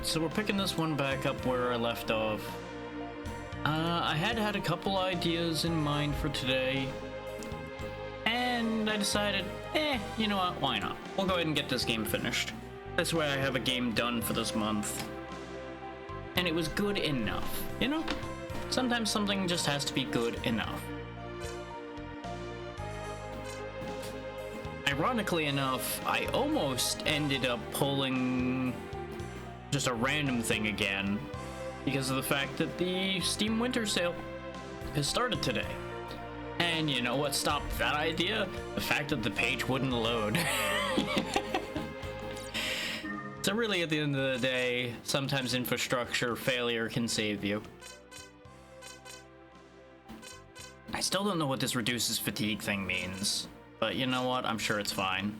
so we're picking this one back up where I left off. I had a couple ideas in mind for today, and I decided, you know what, why not? We'll go ahead and get this game finished. This way I have a game done for this month. And it was good enough, you know? Sometimes something just has to be good enough. Ironically enough, I almost ended up pulling just a random thing again because of the fact that the Steam Winter Sale has started today. And you know what stopped that idea? The fact that the page wouldn't load. So really, at the end of the day, sometimes infrastructure failure can save you. I still don't know what this reduces fatigue thing means, but you know what? I'm sure it's fine.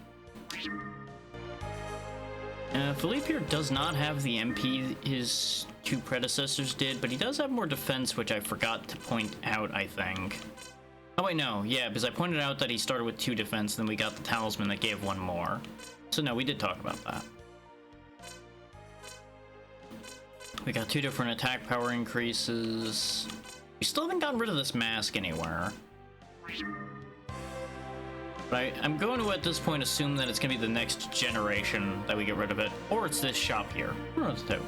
Philippe here does not have the MP his two predecessors did, but he does have more defense, which I forgot to point out, I think. Oh wait, no, yeah, because I pointed out that he started with 2 defense, then we got the talisman that gave 1 more. So no, we did talk about that. We got 2 different attack power increases. We still haven't gotten rid of this mask anywhere. But I'm going to, at this point, assume that it's going to be the next generation that we get rid of it. Or it's this shop here. One of the 2.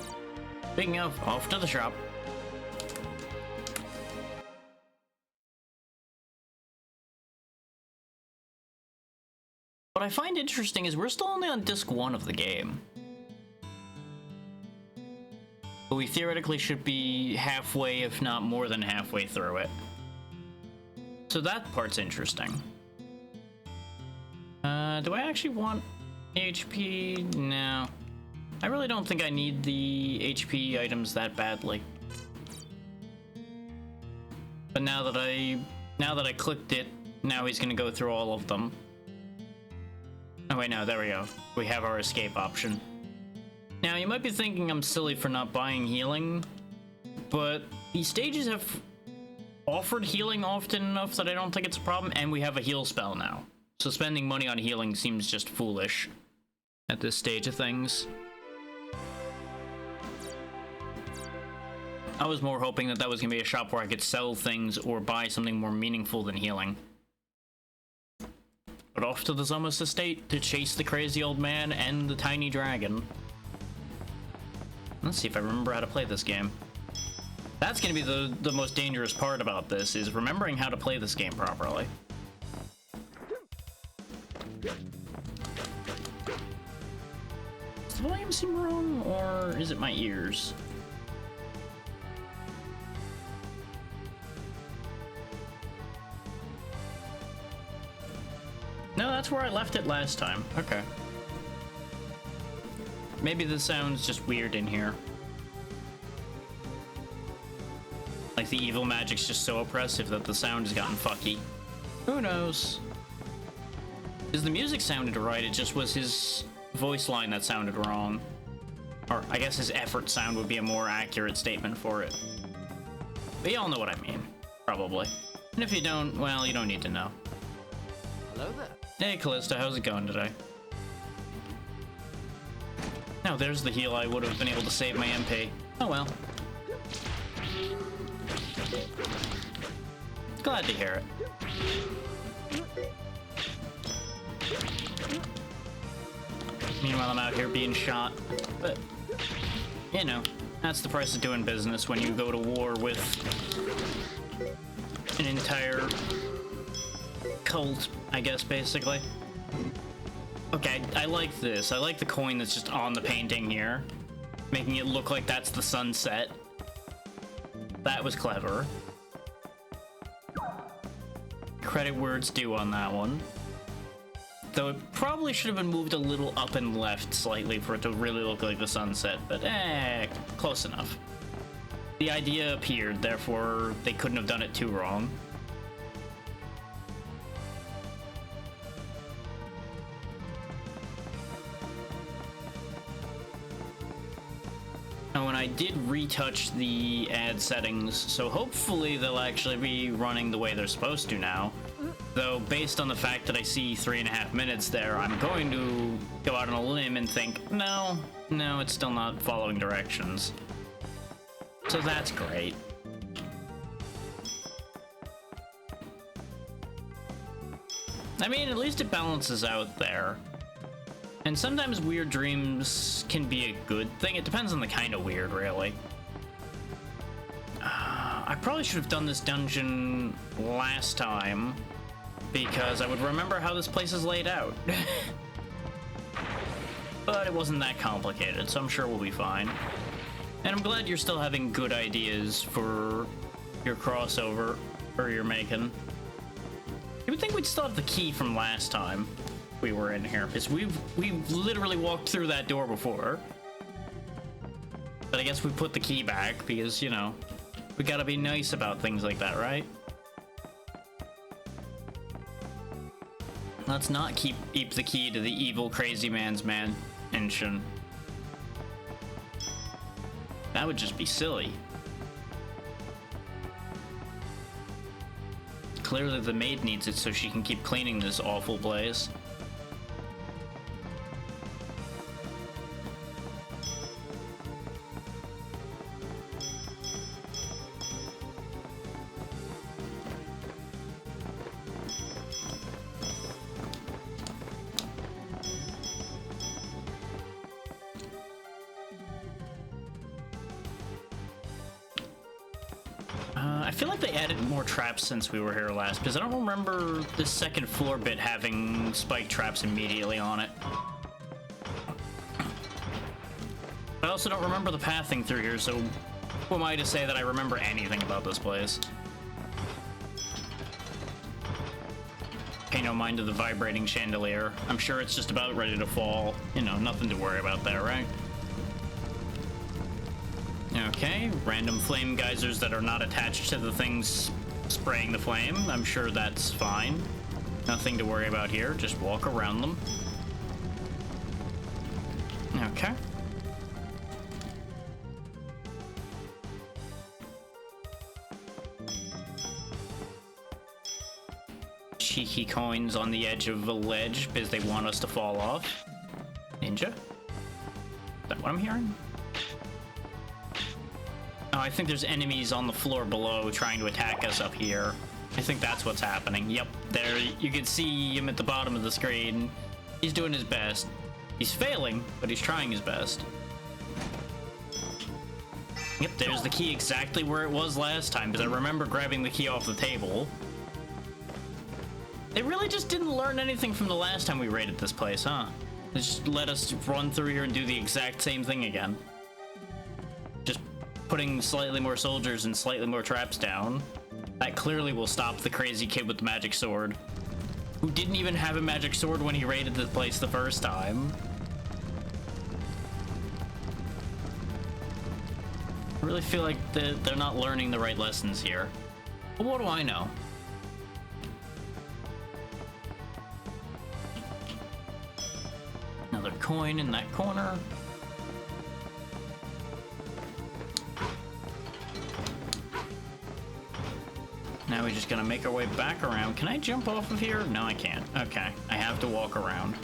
Speaking of, off to the shop. What I find interesting is we're still only on disc 1 of the game. But we theoretically should be halfway, if not more than halfway through it. So that part's interesting. Do I actually want HP? No. I really don't think I need the HP items that badly. But now that I clicked it, now he's gonna go through all of them. Oh wait, no, there we go. We have our escape option. Now, you might be thinking I'm silly for not buying healing, but these stages have offered healing often enough that I don't think it's a problem, and we have a heal spell now. So spending money on healing seems just foolish at this stage of things. I was more hoping that that was going to be a shop where I could sell things or buy something more meaningful than healing. But off to the Zomos estate to chase the crazy old man and the tiny dragon. Let's see if I remember how to play this game. That's going to be the most dangerous part about this, is remembering how to play this game properly. Does the volume seem wrong, or is it my ears? No, that's where I left it last time. Okay. Maybe the sound's just weird in here. Like the evil magic's just so oppressive that the sound has gotten fucky. Who knows? Because the music sounded right, it just was his voice line that sounded wrong. Or I guess his effort sound would be a more accurate statement for it. But y'all know what I mean, probably. And if you don't, well, you don't need to know. Hello there. Hey Callista, how's it going today? Now there's the heal I would have been able to save my MP. Oh well. Glad to hear it. Meanwhile, I'm out here being shot. But, you know, that's the price of doing business when you go to war with an entire cult, I guess, basically. Okay, I like this. I like the coin that's just on the painting here, making it look like that's the sunset. That was clever. Credit where it's due on that one. Though it probably should have been moved a little up and left slightly for it to really look like the sunset, but close enough. The idea appeared, therefore they couldn't have done it too wrong. Oh, and I did retouch the ad settings, so hopefully they'll actually be running the way they're supposed to now. Though, based on the fact that I see 3.5 minutes there, I'm going to go out on a limb and think, no, it's still not following directions. So that's great. I mean, at least it balances out there. And sometimes weird dreams can be a good thing. It depends on the kind of weird, really. I probably should have done this dungeon last time, because I would remember how this place is laid out. But it wasn't that complicated, so I'm sure we'll be fine. And I'm glad you're still having good ideas for your crossover, or you're making. You would think we'd still have the key from last time we were in here, because we've literally walked through that door before. But I guess we put the key back, because, you know, we gotta be nice about things like that, right? Let's not keep the key to the evil crazy man's mansion. That would just be silly. Clearly the maid needs it so she can keep cleaning this awful place. I feel like they added more traps since we were here last, because I don't remember the second floor bit having spike traps immediately on it. I also don't remember the pathing through here, so who am I to say that I remember anything about this place? Pay no mind to the vibrating chandelier. I'm sure it's just about ready to fall. You know, nothing to worry about there, right? Okay, random flame geysers that are not attached to the things spraying the flame. I'm sure that's fine. Nothing to worry about here. Just walk around them. Okay. Cheeky coins on the edge of a ledge because they want us to fall off. Ninja? Is that what I'm hearing? Oh, I think there's enemies on the floor below trying to attack us up here. I think that's what's happening. Yep, there, you can see him at the bottom of the screen. He's doing his best. He's failing, but he's trying his best. Yep, there's the key exactly where it was last time, because I remember grabbing the key off the table. They really just didn't learn anything from the last time we raided this place, huh? They just let us run through here and do the exact same thing again. Just putting slightly more soldiers and slightly more traps down. That clearly will stop the crazy kid with the magic sword, who didn't even have a magic sword when he raided the place the first time. I really feel like they're not learning the right lessons here. But what do I know? Another coin in that corner. Now we're just gonna make our way back around. Can I jump off of here? No, I can't. Okay, I have to walk around.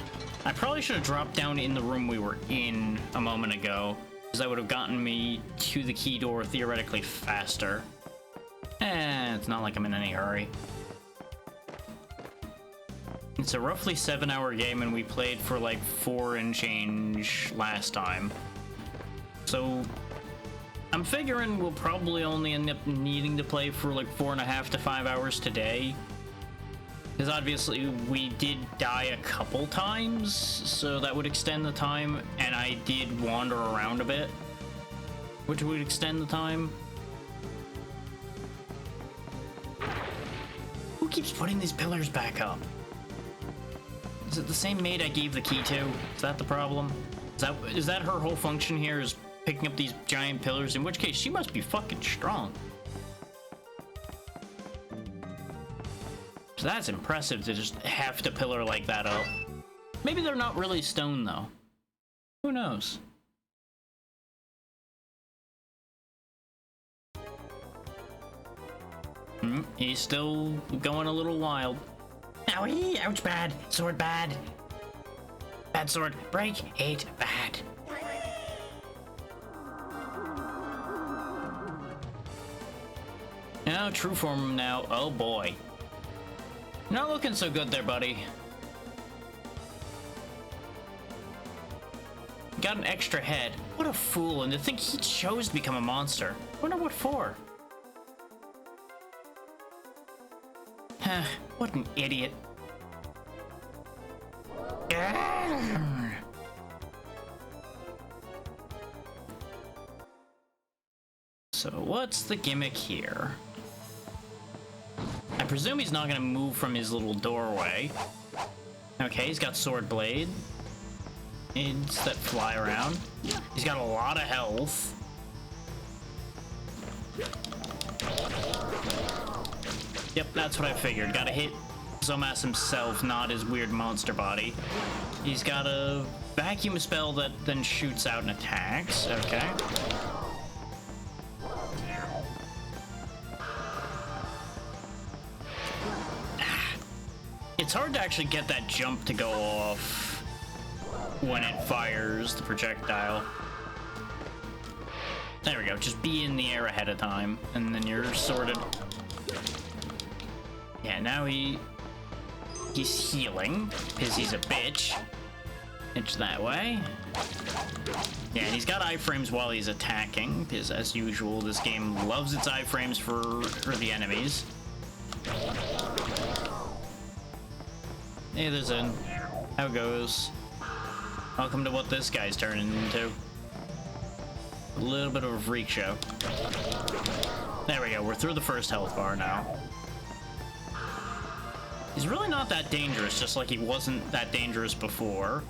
I probably should have dropped down in the room we were in a moment ago, because that would have gotten me to the key door theoretically faster. It's not like I'm in any hurry. It's a roughly 7-hour game, and we played for like 4 and change last time. So I'm figuring we'll probably only end up needing to play for like 4.5 to 5 hours today. Because obviously we did die a couple times, so that would extend the time, and I did wander around a bit, which would extend the time. Who keeps putting these pillars back up? Is it the same maid I gave the key to? Is that the problem? Is that her whole function here, is picking up these giant pillars? In which case, she must be fucking strong. So that's impressive to just heft a pillar like that up. Maybe they're not really stone, though. Who knows? He's still going a little wild. Owie! Ouch, bad. Sword bad. Bad sword. Break. Hate. Bad. Now, true form now. Oh boy. Not looking so good there, buddy. Got an extra head. What a fool, and to think he chose to become a monster. Wonder what for. Huh, what an idiot. So what's the gimmick here? I presume he's not gonna move from his little doorway. Okay, he's got sword blade. Aids that fly around. He's got a lot of health. Yep, that's what I figured. Gotta hit Zomas himself, not his weird monster body. He's got a vacuum spell that then shoots out and attacks. Okay. It's hard to actually get that jump to go off when it fires the projectile. There we go. Just be in the air ahead of time, and then you're sorted. Yeah, now he's healing, because he's a bitch. It's that way. Yeah, and he's got iframes while he's attacking, because as usual, this game loves its iframes for the enemies. Hey, there's a... How it goes. Welcome to what this guy's turning into. A little bit of a freak show. There we go, we're through the first health bar now. He's really not that dangerous, just like he wasn't that dangerous before.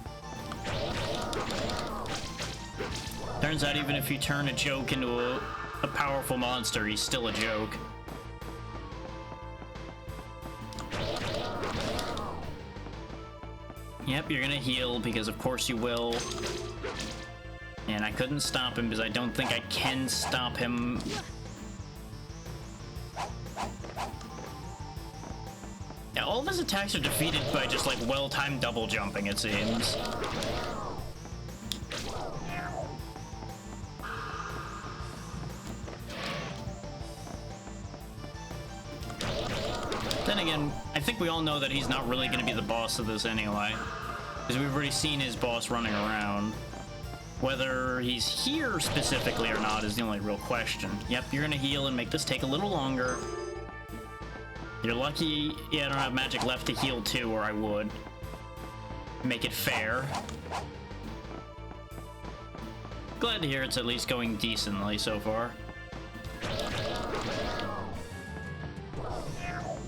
Turns out even if you turn a joke into a powerful monster, he's still a joke. Yep, you're gonna heal, because of course you will. And I couldn't stop him, because I don't think I can stop him. Yeah, all of his attacks are defeated by just, like, well-timed double jumping, it seems. Then again, I think we all know that he's not really going to be the boss of this anyway. Because we've already seen his boss running around. Whether he's here specifically or not is the only real question. Yep, you're going to heal and make this take a little longer. You're lucky, yeah, I don't have magic left to heal too, or I would. Make it fair. Glad to hear it's at least going decently so far.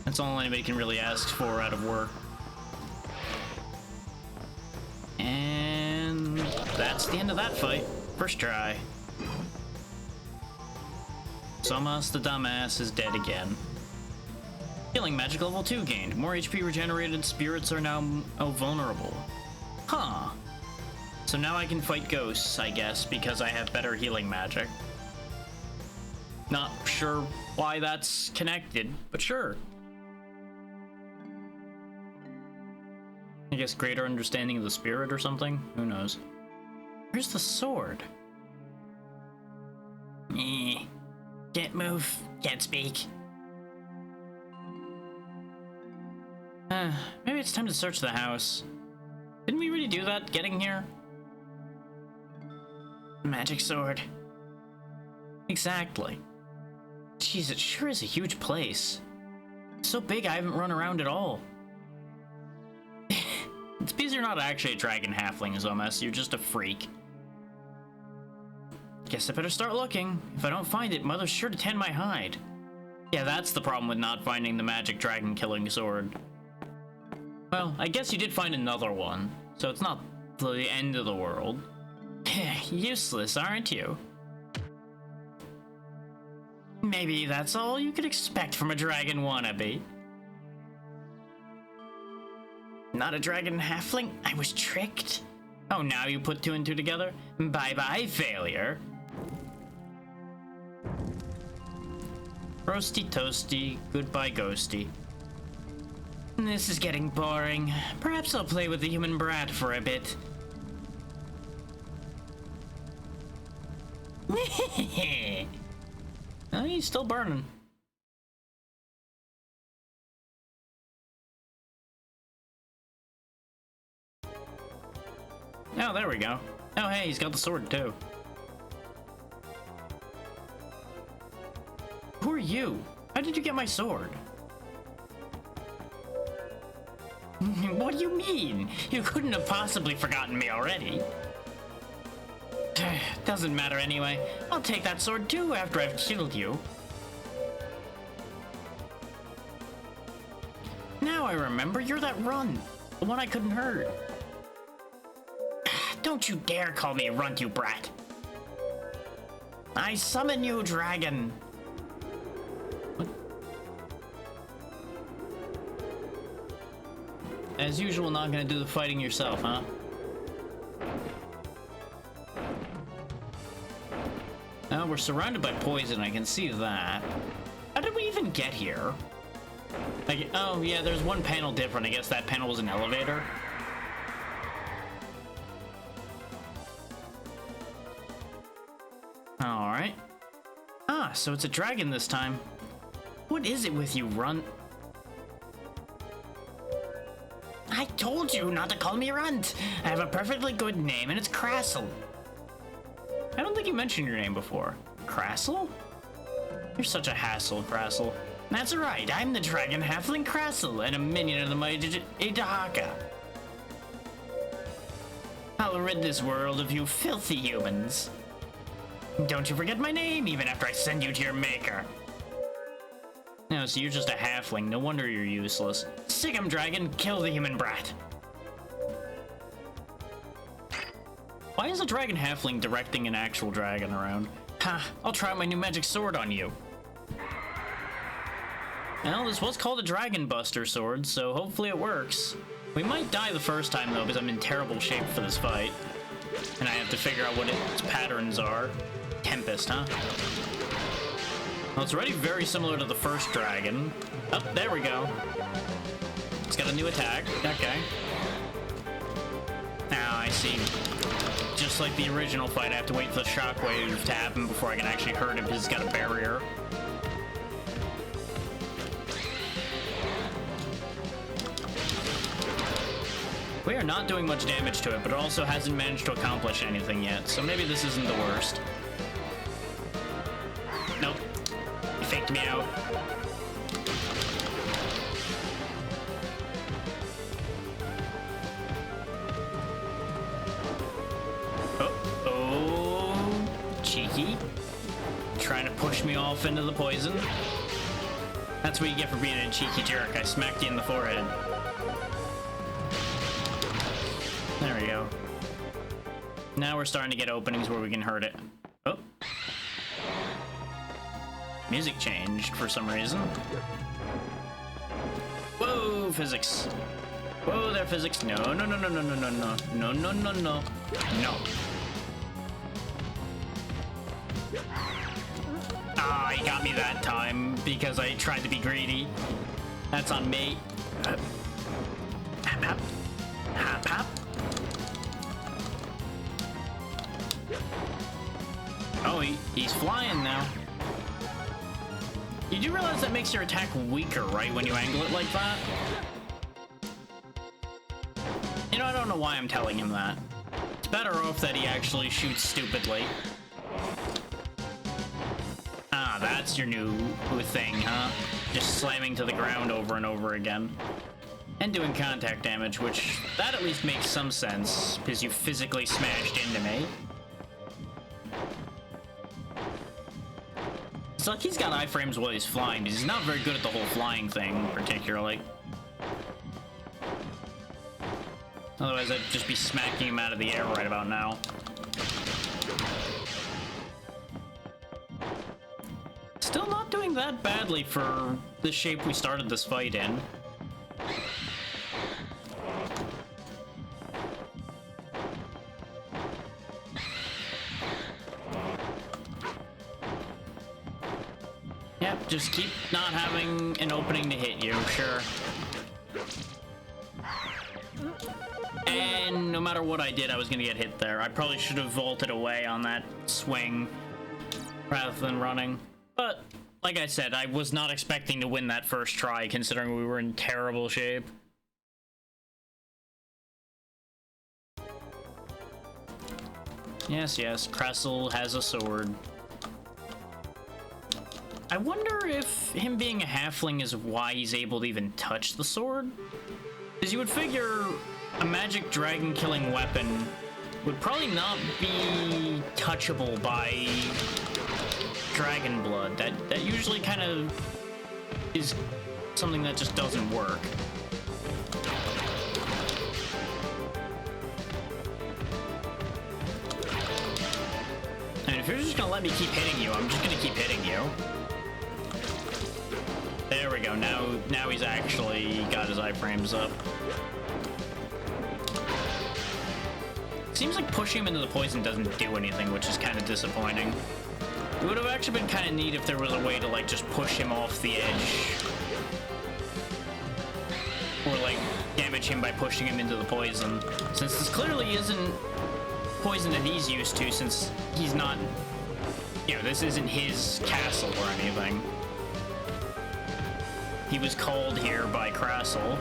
That's all anybody can really ask for out of work. And that's the end of that fight. First try. Zomas the dumbass is dead again. Healing magic level 2 gained. More HP regenerated, spirits are now vulnerable. Huh. So now I can fight ghosts, I guess, because I have better healing magic. Not sure why that's connected, but sure. I guess greater understanding of the spirit or something? Who knows? Where's the sword? Can't move, can't speak. Maybe it's time to search the house. Didn't we already do that getting here? Magic sword. Exactly. Jeez, it sure is a huge place. It's so big I haven't run around at all. It's because you're not actually a dragon halfling, Zomas. You're just a freak. Guess I better start looking. If I don't find it, Mother's sure to tend my hide. Yeah, that's the problem with not finding the magic dragon killing sword. Well, I guess you did find another one, so it's not the end of the world. Useless, aren't you? Maybe that's all you could expect from a dragon wannabe. Not a dragon halfling? I was tricked. Oh, now you put two and two together? Bye-bye, failure. Roasty toasty, goodbye ghosty. This is getting boring. Perhaps I'll play with the human brat for a bit. Oh, he's still burning. Oh, there we go. Oh, hey, he's got the sword, too. Who are you? How did you get my sword? What do you mean? You couldn't have possibly forgotten me already. Doesn't matter anyway. I'll take that sword too after I've killed you. Now I remember, you're that runt. The one I couldn't hurt. Don't you dare call me runt, you brat. I summon you, dragon. What? As usual, not gonna do the fighting yourself, huh? Oh, we're surrounded by poison, I can see that. How did we even get here? Like, oh yeah, there's one panel different. I guess that panel was an elevator. Alright. Ah, so it's a dragon this time. What is it with you, runt? I told you not to call me runt. I have a perfectly good name, and it's Crassel. I don't think you mentioned your name before. Crassel? You're such a hassle, Crassel. That's right, I'm the dragon halfling Crassel, and a minion of the mighty Itahaka. I'll rid this world of you filthy humans. Don't you forget my name, even after I send you to your maker. No, so you're just a halfling. No wonder you're useless. Sick 'em, dragon. Kill the human brat. Why is a dragon halfling directing an actual dragon around? Ha! I'll try my new magic sword on you. Well, this was called a Dragon Buster sword, so hopefully it works. We might die the first time, though, because I'm in terrible shape for this fight. And I have to figure out what its patterns are. Tempest, huh? Well, it's already very similar to the first dragon. Oh, there we go. It's got a new attack. Okay. Now I see. Just like the original fight, I have to wait for the shockwave to happen before I can actually hurt him because he's got a barrier. We are not doing much damage to it, but it also hasn't managed to accomplish anything yet, so maybe this isn't the worst. Nope. He faked me out. Oh, cheeky. Trying to push me off into the poison. That's what you get for being a cheeky jerk. I smacked you in the forehead. There we go. Now we're starting to get openings where we can hurt it. Oh. Music changed for some reason. Whoa, physics. Whoa there, physics. No, no, no, no, no, no, no, no. No, no, no, no. No. Ah, he got me that time because I tried to be greedy. That's on me. Hop, hop. Hop, hop. Oh, he's flying now. You do realize that makes your attack weaker, right, when you angle it like that? You know, I don't know why I'm telling him that. It's better off that he actually shoots stupidly. Ah, that's your new thing, huh? Just slamming to the ground over and over again. And doing contact damage, which, that at least makes some sense, because you physically smashed into me. It's like he's got iframes while he's flying, because he's not very good at the whole flying thing, particularly. Otherwise, I'd just be smacking him out of the air right about now. Still not doing that badly for the shape we started this fight in. Yep, just keep not having an opening to hit you, sure. no matter what I did, I was gonna get hit there. I probably should have vaulted away on that swing rather than running. But, like I said, I was not expecting to win that first try, considering we were in terrible shape. Yes, yes, Kressel has a sword. I wonder if him being a halfling is why he's able to even touch the sword? Because you would figure a magic dragon killing weapon would probably not be touchable by dragon blood. That usually kind of is something that just doesn't work. And if you're just gonna let me keep hitting you, I'm just gonna keep hitting you. There we go. Now he's actually got his iframes up. Seems like pushing him into the poison doesn't do anything, which is kind of disappointing. It would have actually been kind of neat if there was a way to, like, just push him off the edge. Or, like, damage him by pushing him into the poison. Since this clearly isn't poison that he's used to, since he's not... You know, this isn't his castle or anything. He was called here by Kressel.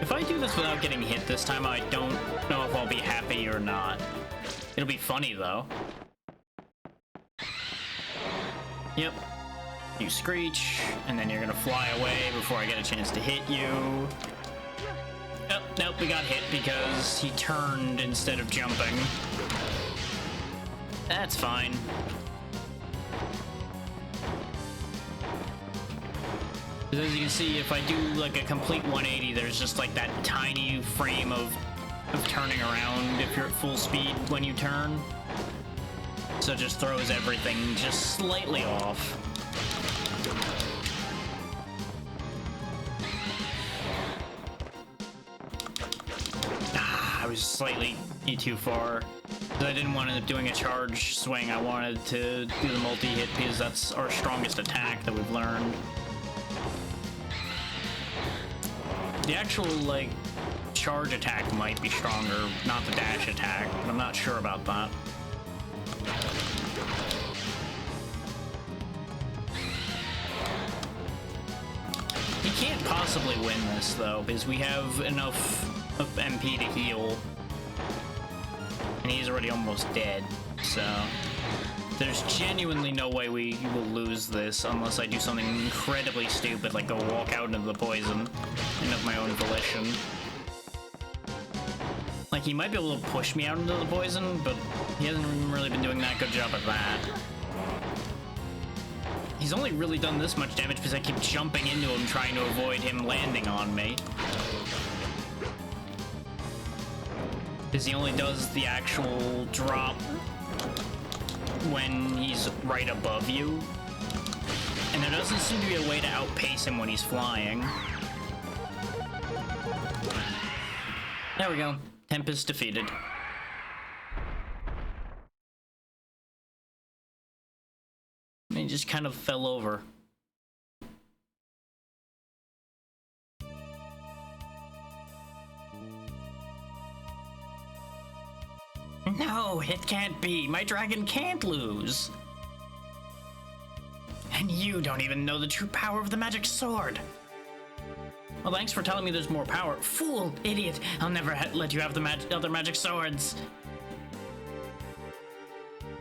If I do this without getting hit this time, I don't know if I'll be happy or not. It'll be funny, though. Yep. You screech, and then you're gonna fly away before I get a chance to hit you. Oh, nope, we got hit because he turned instead of jumping. That's fine. As you can see, if I do like a complete 180, there's just like that tiny frame of turning around if you're at full speed when you turn. So it just throws everything just slightly off. I was slightly too far. I didn't want to end up doing a charge swing. I wanted to do the multi-hit because that's our strongest attack that we've learned. The actual, like, charge attack might be stronger, not the dash attack, but I'm not sure about that. He can't possibly win this, though, because we have enough of MP to heal. And he's already almost dead, so... There's genuinely no way we will lose this unless I do something incredibly stupid, like go walk out into the poison and of my own volition. Like, he might be able to push me out into the poison, but he hasn't really been doing that good job at that. He's only really done this much damage because I keep jumping into him trying to avoid him landing on me. Because he only does the actual drop when he's right above you. And there doesn't seem to be a way to outpace him when he's flying. There we go. Tempest defeated. And he just kind of fell over. No, it can't be. My dragon can't lose. And you don't even know the true power of the magic sword. Well, thanks for telling me there's more power. Fool! Idiot! I'll never let you have the other magic swords.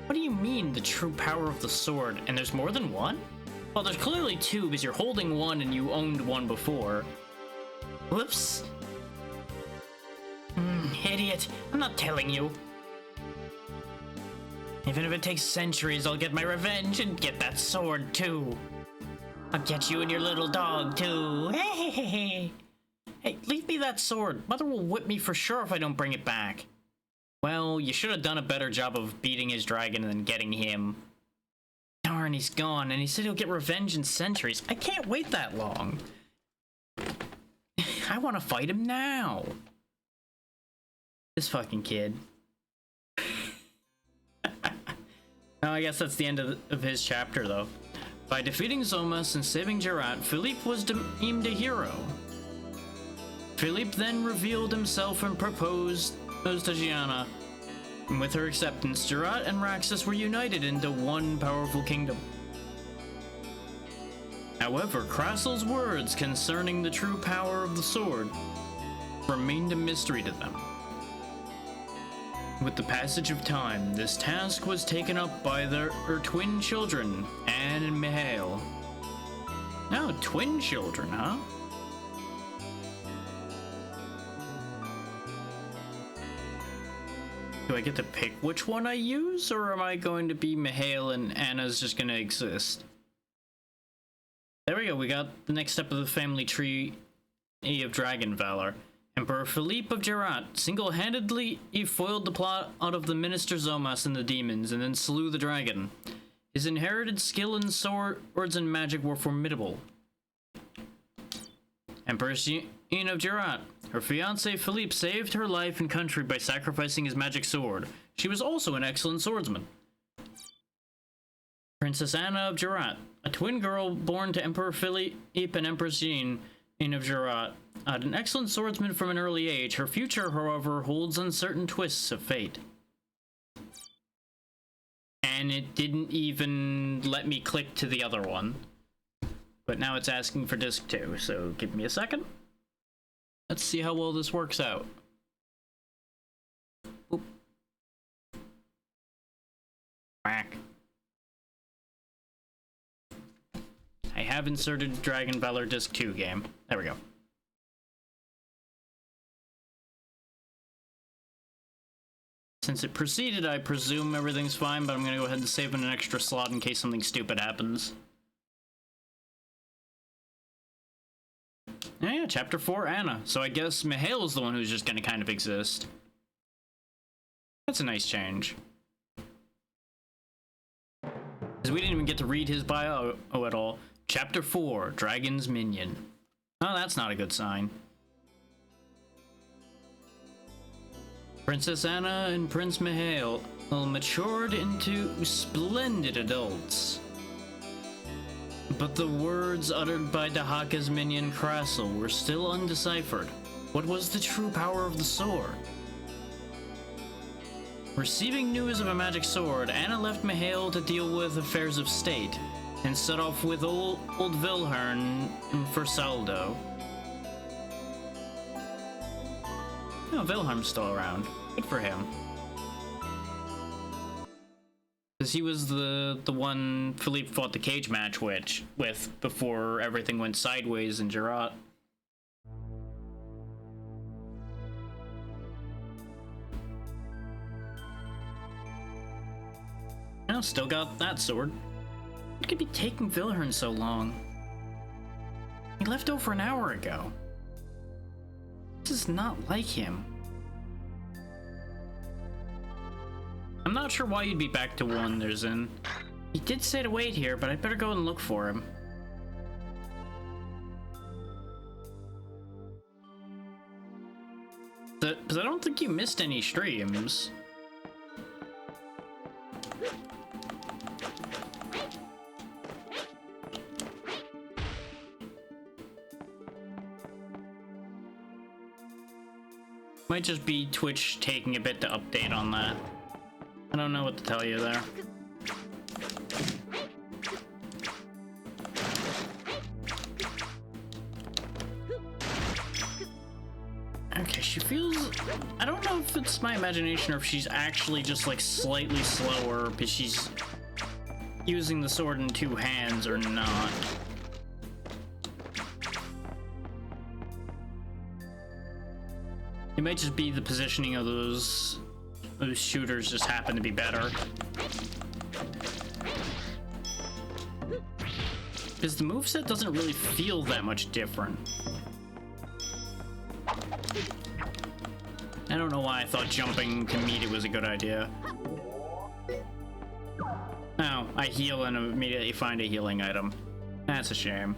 What do you mean, the true power of the sword? And there's more than one? Well, there's clearly two, because you're holding one and you owned one before. Whoops. Idiot. I'm not telling you. Even if it takes centuries, I'll get my revenge and get that sword, too. I'll get you and your little dog, too. Hey, leave me that sword. Mother will whip me for sure if I don't bring it back. Well, you should have done a better job of beating his dragon than getting him. Darn, he's gone, and he said he'll get revenge in centuries. I can't wait that long. I want to fight him now. This fucking kid. Oh, I guess that's the end of his chapter, though. By defeating Zomas and saving Gerard, Philippe was deemed a hero. Philippe then revealed himself and proposed to Gianna. And with her acceptance, Gerard and Raxus were united into one powerful kingdom. However, Krassel's words concerning the true power of the sword remained a mystery to them. With the passage of time, this task was taken up by their twin children, Anne and Mihail. Now, twin children, huh? Do I get to pick which one I use, or am I going to be Mihail and Anna's just gonna exist? There we go, we got the next step of the family tree of Dragon Valor. Emperor Philippe of Gerard single-handedly foiled the plot out of the Minister Zomas and the demons, and then slew the dragon. His inherited skill in swords and magic were formidable. Empress Jean of Gerard. Her fiancé Philippe saved her life and country by sacrificing his magic sword. She was also an excellent swordsman. Princess Anna of Gerard. A twin girl born to Emperor Philippe and Empress Jean of Gerard. An excellent swordsman from an early age, her future, however, holds uncertain twists of fate. And it didn't even let me click to the other one. But now it's asking for disc 2, so give me a second. Let's see how well this works out. Boop. Whack. I have inserted Dragon Valor disc 2 game. There we go. Since it proceeded, I presume everything's fine, but I'm gonna go ahead and save in an extra slot in case something stupid happens. Yeah, chapter 4, Anna. So I guess Mihail's the one who's just gonna kind of exist. That's a nice change. Because we didn't even get to read his bio at all. Chapter 4, Dragon's Minion. Oh, that's not a good sign. Princess Anna and Prince Mihail matured into splendid adults. But the words uttered by Dahaka's minion Krassel were still undeciphered. What was the true power of the sword? Receiving news of a magic sword, Anna left Mihail to deal with affairs of state, and set off with old Wilhelm for Saldo. Oh, Wilhelm's still around. Good for him. Because he was the one Philippe fought the cage match with before everything went sideways in Gerard. I still got that sword. What could be taking Wilhelm so long? He left over an hour ago. This is not like him. I'm not sure why you'd be back to Wondersen. He did say to wait here, but I'd better go and look for him. Because I don't think you missed any streams. Might just be Twitch taking a bit to update on that. I don't know what to tell you there. Okay, she feels... I don't know if it's my imagination or if she's actually just like slightly slower because she's using the sword in two hands or not. It might just be the positioning of those shooters just happen to be better. Because the moveset doesn't really feel that much different. I don't know why I thought jumping to meet it was a good idea. Oh, I heal and immediately find a healing item. That's a shame.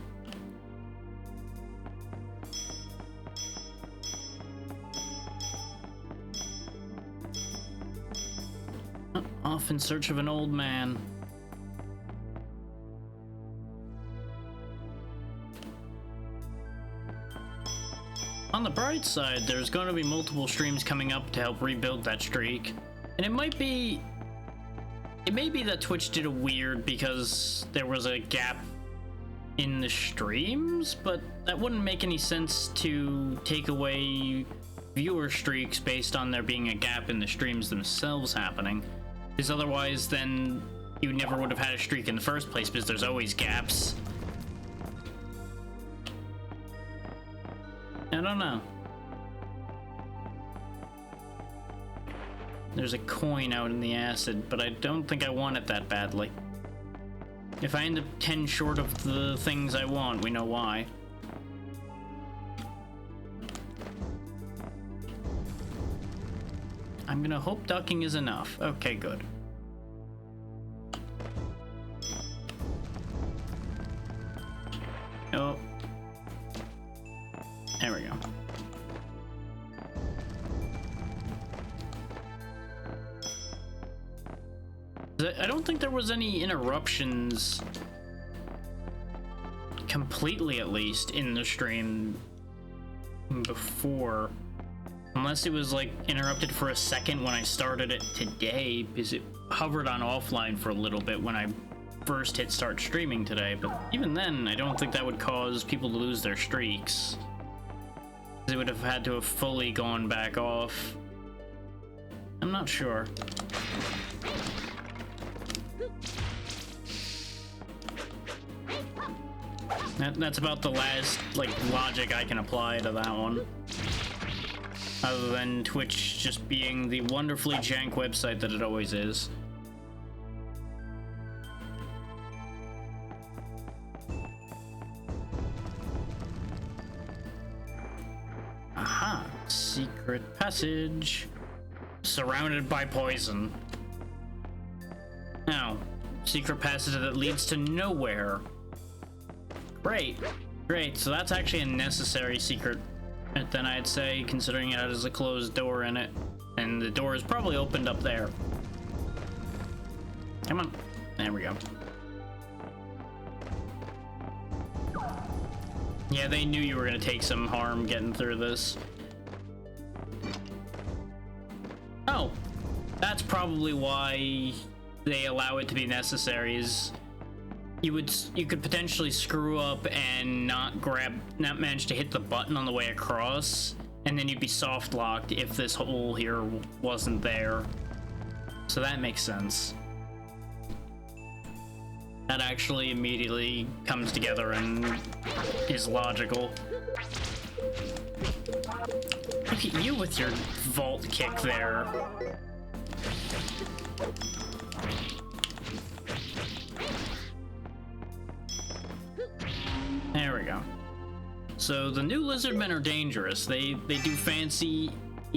Yep, off in search of an old man. On the bright side, there's going to be multiple streams coming up to help rebuild that streak. And it may be that Twitch did a weird because there was a gap in the streams, but that wouldn't make any sense to take away viewer streaks based on there being a gap in the streams themselves happening. Because otherwise, then you never would have had a streak in the first place because there's always gaps. I don't know. There's a coin out in the acid, but I don't think I want it that badly. If I end up 10 short of the things I want, we know why. I'm gonna hope ducking is enough. Okay, good. Oh. There we go. I don't think there was any interruptions, completely at least, in the stream before. Unless it was like interrupted for a second when I started it today, because it hovered on offline for a little bit when I first hit start streaming today. But even then, I don't think that would cause people to lose their streaks. They would have had to have fully gone back off. I'm not sure. That's about the last, like, logic I can apply to that one. Other than Twitch just being the wonderfully jank website that it always is. Aha! Secret passage. Surrounded by poison. Now, secret passage that leads to nowhere. Great. Great, so that's actually a necessary secret, then I'd say, considering it has a closed door in it. And the door is probably opened up there. Come on. There we go. Yeah, they knew you were gonna take some harm getting through this. Oh, that's probably why they allow it to be necessary, is you could potentially screw up and not manage to hit the button on the way across, and then you'd be soft locked if this hole here wasn't there. So that makes sense. That actually immediately comes together and is logical. Look at you with your vault kick there. There we go. So the new lizardmen are dangerous. They do fancy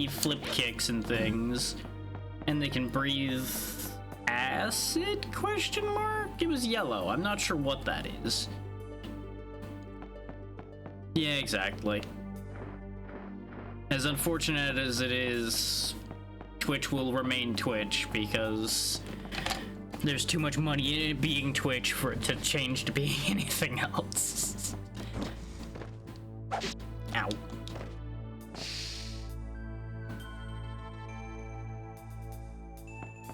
flip kicks and things, and they can breathe acid? Question mark? It was yellow. I'm not sure what that is. Yeah, exactly. As unfortunate as it is, Twitch will remain Twitch because there's too much money in it being Twitch for it to change to being anything else. Ow.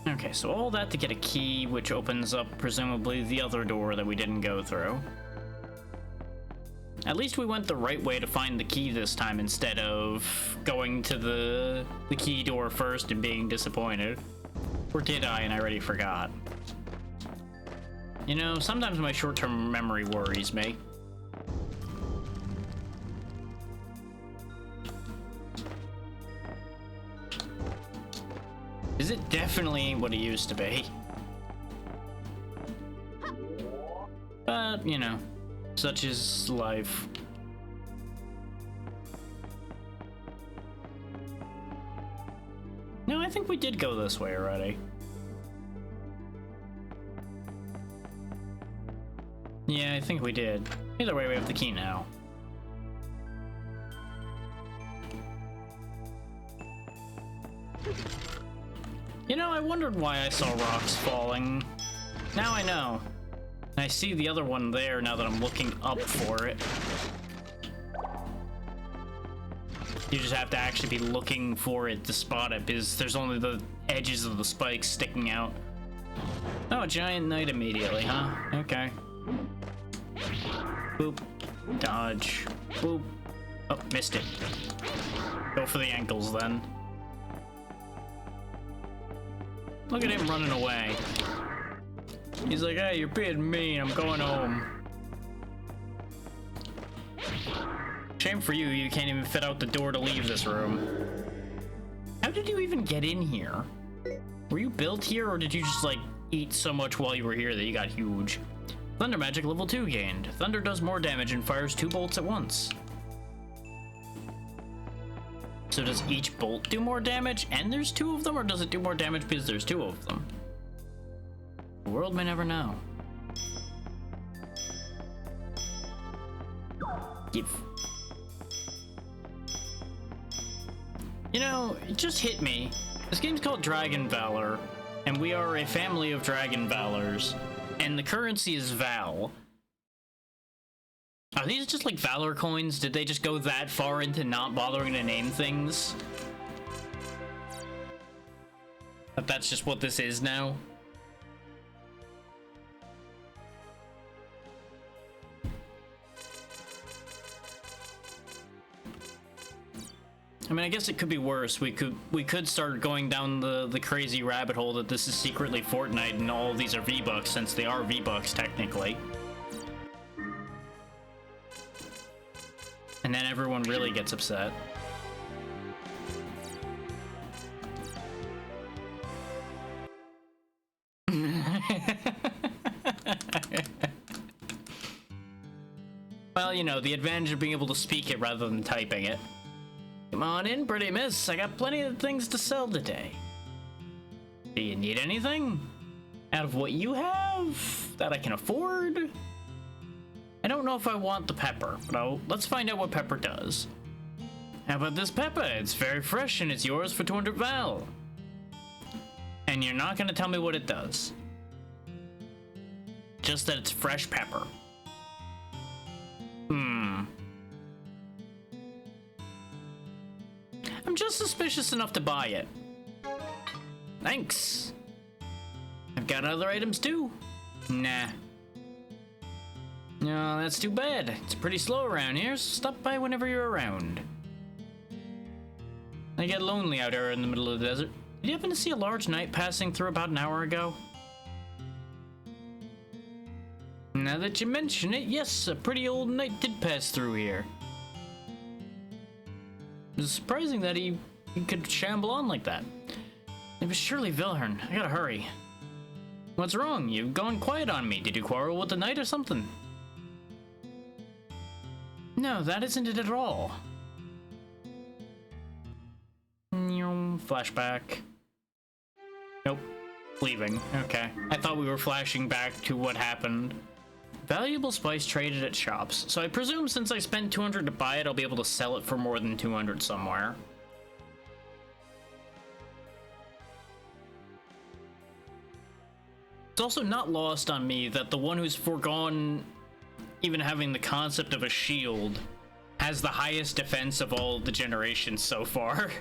Okay, so all that to get a key, which opens up presumably the other door that we didn't go through. At least we went the right way to find the key this time instead of going to the key door first and being disappointed. Or did I and I already forgot? You know, sometimes my short-term memory worries me. Is it definitely ain't what it used to be? But, you know, such is life. No, I think we did go this way already. Yeah, I think we did. Either way, we have the key now. You know, I wondered why I saw rocks falling. Now I know. I see the other one there now that I'm looking up for it. You just have to actually be looking for it to spot it, because there's only the edges of the spikes sticking out. Oh, a giant knight immediately, huh? Okay. Boop. Dodge. Boop. Oh, missed it. Go for the ankles then. Look at him running away. He's like, hey, you're being mean, I'm going home. Shame for you, you can't even fit out the door to leave this room. How did you even get in here? Were you built here, or did you just, like, eat so much while you were here that you got huge? Thunder Magic level 2 gained. Thunder does more damage and fires 2 bolts at once. So does each bolt do more damage and there's 2 of them, or does it do more damage because there's 2 of them? The world may never know. Give. You know, it just hit me. This game's called Dragon Valor, and we are a family of Dragon Valors, and the currency is Val. Are these just like Valor coins? Did they just go that far into not bothering to name things? But that's just what this is now? I mean, I guess it could be worse. We could start going down the crazy rabbit hole that this is secretly Fortnite and all these are V-Bucks, since they are V-Bucks technically. And then everyone really gets upset. Well, you know, the advantage of being able to speak it rather than typing it. Come on in, pretty miss. I got plenty of things to sell today. Do you need anything? Out of what you have? That I can afford? I don't know if I want the pepper, but let's find out what pepper does. How about this pepper? It's very fresh and it's yours for 200 Val. And you're not gonna tell me what it does. Just that it's fresh pepper. I'm just suspicious enough to buy it. Thanks. I've got other items too. Nah. No, that's too bad. It's pretty slow around here, so stop by whenever you're around. I get lonely out here in the middle of the desert. Did you happen to see a large knight passing through about an hour ago? Now that you mention it, yes, a pretty old knight did pass through here. It's surprising that he could shamble on like that. It was surely Wilhelm. I gotta hurry. What's wrong? You've gone quiet on me. Did you quarrel with the knight or something? No, that isn't it at all. Flashback. Nope. Leaving. Okay. I thought we were flashing back to what happened. Valuable spice traded at shops. So I presume since I spent 200 to buy it, I'll be able to sell it for more than 200 somewhere. It's also not lost on me that the one who's foregone even having the concept of a shield has the highest defense of all the generations so far.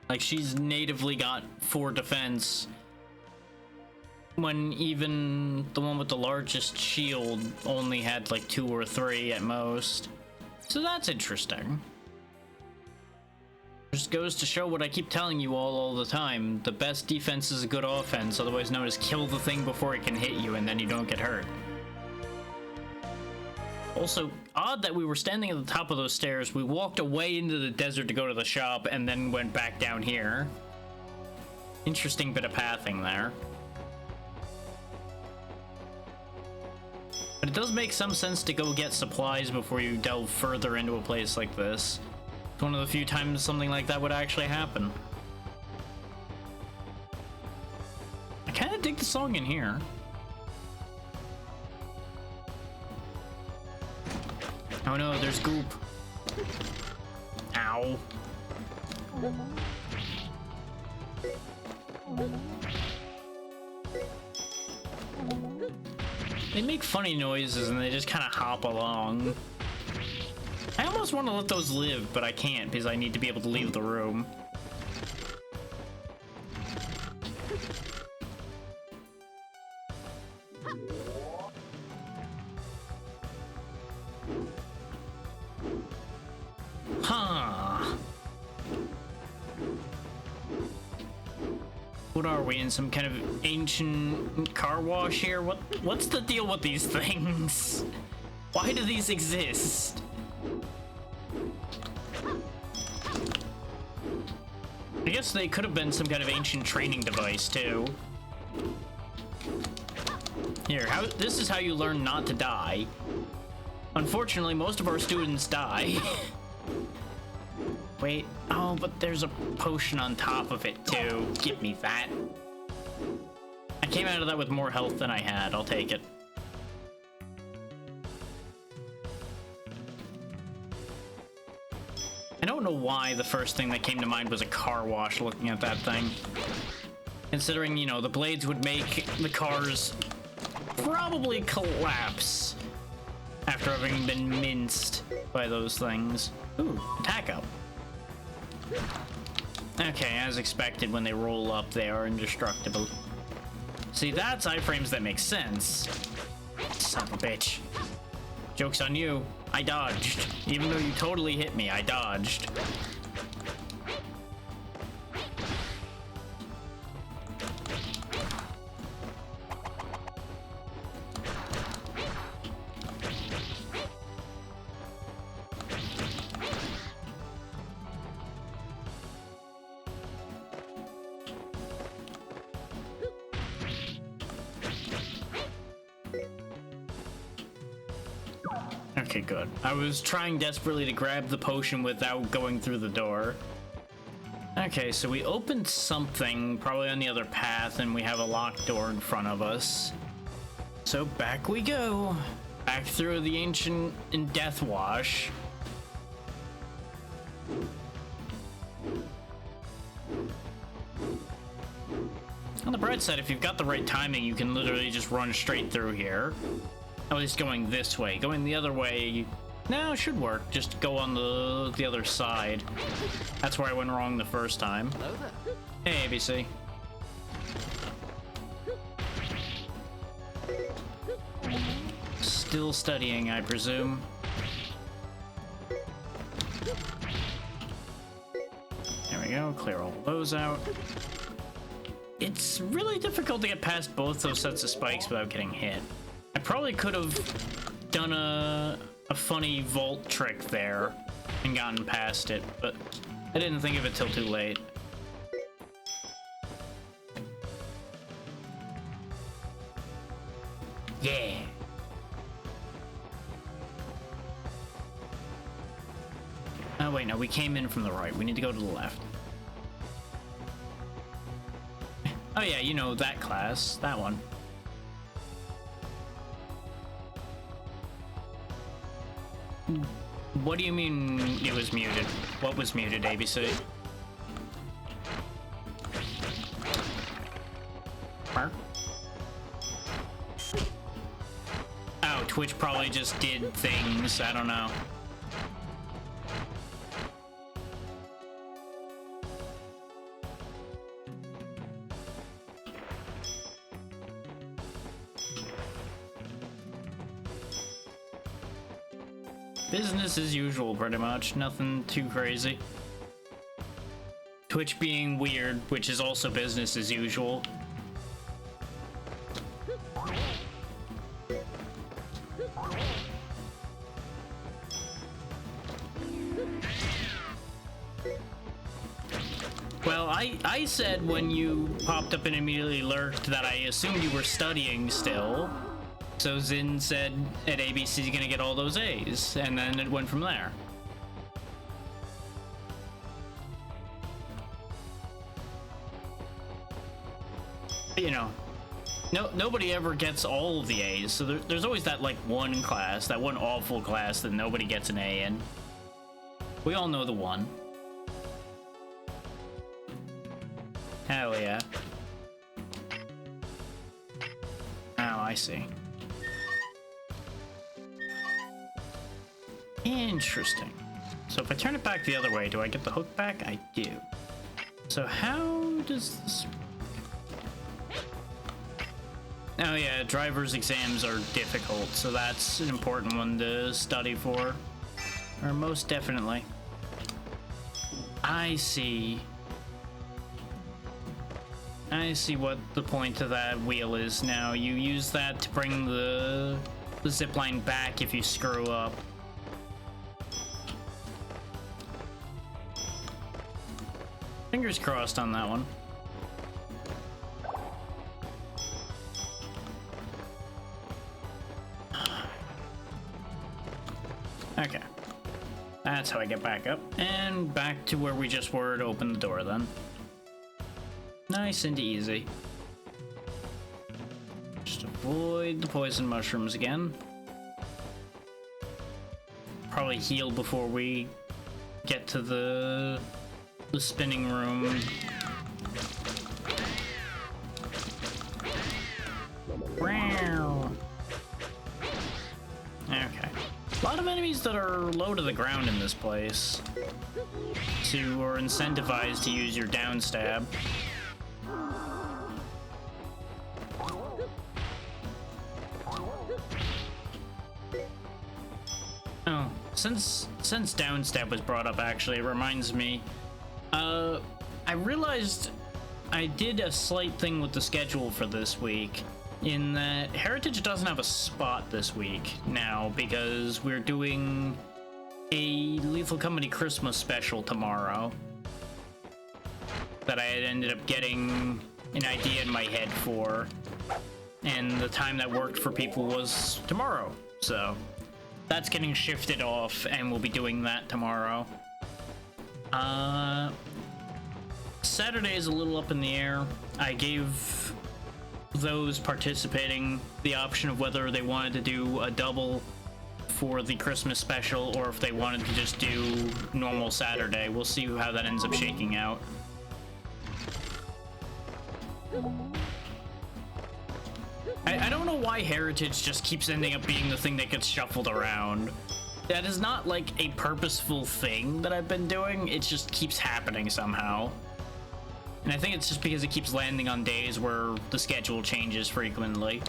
Like, she's natively got 4 defense, when even the one with the largest shield only had like 2 or 3 at most. So that's interesting. Just goes to show what I keep telling you all the time. The best defense is a good offense, otherwise known as kill the thing before it can hit you and then you don't get hurt. Also, odd that we were standing at the top of those stairs, we walked away into the desert to go to the shop, and then went back down here. Interesting bit of pathing there. But it does make some sense to go get supplies before you delve further into a place like this. It's one of the few times something like that would actually happen. I kind of dig the song in here. Oh no, there's goop. Ow. They make funny noises and they just kind of hop along. I almost want to let those live, but I can't because I need to be able to leave the room. Huh. What are we, in some kind of ancient car wash here? What's the deal with these things? Why do these exist? I guess they could have been some kind of ancient training device too. Here, this is how you learn not to die. Unfortunately, most of our students die. Wait, oh, but there's a potion on top of it too. Give me that. I came out of that with more health than I had. I'll take it. I don't know why the first thing that came to mind was a car wash looking at that thing. Considering, you know, the blades would make the cars probably collapse after having been minced by those things. Ooh, attack up. Okay, as expected, when they roll up, they are indestructible. See, that's iframes that make sense. Son of a bitch. Joke's on you. I dodged. Even though you totally hit me, I dodged. Okay, good. I was trying desperately to grab the potion without going through the door. Okay, so we opened something, probably on the other path, and we have a locked door in front of us. So back we go. Back through the ancient and death wash. On the bright side, if you've got the right timing, you can literally just run straight through here. At least going this way. Going the other way, no, it should work. Just go on the other side. That's where I went wrong the first time. Hello there. Hey, ABC. Still studying, I presume. There we go. Clear all those out. It's really difficult to get past both those sets of spikes without getting hit. I probably could have done a funny vault trick there and gotten past it, but I didn't think of it till too late. Yeah. Oh wait, no, we came in from the right. We need to go to the left. Oh yeah, you know, that class. That one. What do you mean it was muted? What was muted, ABC? Oh, Twitch probably just did things. I don't know. Business as usual, pretty much. Nothing too crazy. Twitch being weird, which is also business as usual. Well, I said when you popped up and immediately lurked that I assumed you were studying still. So Zin said at ABC's gonna get all those A's, and then it went from there. But, you know, nobody ever gets all of the A's, so there's always that like one class, that one awful class that nobody gets an A in. We all know the one. Hell yeah. Oh, I see. Interesting. So if I turn it back the other way, do I get the hook back? I do. So how does this... Oh yeah, driver's exams are difficult, so that's an important one to study for. Or most definitely. I see. I see what the point of that wheel is now. You use that to bring the zipline back if you screw up. Fingers crossed on that one. Okay. That's how I get back up. And back to where we just were to open the door then. Nice and easy. Just avoid the poison mushrooms again. Probably heal before we get to the spinning room. Okay. A lot of enemies that are low to the ground in this place. So you are incentivized to use your down stab. Oh, since down stab was brought up, actually, it reminds me. I realized I did a slight thing with the schedule for this week, in that Heritage doesn't have a spot this week now because we're doing a Lethal Company Christmas special tomorrow that I had ended up getting an idea in my head for, and the time that worked for people was tomorrow, so that's getting shifted off and we'll be doing that tomorrow. Saturday is a little up in the air. I gave those participating the option of whether they wanted to do a double for the Christmas special or if they wanted to just do normal Saturday. We'll see how that ends up shaking out. I don't know why Heritage just keeps ending up being the thing that gets shuffled around. That is not like a purposeful thing that I've been doing, it just keeps happening somehow. And I think it's just because it keeps landing on days where the schedule changes frequently.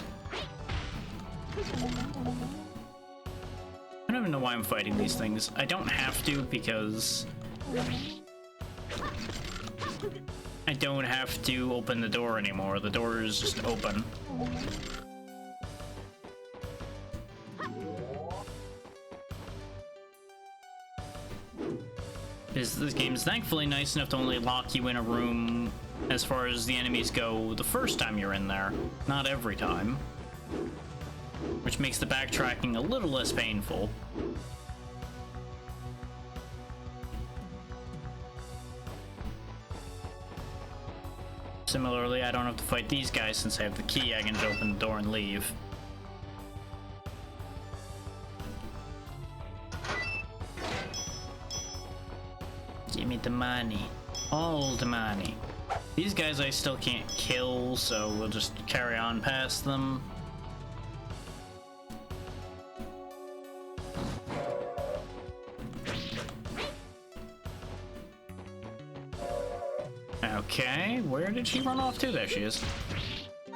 I don't even know why I'm fighting these things. I don't have to because I don't have to open the door anymore. The door is just open. This game is thankfully nice enough to only lock you in a room as far as the enemies go the first time you're in there, not every time. Which makes the backtracking a little less painful. Similarly, I don't have to fight these guys since I have the key. I can just open the door and leave. Give me the money. All the money. These guys I still can't kill, so we'll just carry on past them. Okay, where did she run off to? There she is.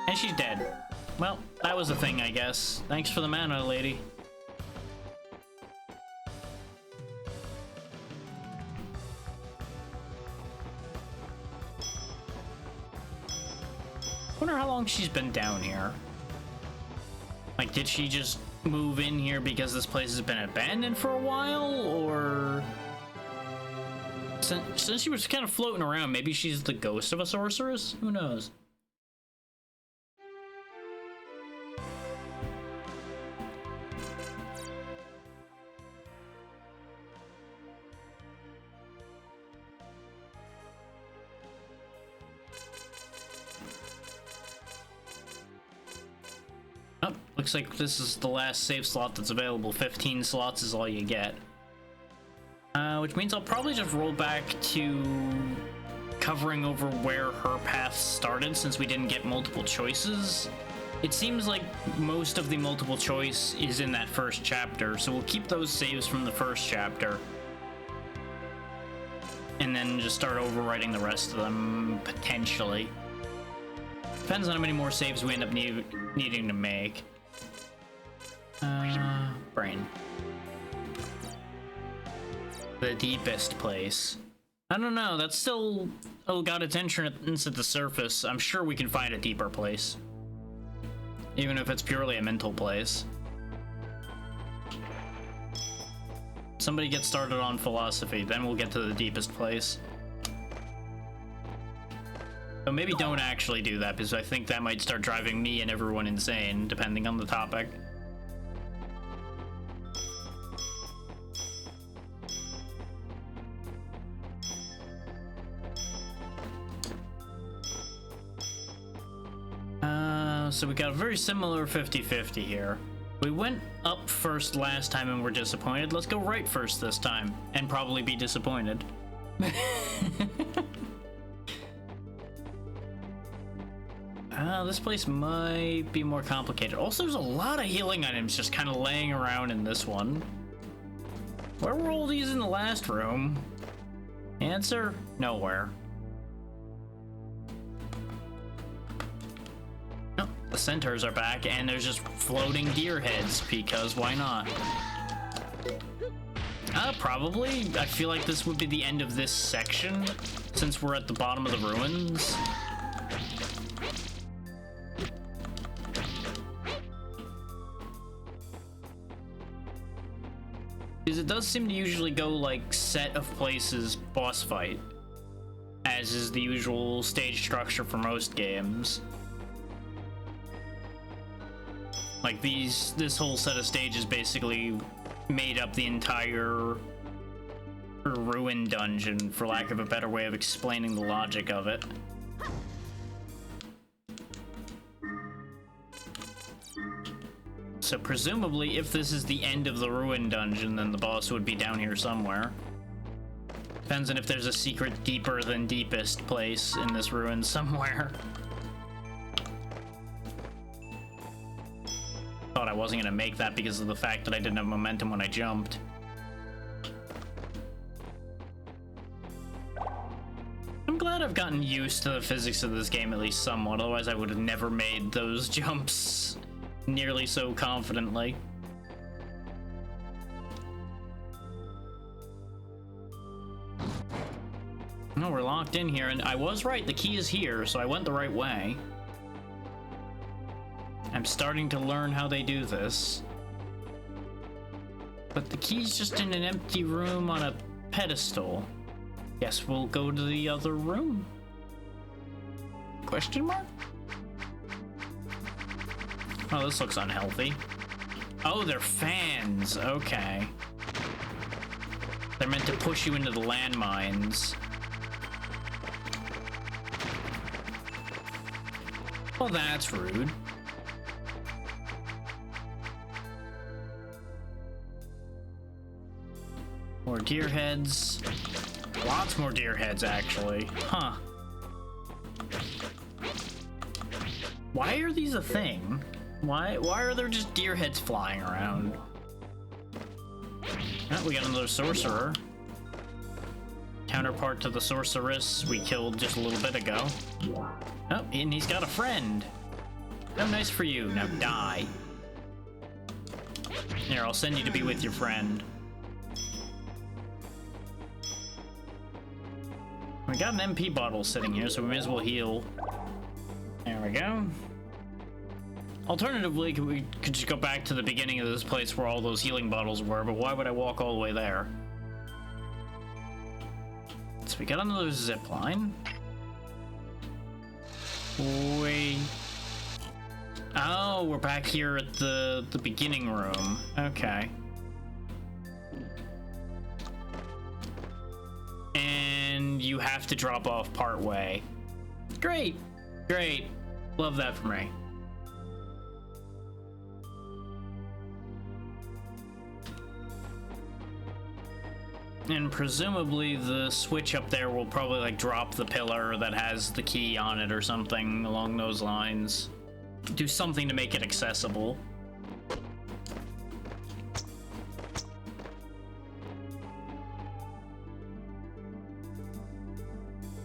And she's dead. Well, that was a thing, I guess. Thanks for the mana, lady. Wonder how long she's been down here. Like, did she just move in here because this place has been abandoned for a while, or since she was kind of floating around, maybe she's the ghost of a sorceress? Who knows? Looks like this is the last save slot that's available. 15 slots is all you get. Which means I'll probably just roll back to covering over where her path started, since we didn't get multiple choices. It seems like most of the multiple choice is in that first chapter, so we'll keep those saves from the first chapter. And then just start overwriting the rest of them, potentially. Depends on how many more saves we end up needing to make. Brain. The deepest place. I don't know, that's still got its entrance at the surface. I'm sure we can find a deeper place. Even if it's purely a mental place. Somebody get started on philosophy, then we'll get to the deepest place. But maybe don't actually do that, because I think that might start driving me and everyone insane, depending on the topic. So we got a very similar 50-50 here. We went up first last time and were disappointed. Let's go right first this time and probably be disappointed. This place might be more complicated. Also, there's a lot of healing items just kind of laying around in this one. Where were all these in the last room? Answer: nowhere. Oh, the centaurs are back, and there's just floating deer heads, because why not? Probably. I feel like this would be the end of this section, since we're at the bottom of the ruins. Because it does seem to usually go like set of places boss fight, as is the usual stage structure for most games. Like this whole set of stages basically made up the entire ruin dungeon, for lack of a better way of explaining the logic of it. So presumably, if this is the end of the ruin dungeon, then the boss would be down here somewhere. Depends on if there's a secret deeper than deepest place in this ruin somewhere. Thought I wasn't gonna make that because of the fact that I didn't have momentum when I jumped. I'm glad I've gotten used to the physics of this game at least somewhat, otherwise I would have never made those jumps nearly so confidently. No, we're locked in here, and I was right, the key is here, so I went the right way. I'm starting to learn how they do this. But the key's just in an empty room on a pedestal. Guess we'll go to the other room? Question mark? Oh, this looks unhealthy. Oh, they're fans. Okay. They're meant to push you into the landmines. Well, that's rude. More deer heads. Lots more deer heads, actually. Huh. Why are these a thing? Why are there just deer heads flying around? Oh, we got another sorcerer. Counterpart to the sorceress we killed just a little bit ago. Oh, and he's got a friend. Oh, nice for you. Now die. Here, I'll send you to be with your friend. We got an MP bottle sitting here, so we may as well heal. There we go. Alternatively, we could just go back to the beginning of this place where all those healing bottles were, but why would I walk all the way there? So we got another zip line. Wait. Oh, we're back here at the beginning room. Okay. And you have to drop off part way. Great. Great. Love that for me. And presumably the switch up there will probably like drop the pillar that has the key on it or something along those lines. Do something to make it accessible.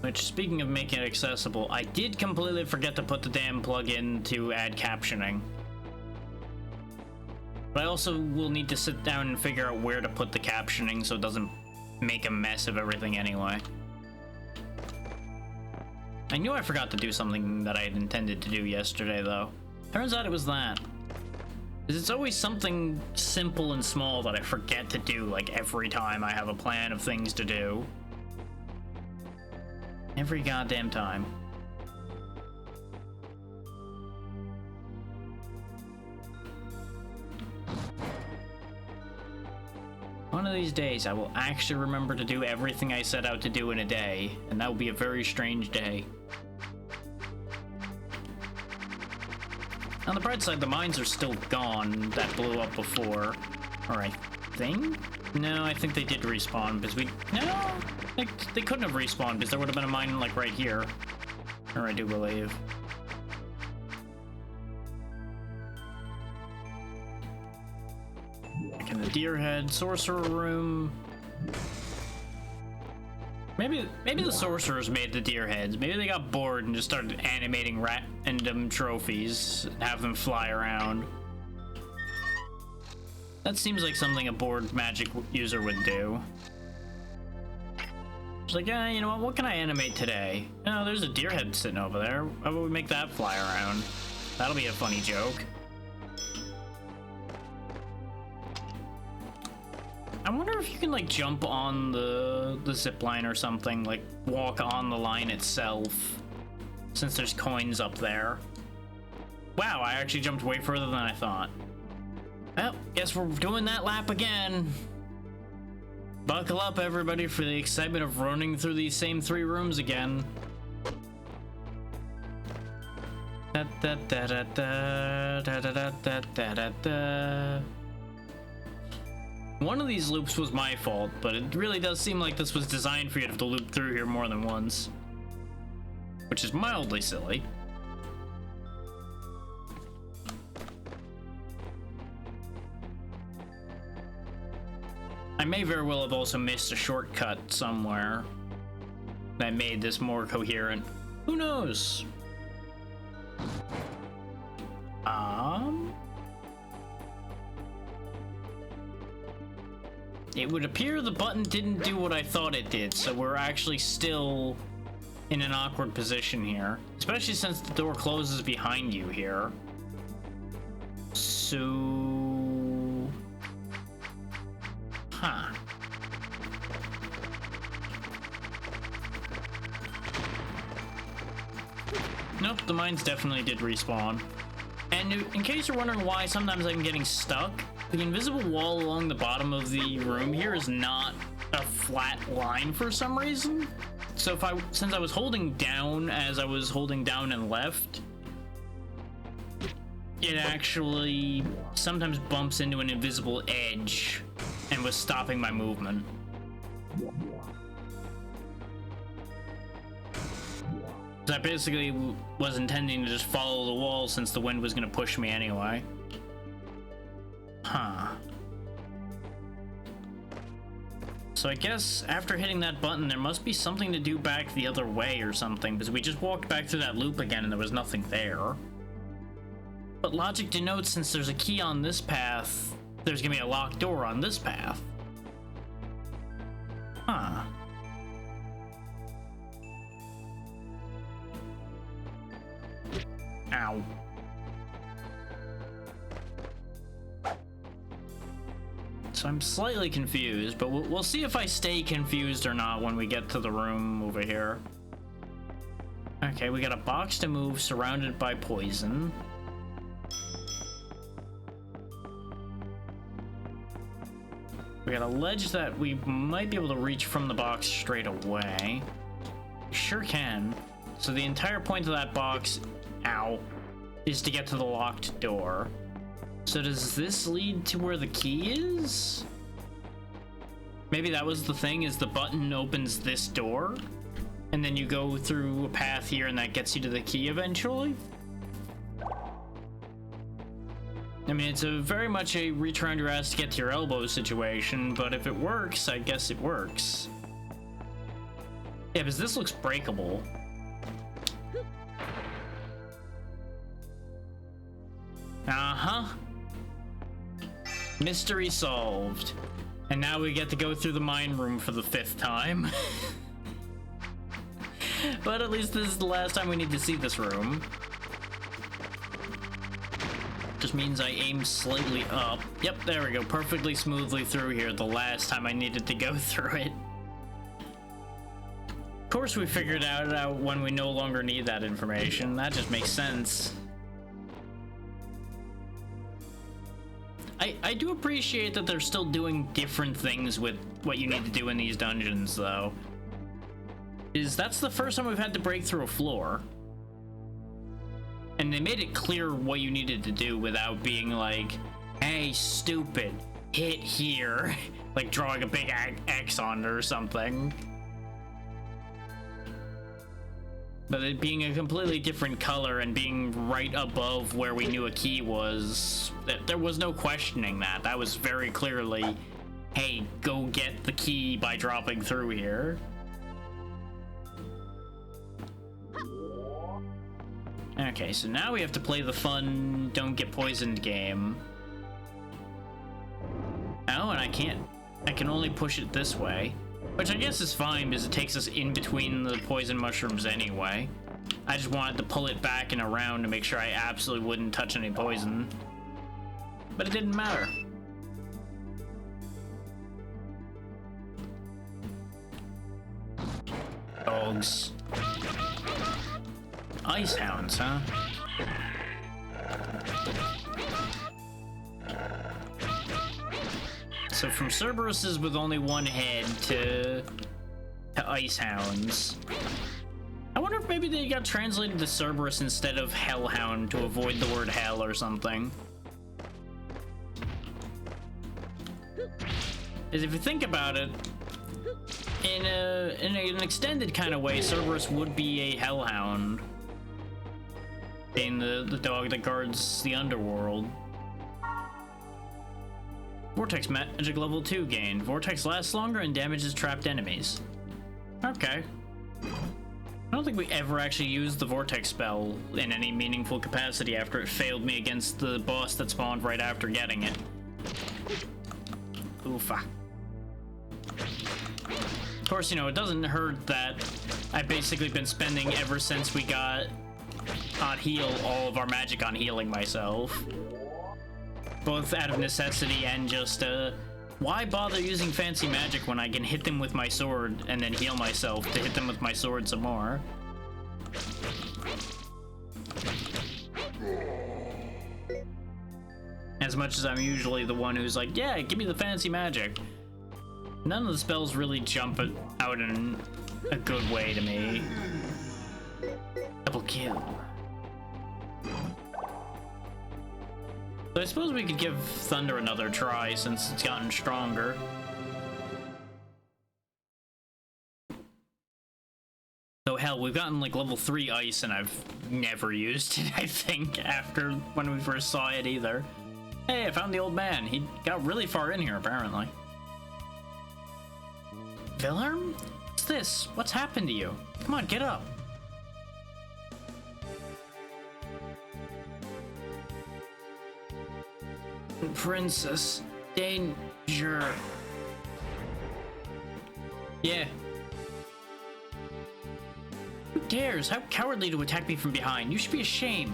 Which, speaking of making it accessible, I did completely forget to put the damn plug-in to add captioning. But I also will need to sit down and figure out where to put the captioning so it doesn't make a mess of everything anyway. I knew I forgot to do something that I had intended to do yesterday, though. Turns out it was that. 'Cause it's always something simple and small that I forget to do, like every time I have a plan of things to do. Every goddamn time. One of these days, I will actually remember to do everything I set out to do in a day, and that will be a very strange day. On the bright side, the mines are still gone that blew up before. Or I think? No, I think they did respawn, because No! They couldn't have respawned, because there would have been a mine, like, right here. Or I do believe. Back in the deer head, sorcerer room. Maybe the sorcerers made the deer heads. Maybe they got bored and just started animating random trophies and have them fly around. That seems like something a bored magic user would do. It's like, you know what can I animate today? Oh, there's a deer head sitting over there. How about we make that fly around? That'll be a funny joke. I wonder if you can, like, jump on the zip line or something, like, walk on the line itself, since there's coins up there. Wow, I actually jumped way further than I thought. Well, guess we're doing that lap again. Buckle up, everybody, for the excitement of running through these same 3 rooms again. Da da da da da da da da da da da. One of these loops was my fault, but it really does seem like this was designed for you to have to loop through here more than once. Which is mildly silly. I may very well have also missed a shortcut somewhere that made this more coherent. Who knows? It would appear the button didn't do what I thought it did, so we're actually still in an awkward position here. Especially since the door closes behind you here. So... Huh. Nope, the mines definitely did respawn. And in case you're wondering why sometimes I'm getting stuck, the invisible wall along the bottom of the room here is not a flat line for some reason. So since I was holding down as I was holding down and left, it actually sometimes bumps into an invisible edge and was stopping my movement. So I basically was intending to just follow the wall since the wind was going to push me anyway. Huh. So I guess after hitting that button, there must be something to do back the other way or something, because we just walked back through that loop again and there was nothing there. But logic denotes since there's a key on this path, there's gonna be a locked door on this path. Huh. Ow. So I'm slightly confused, but we'll see if I stay confused or not when we get to the room over here. Okay, we got a box to move surrounded by poison. We got a ledge that we might be able to reach from the box straight away. We sure can. So the entire point of that box, ow, is to get to the locked door. So does this lead to where the key is? Maybe that was the thing, is the button opens this door, and then you go through a path here and that gets you to the key eventually? I mean, it's a very much a reach around your ass to get to your elbow situation, but if it works, I guess it works. Yeah, because this looks breakable. Uh-huh. Mystery solved. And now we get to go through the mine room for the 5th time. But at least this is the last time we need to see this room. Just means I aim slightly up. Yep, there we go. Perfectly smoothly through here the last time I needed to go through it. Of course we figured out when we no longer need that information. That just makes sense. I do appreciate that they're still doing different things with what you need to do in these dungeons, though. That's the first time we've had to break through a floor. And they made it clear what you needed to do without being like, hey, stupid, hit here. Like drawing a big X on it or something. But it being a completely different color and being right above where we knew a key was, there was no questioning that. That was very clearly, hey, go get the key by dropping through here. Okay, so now we have to play the fun don't get poisoned game. Oh, and I can only push it this way. Which I guess is fine because it takes us in between the poison mushrooms anyway. I just wanted to pull it back and around to make sure I absolutely wouldn't touch any poison. But it didn't matter. Dogs. Ice hounds, huh? So from Cerberuses with only one head to ice hounds. I wonder if maybe they got translated to Cerberus instead of hellhound to avoid the word hell or something. Because if you think about it, in an extended kind of way, Cerberus would be a hellhound. Being the dog that guards the underworld. Vortex magic level 2 gained. Vortex lasts longer and damages trapped enemies. Okay. I don't think we ever actually used the Vortex spell in any meaningful capacity after it failed me against the boss that spawned right after getting it. Oofa. Of course, you know, it doesn't hurt that I've basically been spending ever since we got on heal all of our magic on healing myself. Both out of necessity and just, why bother using fancy magic when I can hit them with my sword and then heal myself to hit them with my sword some more? As much as I'm usually the one who's like, yeah, give me the fancy magic. None of the spells really jump out in a good way to me. Double kill. So I suppose we could give Thunder another try since it's gotten stronger. So hell, we've gotten like level 3 ice and I've never used it, I think, after when we first saw it either. Hey, I found the old man. He got really far in here, apparently. Wilhelm? What's this? What's happened to you? Come on, get up. Princess, danger. Yeah. Who dares? How cowardly to attack me from behind. You should be ashamed.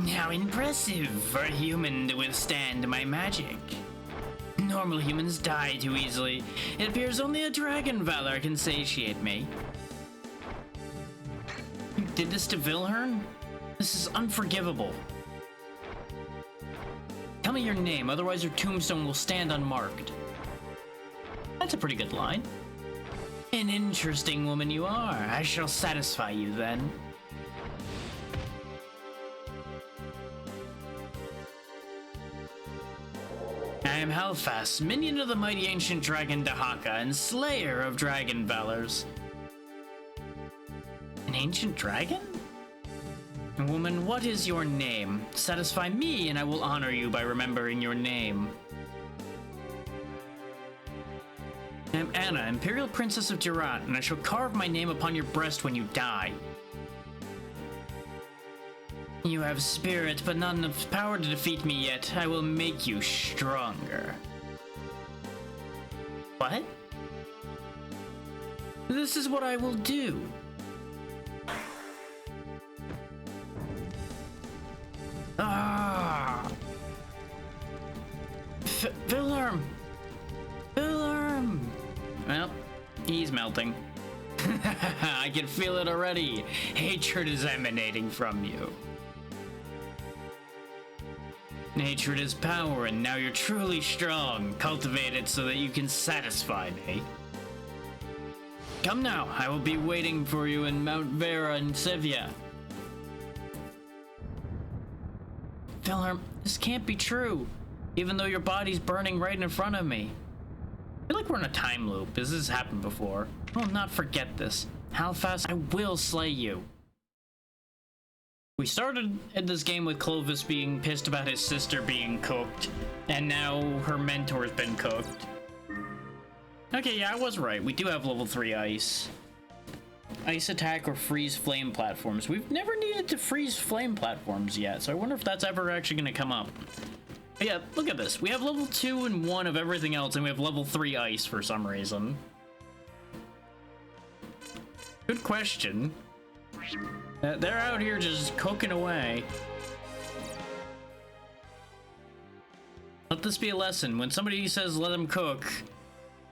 How impressive for a human to withstand my magic. Normal humans die too easily. It appears only a dragon Valor can satiate me. You did this to Wilhelm? This is unforgivable. Tell me your name, otherwise your tombstone will stand unmarked. That's a pretty good line. An interesting woman you are. I shall satisfy you then. am Halfast, minion of the mighty ancient dragon Dahaka, and slayer of dragon Valors. An ancient dragon? Woman, what is your name? Satisfy me, and I will honor you by remembering your name. I am Anna, Imperial Princess of Durat, and I shall carve my name upon your breast when you die. You have spirit, but not enough power to defeat me yet. I will make you stronger. What? This is what I will do. Ah! Valor! Valor! Well, he's melting. I can feel it already. Hatred is emanating from you. Hatred is power, and now you're truly strong. Cultivate it so that you can satisfy me. Come now, I will be waiting for you in Mount Vera and Sevia. Valor, this can't be true, even though your body's burning right in front of me. I feel like we're in a time loop. This has happened before. I will not forget this. How fast I will slay you. We started in this game with Clovis being pissed about his sister being cooked, and now her mentor's been cooked. Okay, yeah, I was right. We do have level 3 ice. Ice attack or freeze flame platforms. We've never needed to freeze flame platforms yet, so I wonder if that's ever actually going to come up. But yeah, look at this. We have level 2 and 1 of everything else, and we have level 3 ice for some reason. Good question. They're out here just cooking away. Let this be a lesson. When somebody says let them cook,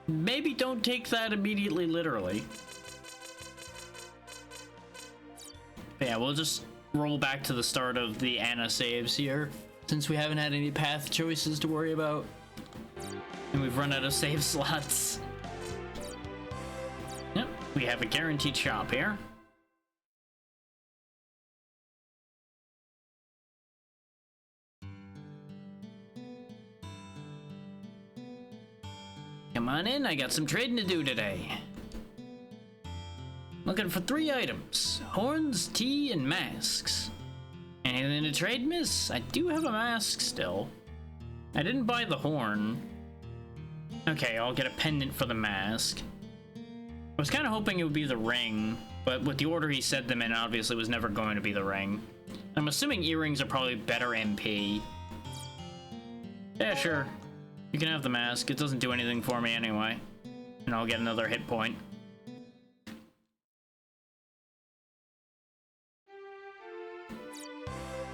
maybe don't take that immediately literally. But yeah, we'll just roll back to the start of the Anna saves here, since we haven't had any path choices to worry about. And we've run out of save slots. Yep, we have a guaranteed shop here. Come on in, I got some trading to do today. Looking for 3 items. Horns, tea, and masks. Anything to trade, miss? I do have a mask still. I didn't buy the horn. Okay, I'll get a pendant for the mask. I was kind of hoping it would be the ring, but with the order he said them in, obviously it was never going to be the ring. I'm assuming earrings are probably better MP. Yeah, sure. You can have the mask. It doesn't do anything for me anyway. And I'll get another hit point.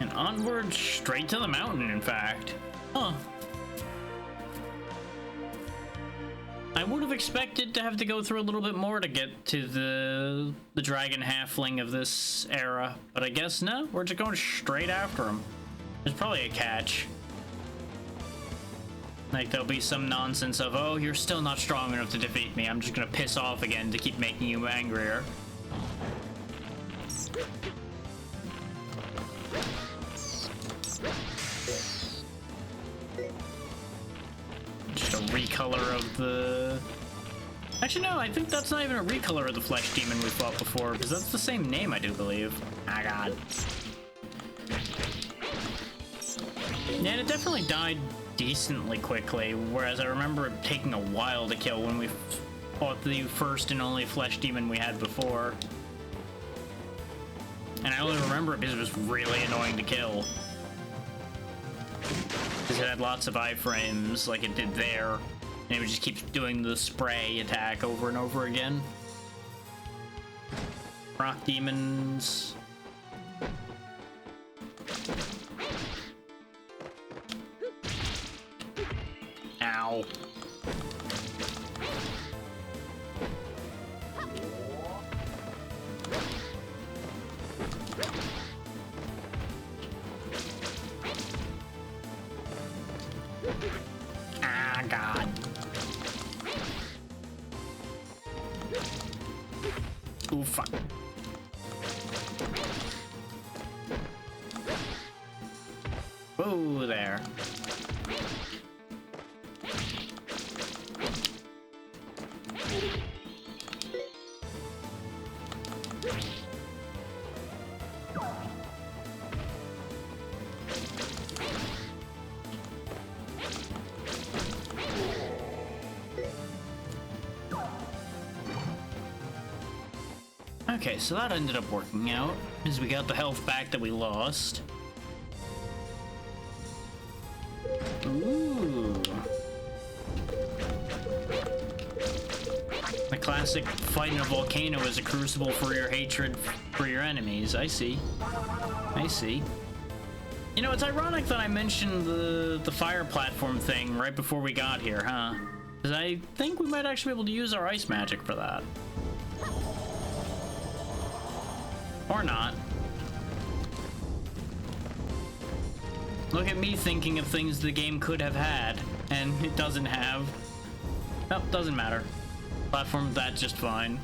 And onward, straight to the mountain, in fact. Huh. I would have expected to have to go through a little bit more to get to the dragon halfling of this era. But I guess no, we're just going straight after him. There's probably a catch. Like, there'll be some nonsense of, oh, you're still not strong enough to defeat me. I'm just gonna piss off again to keep making you angrier. Just a recolor of the... Actually, no, I think that's not even a recolor of the flesh demon we fought before, because that's the same name, I do believe. Ah, God. Yeah, and it definitely died decently quickly, whereas I remember it taking a while to kill when we fought the first and only flesh demon we had before. And I only remember it because it was really annoying to kill. Because it had lots of iframes, like it did there, and it would just keep doing the spray attack over and over again. Rock demons. Ow. Ah, God. Ooh, fuck. Whoa there. Okay, so that ended up working out, as we got the health back that we lost. Ooh. The classic fighting a volcano is a crucible for your hatred for your enemies. I see. I see. You know, it's ironic that I mentioned the fire platform thing right before we got here, huh? Because I think we might actually be able to use our ice magic for that. Or not. Look at me thinking of things the game could have had, and it doesn't have. Oh, doesn't matter. Platform that just fine.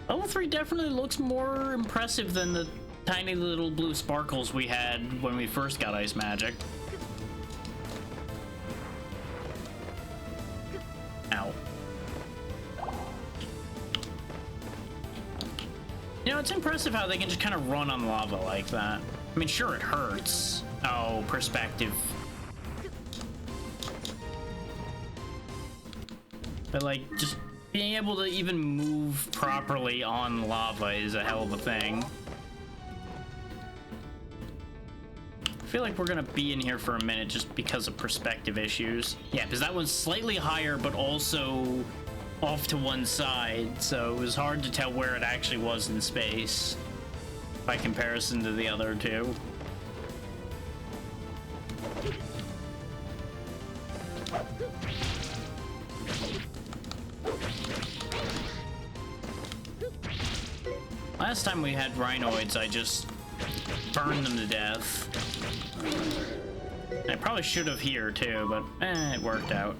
Level 3 definitely looks more impressive than the tiny little blue sparkles we had when we first got ice magic. Ow. You know, it's impressive how they can just kind of run on lava like that. I mean, sure, it hurts. Oh, perspective. But, like, just being able to even move properly on lava is a hell of a thing. I feel like we're gonna be in here for a minute just because of perspective issues. Yeah, because that one's slightly higher, but also off to one side, so it was hard to tell where it actually was in space by comparison to the other two. Last time we had rhinoids, I just burned them to death. I probably should have here too, but it worked out.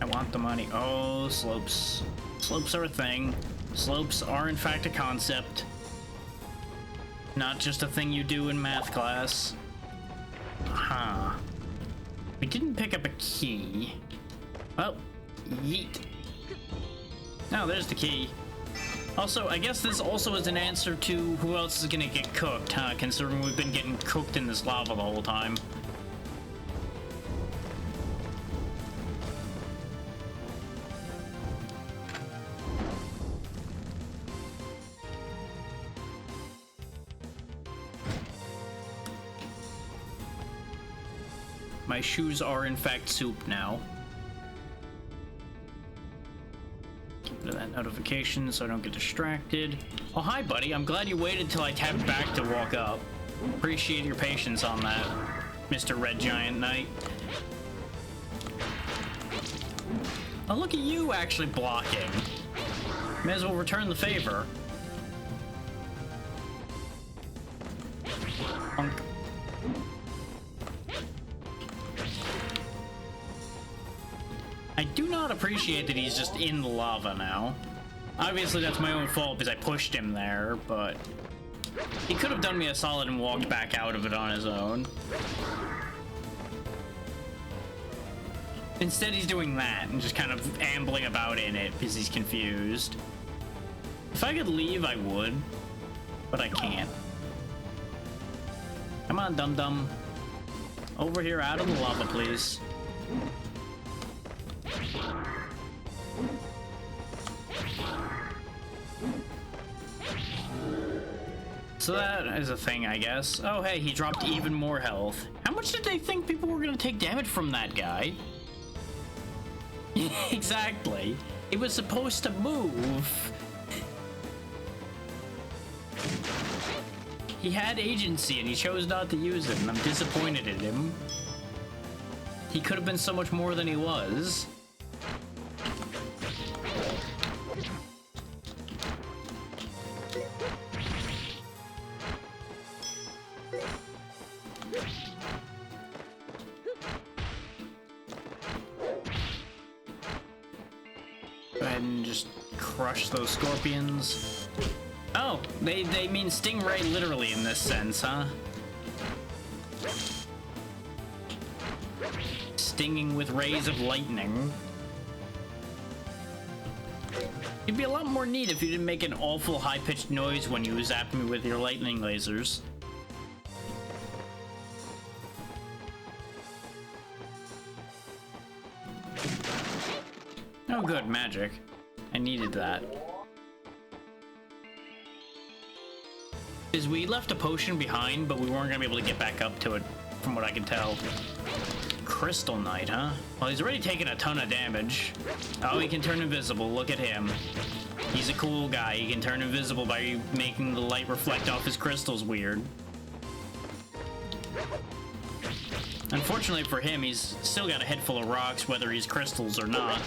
I want the money. Oh, slopes. Slopes are a thing. Slopes are in fact a concept. Not just a thing you do in math class. Huh. We didn't pick up a key. Oh, yeet. Oh, there's the key. Also, I guess this also is an answer to who else is gonna get cooked, huh? Considering we've been getting cooked in this lava the whole time. My shoes are in fact soup now. Get rid of that notification so I don't get distracted. Oh, hi, buddy. I'm glad you waited till I tapped back to walk up. Appreciate your patience on that, Mr. Red Giant Knight. Oh, look at you actually blocking. May as well return the favor. Punk. I do not appreciate that he's just in the lava now. Obviously, that's my own fault because I pushed him there, but he could have done me a solid and walked back out of it on his own. Instead, he's doing that and just kind of ambling about in it because he's confused. If I could leave, I would, but I can't. Come on, dum-dum. Over here, out of the lava, please. So that is a thing, I guess. Oh, hey, he dropped even more health. How much did they think people were gonna take damage from that guy? Exactly. It was supposed to move. He had agency and he chose not to use it, and I'm disappointed in him. He could have been so much more than he was. Go ahead and just crush those scorpions. Oh, they mean stingray literally in this sense, huh? Stinging with rays of lightning. It'd be a lot more neat if you didn't make an awful high-pitched noise when you zap me with your lightning lasers. Oh good, magic. I needed that. Is we left a potion behind, but we weren't gonna be able to get back up to it, from what I can tell. Crystal Knight, huh? Well, he's already taken a ton of damage. Oh, he can turn invisible. Look at him. He's a cool guy. He can turn invisible by making the light reflect off his crystals weird. Unfortunately for him, he's still got a head full of rocks, whether he's crystals or not.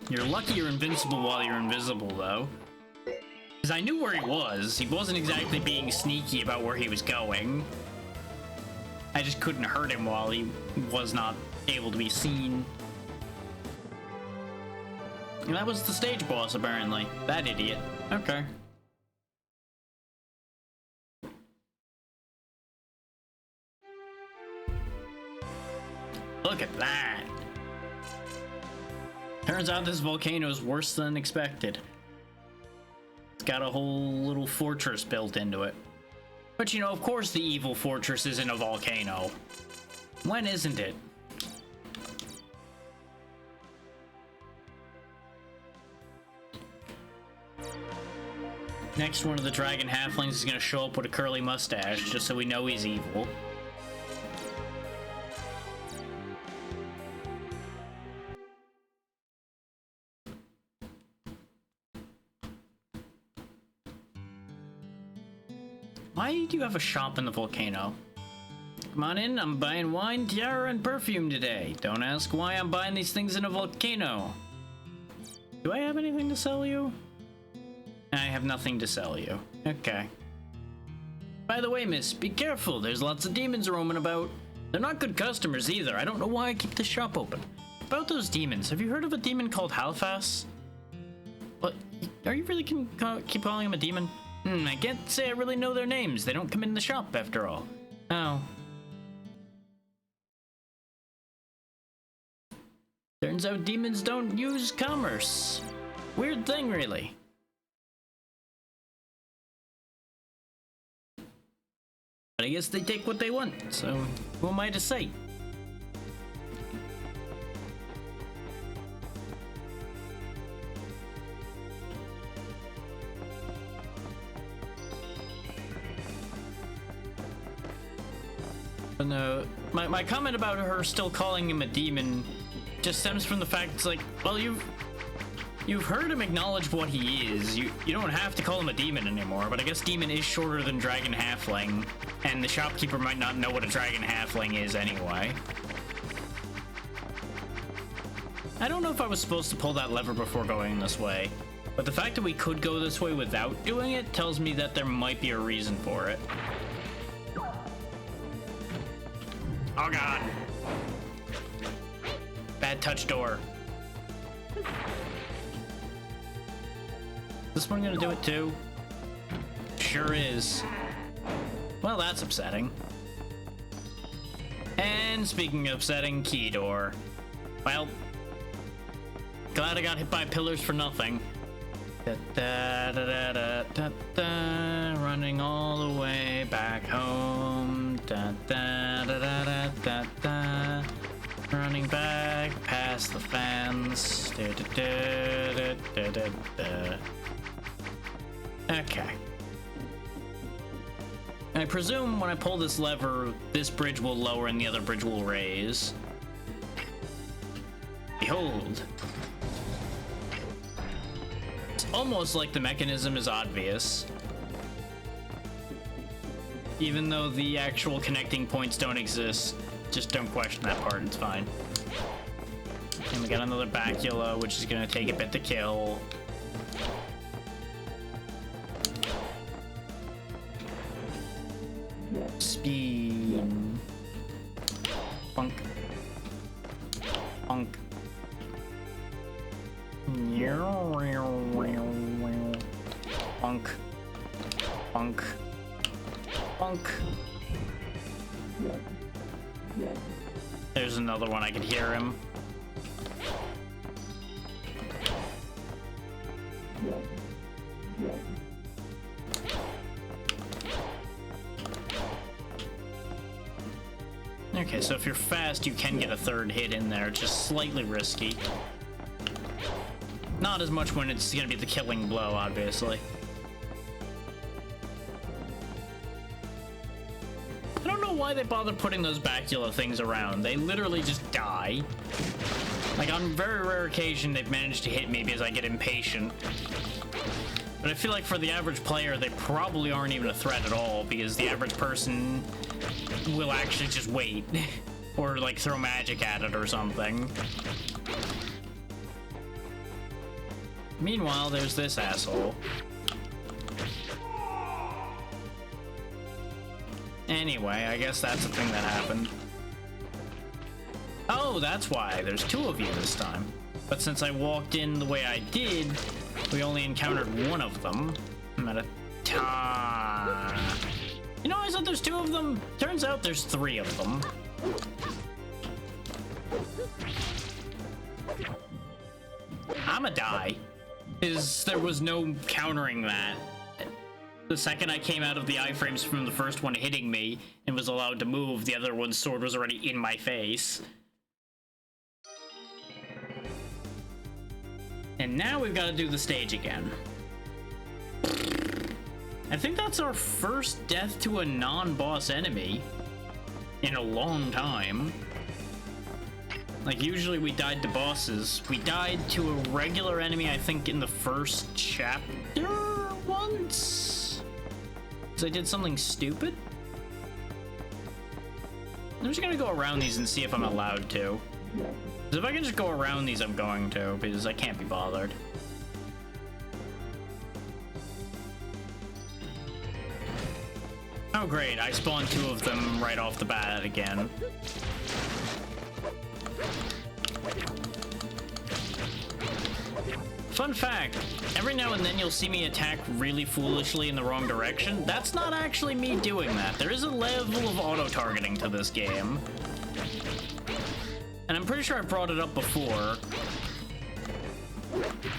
You're lucky you're invincible while you're invisible, though. Because I knew where he was. He wasn't exactly being sneaky about where he was going. I just couldn't hurt him while he was not able to be seen. And that was the stage boss, apparently. That idiot. Okay. Look at that. Turns out this volcano is worse than expected. It's got a whole little fortress built into it. But you know, of course the evil fortress isn't a volcano. When isn't it? Next, one of the dragon halflings is gonna show up with a curly mustache, just so we know he's evil. Why do you have a shop in the volcano? Come on in, I'm buying wine, tiara, and perfume today. Don't ask why I'm buying these things in a volcano. Do I have anything to sell you? I have nothing to sell you. Okay. By the way, miss, be careful. There's lots of demons roaming about. They're not good customers either. I don't know why I keep the shop open. About those demons, have you heard of a demon called Halifax? What? Are you really keep calling him a demon? I can't say I really know their names. They don't come in the shop, after all. Oh. Turns out demons don't use commerce. Weird thing, really. But I guess they take what they want, so who am I to say? But no, my comment about her still calling him a demon just stems from the fact it's like, well, you've heard him acknowledge what he is. You don't have to call him a demon anymore, but I guess demon is shorter than dragon halfling, and the shopkeeper might not know what a dragon halfling is anyway. I don't know if I was supposed to pull that lever before going this way, but the fact that we could go this way without doing it tells me that there might be a reason for it. Oh god. Bad touch door. This one gonna do it too? Sure is. Well, that's upsetting. And speaking of upsetting, key door. Well, glad I got hit by pillars for nothing. Running all the way back home. Running back past the fans. Okay. I presume when I pull this lever, this bridge will lower and the other bridge will raise. Behold. It's almost like the mechanism is obvious. Even though the actual connecting points don't exist. Just don't question that part, it's fine. And we got another bacula, which is gonna take a bit to kill. Speed. Punk. Punk. Punk. Punk. Punk. There's another one, I can hear him. Okay, so if you're fast, you can get a third hit in there, just slightly risky. Not as much when it's gonna be the killing blow, obviously. I don't know why they bother putting those bacula things around. They literally just die. Like, on very rare occasion, they've managed to hit me because I get impatient. But I feel like for the average player, they probably aren't even a threat at all, because the average person will actually just wait. Or, like, throw magic at it or something. Meanwhile, there's this asshole. Anyway, I guess that's a thing that happened. Oh, that's why. There's two of you this time. But since I walked in the way I did, we only encountered one of them. I'm at a time. You know, I said there's two of them. Turns out there's three of them. I'ma die. Because there was no countering that. The second I came out of the iframes from the first one hitting me and was allowed to move, the other one's sword was already in my face. And now we've got to do the stage again. I think that's our first death to a non-boss enemy in a long time. Like, usually we died to bosses. We died to a regular enemy, I think, in the first chapter once? Because I did something stupid? I'm just gonna go around these and see if I'm allowed to. Because if I can just go around these, I'm going to, because I can't be bothered. Oh great, I spawned two of them right off the bat again. Fun fact, every now and then you'll see me attack really foolishly in the wrong direction. That's not actually me doing that. There is a level of auto-targeting to this game. And I'm pretty sure I brought it up before.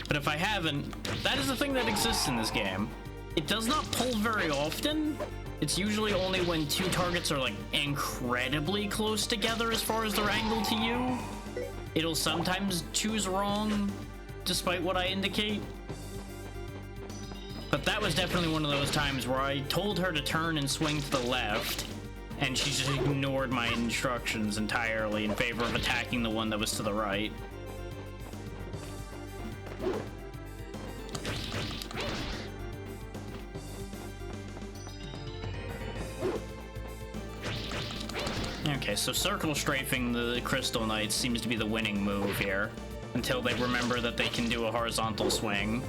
But if I haven't, that is the thing that exists in this game. It does not pull very often. It's usually only when two targets are like incredibly close together as far as their angle to you. It'll sometimes choose wrong, despite what I indicate. But that was definitely one of those times where I told her to turn and swing to the left, and she just ignored my instructions entirely in favor of attacking the one that was to the right. Okay, so circle strafing the Crystal Knights seems to be the winning move here, until they remember that they can do a horizontal swing.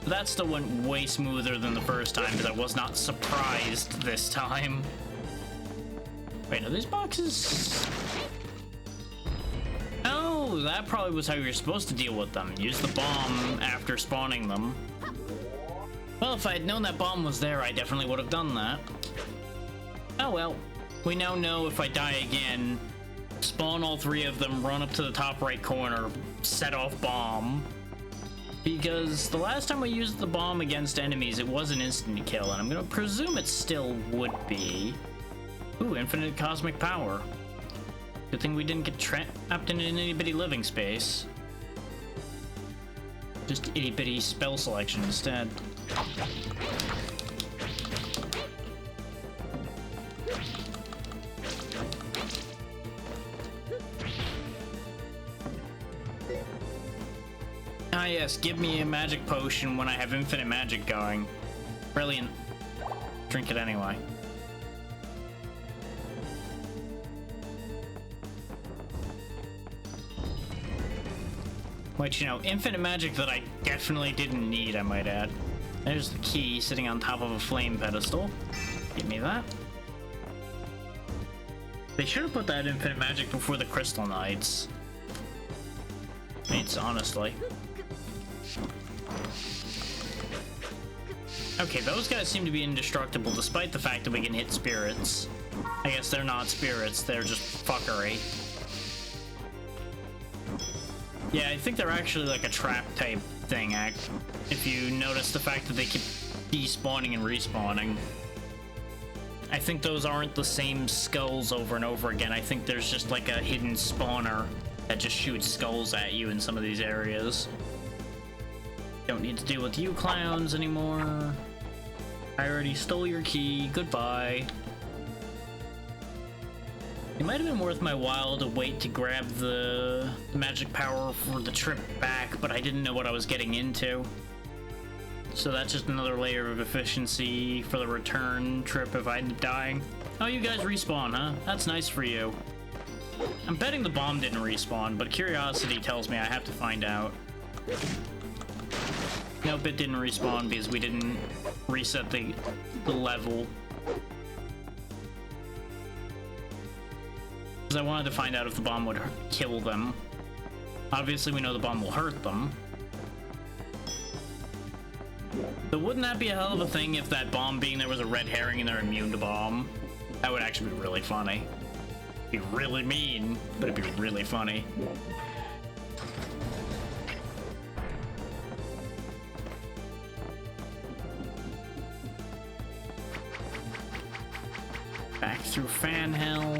That still went way smoother than the first time, because I was not surprised this time. Wait, are these boxes? Oh, that probably was how you were supposed to deal with them. Use the bomb after spawning them. Well, if I had known that bomb was there, I definitely would have done that. Oh well. We now know if I die again, spawn all three of them, run up to the top right corner, set off bomb. Because the last time we used the bomb against enemies, it was an instant kill, and I'm gonna presume it still would be. Ooh, infinite cosmic power. Good thing we didn't get trapped in an itty-bitty living space. Just itty-bitty spell selection instead. Ah yes, give me a magic potion when I have infinite magic going. Brilliant. Drink it anyway. Which, you know, infinite magic that I definitely didn't need, I might add. There's the key sitting on top of a flame pedestal. Give me that. They should have put that infinite magic before the Crystal Knights. Mates, honestly. Okay, those guys seem to be indestructible despite the fact that we can hit spirits. I guess they're not spirits, they're just fuckery. Yeah, I think they're actually like a trap type thing, if you notice the fact that they keep despawning and respawning. I think those aren't the same skulls over and over again. I think there's just like a hidden spawner that just shoots skulls at you in some of these areas. Don't need to deal with you clowns anymore. I already stole your key. Goodbye. It might have been worth my while to wait to grab the magic power for the trip back, but I didn't know what I was getting into. So that's just another layer of efficiency for the return trip if I end up dying. Oh, you guys respawn, huh? That's nice for you. I'm betting the bomb didn't respawn, but curiosity tells me I have to find out. Nope, it didn't respawn because we didn't reset the level. Because I wanted to find out if the bomb would kill them. Obviously, we know the bomb will hurt them. But wouldn't that be a hell of a thing if that bomb being there was a red herring and they're immune to bomb? That would actually be really funny. It'd be really mean, but it'd be really funny. Back through fan hell,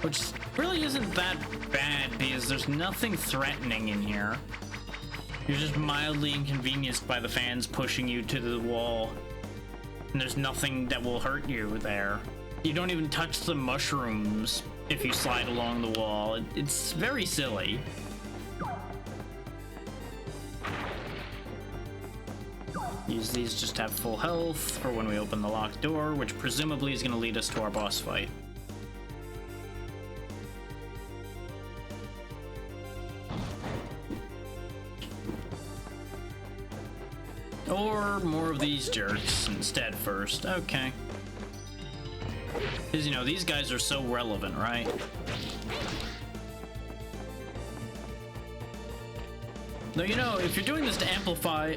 which really isn't that bad because there's nothing threatening in here. You're just mildly inconvenienced by the fans pushing you to the wall, and there's nothing that will hurt you there. You don't even touch the mushrooms if you slide along the wall. It's very silly. Use these just to have full health for when we open the locked door, which presumably is going to lead us to our boss fight. Or more of these jerks instead first. Okay. Because, you know, these guys are so relevant, right? Though, you know, if you're doing this to amplify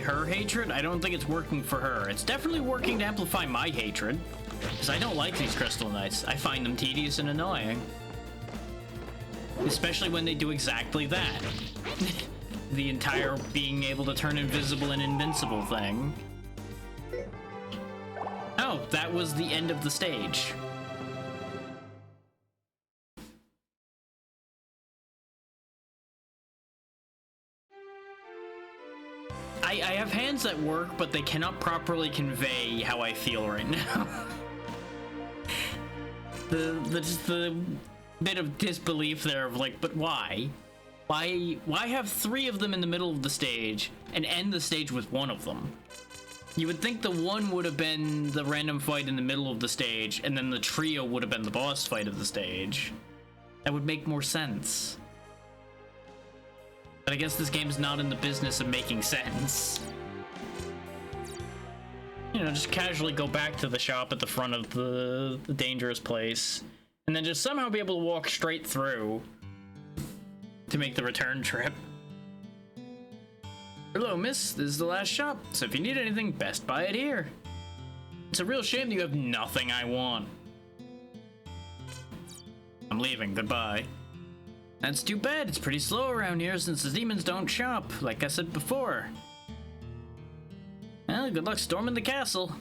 her hatred, I don't think it's working for her. It's definitely working to amplify my hatred. Because I don't like these Crystal Knights. I find them tedious and annoying. Especially when they do exactly that. The entire being able to turn invisible and invincible thing. Oh, that was the end of the stage. I have hands that work, but they cannot properly convey how I feel right now. the bit of disbelief there of like, but why? Why have 3 of them in the middle of the stage and end the stage with 1 of them? You would think the one would have been the random fight in the middle of the stage, and then the trio would have been the boss fight of the stage. That would make more sense. But I guess this game's not in the business of making sense. You know, just casually go back to the shop at the front of the dangerous place, and then just somehow be able to walk straight through to make the return trip. Hello, miss. This is the last shop, so if you need anything, best buy it here. It's a real shame that you have nothing I want. I'm leaving. Goodbye. That's too bad. It's pretty slow around here since the demons don't shop, like I said before. Well, good luck storming the castle.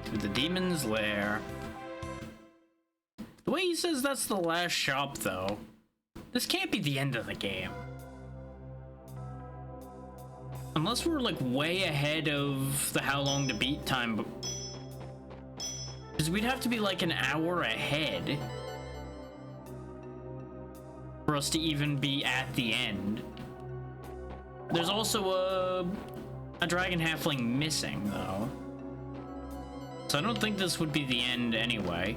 To the demon's lair. The way he says that's the last shop, though, this can't be the end of the game. Unless we're, like, way ahead of the how long to beat time. Because we'd have to be, like, an hour ahead for us to even be at the end. There's also a dragon halfling missing, though. So I don't think this would be the end anyway.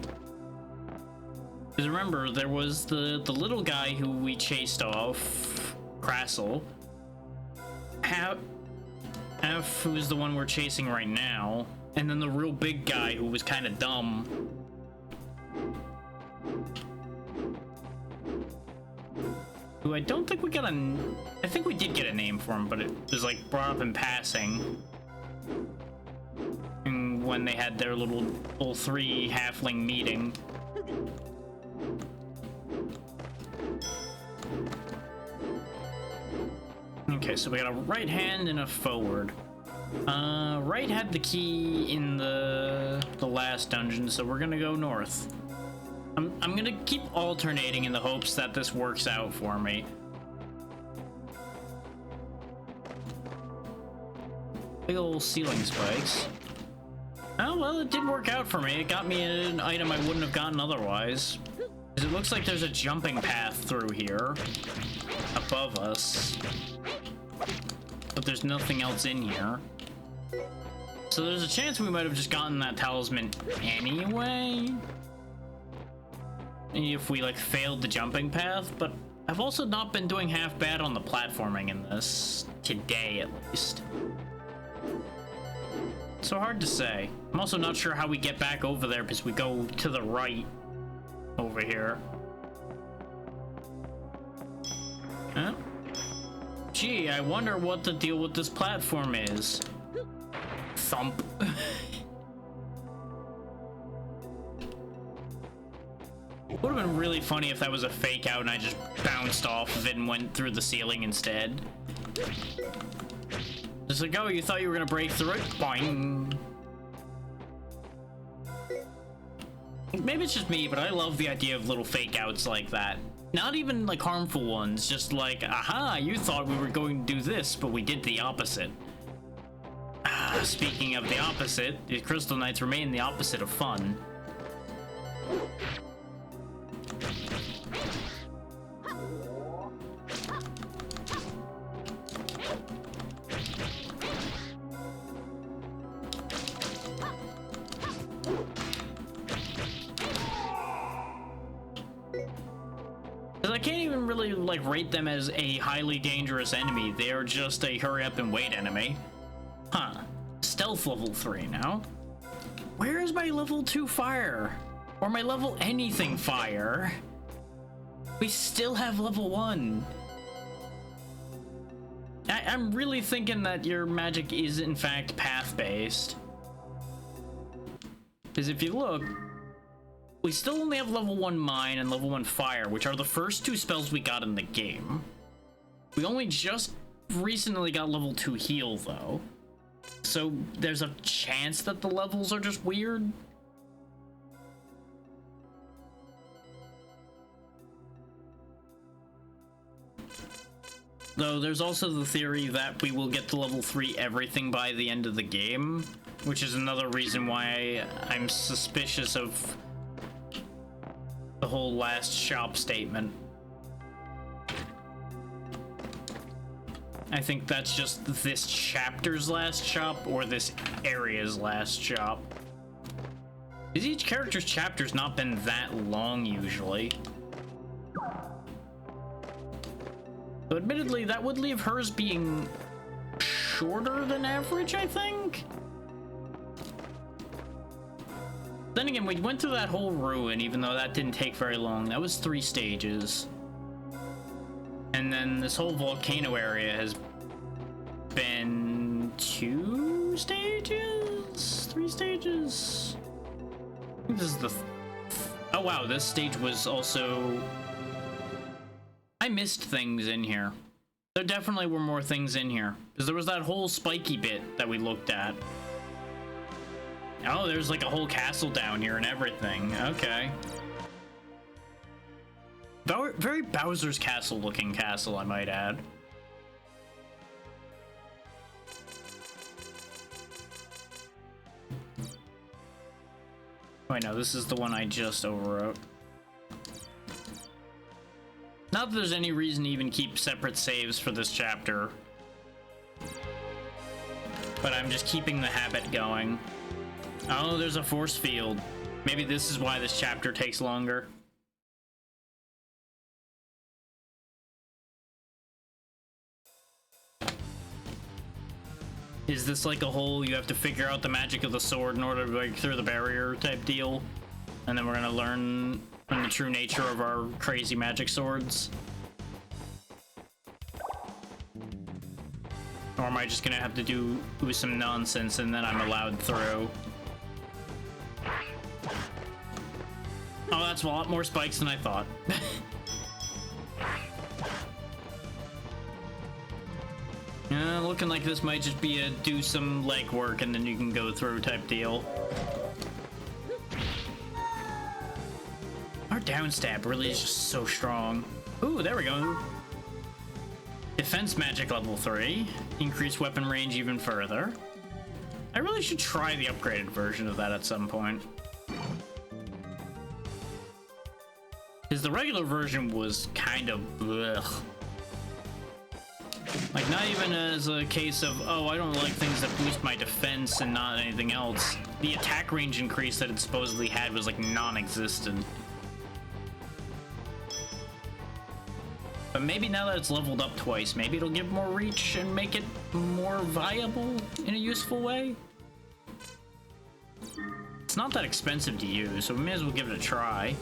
Because remember, there was the little guy who we chased off, Crassel. F, who's the one we're chasing right now. And then the real big guy who was kind of dumb. Who I don't think we got a... I think we did get a name for him, but it was like brought up in passing. And when they had their little three halfling meeting. Okay, so we got a right hand and a forward. Right had the key in the last dungeon, so we're gonna go north. I'm gonna keep alternating in the hopes that this works out for me. Big old ceiling spikes. Oh, well, it did work out for me. It got me an item I wouldn't have gotten otherwise. Because it looks like there's a jumping path through here above us. But there's nothing else in here. So there's a chance we might have just gotten that talisman anyway. If we, like, failed the jumping path. But I've also not been doing half bad on the platforming in this. Today, at least. So hard to say. I'm also not sure how we get back over there because we go to the right over here. Huh? Gee, I wonder what the deal with this platform is. Thump. Would have been really funny if that was a fake out and I just bounced off of it and went through the ceiling instead. Just like, oh, you thought you were gonna break through it? Boing. Maybe it's just me, but I love the idea of little fake outs like that. Not even like harmful ones, just like, aha, you thought we were going to do this, but we did the opposite. Speaking of the opposite, the Crystal Knights remain the opposite of fun. I can't even really, like, rate them as a highly dangerous enemy. They are just a hurry up and wait enemy. Huh. Stealth level 3 now. Where is my level 2 fire? Or my level anything fire? We still have level 1. I'm really thinking that your magic is, in fact, path-based. Because if you look, we still only have level 1 mine and level 1 fire, which are the first 2 spells we got in the game. We only just recently got level 2 heal, though. So there's a chance that the levels are just weird. Though there's also the theory that we will get to level 3 everything by the end of the game, which is another reason why I'm suspicious of the whole last shop statement. I think that's just this chapter's last shop or this area's last shop. Because each character's chapter's not been that long usually. So admittedly, that would leave hers being shorter than average, I think? Then again, we went through that whole ruin, even though that didn't take very long. That was 3 stages. And then this whole volcano area has been 2 stages? 3 stages? I think this is the... Oh wow, this stage was also... I missed things in here. There definitely were more things in here. Because there was that whole spiky bit that we looked at. Oh, there's like a whole castle down here and everything. Okay. Very Bowser's Castle looking castle, I might add. Wait, no, this is the one I just overwrote. Not that there's any reason to even keep separate saves for this chapter. But I'm just keeping the habit going. Oh, there's a force field. Maybe this is why this chapter takes longer. Is this like a whole you have to figure out the magic of the sword in order to break through the barrier type deal? And then we're gonna learn the true nature of our crazy magic swords? Or am I just gonna have to do some nonsense and then I'm allowed through? Oh, that's a lot more spikes than I thought. Looking like this might just be a do some legwork and then you can go through type deal. Our down stab really is just so strong. Ooh, there we go. Defense magic level 3. Increase weapon range even further. I really should try the upgraded version of that at some point. Because the regular version was kind of blech. Like, not even as a case of, oh, I don't like things that boost my defense and not anything else. The attack range increase that it supposedly had was, like, non-existent. But maybe now that it's leveled up twice, maybe it'll give more reach and make it more viable in a useful way? It's not that expensive to use, so we may as well give it a try.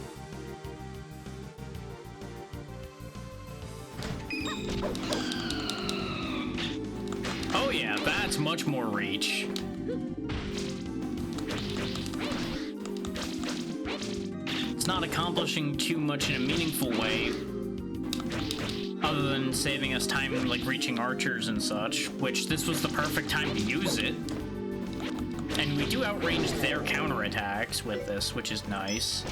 Oh yeah, that's much more reach. It's not accomplishing too much in a meaningful way, other than saving us time, like reaching archers and such, which this was the perfect time to use it. And we do outrange their counterattacks with this, which is nice.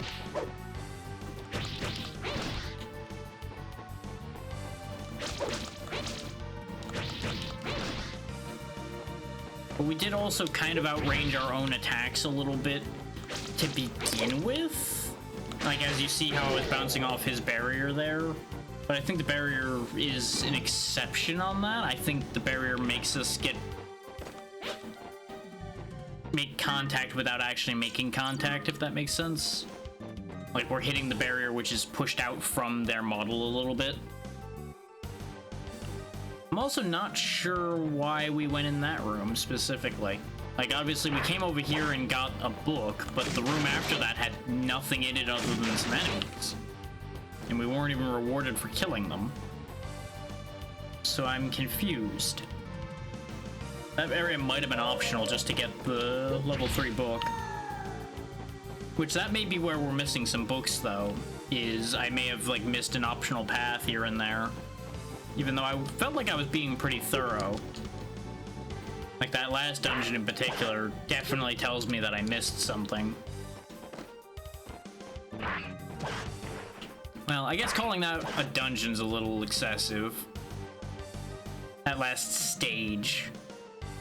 But we did also kind of outrange our own attacks a little bit to begin with. Like, as you see how I was bouncing off his barrier there. But I think the barrier is an exception on that. I think the barrier makes us make contact without actually making contact, if that makes sense. Like, we're hitting the barrier, which is pushed out from their model a little bit. I'm also not sure why we went in that room specifically. Like, obviously we came over here and got a book, but the room after that had nothing in it other than some enemies. And we weren't even rewarded for killing them. So I'm confused. That area might have been optional just to get the level 3 book. Which that may be where we're missing some books though, is I may have like missed an optional path here and there. Even though I felt like I was being pretty thorough. Like that last dungeon in particular definitely tells me that I missed something. Well, I guess calling that a dungeon's a little excessive. That last stage.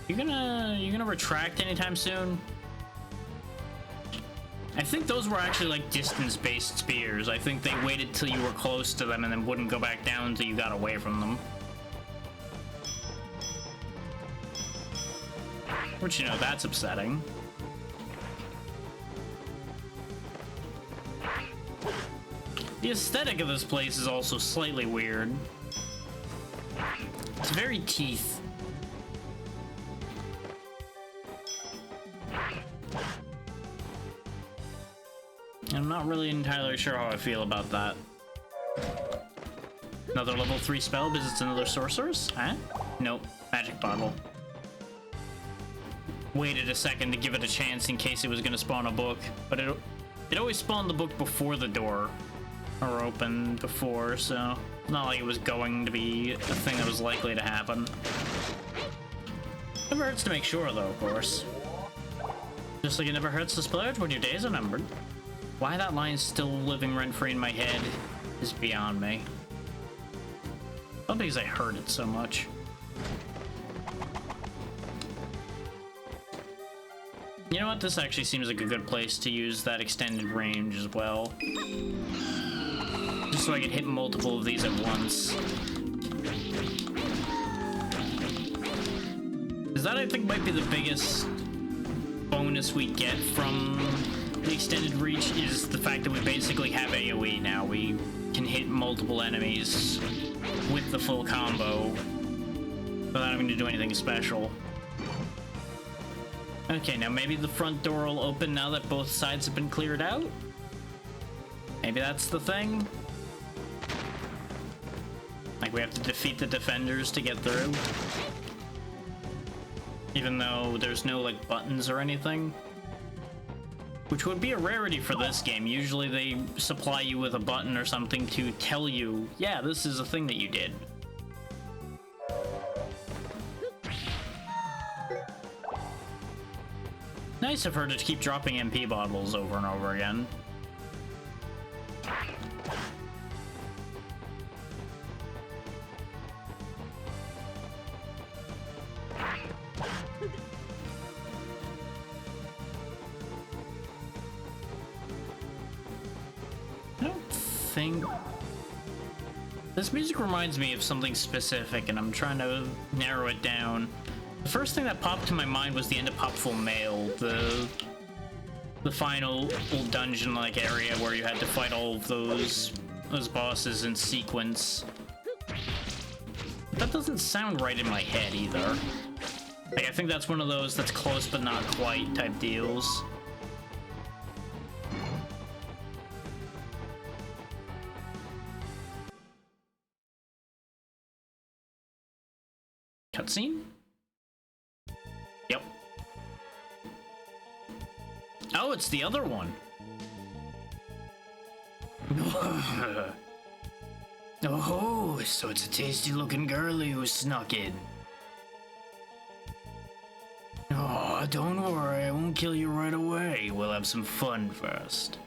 You gonna retract anytime soon? I think those were actually like distance-based spears. I think they waited till you were close to them and then wouldn't go back down until you got away from them. Which, you know, that's upsetting. The aesthetic of this place is also slightly weird. It's very teeth. I'm not really entirely sure how I feel about that. Another level 3 spell visits another sorceress? Huh? Nope. Magic bottle. Waited a second to give it a chance in case it was gonna spawn a book, but it always spawned the book before the door. Or opened before, so not like it was going to be a thing that was likely to happen. Never hurts to make sure though, of course. Just like it never hurts to splurge when your days are numbered. Why that line's still living rent-free in my head is beyond me. Not because I heard it so much. You know what? This actually seems like a good place to use that extended range as well. Just so I can hit multiple of these at once. Because that, I think, might be the biggest bonus we get from the extended reach, is the fact that we basically have AoE now. We can hit multiple enemies with the full combo without having to do anything special. Okay, now maybe the front door will open now that both sides have been cleared out? Maybe that's the thing? Like, we have to defeat the defenders to get through? Even though there's no, like, buttons or anything? which would be a rarity for this game. Usually they supply you with a button or something to tell you, yeah, this is a thing that you did. Nice of her to keep dropping MP bottles over and over again. I don't think... This music reminds me of something specific, and I'm trying to narrow it down. The first thing that popped to my mind was the end of Popful Mail, the final little dungeon-like area where you had to fight all of those bosses in sequence. That doesn't sound right in my head either. Like, I think that's one of those that's close but not quite type deals. Cutscene? Yep. Oh, it's the other one. Oh, so it's a tasty-looking girlie who snuck in. Oh, don't worry, I won't kill you right away. We'll have some fun first.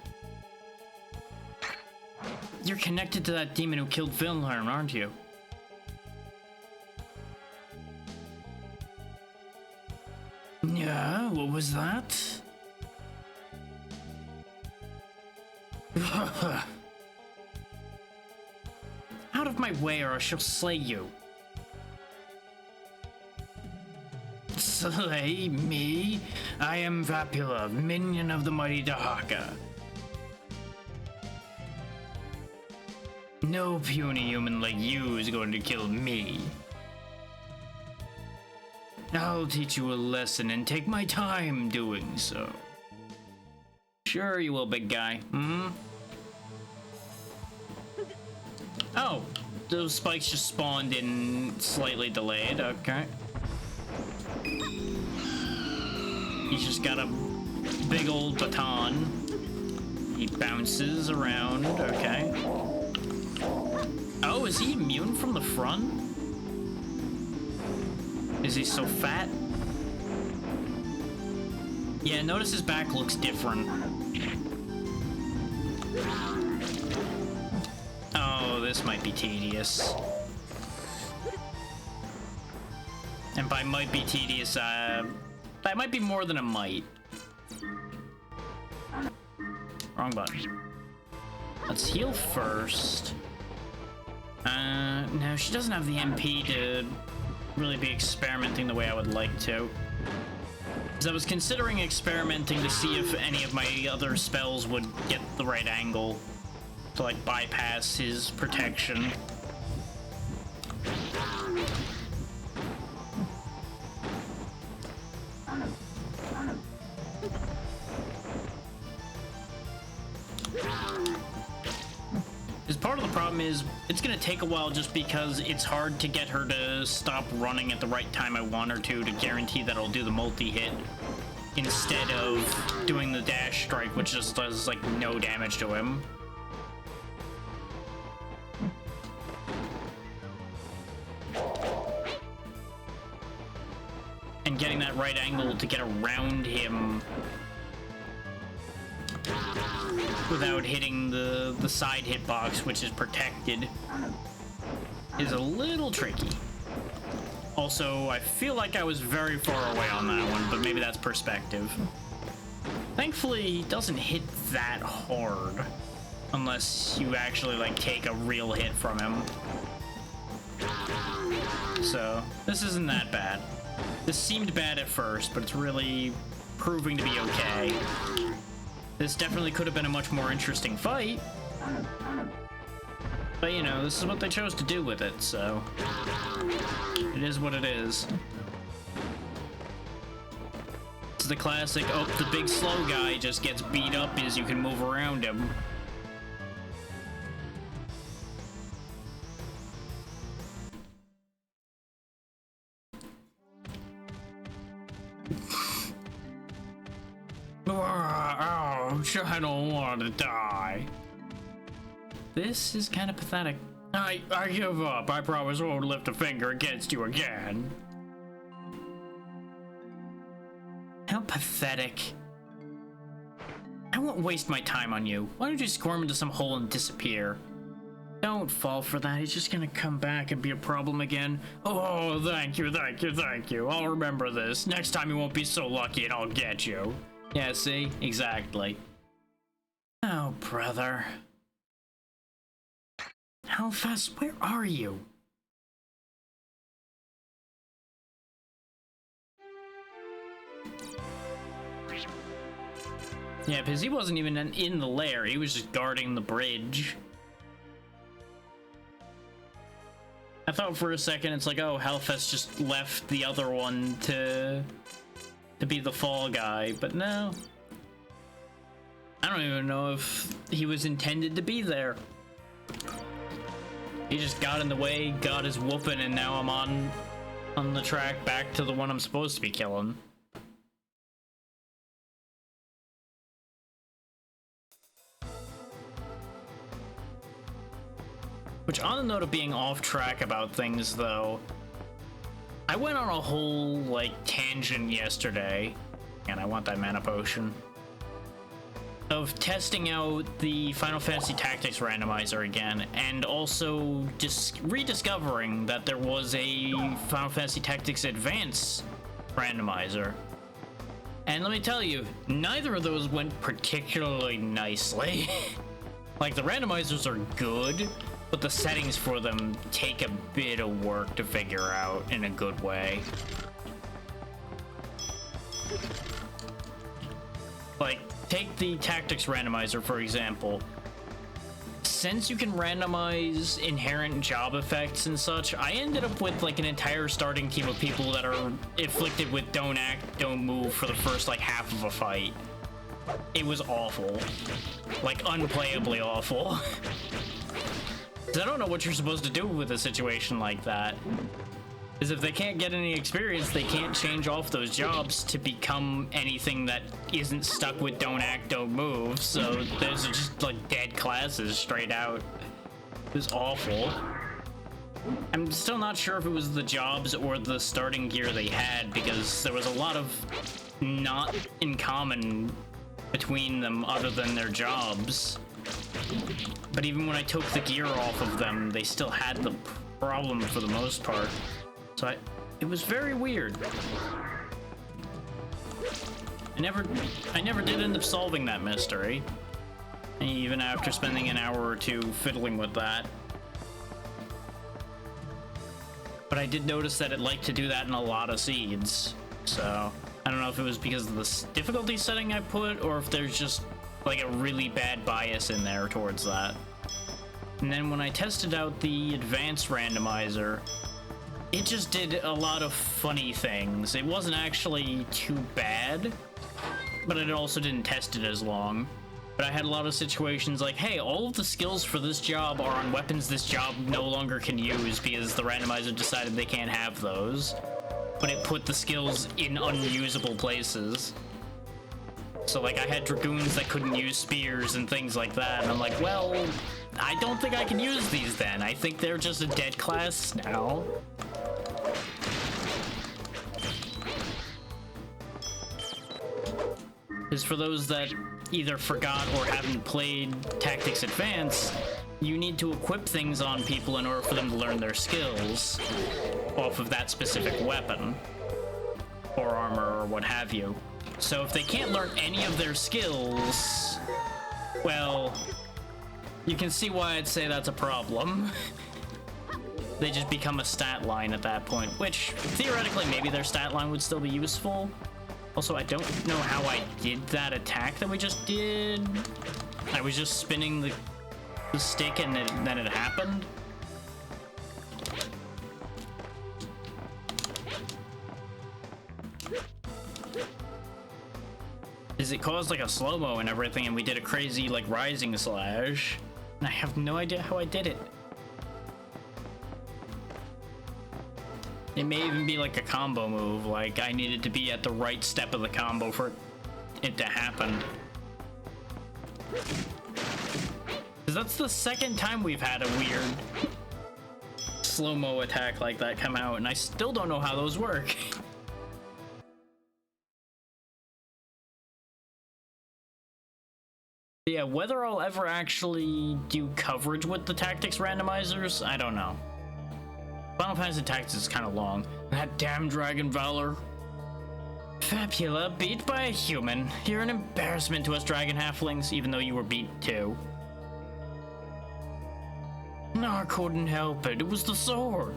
You're connected to that demon who killed Valor, aren't you? Yeah, what was that? Out of my way or I shall slay you. Slay me? I am Vapula, minion of the mighty Dahaka. No puny human like you is going to kill me. I'll teach you a lesson and take my time doing so. Sure you will, big guy. Hmm? Oh, those spikes just spawned in slightly delayed. Okay. He's just got a big old baton. He bounces around. Okay. Oh, is he immune from the front? Is he so fat? Yeah, notice his back looks different. Oh, this might be tedious. And by might be tedious, that might be more than a might. Wrong button. Let's heal first. No, she doesn't have the MP to really be experimenting the way I would like to. Because I was considering experimenting to see if any of my other spells would get the right angle to, like, bypass his protection. Because part of the problem is it's gonna take a while just because it's hard to get her to stop running at the right time I want her to guarantee that I'll do the multi-hit instead of doing the dash strike, which just does, like, no damage to him. And getting that right angle to get around him without hitting the side hitbox, which is protected, is a little tricky. Also, I feel like I was very far away on that one, but maybe that's perspective. Thankfully, he doesn't hit that hard, unless you actually, like, take a real hit from him. So, this isn't that bad. This seemed bad at first, but it's really proving to be okay. This definitely could have been a much more interesting fight. But, you know, this is what they chose to do with it, so it is what it is. It's the classic, oh, the big slow guy just gets beat up as you can move around him. I don't want to die. This is kind of pathetic. I give up. I promise I won't lift a finger against you again. How pathetic. I won't waste my time on you. Why don't you squirm into some hole and disappear? Don't fall for that. He's just gonna come back and be a problem again. Oh, thank you, thank you, thank you. I'll remember this. Next time you won't be so lucky and I'll get you. Yeah, see? Exactly. Oh, brother. Hellfest, where are you? Yeah, because he wasn't even in the lair. He was just guarding the bridge. I thought for a second it's like, oh, Hellfest just left the other one to be the fall guy, but no. I don't even know if he was intended to be there. He just got in the way, got his whooping, and now I'm on the track back to the one I'm supposed to be killing. Which, on the note of being off track about things, though, I went on a whole, like, tangent yesterday, and I want that mana potion, of testing out the Final Fantasy Tactics randomizer again, and also just rediscovering that there was a Final Fantasy Tactics Advance randomizer. And let me tell you, neither of those went particularly nicely. Like, the randomizers are good, but the settings for them take a bit of work to figure out in a good way. Like, take the Tactics randomizer, for example. Since you can randomize inherent job effects and such, I ended up with, like, an entire starting team of people that are afflicted with don't act, don't move for the first, like, half of a fight. It was awful. Like, unplayably awful. I don't know what you're supposed to do with a situation like that. Is if they can't get any experience, they can't change off those jobs to become anything that isn't stuck with don't act, don't move. So there's just like dead classes straight out. It was awful. I'm still not sure if it was the jobs or the starting gear they had, because there was a lot of not in common between them other than their jobs. But even when I took the gear off of them, they still had the problem for the most part. So it was very weird. I never did end up solving that mystery, even after spending an hour or two fiddling with that. But I did notice that it liked to do that in a lot of seeds. So I don't know if it was because of the difficulty setting I put, or if there's just like a really bad bias in there towards that. And then when I tested out the advanced randomizer, it just did a lot of funny things. It wasn't actually too bad, but it also didn't test it as long. But I had a lot of situations like, hey, all of the skills for this job are on weapons this job no longer can use because the randomizer decided they can't have those. But it put the skills in unusable places. So, like, I had dragoons that couldn't use spears and things like that, and I'm like, well, I don't think I can use these then. I think they're just a dead class now. Because for those that either forgot or haven't played Tactics Advance, you need to equip things on people in order for them to learn their skills off of that specific weapon or armor or what have you. So if they can't learn any of their skills, well, you can see why I'd say that's a problem. They just become a stat line at that point, which theoretically maybe their stat line would still be useful. Also, I don't know how I did that attack that we just did. I was just spinning the stick and then it happened. It caused like a slow-mo and everything, and we did a crazy like rising slash, and I have no idea how I did it. It may even be like a combo move, like I needed to be at the right step of the combo for it to happen. Because that's the second time we've had a weird slow-mo attack like that come out, and I still don't know how those work. Yeah, whether I'll ever actually do coverage with the tactics randomizers, I don't know. Final Fantasy Tactics is kind of long. That damn Dragon Valor. Fabula, beat by a human. You're an embarrassment to us dragon halflings, even though you were beat too. No, I couldn't help it. It was the sword.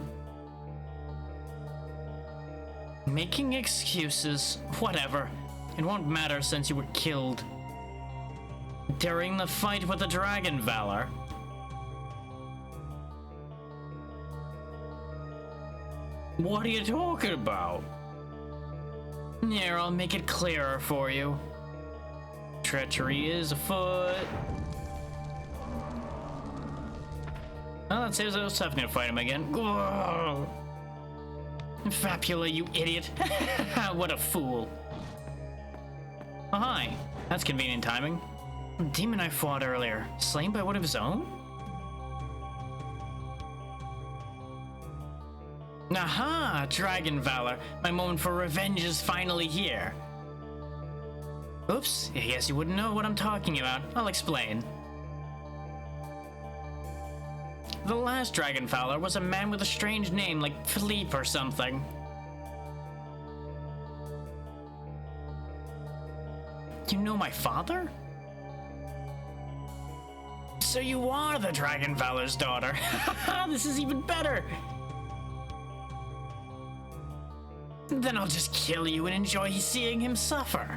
Making excuses. Whatever. It won't matter since you were killed. During the fight with the Dragon Valor. What are you talking about? Here, I'll make it clearer for you. Treachery is afoot. Well, that saves us having to fight him again. Whoa. Fapula, you idiot. What a fool. Oh, hi. That's convenient timing. Demon I fought earlier, slain by one of his own? Aha, Dragon Valor. My moment for revenge is finally here. Oops, I guess you wouldn't know what I'm talking about. I'll explain. The last Dragon Valor was a man with a strange name like Philippe or something. You know my father? So you are the Dragon Valor's daughter. This is even better. Then I'll just kill you and enjoy seeing him suffer.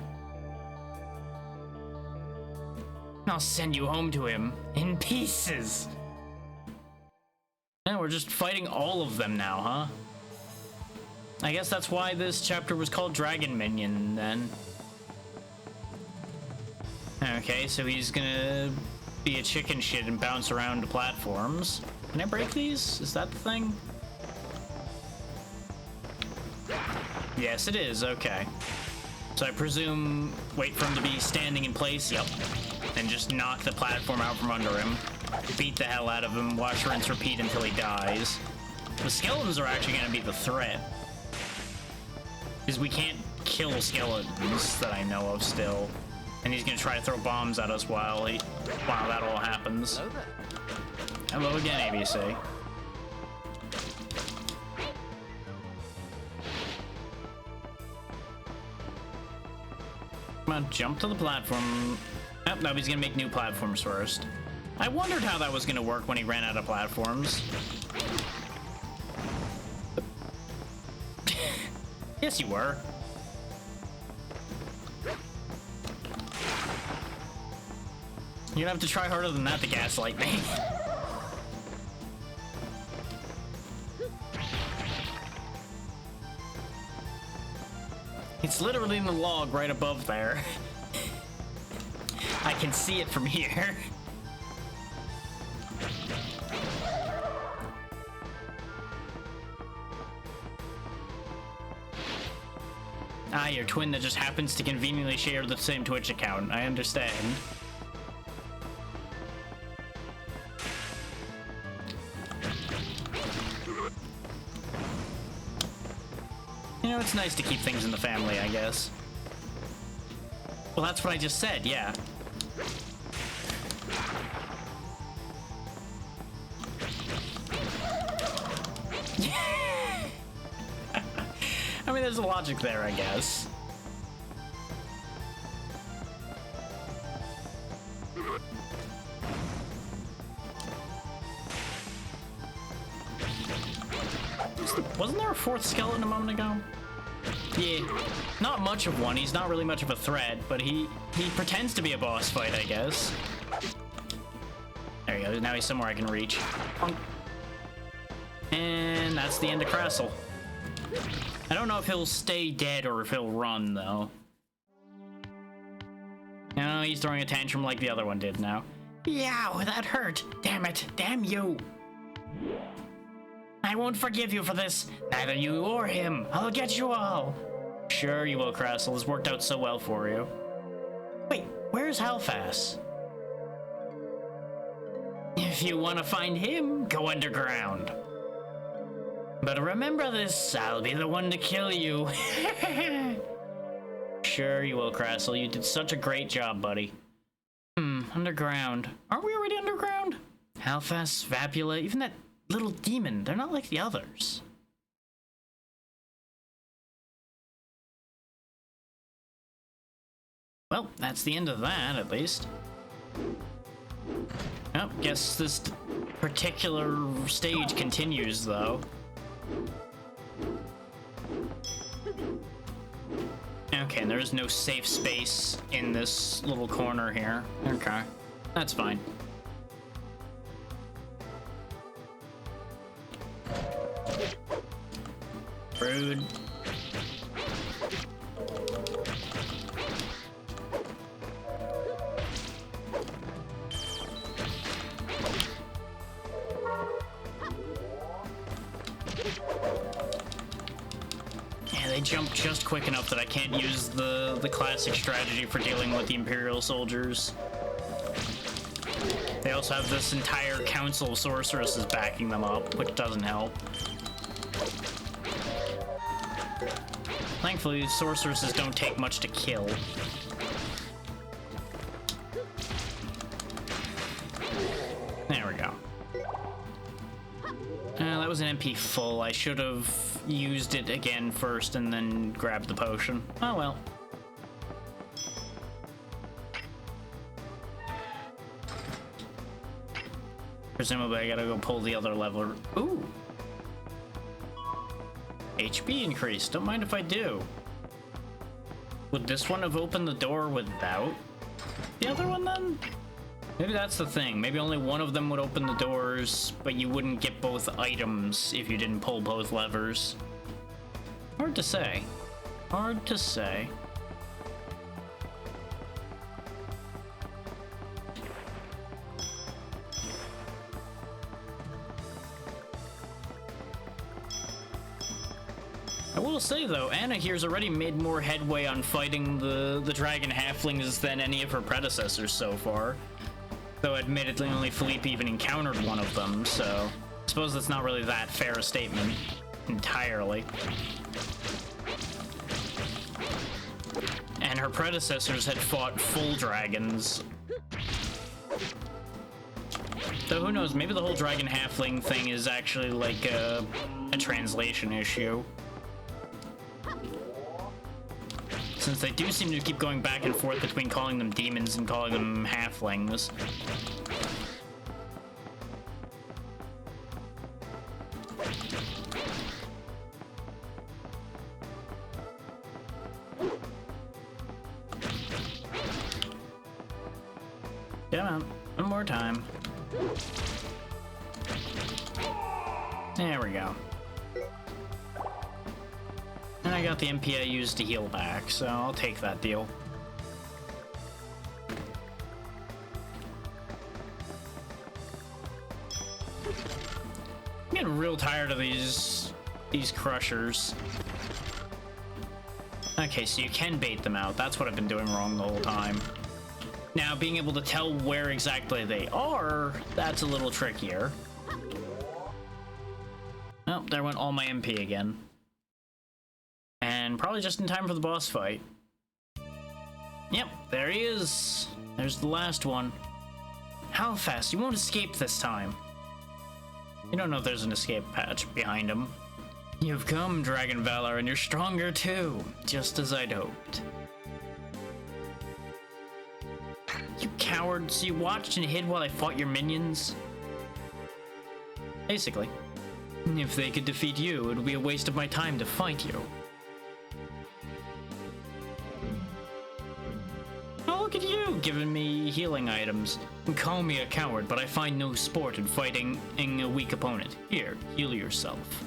I'll send you home to him in pieces. And we're just fighting all of them now, huh? I guess that's why this chapter was called Dragon Minion, then. Okay, so he's gonna be a chicken shit and bounce around to platforms. Can I break these? Is that the thing? Yes, it is. Okay. So I presume wait for him to be standing in place. Yep. And just knock the platform out from under him. Beat the hell out of him. Watch, rinse, repeat until he dies. The skeletons are actually going to be the threat. Because we can't kill skeletons that I know of still. And he's going to try to throw bombs at us while that all happens. Hello there. Hello again, ABC. Come on, jump to the platform. Oh, no, he's gonna make new platforms first. I wondered how that was gonna work when he ran out of platforms. Yes, you were. You're gonna have to try harder than that to gaslight me. It's literally in the log right above there. I can see it from here. Ah, your twin that just happens to conveniently share the same Twitch account. I understand. You know, it's nice to keep things in the family, I guess. Well, that's what I just said, yeah. I mean, there's a logic there, I guess. Wasn't there a fourth skeleton a moment ago? Yeah, not much of one. He's not really much of a threat, but he pretends to be a boss fight, I guess. There you go. Now he's somewhere I can reach. And that's the end of Crassel. I don't know if he'll stay dead or if he'll run, though. No, he's throwing a tantrum like the other one did now. Yow, that hurt. Damn it. Damn you. I won't forgive you for this. Neither you or him. I'll get you all. Sure you will, Crassel. This worked out so well for you. Wait, where's Halfas? If you want to find him, go underground. But remember this, I'll be the one to kill you. Sure you will, Crassel. You did such a great job, buddy. Underground. Aren't we already underground? Halfast, Vapula, even that little demon, they're not like the others. Well, that's the end of that, at least. Oh, guess this particular stage continues, though. Okay, and there is no safe space in this little corner here. Okay, that's fine. Rude. They jump just quick enough that I can't use the classic strategy for dealing with the Imperial soldiers. They also have this entire council of sorceresses backing them up, which doesn't help. Thankfully, sorceresses don't take much to kill. There we go. That was an MP full. I should have used it again first and then grabbed the potion. Oh well. Presumably I gotta go pull the other lever. Ooh. HP increase. Don't mind if I do. Would this one have opened the door without the other one then? Maybe that's the thing. Maybe only one of them would open the doors, but you wouldn't get both items if you didn't pull both levers. Hard to say. Hard to say. I will say though, Anna here's already made more headway on fighting the dragon halflings than any of her predecessors so far. Though admittedly only Philippe even encountered one of them, so I suppose that's not really that fair a statement entirely. And her predecessors had fought full dragons. Though who knows, maybe the whole dragon halfling thing is actually like a translation issue. Since they do seem to keep going back and forth between calling them demons and calling them halflings. Come on, one more time. There we go. And I got the MP I used to heal back, so I'll take that deal. I'm getting real tired of these crushers. Okay, so you can bait them out. That's what I've been doing wrong the whole time. Now, being able to tell where exactly they are, that's a little trickier. Oh, there went all my MP again. And probably just in time for the boss fight. Yep, there he is. There's the last one. How fast? You won't escape this time. You don't know if there's an escape hatch behind him. You've come, Dragon Valor, and you're stronger too, just as I'd hoped. You coward, so you watched and hid while I fought your minions? Basically. If they could defeat you, it would be a waste of my time to fight you. Oh, look at you, giving me healing items. Call me a coward, but I find no sport in fighting a weak opponent. Here, heal yourself.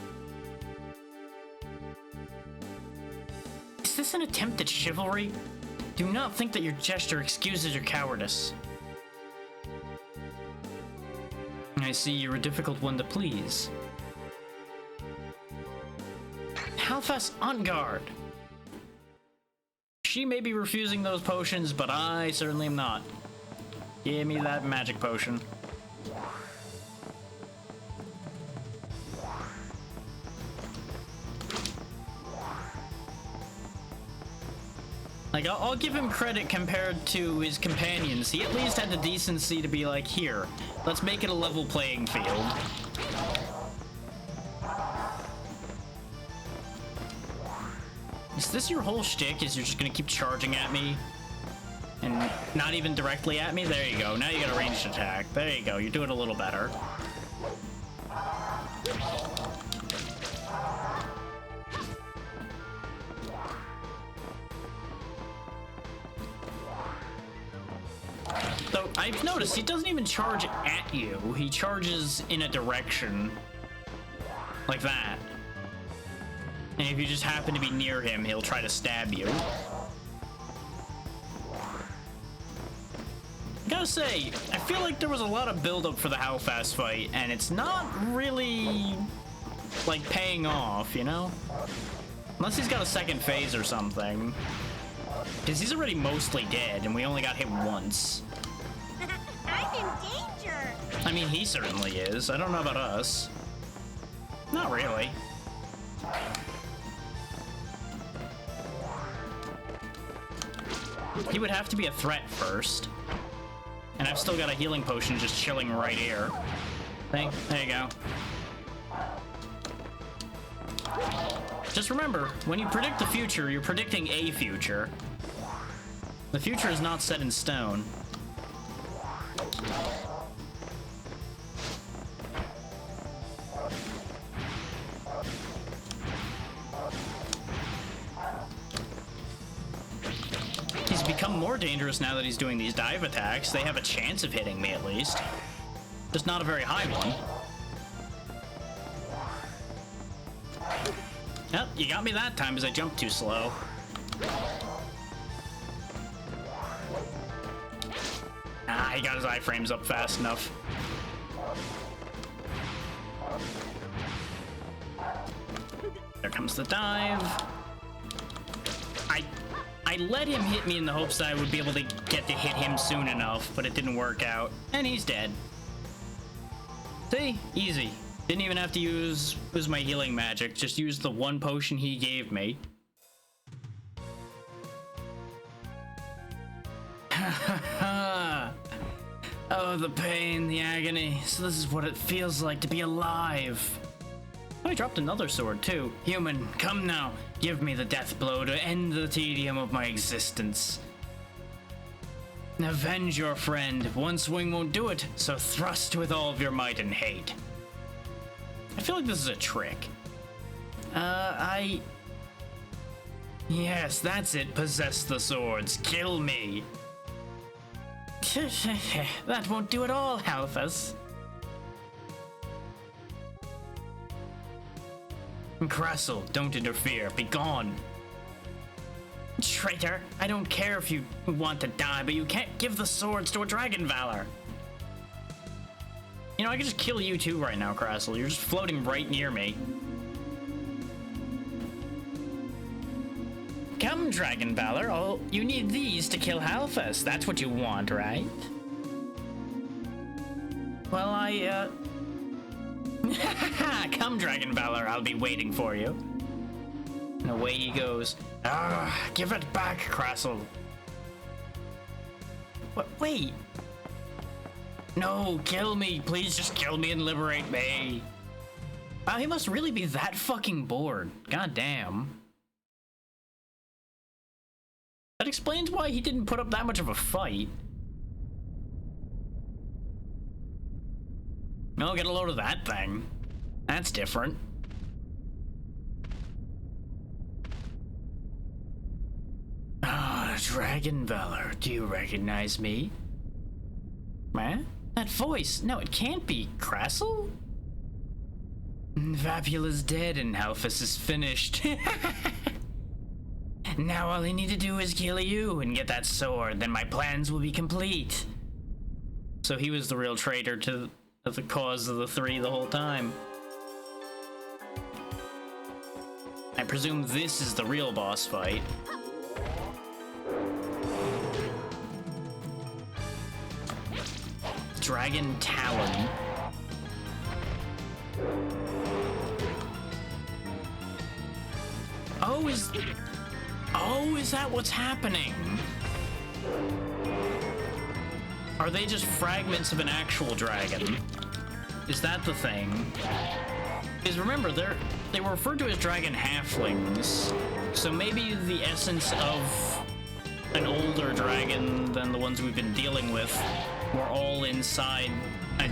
Is this an attempt at chivalry? Do not think that your gesture excuses your cowardice. I see you're a difficult one to please. Halfast on guard. She may be refusing those potions, but I certainly am not. Give me that magic potion. Like, I'll give him credit compared to his companions. He at least had the decency to be like, here, let's make it a level playing field. Is this your whole shtick? Is you're just gonna keep charging at me? And not even directly at me? There you go. Now you got a ranged attack. There you go. You're doing a little better. So I've noticed he doesn't even charge at you. He charges in a direction. Like that. And if you just happen to be near him, he'll try to stab you. Gotta say, I feel like there was a lot of build-up for the How Fast fight, and it's not really, like, paying off, you know? Unless he's got a second phase or something. Because he's already mostly dead, and we only got hit once. I'm in danger. I mean, he certainly is. I don't know about us. Not really. He would have to be a threat first. And I've still got a healing potion just chilling right here. There you go. Just remember, when you predict the future, you're predicting a future. The future is not set in stone. He's become more dangerous now that he's doing these dive attacks. They have a chance of hitting me at least. Just not a very high one. Yep, you got me that time as I jumped too slow. Ah, he got his iframes up fast enough. There comes the dive. I let him hit me in the hopes that I would be able to get to hit him soon enough, but it didn't work out. And he's dead. See? Easy. Didn't even have to use my healing magic. Just used the one potion he gave me. Oh, the pain, the agony. So this is what it feels like to be alive. Oh, I dropped another sword, too. Human, come now. Give me the death blow to end the tedium of my existence. Avenge your friend. One swing won't do it, so thrust with all of your might and hate. I feel like this is a trick. Yes, that's it. Possess the swords. Kill me. That won't do at all, Halphus. Cressel, don't interfere. Be gone. Traitor, I don't care if you want to die, but you can't give the swords to a dragon, Valor. You know, I could just kill you too right now, Cressel. You're just floating right near me. Come, Dragon Valor. Oh, you need these to kill Halphus. That's what you want, right? Well, Come, Dragon Valor. I'll be waiting for you. And away he goes. Give it back, Cressel. What? Wait. No, kill me. Please just kill me and liberate me. Wow, he must really be that fucking bored. God damn. That explains why he didn't put up that much of a fight. No, get a load of that thing. That's different. Dragon Valor, do you recognize me? Man? That voice? No, it can't be Cressel? Vapula's dead and Halphus is finished. Now all I need to do is kill you and get that sword, then my plans will be complete. So he was the real traitor to the cause of the three the whole time. I presume this is the real boss fight. Dragon Talon. Oh, Oh, is that what's happening? Are they just fragments of an actual dragon? Is that the thing? Because remember, they were referred to as dragon halflings, so maybe the essence of an older dragon than the ones we've been dealing with were all inside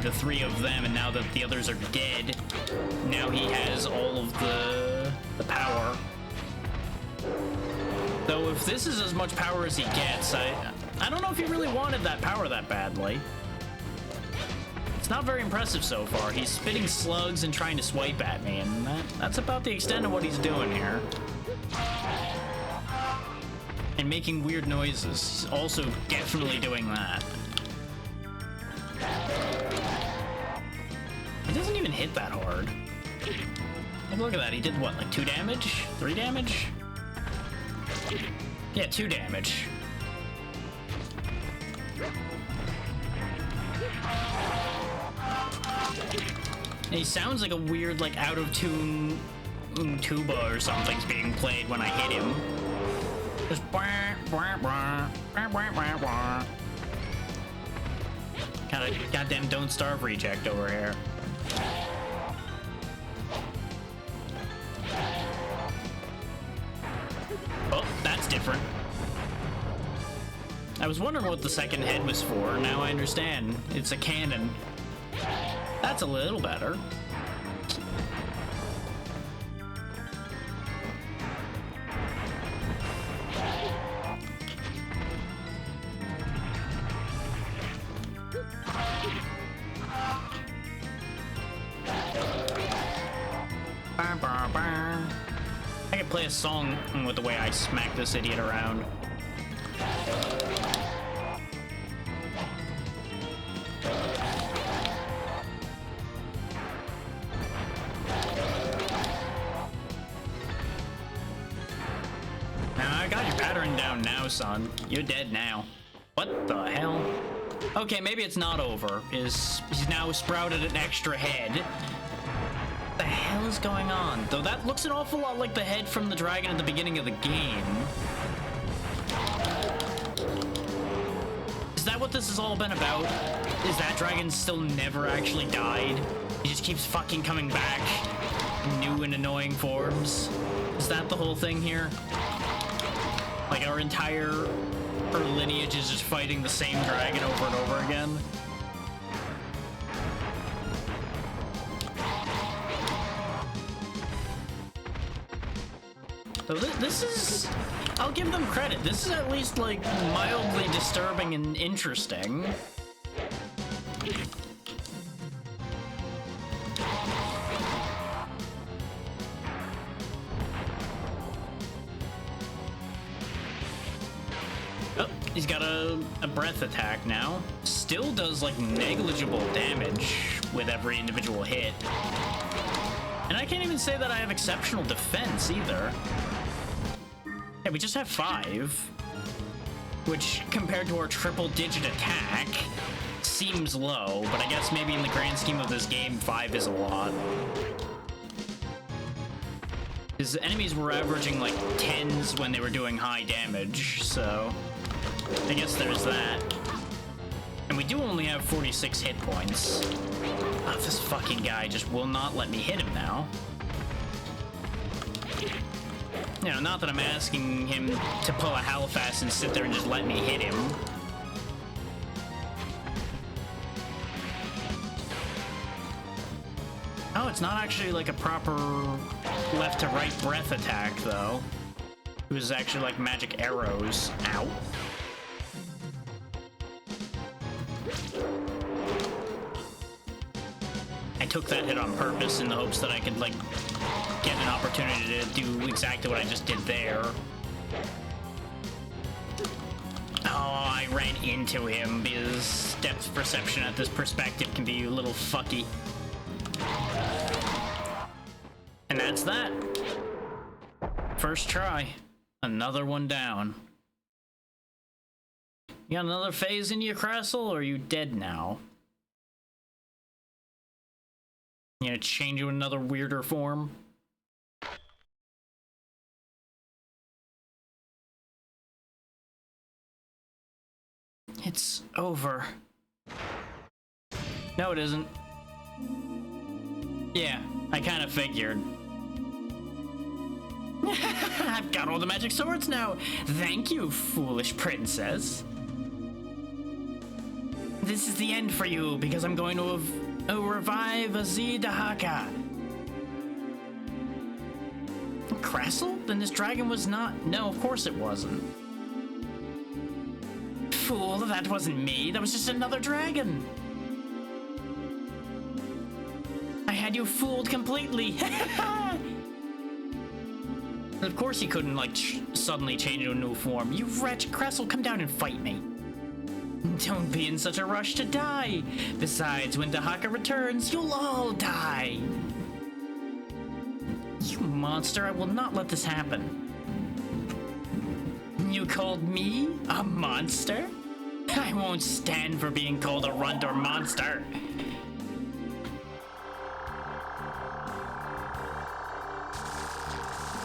the three of them, and now that the others are dead, now he has all of the power. Though if this is as much power as he gets, I don't know if he really wanted that power that badly. It's not very impressive so far. He's spitting slugs and trying to swipe at me, and that's about the extent of what he's doing here. And making weird noises. He's also definitely doing that. He doesn't even hit that hard. Look at that. He did what, like 2 damage? 3 damage? Yeah, 2 damage. And he sounds like a weird, like, out-of-tune tuba or something's being played when I hit him. Just kind of goddamn Don't Starve reject over here. Oh, that's different. I was wondering what the second head was for. Now I understand. It's a cannon. That's a little better. I could play a song with the way I smack this idiot around. Now, I got your pattern down now, son. You're dead now. What the hell? Okay, maybe it's not over. He's now sprouted an extra head. What the hell is going on? Though that looks an awful lot like the head from the dragon at the beginning of the game. Is that what this has all been about? Is that dragon still never actually died? He just keeps fucking coming back in new and annoying forms? Is that the whole thing here? Like our entire lineage is just fighting the same dragon over and over again? So this is... I'll give them credit. This is at least, like, mildly disturbing and interesting. Oh, he's got a breath attack now. Still does, like, negligible damage with every individual hit. And I can't even say that I have exceptional defense either. Yeah, we just have 5, which compared to our triple-digit attack seems low, but I guess maybe in the grand scheme of this game, 5 is a lot. His enemies were averaging like 10s when they were doing high damage, so I guess there's that. And we do only have 46 hit points. Oh, this fucking guy just will not let me hit him now. You know, not that I'm asking him to pull a Halifax and sit there and just let me hit him. Oh, it's not actually like a proper left to right breath attack, though. It was actually like magic arrows. Ow. I took that hit on purpose in the hopes that I could, like, get an opportunity to do exactly what I just did there. Oh, I ran into him because depth perception at this perspective can be a little fucky. And that's that. First try. Another one down. You got another phase in you, Cressel, or are you dead now? You gonna change to another weirder form? It's over. No, it isn't. Yeah, I kind of figured. I've got all the magic swords now. Thank you, foolish princess. This is the end for you because I'm going to revive Azidahaka. Crastle? Then this dragon was not. No, of course it wasn't. Fool, that wasn't me. That was just another dragon. I had you fooled completely. Of course he couldn't, like, suddenly change into a new form. You wretch, Cressel, come down and fight me. Don't be in such a rush to die. Besides, when Dahaka returns, you'll all die. You monster, I will not let this happen. You called me a monster? I won't stand for being called a runt or monster.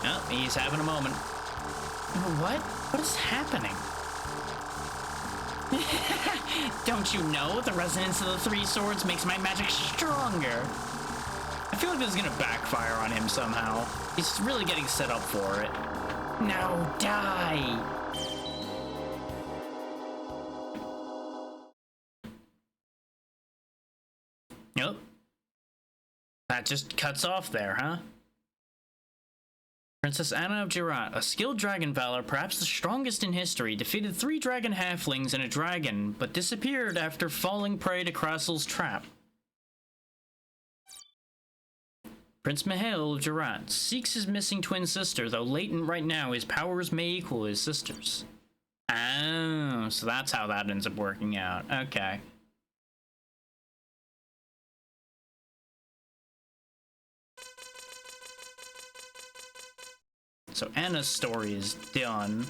Oh, he's having a moment. What? What is happening? Don't you know the resonance of the three swords makes my magic stronger? I feel like this is gonna backfire on him somehow. He's really getting set up for it. Now die! Nope. That just cuts off there, huh? Princess Anna of Jirat, a skilled dragon valor, perhaps the strongest in history, defeated 3 dragon halflings and a dragon, but disappeared after falling prey to Crassel's trap. Prince Mihail of Jirat seeks his missing twin sister, though latent right now, his powers may equal his sister's. Oh, so that's how that ends up working out. Okay. So Anna's story is done.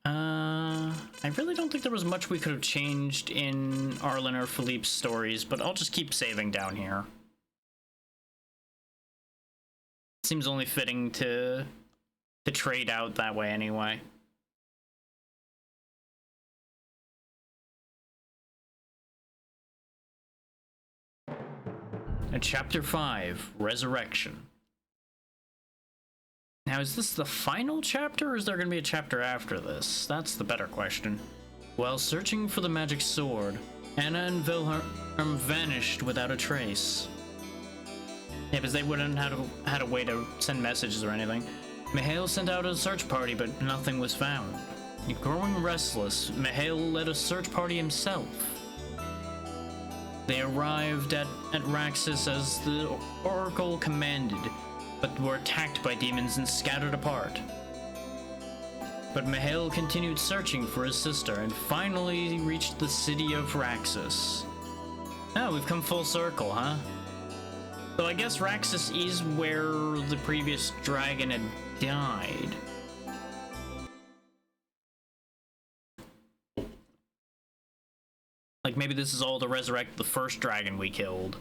I really don't think there was much we could have changed in Arlen or Philippe's stories, but I'll just keep saving down here. Seems only fitting to trade out that way anyway. And Chapter 5, Resurrection. Now, is this the final chapter, or is there going to be a chapter after this? That's the better question. While searching for the magic sword, Anna and Wilhelm vanished without a trace. Yeah, because they wouldn't have had a way to send messages or anything. Mihail sent out a search party, but nothing was found. Growing restless, Mihail led a search party himself. They arrived at Raxus as the Oracle commanded, but were attacked by demons and scattered apart. But Mihail continued searching for his sister and finally reached the city of Raxus. Oh, we've come full circle, huh? So I guess Raxus is where the previous dragon had died. Like, maybe this is all to resurrect the first dragon we killed.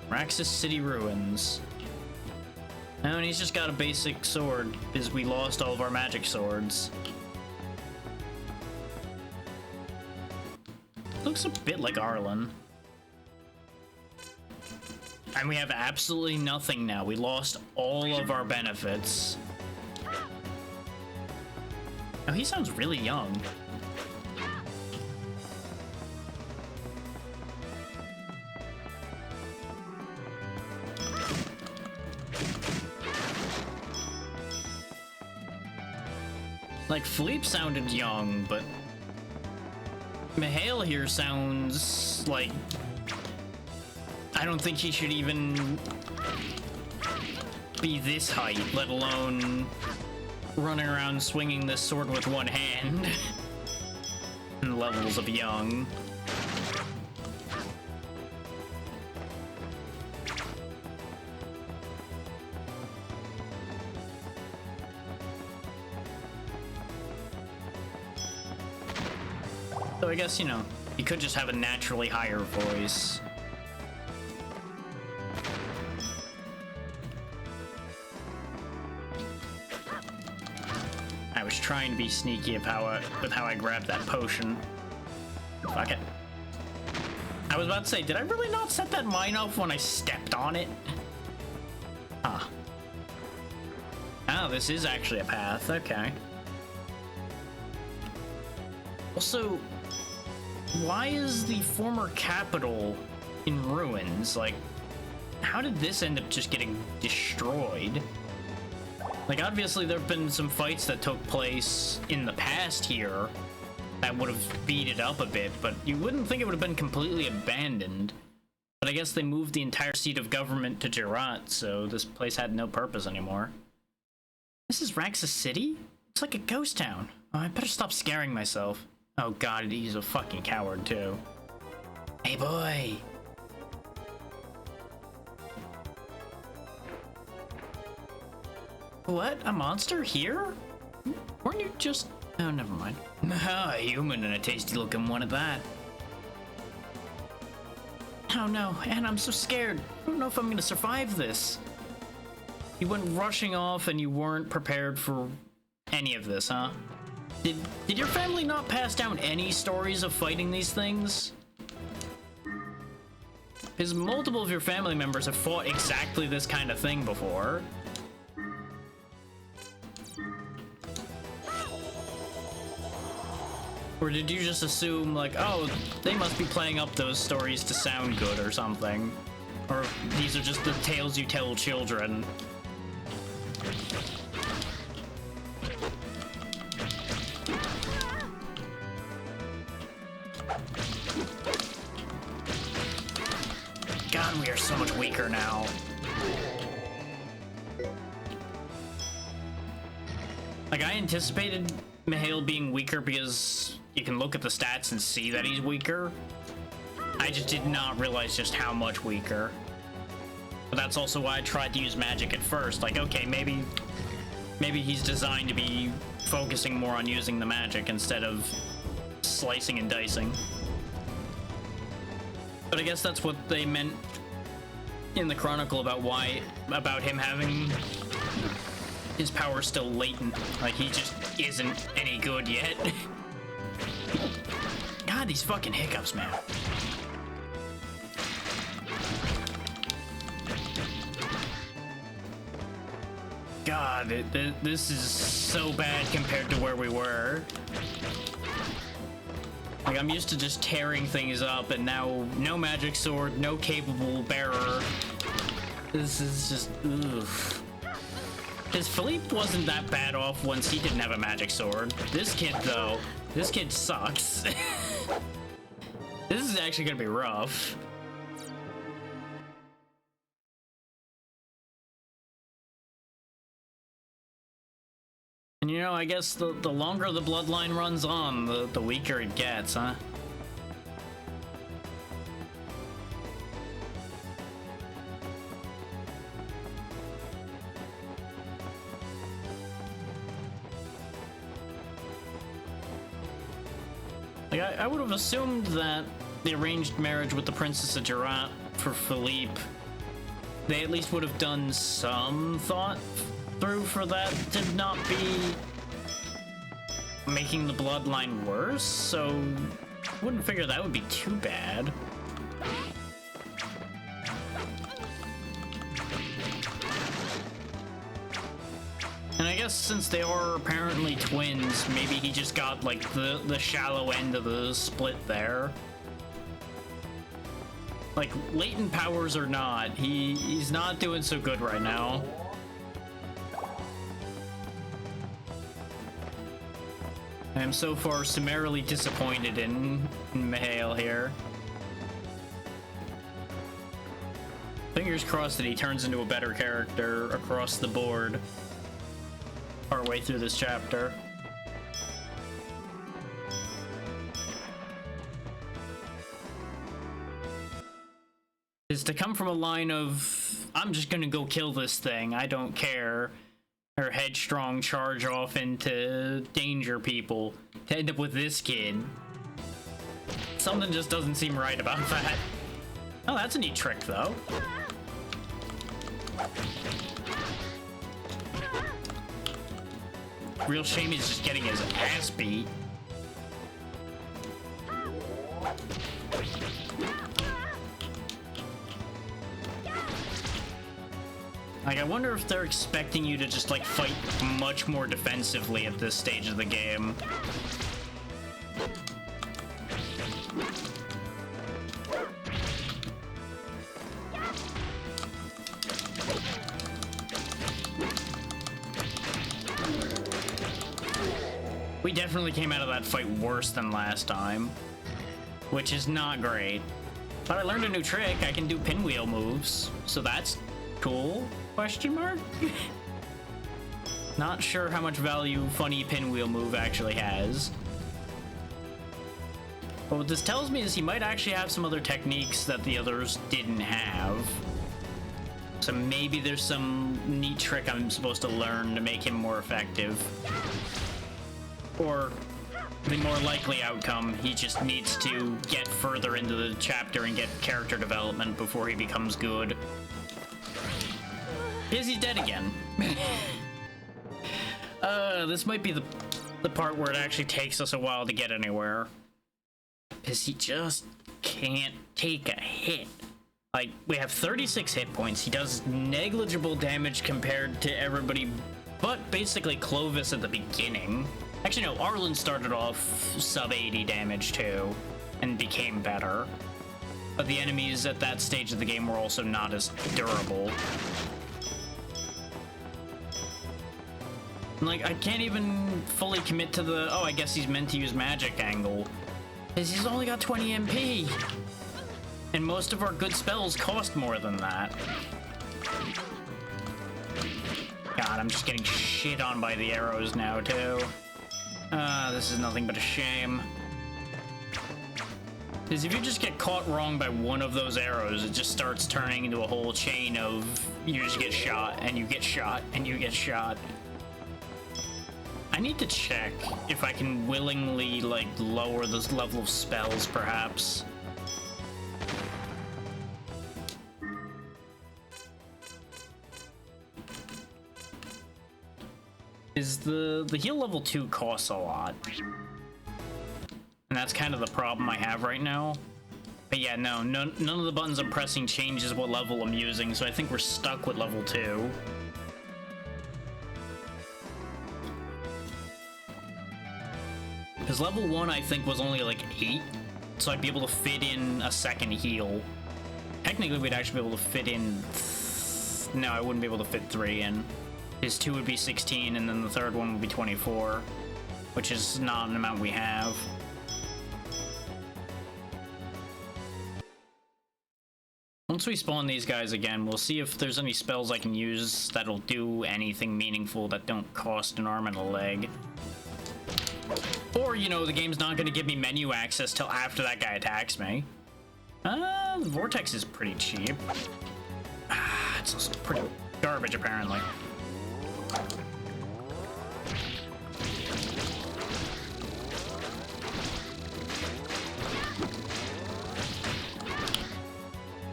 Raxus City Ruins. Oh, and he's just got a basic sword, because we lost all of our magic swords. Looks a bit like Arlen. And we have absolutely nothing now. We lost all of our benefits. Oh, he sounds really young. Like, Philippe sounded young, but Mihail here sounds like... I don't think he should even be this height, let alone running around swinging this sword with one hand. And levels of young. So I guess, you know, he could just have a naturally higher voice. trying to be sneaky with how I grabbed that potion. Fuck it. I was about to say, did I really not set that mine off when I stepped on it? Huh. Oh, this is actually a path. Okay. Also, why is the former capital in ruins? Like, how did this end up just getting destroyed? Like, obviously there have been some fights that took place in the past here that would have beat it up a bit, but you wouldn't think it would have been completely abandoned. But I guess they moved the entire seat of government to Gerat, so this place had no purpose anymore. This is Raxus City? It's like a ghost town. Oh, I better stop scaring myself. Oh god, he's a fucking coward too. Hey boy! What? A monster here? Weren't you just... Oh, never mind. Ah, a human and a tasty looking one at that. Oh no, and I'm so scared. I don't know if I'm gonna survive this. You went rushing off and you weren't prepared for any of this, huh? Did your family not pass down any stories of fighting these things? Because multiple of your family members have fought exactly this kind of thing before. Or did you just assume, like, oh, they must be playing up those stories to sound good or something? Or these are just the tales you tell children? God, we are so much weaker now. Like, I anticipated Mihail being weaker because you can look at the stats and see that he's weaker. I just did not realize just how much weaker. But that's also why I tried to use magic at first. Like, okay, maybe he's designed to be focusing more on using the magic instead of slicing and dicing. But I guess that's what they meant in the Chronicle about him having his power still latent. Like, he just isn't any good yet. God, these fucking hiccups, man. God, this is so bad compared to where we were. Like, I'm used to just tearing things up, and now no magic sword, no capable bearer. This is just, oof. Because Philippe wasn't that bad off once he didn't have a magic sword. This kid, though, this kid sucks. This is actually gonna be rough. And you know, I guess the longer the bloodline runs on, the weaker it gets, huh? Like, I would have assumed that the arranged marriage with the Princess of Gerat for Philippe, they at least would have done some thought through for that to not be making the bloodline worse, so I wouldn't figure that would be too bad. And I guess since they are apparently twins, maybe he just got like the shallow end of the split there. Like, latent powers or not, he's not doing so good right now. I am so far summarily disappointed in Mihail here. Fingers crossed that he turns into a better character across the board our way through this chapter. Is to come from a line of, I'm just gonna go kill this thing, I don't care, or headstrong charge off into danger people, to end up with this kid. Something just doesn't seem right about that. Oh, that's a neat trick, though. real shame is just getting his ass beat. Like, I wonder if they're expecting you to just, like, fight much more defensively at this stage of the game. We definitely came out of that fight worse than last time, which is not great. But I learned a new trick. I can do pinwheel moves, so that's cool. Question mark? Not sure how much value funny pinwheel move actually has. But what this tells me is he might actually have some other techniques that the others didn't have. So maybe there's some neat trick I'm supposed to learn to make him more effective. Or the more likely outcome, he just needs to get further into the chapter and get character development before he becomes good. Is he dead again? This might be the part where it actually takes us a while to get anywhere. Because he just can't take a hit. Like, we have 36 hit points. He does negligible damage compared to everybody but basically Clovis at the beginning. Actually, no, Arlen started off sub 80 damage too and became better. But the enemies at that stage of the game were also not as durable. Like, I can't even fully commit to the, oh, I guess he's meant to use magic angle. Because he's only got 20 MP. And most of our good spells cost more than that. God, I'm just getting shit on by the arrows now, too. This is nothing but a shame. Because if you just get caught wrong by one of those arrows, it just starts turning into a whole chain of you just get shot, and you get shot, and you get shot. I need to check if I can willingly, like, lower this level of spells, perhaps. Is the heal level 2 costs a lot. And that's kind of the problem I have right now. But yeah, no, none of the buttons I'm pressing changes what level I'm using, so I think we're stuck with level 2. Because level 1, I think, was only like 8, so I'd be able to fit in a second heal. Technically, we'd actually be able to fit in... No, I wouldn't be able to fit 3 in. His 2 would be 16, and then the third one would be 24, which is not an amount we have. Once we spawn these guys again, we'll see if there's any spells I can use that'll do anything meaningful that don't cost an arm and a leg. Or, you know, the game's not going to give me menu access till after that guy attacks me. The Vortex is pretty cheap. It's also pretty garbage, apparently.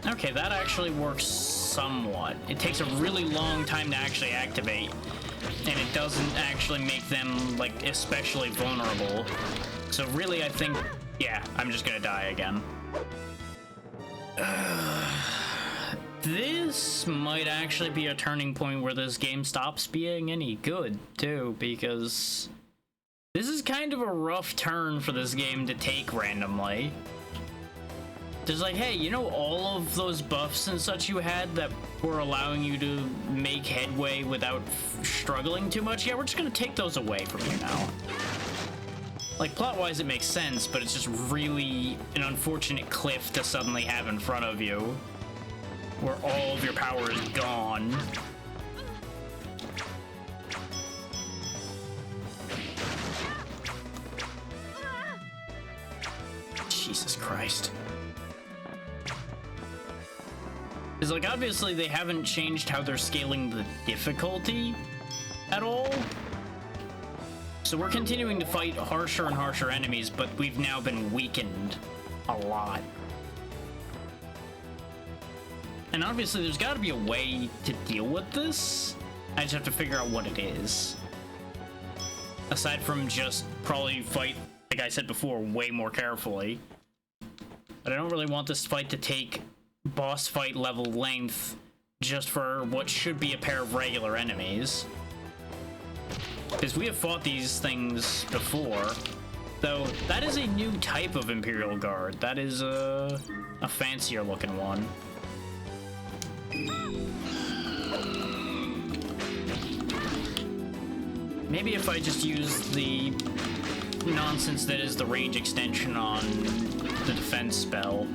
Okay, that actually works somewhat. It takes a really long time to actually activate, and it doesn't actually make them, like, especially vulnerable. So really, I think, yeah, I'm just gonna die again. This might actually be a turning point where this game stops being any good, too, because this is kind of a rough turn for this game to take randomly. There's like, hey, you know all of those buffs and such you had that were allowing you to make headway without struggling too much? Yeah, we're just gonna take those away from you now. Like, plot-wise, it makes sense, but it's just really an unfortunate cliff to suddenly have in front of you, where all of your power is gone. Jesus Christ. Because, like, obviously they haven't changed how they're scaling the difficulty at all. So we're continuing to fight harsher and harsher enemies, but we've now been weakened a lot. And obviously there's got to be a way to deal with this. I just have to figure out what it is. Aside from just probably fight, like I said before, way more carefully. But I don't really want this fight to take boss fight level length just for what should be a pair of regular enemies. Because we have fought these things before. Though, that is a new type of Imperial Guard. That is a fancier looking one. Maybe if I just use the nonsense that is the range extension on the defense spell.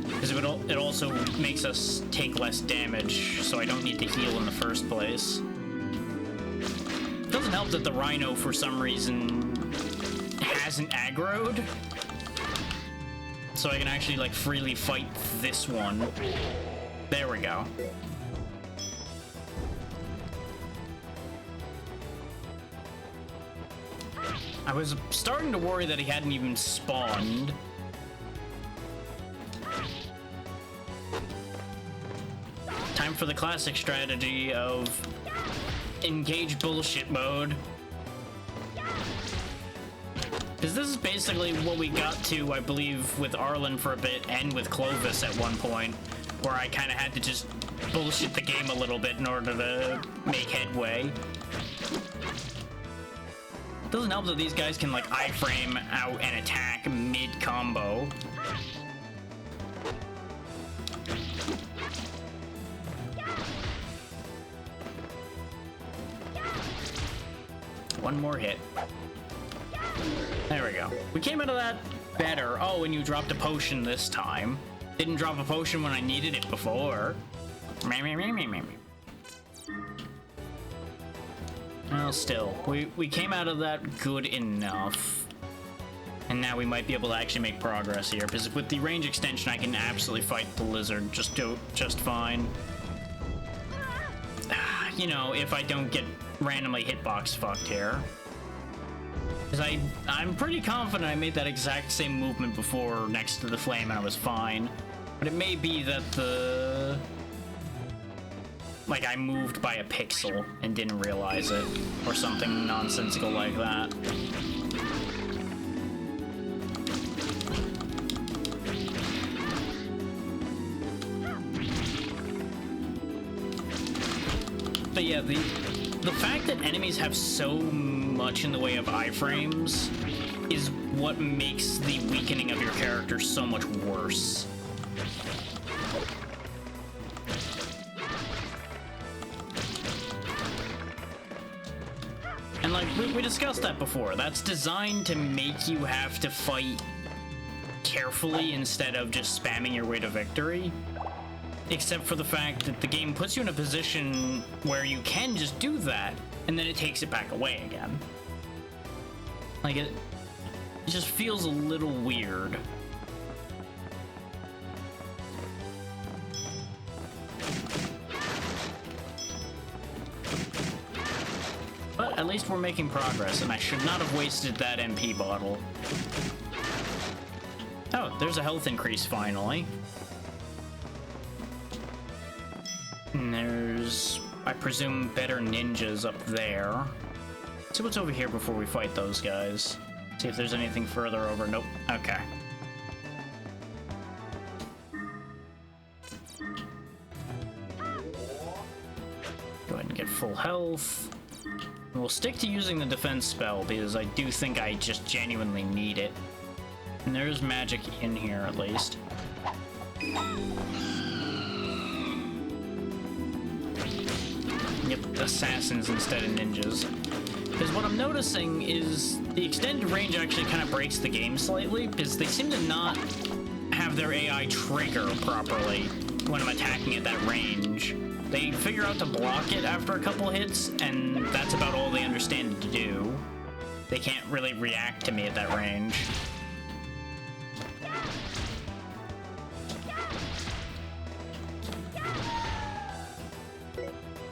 Because it also makes us take less damage, so I don't need to heal in the first place. It doesn't help that the Rhino, for some reason, hasn't aggroed. So I can actually, like, freely fight this one. There we go. I was starting to worry that he hadn't even spawned. Time for the classic strategy of engage bullshit mode. Because this is basically what we got to, I believe, with Arlen for a bit and with Clovis at one point, where I kind of had to just bullshit the game a little bit in order to make headway. Doesn't help that these guys can, like, iframe out and attack mid-combo. One more hit. There we go. We came out of that better. Oh, and you dropped a potion this time. Didn't drop a potion when I needed it before. Well, still, we came out of that good enough. And now we might be able to actually make progress here, because with the range extension, I can absolutely fight the lizard just fine. You know, if I don't get randomly hitbox fucked here. Because I'm pretty confident I made that exact same movement before next to the flame and I was fine. But it may be that like I moved by a pixel and didn't realize it, or something nonsensical like that. But yeah, the fact that enemies have so much in the way of iframes is what makes the weakening of your character so much worse. And like, we discussed that before. That's designed to make you have to fight carefully instead of just spamming your way to victory. Except for the fact that the game puts you in a position where you can just do that, and then it takes it back away again. Like, it just feels a little weird. But at least we're making progress, and I should not have wasted that MP bottle. Oh, there's a health increase finally. And there's, I presume, better ninjas up there. Let's see what's over here before we fight those guys. See if there's anything further over. Nope. Okay. Go ahead and get full health. We'll stick to using the defense spell because I do think I just genuinely need it. And there's magic in here at least. Yep, assassins instead of ninjas. Because what I'm noticing is the extended range actually kind of breaks the game slightly, because they seem to not have their AI trigger properly when I'm attacking at that range. They figure out to block it after a couple hits, and that's about all they understand to do. They can't really react to me at that range.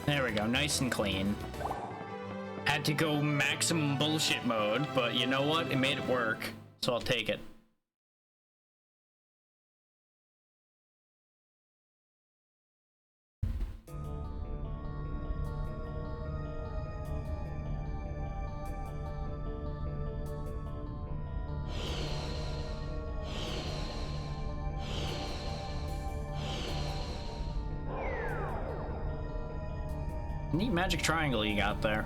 There we go, nice and clean. Had to go maximum bullshit mode, but you know what? It made it work, so I'll take it. Neat magic triangle you got there.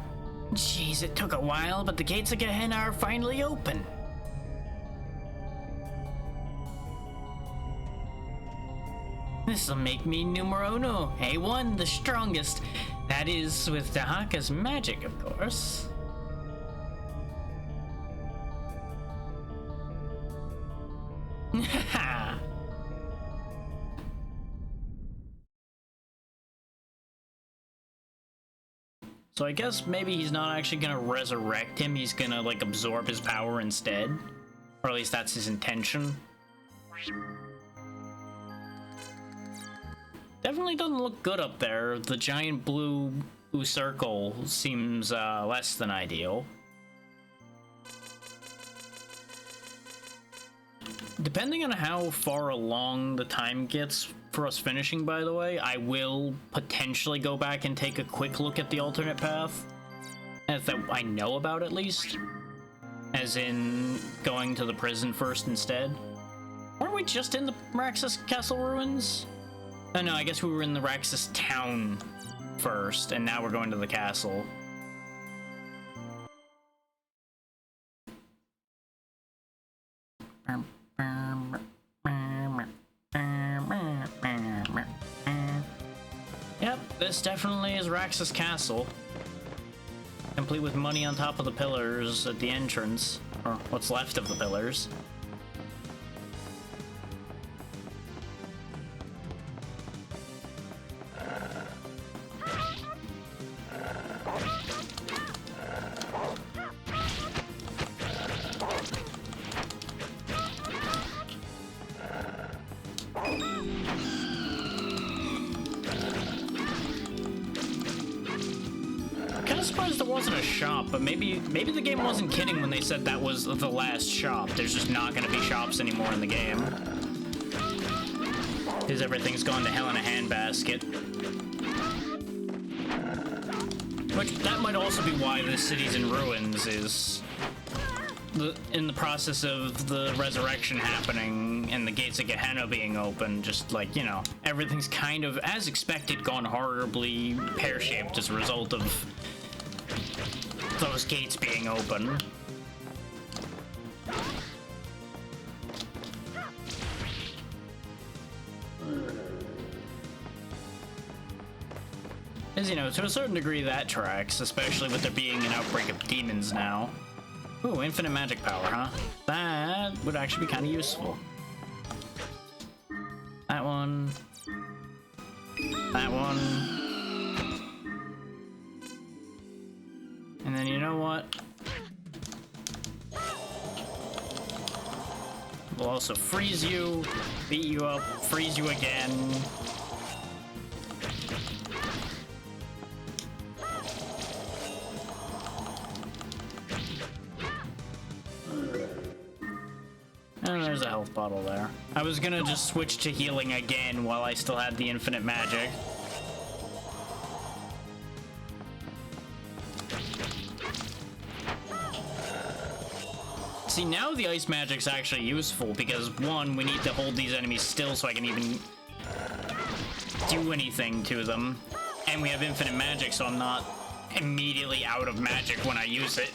Jeez, it took a while, but the gates of Gehenna are finally open. This'll make me numero uno, A1, the strongest. That is, with Dahaka's magic, of course. Haha. So I guess maybe he's not actually gonna resurrect him, he's gonna, like, absorb his power instead. Or at least that's his intention. Definitely doesn't look good up there. The giant blue circle seems less than ideal. Depending on how far along the time gets for us finishing, by the way, I will potentially go back and take a quick look at the alternate path. That I know about, at least. As in, going to the prison first instead. Weren't we just in the Raxus Castle ruins? Oh no, I guess we were in the Raxus town first, and now we're going to the castle. Yep, this definitely is Raxus Castle. Complete with money on top of the pillars at the entrance, or what's left of the pillars. Surprised there wasn't a shop, but maybe the game wasn't kidding when they said that was the last shop. There's just not going to be shops anymore in the game. Because everything's gone to hell in a handbasket. Which, that might also be why this city's in ruins, is in the process of the resurrection happening and the gates of Gehenna being open, just like, you know, everything's kind of, as expected, gone horribly pear-shaped as a result of those gates being open. As you know, to a certain degree that tracks, especially with there being an outbreak of demons now. Ooh, infinite magic power, huh? That would actually be kind of useful. That one. That one. And then you know what? We'll also freeze you, beat you up, freeze you again. And there's a health bottle there. I was gonna just switch to healing again while I still had the infinite magic. See, now the ice magic's actually useful because, one, we need to hold these enemies still so I can even do anything to them. And we have infinite magic, so I'm not immediately out of magic when I use it.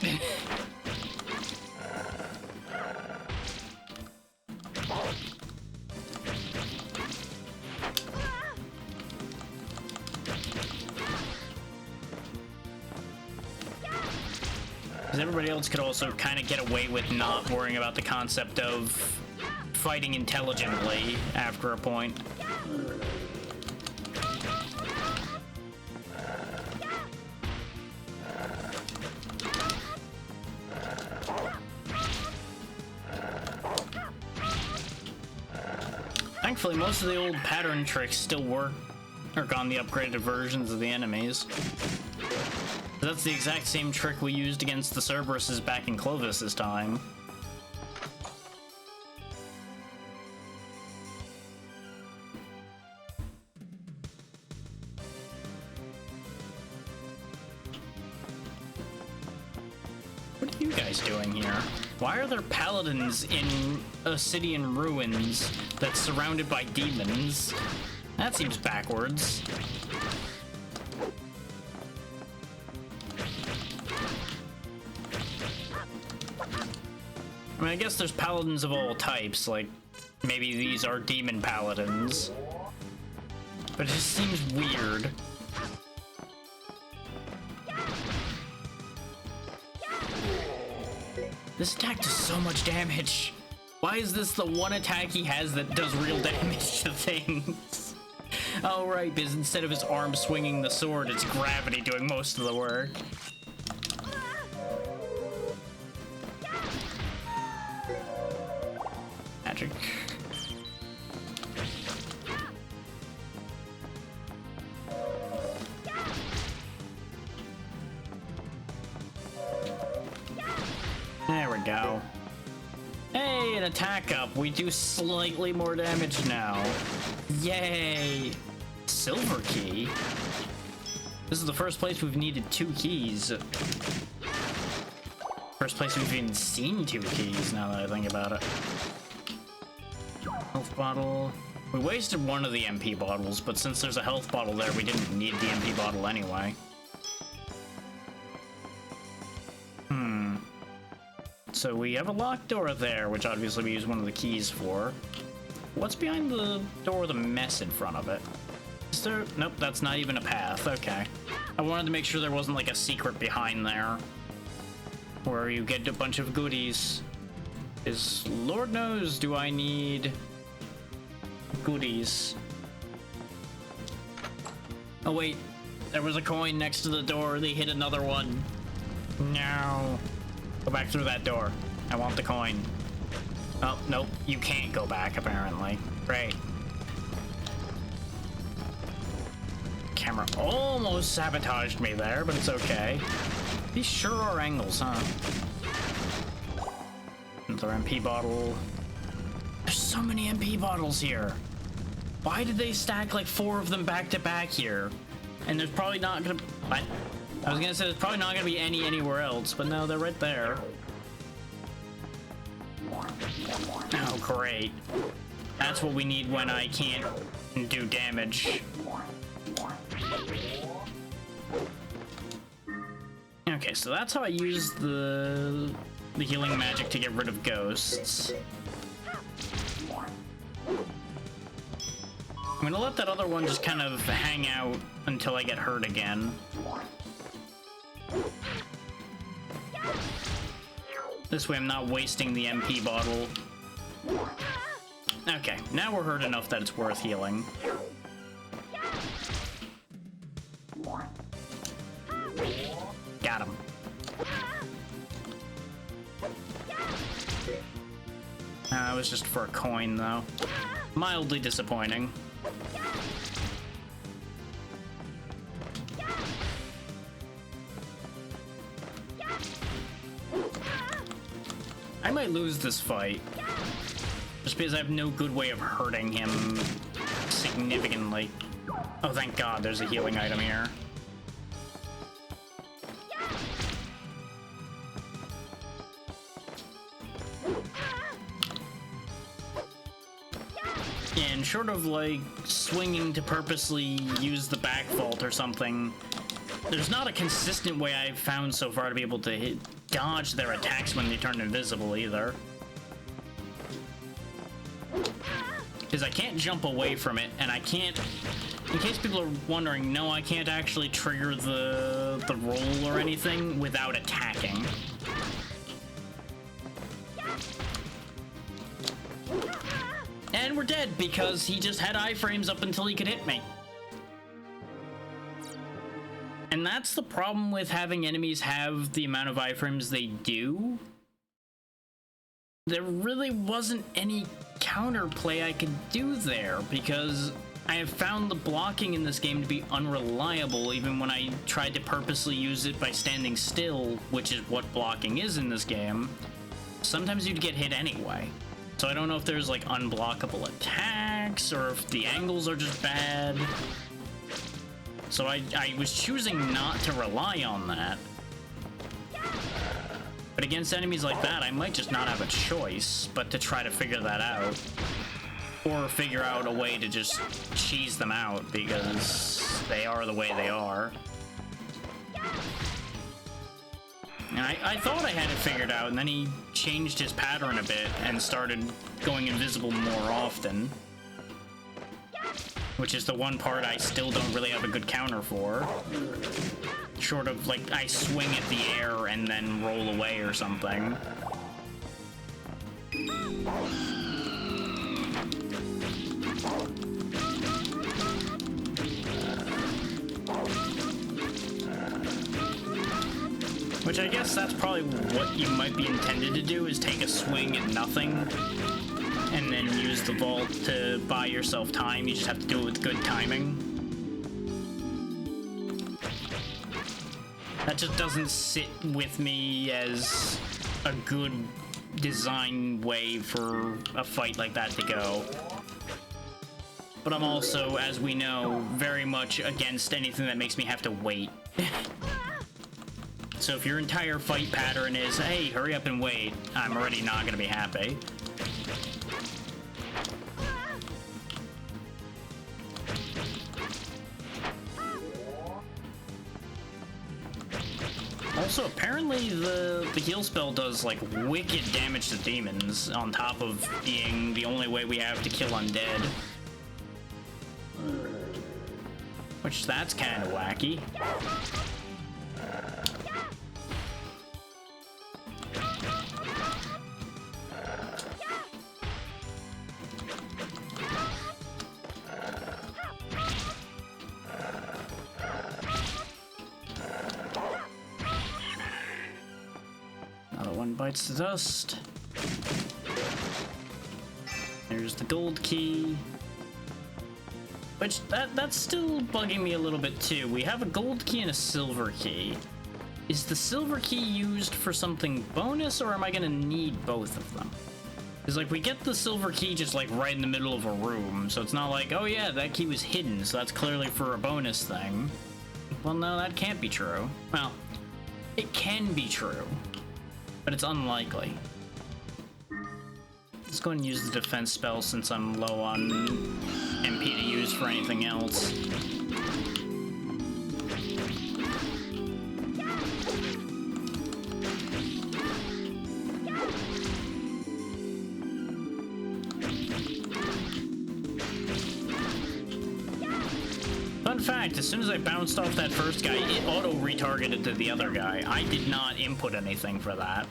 Everybody else could also kind of get away with not worrying about the concept of fighting intelligently after a point. Thankfully, most of the old pattern tricks still work on the upgraded versions of the enemies. That's the exact same trick we used against the Cerberuses back in Clovis's time. What are you guys doing here? Why are there paladins in a city in ruins that's surrounded by demons? That seems backwards. I mean, I guess there's paladins of all types, like, maybe these are demon paladins. But it just seems weird. This attack does so much damage. Why is this the one attack he has that does real damage to things? Oh, right, because instead of his arm swinging the sword, it's gravity doing most of the work. Magic. There we go. Hey, an attack up. We do slightly more damage now. Yay! Silver key? This is the first place we've needed 2 keys. First place we've even seen 2 keys, now that I think about it. Health bottle. We wasted one of the MP bottles, but since there's a health bottle there, we didn't need the MP bottle anyway. So we have a locked door there, which obviously we use one of the keys for. What's behind the door with a mess in front of it? Is there... Nope, that's not even a path. Okay. I wanted to make sure there wasn't like a secret behind there where you get a bunch of goodies. Is Lord knows do I need goodies. Oh wait, there was a coin next to the door. They hit another one. No. Go back through that door. I want the coin. Oh, nope. You can't go back, apparently. Great. Camera almost sabotaged me there, but it's okay. These sure are angles, huh? Another MP bottle. There's so many MP bottles here. Why did they stack like 4 of them back to back here? And there's probably not gonna... What? I was gonna say there's probably not gonna be any anywhere else, but no, they're right there. Oh, great. That's what we need when I can't do damage. Okay, so that's how I use the healing magic to get rid of ghosts. I'm gonna let that other one just kind of hang out until I get hurt again. This way I'm not wasting the MP bottle. Okay, now we're hurt enough that it's worth healing. Got him. That was just for a coin, though. Mildly disappointing. I might lose this fight. Just because I have no good way of hurting him significantly. Oh, thank God, there's a healing item here. And short of like swinging to purposely use the back vault or something, there's not a consistent way I've found so far to be able to dodge their attacks when they turn invisible either. Because I can't jump away from it, and I can't... In case people are wondering, no, I can't actually trigger the roll or anything without attacking. And we're dead because he just had iframes up until he could hit me. And that's the problem with having enemies have the amount of iframes they do. There really wasn't any counterplay I could do there because I have found the blocking in this game to be unreliable even when I tried to purposely use it by standing still, which is what blocking is in this game. Sometimes you'd get hit anyway. So I don't know if there's like unblockable attacks or if the angles are just bad. So I was choosing not to rely on that. But against enemies like that, I might just not have a choice but to try to figure that out. Or figure out a way to just cheese them out because they are the way they are. And I thought I had it figured out, and then he changed his pattern a bit and started going invisible more often. Which is the one part I still don't really have a good counter for. Short of, like, I swing at the air and then roll away or something. Which I guess that's probably what you might be intended to do, is take a swing at nothing and then use the vault to buy yourself time. You just have to do it with good timing. That just doesn't sit with me as a good design way for a fight like that to go. But I'm also, as we know, very much against anything that makes me have to wait. So if your entire fight pattern is, hey, hurry up and wait, I'm already not gonna be happy. Also, apparently the heal spell does, like, wicked damage to demons, on top of being the only way we have to kill undead. Which, that's kind of wacky. Another one bites the dust. There's the gold key. Which, that's still bugging me a little bit too. We have a gold key and a silver key. Is the silver key used for something bonus, or am I gonna need both of them? Because, like, we get the silver key just, like, right in the middle of a room, so it's not like, oh yeah, that key was hidden, so that's clearly for a bonus thing. Well, no, that can't be true. Well, it can be true, but it's unlikely. Let's go ahead and use the defense spell since I'm low on MP to use for anything else. Fun fact, as soon as I bounced off that first guy, it auto-retargeted to the other guy. I did not input anything for that.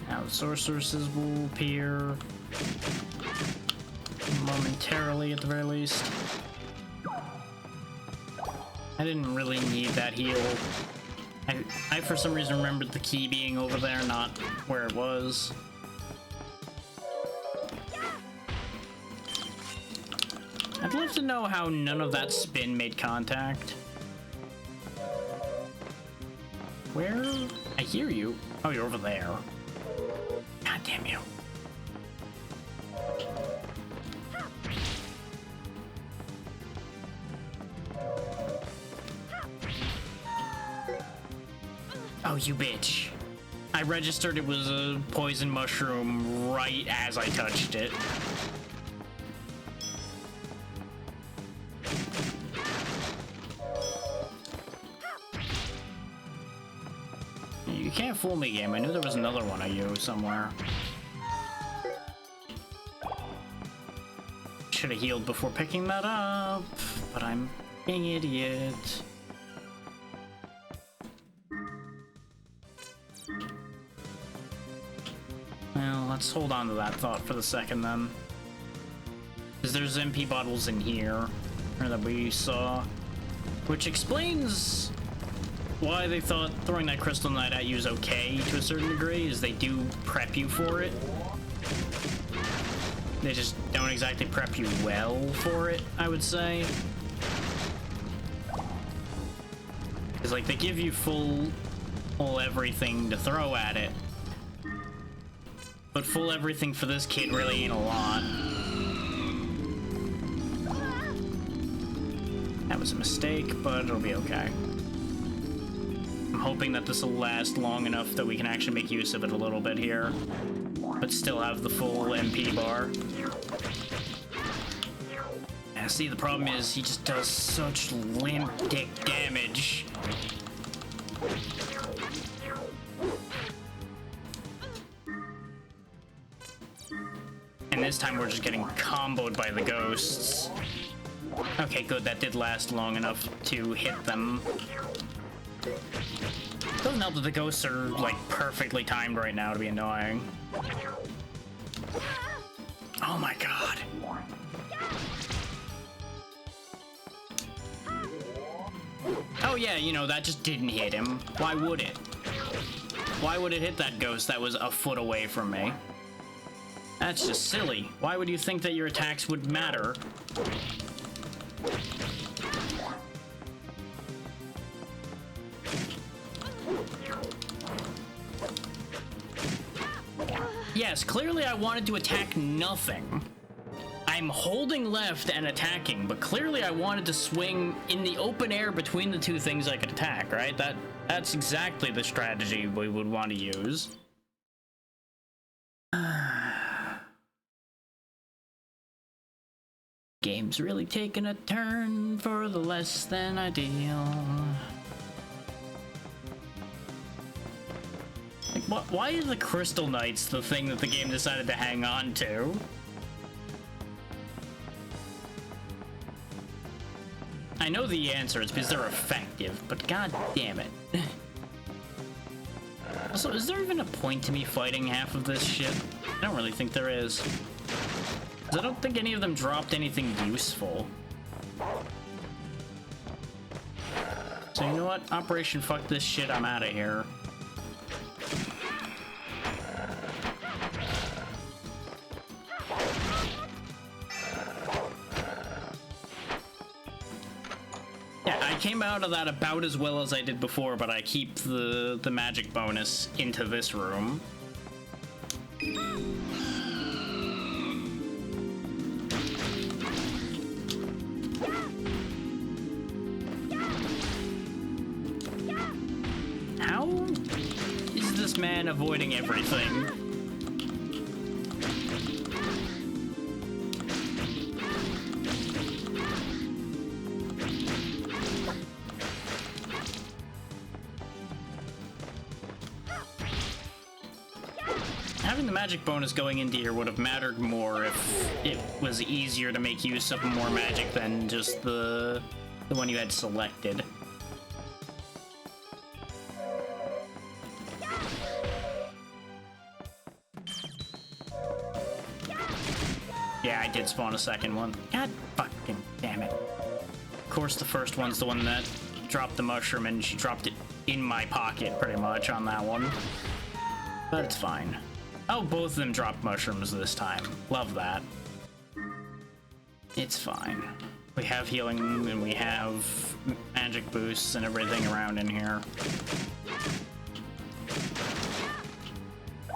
Now the sorceresses will appear momentarily at the very least. I didn't really need that heal. I for some reason remembered the key being over there, not where it was. I'd love to know how none of that spin made contact. Where? I hear you. Oh, you're over there. God damn you. Oh, you bitch. I registered it was a poison mushroom right as I touched it. You can't fool me, game. I knew there was another one of you somewhere. Should have healed before picking that up, but I'm being an idiot. Well, let's hold on to that thought for the second then. Because there's MP bottles in here, or that we saw, which explains why they thought throwing that crystal knight at you is okay to a certain degree, is they do prep you for it. They just don't exactly prep you well for it, I would say. Because, like, they give you full everything to throw at it. But full everything for this kid really ain't a lot. That was a mistake, but it'll be okay. I'm hoping that this will last long enough that we can actually make use of it a little bit here, but still have the full MP bar. Yeah, see, the problem is he just does such limp dick damage. And this time we're just getting comboed by the ghosts. Okay, good, that did last long enough to hit them. Doesn't help that the ghosts are, like, perfectly timed right now to be annoying. Oh my god. Oh yeah, you know, that just didn't hit him. Why would it? Why would it hit that ghost that was a foot away from me? That's just silly. Why would you think that your attacks would matter? Yes, clearly I wanted to attack nothing. I'm holding left and attacking, but clearly I wanted to swing in the open air between the two things I could attack, right? That's exactly the strategy we would want to use. Game's really taking a turn for the less than ideal. Like, why are the Crystal Knights the thing that the game decided to hang on to? I know the answer, it's because they're effective, but god damn it. Also, is there even a point to me fighting half of this shit? I don't really think there is. I don't think any of them dropped anything useful. So you know what? Operation fuck this shit, I'm out of here. Yeah, I came out of that about as well as I did before, but I keep the magic bonus into this room. How is this man avoiding everything? Having the magic bonus going into here would have mattered more if it was easier to make use of more magic than just the one you had selected. Yeah, I did spawn a second one. God fucking damn it. Of course, the first one's the one that dropped the mushroom, and she dropped it in my pocket, pretty much, on that one. But it's fine. Oh, both of them dropped mushrooms this time. Love that. It's fine. We have healing, and we have magic boosts and everything around in here.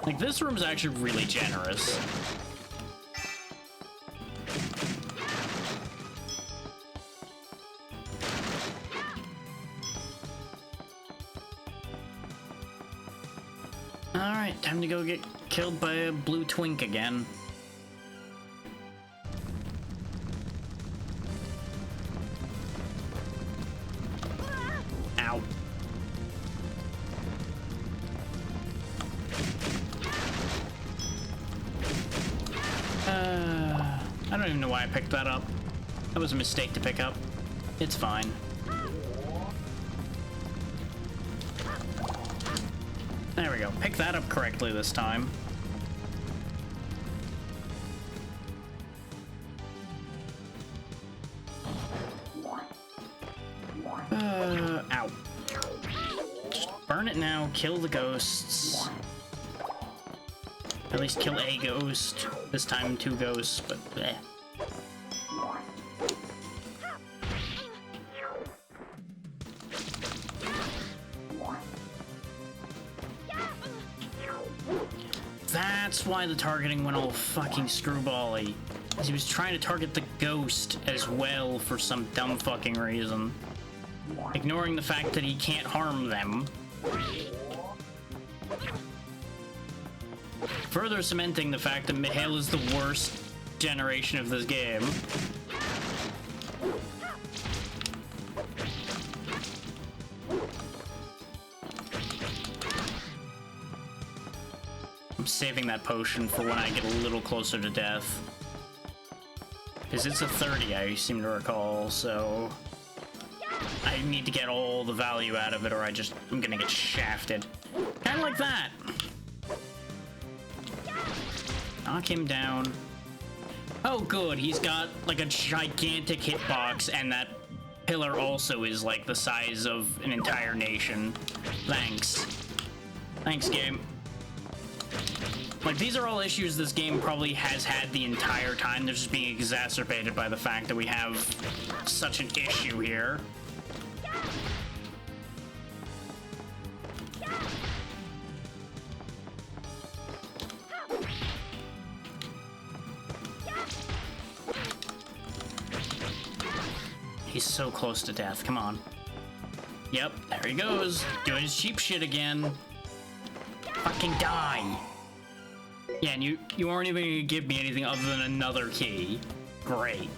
Like, this room's actually really generous. Alright, time to go get killed by a blue twink again. Ow. I don't even know why I picked that up. That was a mistake to pick up. It's fine. There we go. Pick that up correctly this time. Ow. Just burn it now, kill the ghosts. At least kill a ghost. This time 2 ghosts, but eh. That's why the targeting went all fucking screwbally. He was trying to target the ghost as well for some dumb fucking reason. Ignoring the fact that he can't harm them. Further cementing the fact that Mihail is the worst generation of this game. I'm saving that potion for when I get a little closer to death. Because it's a 30, I seem to recall, so I need to get all the value out of it or I'm gonna get shafted. Kinda like that. Knock him down. Oh good, he's got like a gigantic hitbox and that pillar also is like the size of an entire nation. Thanks. Thanks, game. Like, these are all issues this game probably has had the entire time. They're just being exacerbated by the fact that we have such an issue here. He's so close to death. Come on. Yep, there he goes. Doing his cheap shit again. Fucking die. Yeah, and you aren't even gonna give me anything other than another key. Great.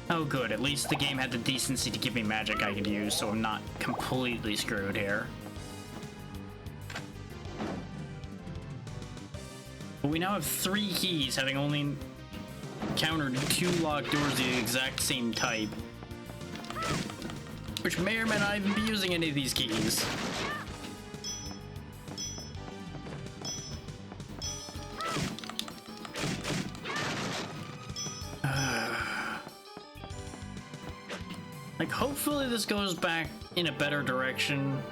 Oh good, at least the game had the decency to give me magic I could use, so I'm not completely screwed here. But we now have 3 keys, having only encountered 2 locked doors of the exact same type. Which may or may not even be using any of these keys. Like, hopefully this goes back in a better direction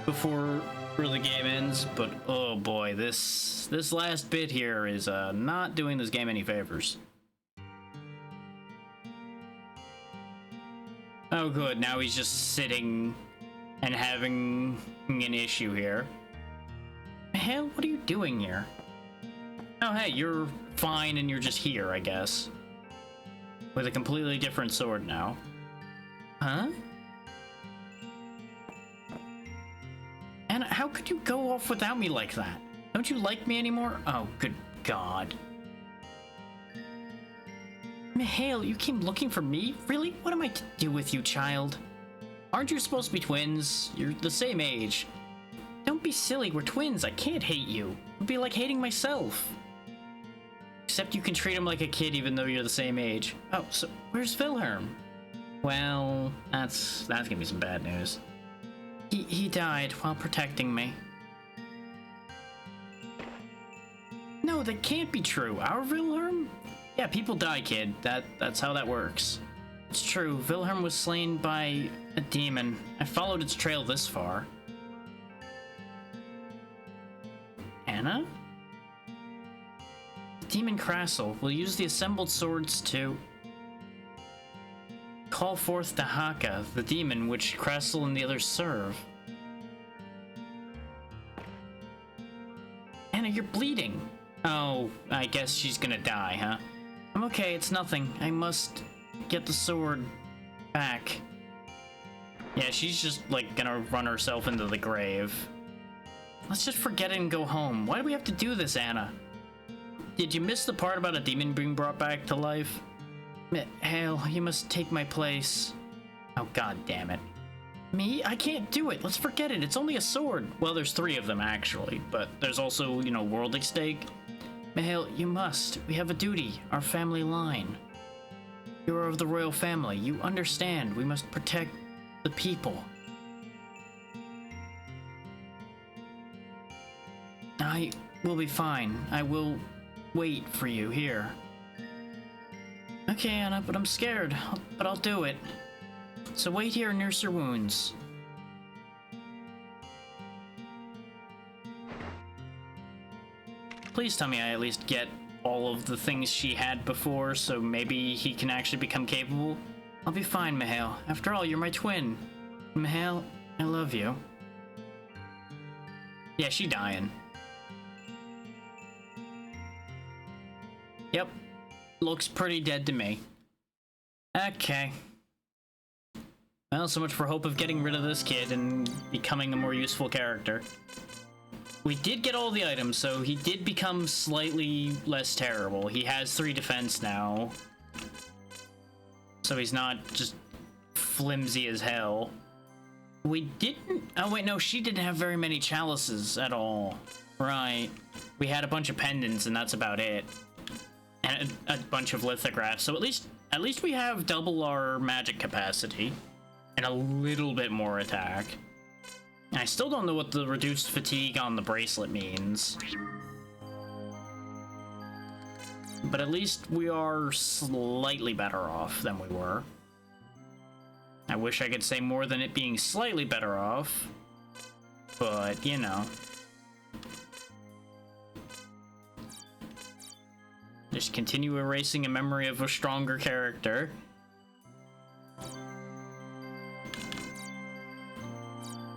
before the game ends, but oh boy, this last bit here is not doing this game any favors. Oh good, now he's just sitting and having an issue here. Hell, what are you doing here? Oh hey, you're fine and you're just here, I guess. With a completely different sword now. Huh? Anna, how could you go off without me like that? Don't you like me anymore? Oh, good God. Mihail, you came looking for me? Really? What am I to do with you, child? Aren't you supposed to be twins? You're the same age. Don't be silly, we're twins. I can't hate you. It'd be like hating myself. Except you can treat him like a kid even though you're the same age. Oh, so where's Wilhelm? Well, that's gonna be some bad news. He died while protecting me. No, that can't be true. Our Wilhelm? Yeah, people die, kid. That's how that works. It's true. Wilhelm was slain by a demon. I followed its trail this far. Anna? Demon Crassel will use the assembled swords to call forth Dahaka, the demon which Crassel and the others serve. Anna, you're bleeding. Oh, I guess she's gonna die, huh? I'm okay, it's nothing. I must get the sword back. Yeah, she's just, like, gonna run herself into the grave. Let's just forget it and go home. Why do we have to do this, Anna? Did you miss the part about a demon being brought back to life? Hale, you must take my place. Oh, god damn it. Me? I can't do it. Let's forget it. It's only a sword. Well, there's 3 of them, actually. But there's also, you know, world at stake. Mihail, you must. We have a duty. Our family line. You are of the royal family. You understand. We must protect the people. I will be fine. I will wait for you here. Okay, Anna, but I'm scared. But I'll do it. So wait here and nurse your wounds. Please tell me I at least get all of the things she had before, so maybe he can actually become capable. I'll be fine, Mihail. After all, you're my twin. Mihail, I love you. Yeah, she dying. Yep. Looks pretty dead to me. Okay. Well, so much for hope of getting rid of this kid and becoming a more useful character. We did get all the items, so he did become slightly less terrible. He has 3 defense now. So he's not just flimsy as hell. We didn't... Oh, wait, no, she didn't have very many chalices at all. Right. We had a bunch of pendants, and that's about it. And a bunch of lithographs, so at least we have double our magic capacity. And a little bit more attack. I still don't know what the reduced fatigue on the bracelet means. But at least we are slightly better off than we were. I wish I could say more than it being slightly better off. But, you know. Just continue erasing a memory of a stronger character.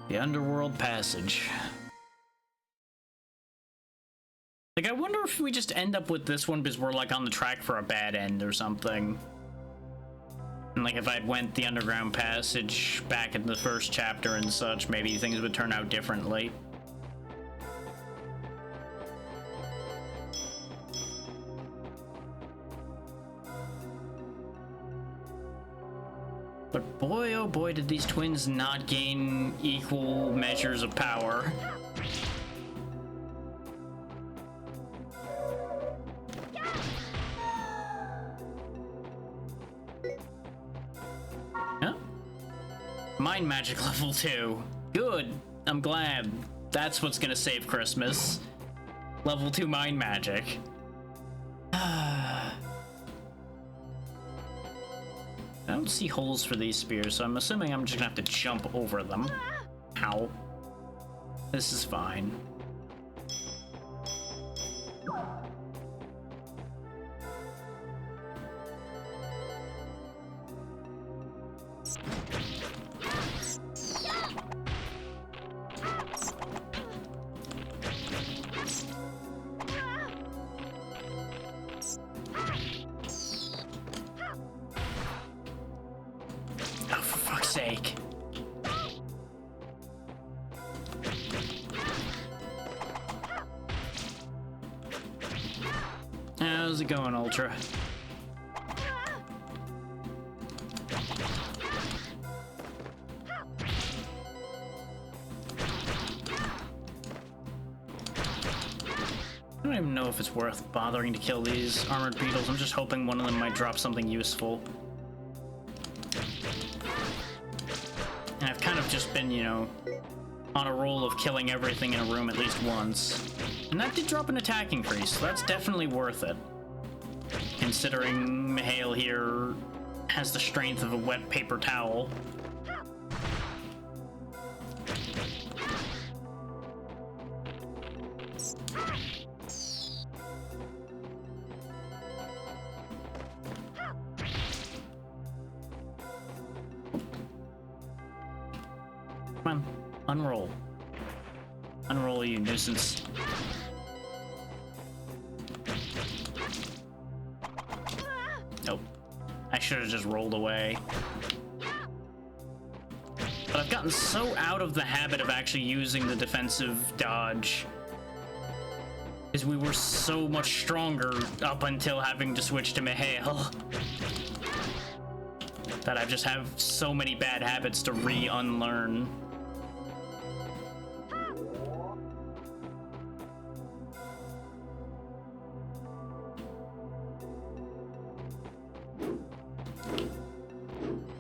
The Underworld Passage. Like, I wonder if we just end up with this one because we're, like, on the track for a bad end or something. And, like, if I'd went the Underground Passage back in the first chapter and such, maybe things would turn out differently. But boy, oh boy, did these twins not gain equal measures of power. Huh? Mind magic level 2. Good. I'm glad. That's what's gonna save Christmas. Level 2 mind magic. I don't see holes for these spears, so I'm assuming I'm just gonna have to jump over them. Ow. This is fine. Oh, for fuck's sake. How's it going, Ultra? I don't even know if it's worth bothering to kill these armored beetles. I'm just hoping one of them might drop something useful. And I've kind of just been, you know, on a roll of killing everything in a room at least once. And that did drop an attack increase, so that's definitely worth it. Considering Mihail here has the strength of a wet paper towel. Come on, unroll. Unroll, you nuisance. Nope. I should have just rolled away. But I've gotten so out of the habit of actually using the defensive dodge. Because we were so much stronger up until having to switch to Mihail. That I just have so many bad habits to re-unlearn.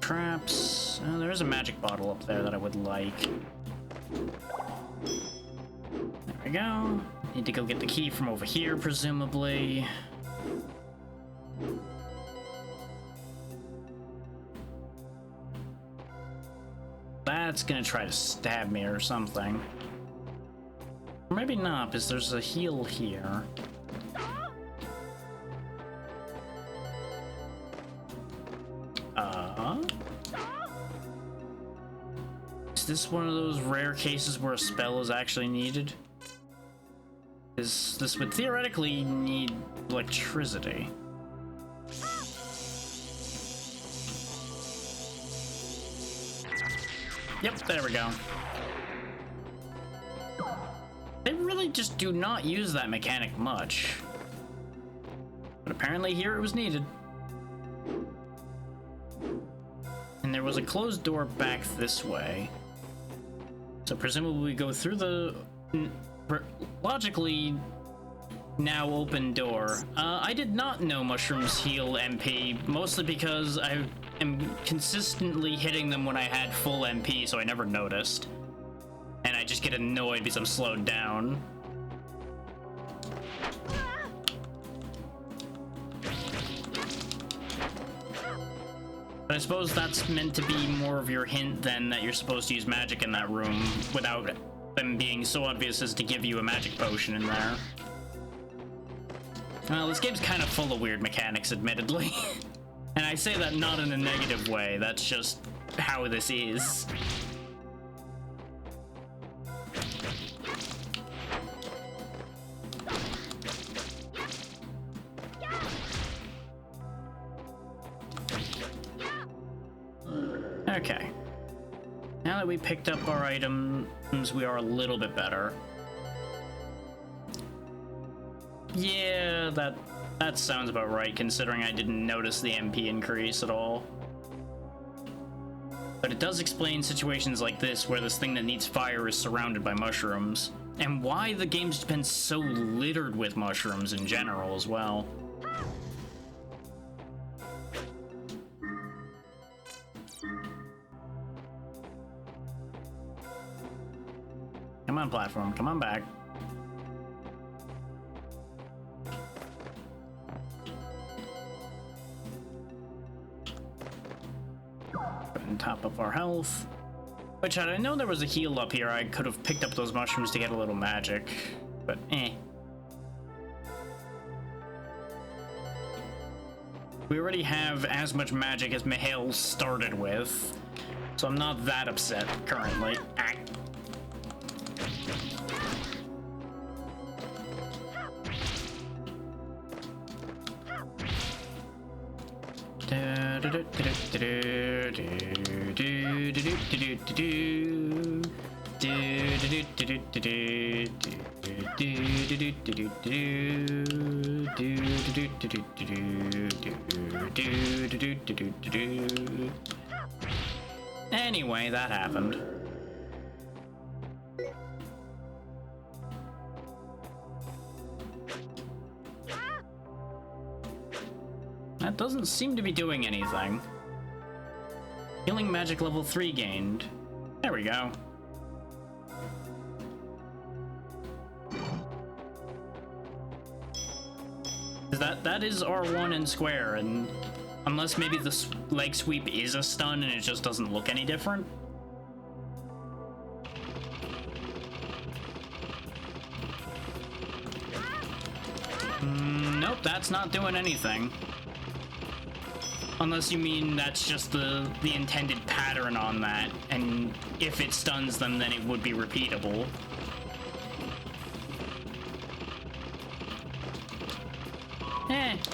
Traps. There's a magic bottle up there that I would like. There we go. Need to go get the key from over here, presumably. That's gonna try to stab me or something. Or maybe not, because there's a heal here. Is this one of those rare cases where a spell is actually needed? This would theoretically need electricity. Yep, there we go. They really just do not use that mechanic much. But apparently here it was needed. And there was a closed door back this way. So presumably we go through the logically now open door. I did not know mushrooms heal MP, mostly because I am consistently hitting them when I had full MP, so I never noticed. And I just get annoyed because I'm slowed down. But I suppose that's meant to be more of your hint than that you're supposed to use magic in that room without them being so obvious as to give you a magic potion in there. Well, this game's kind of full of weird mechanics, admittedly. And I say that not in a negative way, that's just how this is. Okay. Now that we picked up our items, we are a little bit better. Yeah, that sounds about right, considering I didn't notice the MP increase at all. But it does explain situations like this, where this thing that needs fire is surrounded by mushrooms. And why the game's been so littered with mushrooms in general as well. Come on, platform, come on back. And top up our health. Which, had I known there was a heal up here, I could have picked up those mushrooms to get a little magic. But, eh. We already have as much magic as Mihail started with, so I'm not that upset currently. Ah. Anyway, that happened. That doesn't seem to be doing anything. Healing magic level 3 gained. There we go. That is R1 and square, and unless maybe the leg sweep is a stun and it just doesn't look any different. Nope, that's not doing anything. Unless you mean that's just the intended pattern on that, and if it stuns them, then it would be repeatable.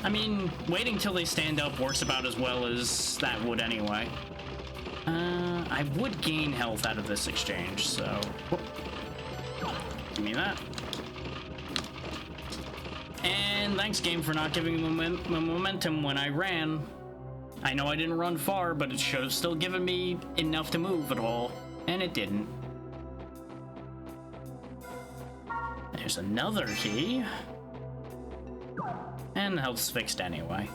I mean, waiting till they stand up works about as well as that would anyway. I would gain health out of this exchange, so... Give me that. And thanks, game, for not giving me momentum when I ran. I know I didn't run far, but it should have still given me enough to move at all, and it didn't. There's another key. And the health's fixed anyway.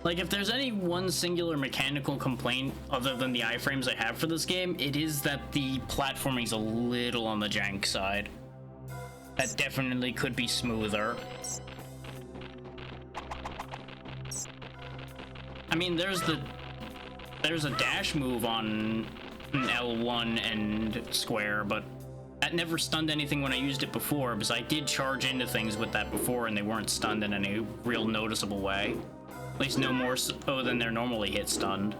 Like, if there's any one singular mechanical complaint other than the iframes I have for this game, it is that the platforming's a little on the jank side. That definitely could be smoother. I mean, there's a dash move on L1 and square, but that never stunned anything when I used it before, because I did charge into things with that before and they weren't stunned in any real noticeable way. At least no more so than they're normally hit stunned.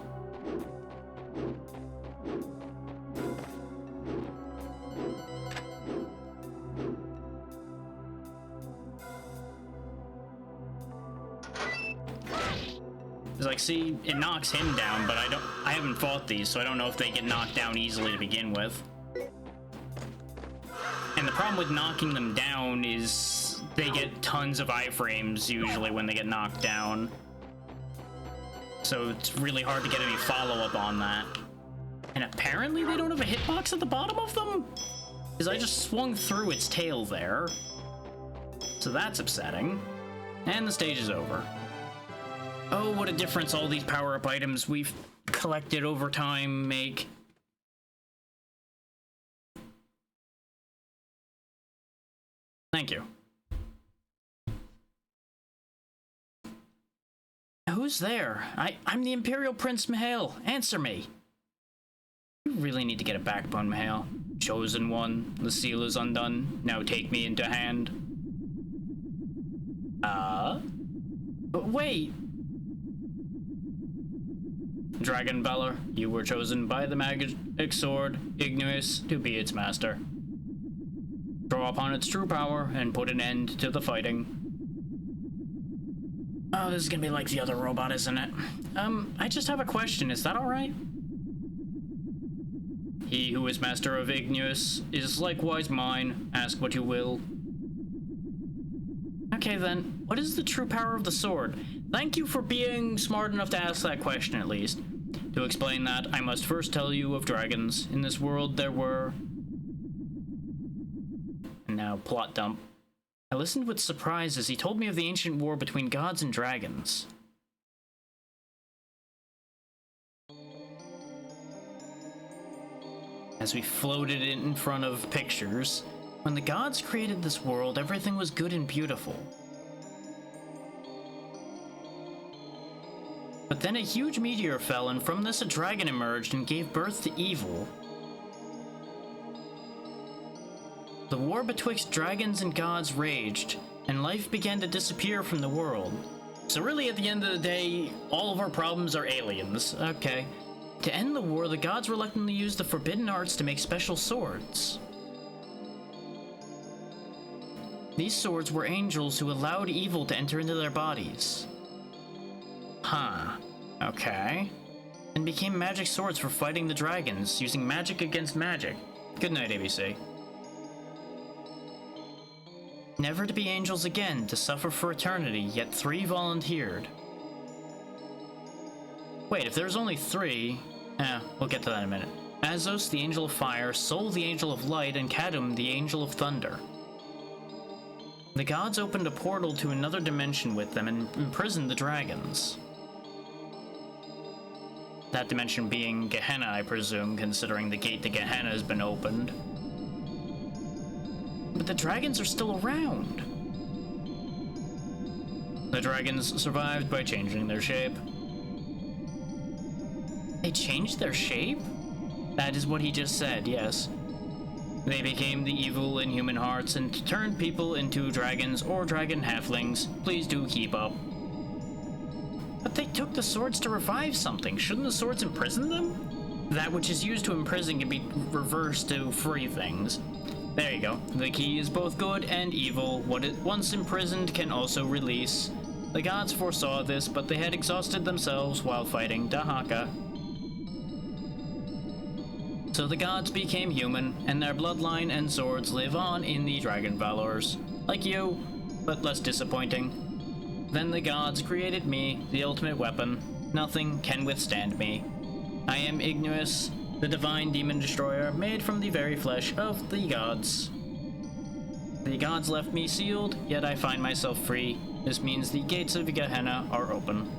Because like, see, it knocks him down, but I haven't fought these, so I don't know if they get knocked down easily to begin with. And the problem with knocking them down is they get tons of iframes usually when they get knocked down. So it's really hard to get any follow-up on that. And apparently they don't have a hitbox at the bottom of them? Because I just swung through its tail there. So that's upsetting. And the stage is over. Oh, what a difference all these power-up items we've collected over time make. Thank you. Who's there? I'm the Imperial Prince Mihail. Answer me. You really need to get a backbone, Mihail. Chosen one. The seal is undone. Now take me into hand. But wait. Dragon Valor, you were chosen by the magic sword, Igneous, to be its master. Draw upon its true power and put an end to the fighting. Oh, this is gonna be like the other robot, isn't it? I just have a question. Is that alright? He who is master of Igneous is likewise mine. Ask what you will. Okay then, what is the true power of the sword? Thank you for being smart enough to ask that question at least. To explain that, I must first tell you of dragons. In this world there were... And now, plot dump. I listened with surprise as he told me of the ancient war between gods and dragons. As we floated in front of pictures, when the gods created this world, everything was good and beautiful. But then a huge meteor fell, and from this a dragon emerged and gave birth to evil. The war betwixt dragons and gods raged, and life began to disappear from the world. So really, at the end of the day, all of our problems are aliens. Okay. To end the war, the gods reluctantly used the forbidden arts to make special swords. These swords were angels who allowed evil to enter into their bodies. Huh. Okay. And became magic swords for fighting the dragons, using magic against magic. Good night, ABC. Never to be angels again, to suffer for eternity, yet 3 volunteered. Wait, if there's only 3... we'll get to that in a minute. Azos, the Angel of Fire, Sol, the Angel of Light, and Kadum, the Angel of Thunder. The gods opened a portal to another dimension with them and imprisoned the dragons. That dimension being Gehenna, I presume, considering the gate to Gehenna has been opened. But the dragons are still around. The dragons survived by changing their shape. They changed their shape? That is what he just said, yes. They became the evil in human hearts and turned people into dragons or dragon halflings. Please do keep up. But they took the swords to revive something. Shouldn't the swords imprison them? That which is used to imprison can be reversed to free things. There you go. The key is both good and evil. What it once imprisoned can also release. The gods foresaw this, but they had exhausted themselves while fighting Dahaka. So the gods became human, and their bloodline and swords live on in the Dragon Valors. Like you, but less disappointing. Then the gods created me, the ultimate weapon. Nothing can withstand me. I am Igneous, the divine demon destroyer, made from the very flesh of the gods. The gods left me sealed, yet I find myself free. This means the gates of Gehenna are open.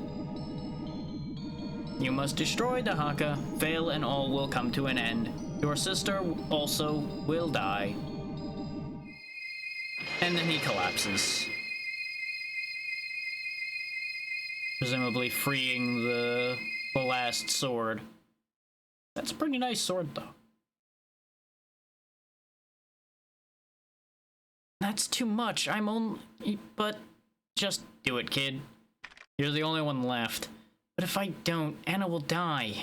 You must destroy Dahaka, fail and all will come to an end. Your sister also will die. And then he collapses. Presumably freeing the last sword. That's a pretty nice sword, though. That's too much. I'm only... But just do it, kid. You're the only one left. But if I don't, Anna will die.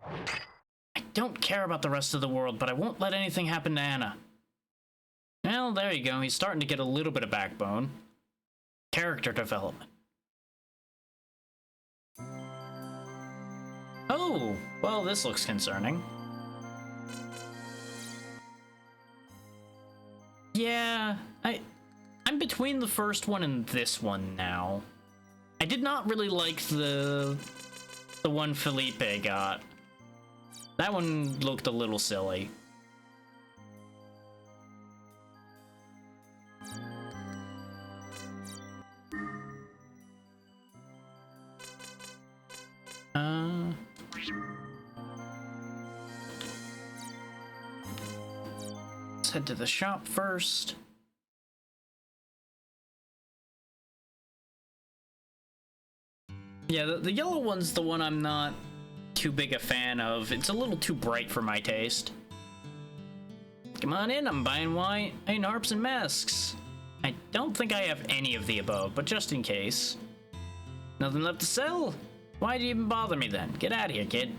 I don't care about the rest of the world, but I won't let anything happen to Anna. Well, there you go. He's starting to get a little bit of backbone. Character development. Oh, well, this looks concerning. Yeah, I'm between the first one and this one now. I did not really like the one Felipe got. That one looked a little silly. Let's head to the shop first. Yeah, the yellow one's the one I'm not too big a fan of. It's a little too bright for my taste. Come on in, I'm buying wine, harps and masks. I don't think I have any of the above, but just in case. Nothing left to sell? Why'd you even bother me then? Get out of here, kid.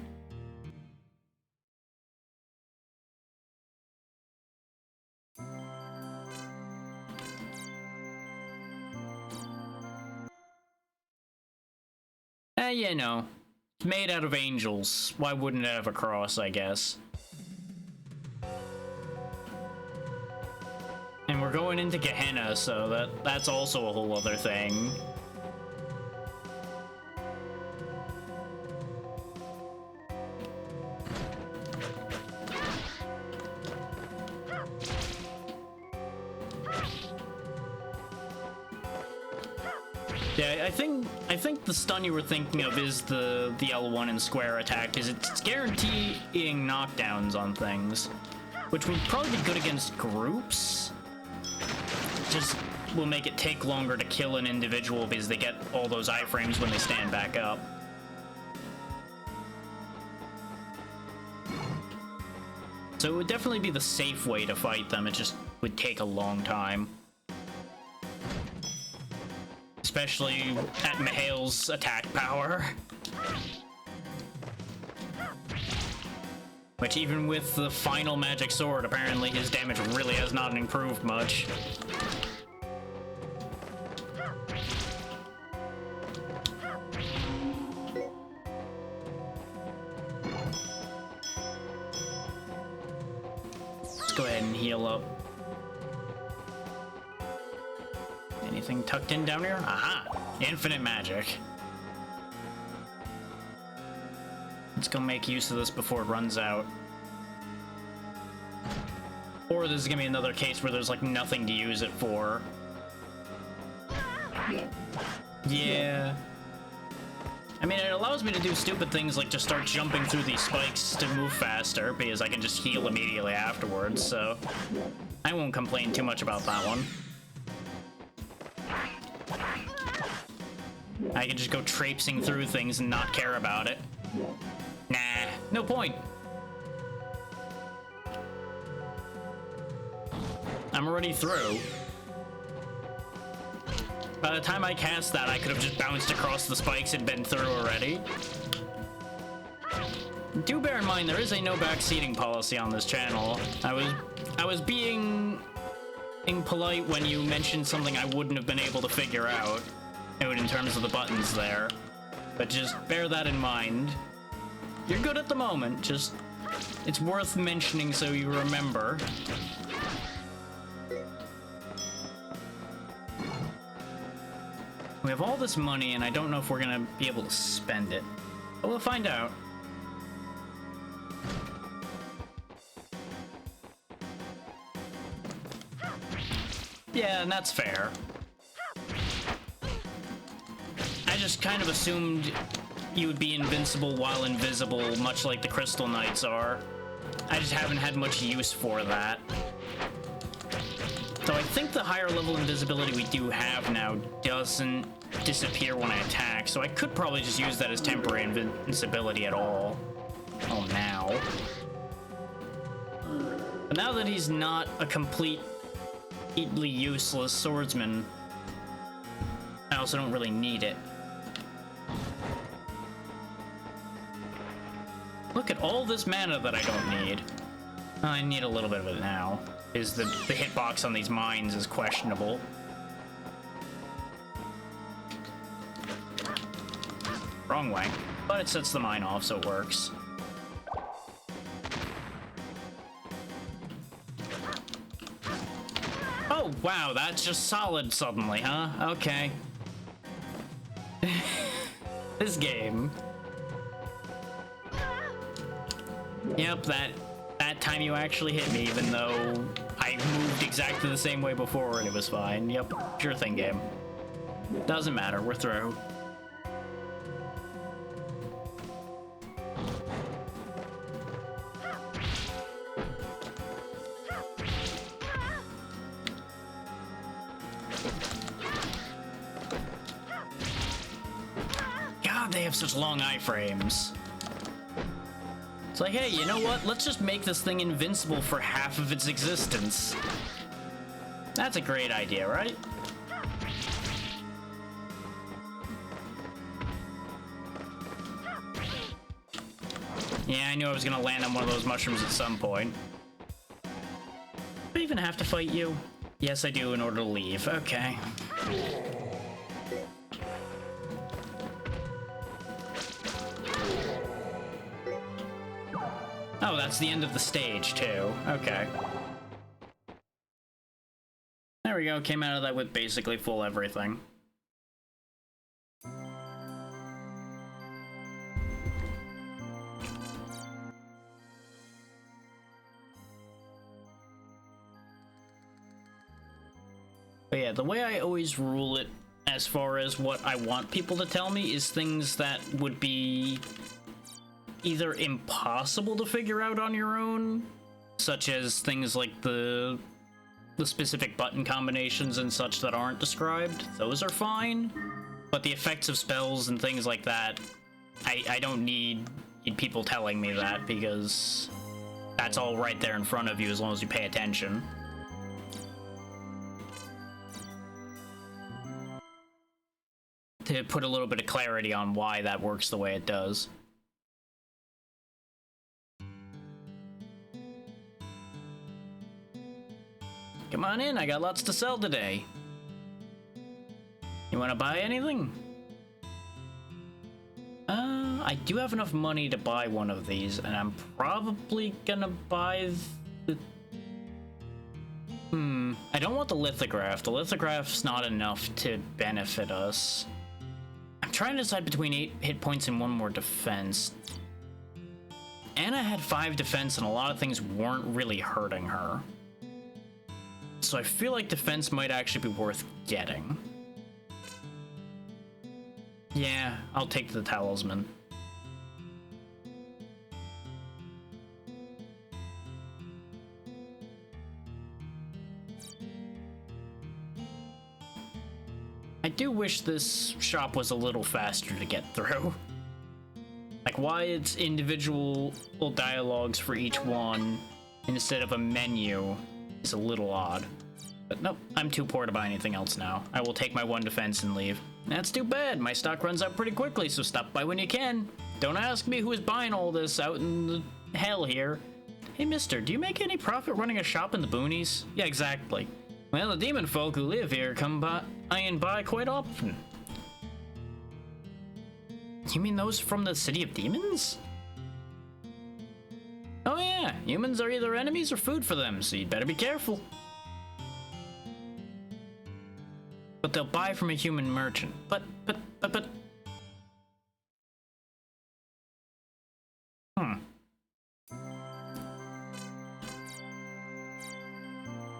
You know, it's made out of angels. Why wouldn't it have a cross, I guess? And we're going into Gehenna, so that's also a whole other thing. Yeah, I think the stun you were thinking of is the L1 and square attack, because it's guaranteeing knockdowns on things, which would probably be good against groups. Just will make it take longer to kill an individual because they get all those iframes when they stand back up. So it would definitely be the safe way to fight them, it just would take a long time. Especially at Mihail's attack power. Which even with the final magic sword, apparently his damage really has not improved much. Let's go ahead and heal up. Anything tucked in down here? Aha! Infinite magic. Let's go make use of this before it runs out. Or this is gonna be another case where there's like nothing to use it for. Yeah. I mean, it allows me to do stupid things like just start jumping through these spikes to move faster, because I can just heal immediately afterwards, so I won't complain too much about that one. I can just go traipsing through things and not care about it. Nah, no point. I'm already through. By the time I cast that, I could have just bounced across the spikes and been through already. Do bear in mind, there is a no backseating policy on this channel. I was being impolite when you mentioned something I wouldn't have been able to figure out in terms of the buttons there. But just bear that in mind. You're good at the moment, just it's worth mentioning so you remember. We have all this money, and I don't know if we're gonna be able to spend it. But we'll find out. Yeah, and that's fair. I just kind of assumed you would be invincible while invisible, much like the Crystal Knights are. I just haven't had much use for that. So I think the higher level invisibility we do have now doesn't disappear when I attack, so I could probably just use that as temporary invincibility at all. Oh, now. But now that he's not a completely useless swordsman, I also don't really need it. Look at all this mana that I don't need. I need a little bit of it now. The hitbox on these mines is questionable. Wrong way. But it sets the mine off, so it works. Oh, wow, that's just solid suddenly, huh? Okay. This game. Yep, that time you actually hit me, even though I moved exactly the same way before and it was fine. Yep, sure thing, game. Doesn't matter, we're through. God, they have such long iframes. It's like, hey, you know what? Let's just make this thing invincible for half of its existence. That's a great idea, right? Yeah, I knew I was gonna land on one of those mushrooms at some point. Do I even have to fight you? Yes, I do in order to leave. Okay. Oh, that's the end of the stage, too. Okay. There we go, came out of that with basically full everything. But yeah, the way I always rule it as far as what I want people to tell me is things that would be either impossible to figure out on your own, such as things like the specific button combinations and such that aren't described. Those are fine, but the effects of spells and things like that, I don't need people telling me that, because that's all right there in front of you as long as you pay attention. To put a little bit of clarity on why that works the way it does. Come on in, I got lots to sell today. You wanna buy anything? I do have enough money to buy one of these, and I'm probably gonna buy the... I don't want the lithograph. The lithograph's not enough to benefit us. I'm trying to decide between 8 hit points and 1 more defense. Anna had 5 defense, and a lot of things weren't really hurting her. So I feel like defense might actually be worth getting. Yeah, I'll take the talisman. I do wish this shop was a little faster to get through. Like, why it's individual dialogues for each one instead of a menu is a little odd. But nope, I'm too poor to buy anything else now. I will take my 1 defense and leave. That's too bad. My stock runs out pretty quickly, so stop by when you can. Don't ask me who is buying all this out in the hell here. Hey, mister, do you make any profit running a shop in the boonies? Yeah, exactly. Well, the demon folk who live here come by and buy quite often. You mean those from the City of Demons? Oh yeah, humans are either enemies or food for them, so you'd better be careful. But they'll buy from a human merchant. But...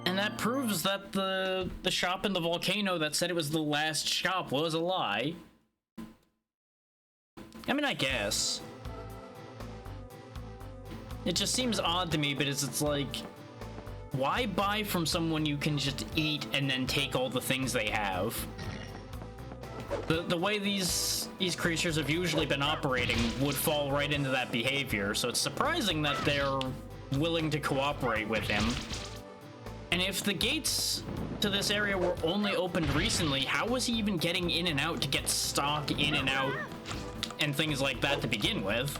And that proves that the shop in the volcano that said it was the last shop was a lie. I mean, I guess. It just seems odd to me, but it's like, why buy from someone you can just eat and then take all the things they have? The way these creatures have usually been operating would fall right into that behavior, so it's surprising that they're willing to cooperate with him. And if the gates to this area were only opened recently, how was he even getting in and out to get stock in and out and things like that to begin with?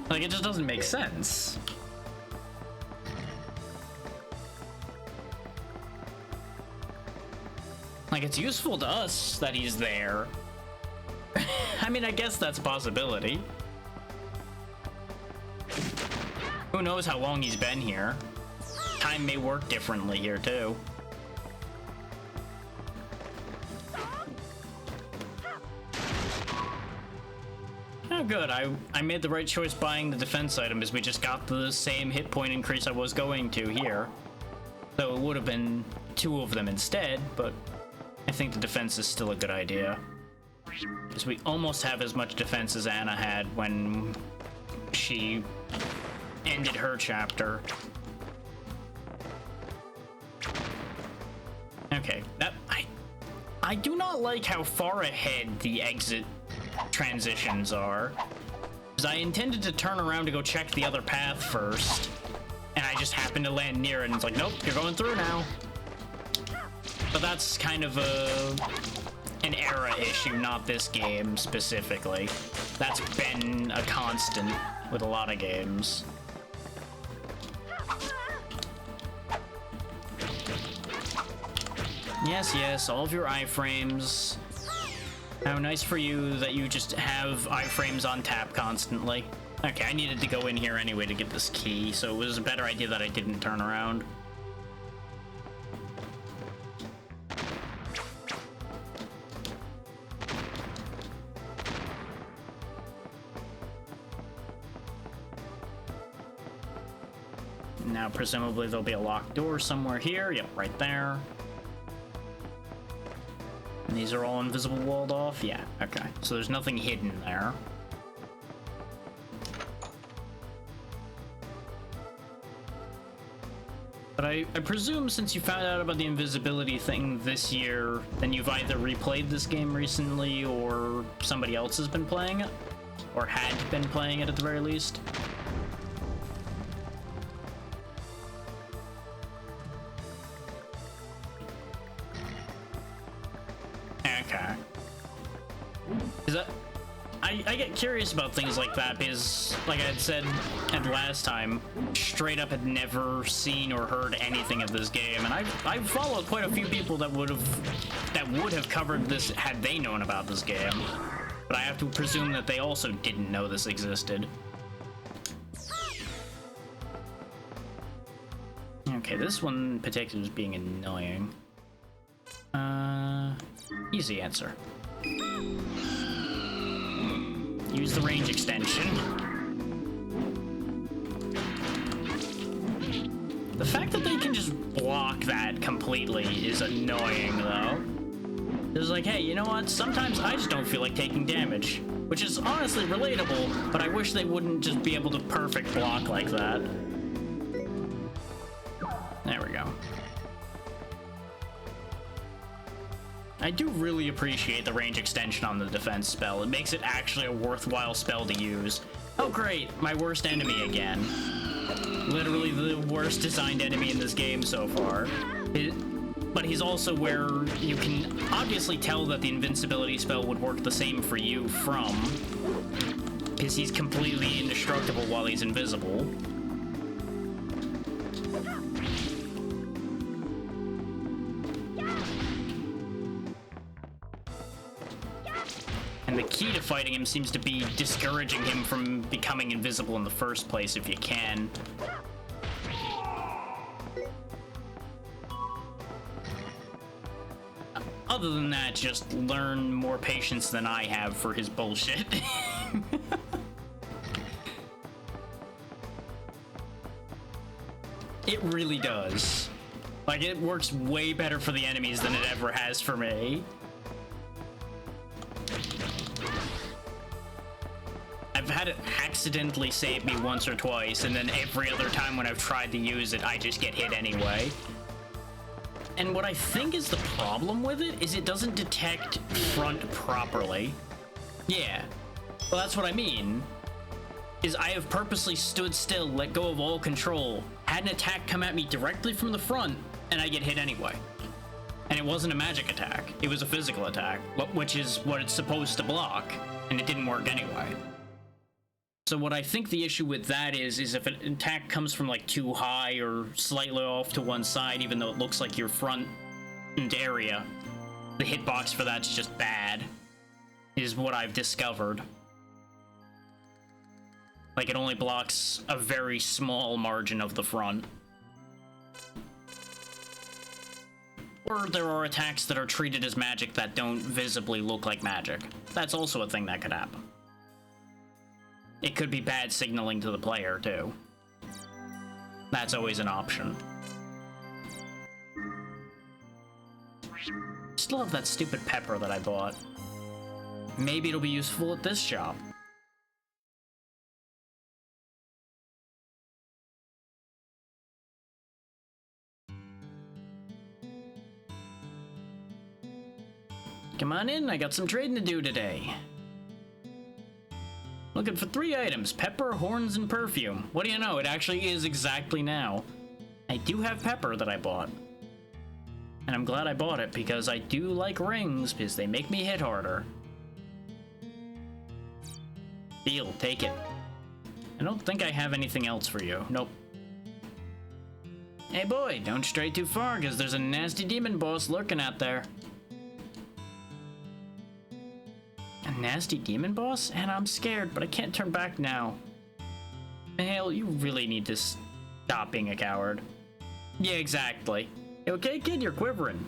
Like, it just doesn't make sense. Like, it's useful to us that he's there. I mean, I guess that's a possibility. Who knows how long he's been here? Time may work differently here, too. Oh, good. I made the right choice buying the defense item, as we just got the same hit point increase I was going to here. Though it would have been 2 of them instead, but I think the defense is still a good idea. Because we almost have as much defense as Anna had when she ended her chapter. Okay, I do not like how far ahead the exit transitions are. Because I intended to turn around to go check the other path first, and I just happened to land near it, and it's like, nope, you're going through now. But that's kind of an era issue, not this game specifically. That's been a constant with a lot of games. Yes, yes, all of your iframes. How nice for you that you just have iframes on tap constantly. Okay, I needed to go in here anyway to get this key, so it was a better idea that I didn't turn around. Now, presumably, there'll be a locked door somewhere here. Yep, right there. And these are all invisible walled off? Yeah, okay. So there's nothing hidden there. But I presume since you found out about the invisibility thing this year, then you've either replayed this game recently or somebody else has been playing it? Or had been playing it at the very least? Okay. Is that... I get curious about things like that because, like I had said at last time, straight up had never seen or heard anything of this game, and I've followed quite a few people that would have covered this had they known about this game, but I have to presume that they also didn't know this existed. Okay, this one in particular is being annoying. Easy answer. Use the range extension. The fact that they can just block that completely is annoying, though. It's like, hey, you know what? Sometimes I just don't feel like taking damage. Which is honestly relatable, but I wish they wouldn't just be able to perfect block like that. There we go. I do really appreciate the range extension on the defense spell. It makes it actually a worthwhile spell to use. Oh great, my worst enemy again. Literally the worst designed enemy in this game so far. But he's also where you can obviously tell that the invincibility spell would work the same for you from, because he's completely indestructible while he's invisible. And the key to fighting him seems to be discouraging him from becoming invisible in the first place if you can. Other than that, just learn more patience than I have for his bullshit. It really does. Like, it works way better for the enemies than it ever has for me. I've had it accidentally save me once or twice, and then every other time when I've tried to use it, I just get hit anyway. And what I think is the problem with it is it doesn't detect front properly. Yeah, well that's what I mean. Is I have purposely stood still, let go of all control, had an attack come at me directly from the front, and I get hit anyway. And it wasn't a magic attack, it was a physical attack, which is what it's supposed to block, and it didn't work anyway. So what I think the issue with that is if an attack comes from like too high or slightly off to one side, even though it looks like your front area, the hitbox for that's just bad, is what I've discovered. Like, it only blocks a very small margin of the front. Or there are attacks that are treated as magic that don't visibly look like magic. That's also a thing that could happen. It could be bad signaling to the player, too. That's always an option. Still have that stupid pepper that I bought. Maybe it'll be useful at this shop. Come on in, I got some trading to do today. Looking for 3 items, pepper, horns, and perfume. What do you know, it actually is exactly now. I do have pepper that I bought. And I'm glad I bought it because I do like rings because they make me hit harder. Deal, take it. I don't think I have anything else for you. Nope. Hey boy, don't stray too far because there's a nasty demon boss lurking out there. A nasty demon boss? And I'm scared, but I can't turn back now. Hale, you really need to stop being a coward. Yeah, exactly. Okay, kid, you're quivering.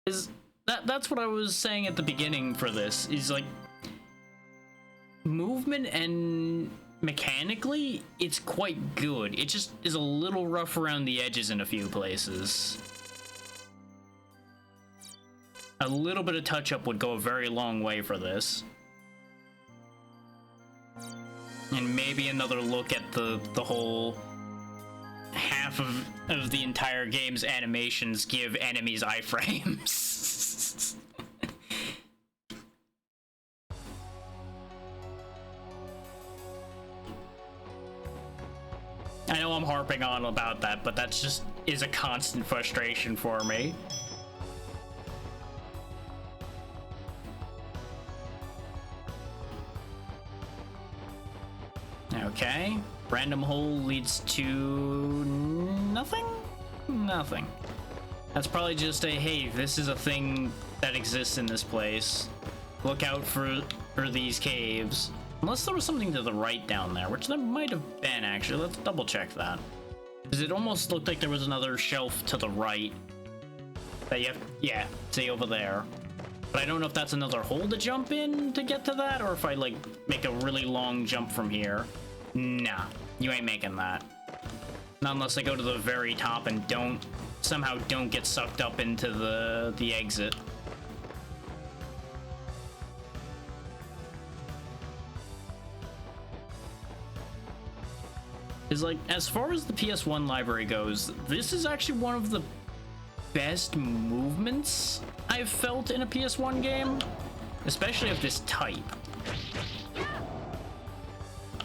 That's what I was saying at the beginning for this, is like movement and mechanically it's quite good. It just is a little rough around the edges in a few places. A little bit of touch-up would go a very long way for this. And maybe another look at the whole half of the entire game's animations give enemies iframes. I know I'm harping on about that, but that's just is a constant frustration for me. Okay. Random hole leads to nothing? Nothing. That's probably just a, hey, this is a thing that exists in this place. Look out for these caves. Unless there was something to the right down there, which there might have been, actually. Let's double check that. Because it almost looked like there was another shelf to the right. That you have, yeah, see over there. But I don't know if that's another hole to jump in to get to that, or if I, like, make a really long jump from here. Nah, you ain't making that. Not unless I go to the very top and somehow don't get sucked up into the exit. Is like, as far as the PS1 library goes, this is actually one of the best movements I've felt in a PS1 game, especially of this type.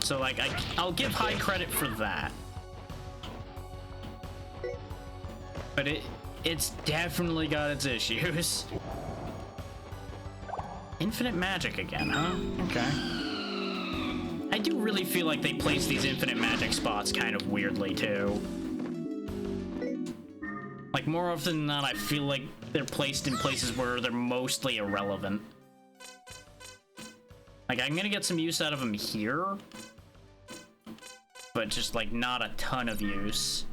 So like, I'll give high credit for that. But it's definitely got its issues. Infinite magic again, huh? Okay. I do really feel like they place these infinite magic spots kind of weirdly, too. Like, more often than not, I feel like they're placed in places where they're mostly irrelevant. Like, I'm gonna get some use out of them here, but just, like, not a ton of use.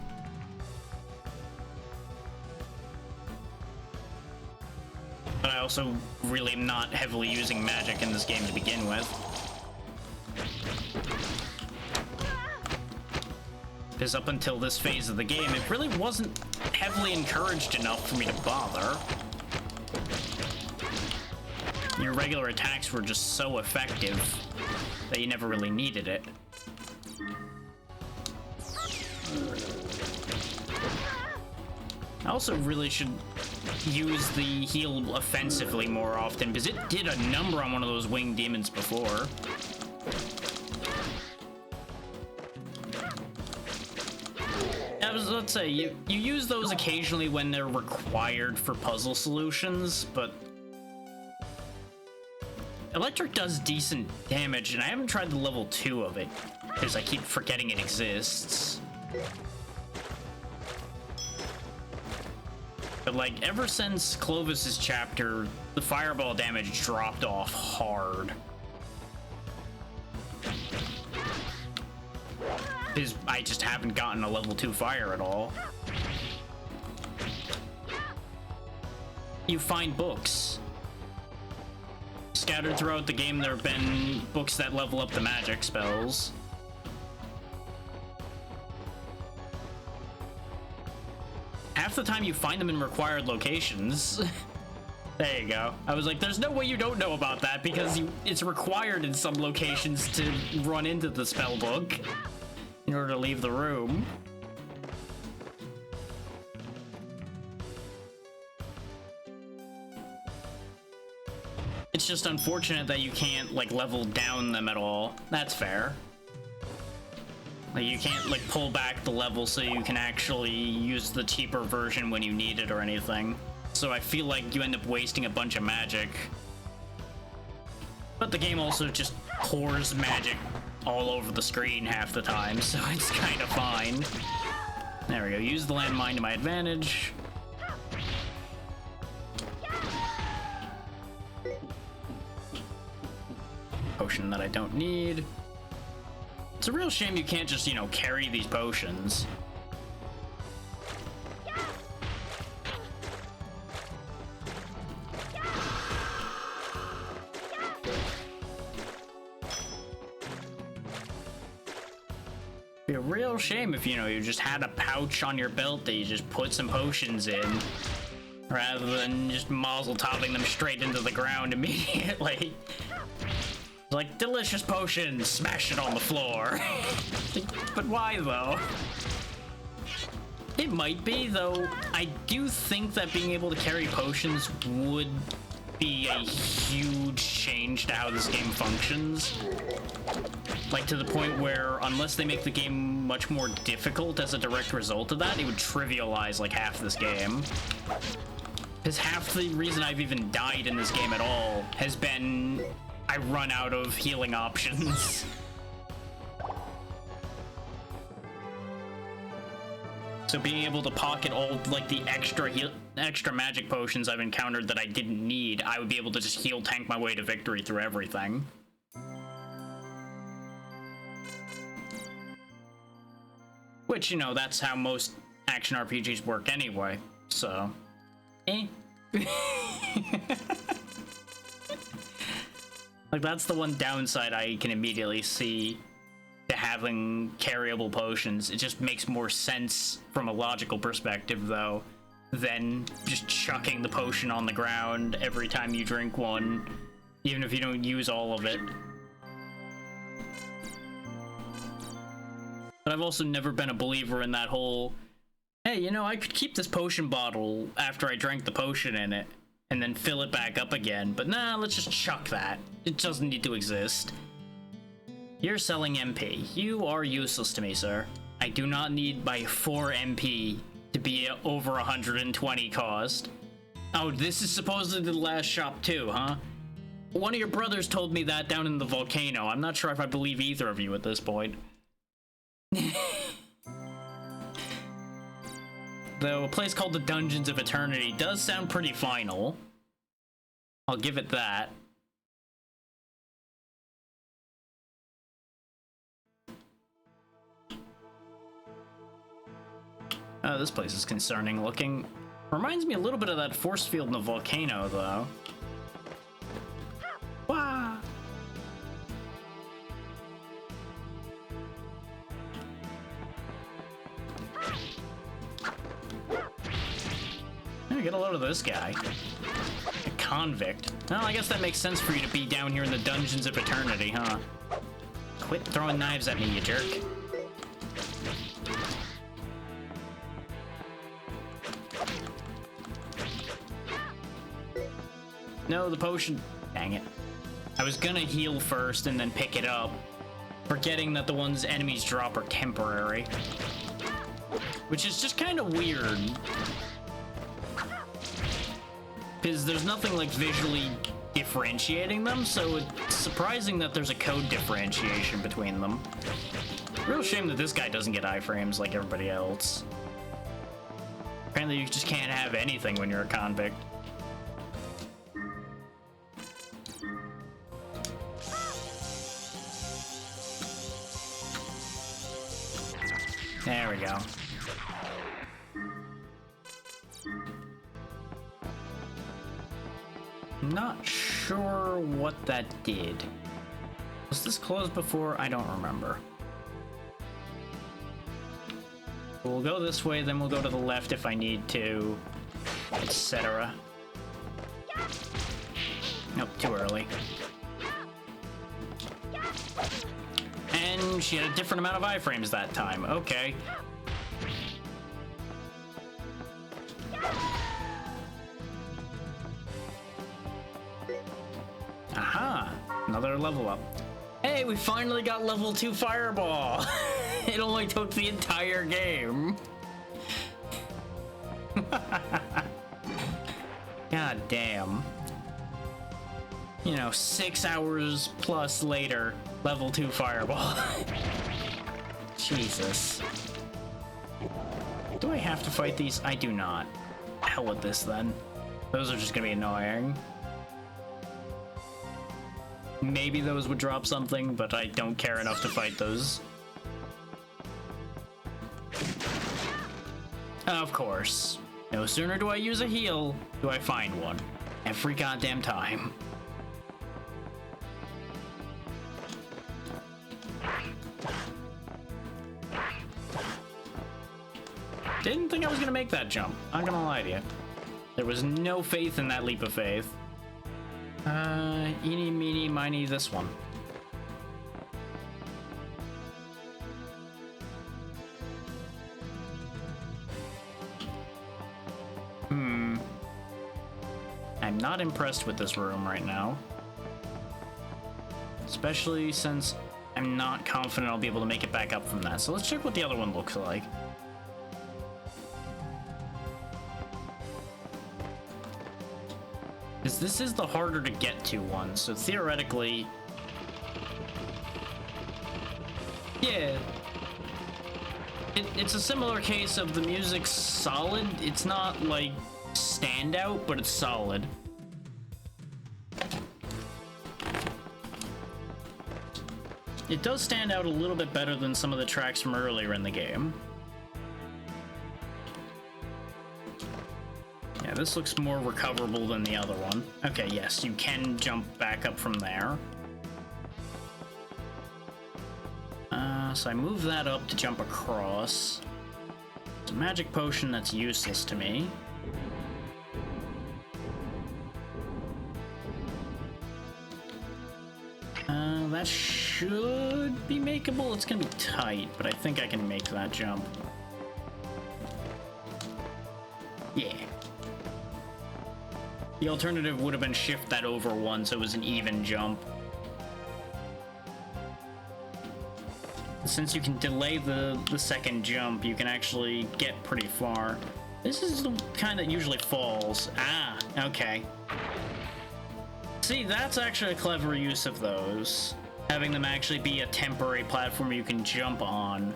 But I also really am not heavily using magic in this game to begin with. Because up until this phase of the game, it really wasn't heavily encouraged enough for me to bother. Your regular attacks were just so effective that you never really needed it. I also really should use the heal offensively more often, because it did a number on one of those winged demons before. Let's say, you use those occasionally when they're required for puzzle solutions, but Electric does decent damage, and I haven't tried the level 2 of it, because I keep forgetting it exists. But like, ever since Clovis's chapter, the fireball damage dropped off hard. Because I just haven't gotten a level 2 fire at all. You find books. Scattered throughout the game, there have been books that level up the magic spells. Half the time you find them in required locations. There you go. I was like, there's no way you don't know about that because it's required in some locations to run into the spell book in order to leave the room. It's just unfortunate that you can't, like, level down them at all. That's fair. Like, you can't, like, pull back the level so you can actually use the cheaper version when you need it or anything. So I feel like you end up wasting a bunch of magic. But the game also just pours magic all over the screen half the time, so it's kind of fine. There we go. Use the landmine to my advantage. Potion that I don't need. It's a real shame you can't just, you know, carry these potions. Be a real shame if, you know, you just had a pouch on your belt that you just put some potions in, rather than just mazel topping them straight into the ground immediately. Like, delicious potion, smash it on the floor. But why, though? It might be, though. I do think that being able to carry potions would be a huge change to how this game functions. Like, to the point where, unless they make the game much more difficult as a direct result of that, it would trivialize, like, half this game. Because half the reason I've even died in this game at all has been I run out of healing options. So being able to pocket all, like, the extra magic potions I've encountered that I didn't need, I would be able to just heal tank my way to victory through everything. Which, you know, that's how most action RPGs work anyway, so... Like, that's the one downside I can immediately see to having carryable potions. It just makes more sense from a logical perspective, though, than just chucking the potion on the ground every time you drink one, even if you don't use all of it. But I've also never been a believer in that whole, hey, you know, I could keep this potion bottle after I drank the potion in it, and then fill it back up again. But nah, let's just chuck that. It doesn't need to exist. You're selling MP. You are useless to me, sir. I do not need my 4 MP to be over 120 cost. Oh, this is supposedly the last shop too, huh? One of your brothers told me that down in the volcano. I'm not sure if I believe either of you at this point. Though a place called the Dungeons of Eternity does sound pretty final. I'll give it that. Oh, this place is concerning looking. Reminds me a little bit of that force field in the volcano, though. Wow. Get a load of this guy. A convict. Well, I guess that makes sense for you to be down here in the Dungeons of Eternity, huh? Quit throwing knives at me, you jerk. No, the potion. Dang it. I was gonna heal first and then pick it up, forgetting that the ones enemies drop are temporary. Which is just kind of weird. Because there's nothing, like, visually differentiating them, so it's surprising that there's a code differentiation between them. Real shame that this guy doesn't get iframes like everybody else. Apparently you just can't have anything when you're a convict. There we go. Not sure what that did. Was this closed before? I don't remember. We'll go this way, then we'll go to the left if I need to, etc. Nope, too early. And she had a different amount of iframes that time. Okay. Aha! Another level up. Hey, we finally got level 2 fireball! It only took the entire game. God damn. You know, 6 hours plus later, level 2 fireball. Jesus. Do I have to fight these? I do not. Hell with this then. Those are just gonna be annoying. Maybe those would drop something, but I don't care enough to fight those. Of course. No sooner do I use a heal, do I find one. Every goddamn time. Didn't think I was gonna make that jump. I'm gonna lie to you. There was no faith in that leap of faith. Eeny, meeny, miny, this one. I'm not impressed with this room right now. Especially since I'm not confident I'll be able to make it back up from that. So let's check what the other one looks like. Because this is the harder to get to one, so theoretically... Yeah. It's a similar case of the music's solid. It's not, like, standout, but it's solid. It does stand out a little bit better than some of the tracks from earlier in the game. Yeah, this looks more recoverable than the other one. Okay, yes, you can jump back up from there. So I move that up to jump across. It's a magic potion that's useless to me. That should be makeable. It's gonna be tight, but I think I can make that jump. Yeah. The alternative would have been shift that over one so it was an even jump. Since you can delay the second jump, you can actually get pretty far. This is the kind that usually falls. Ah, okay. See, that's actually a clever use of those. Having them actually be a temporary platform you can jump on,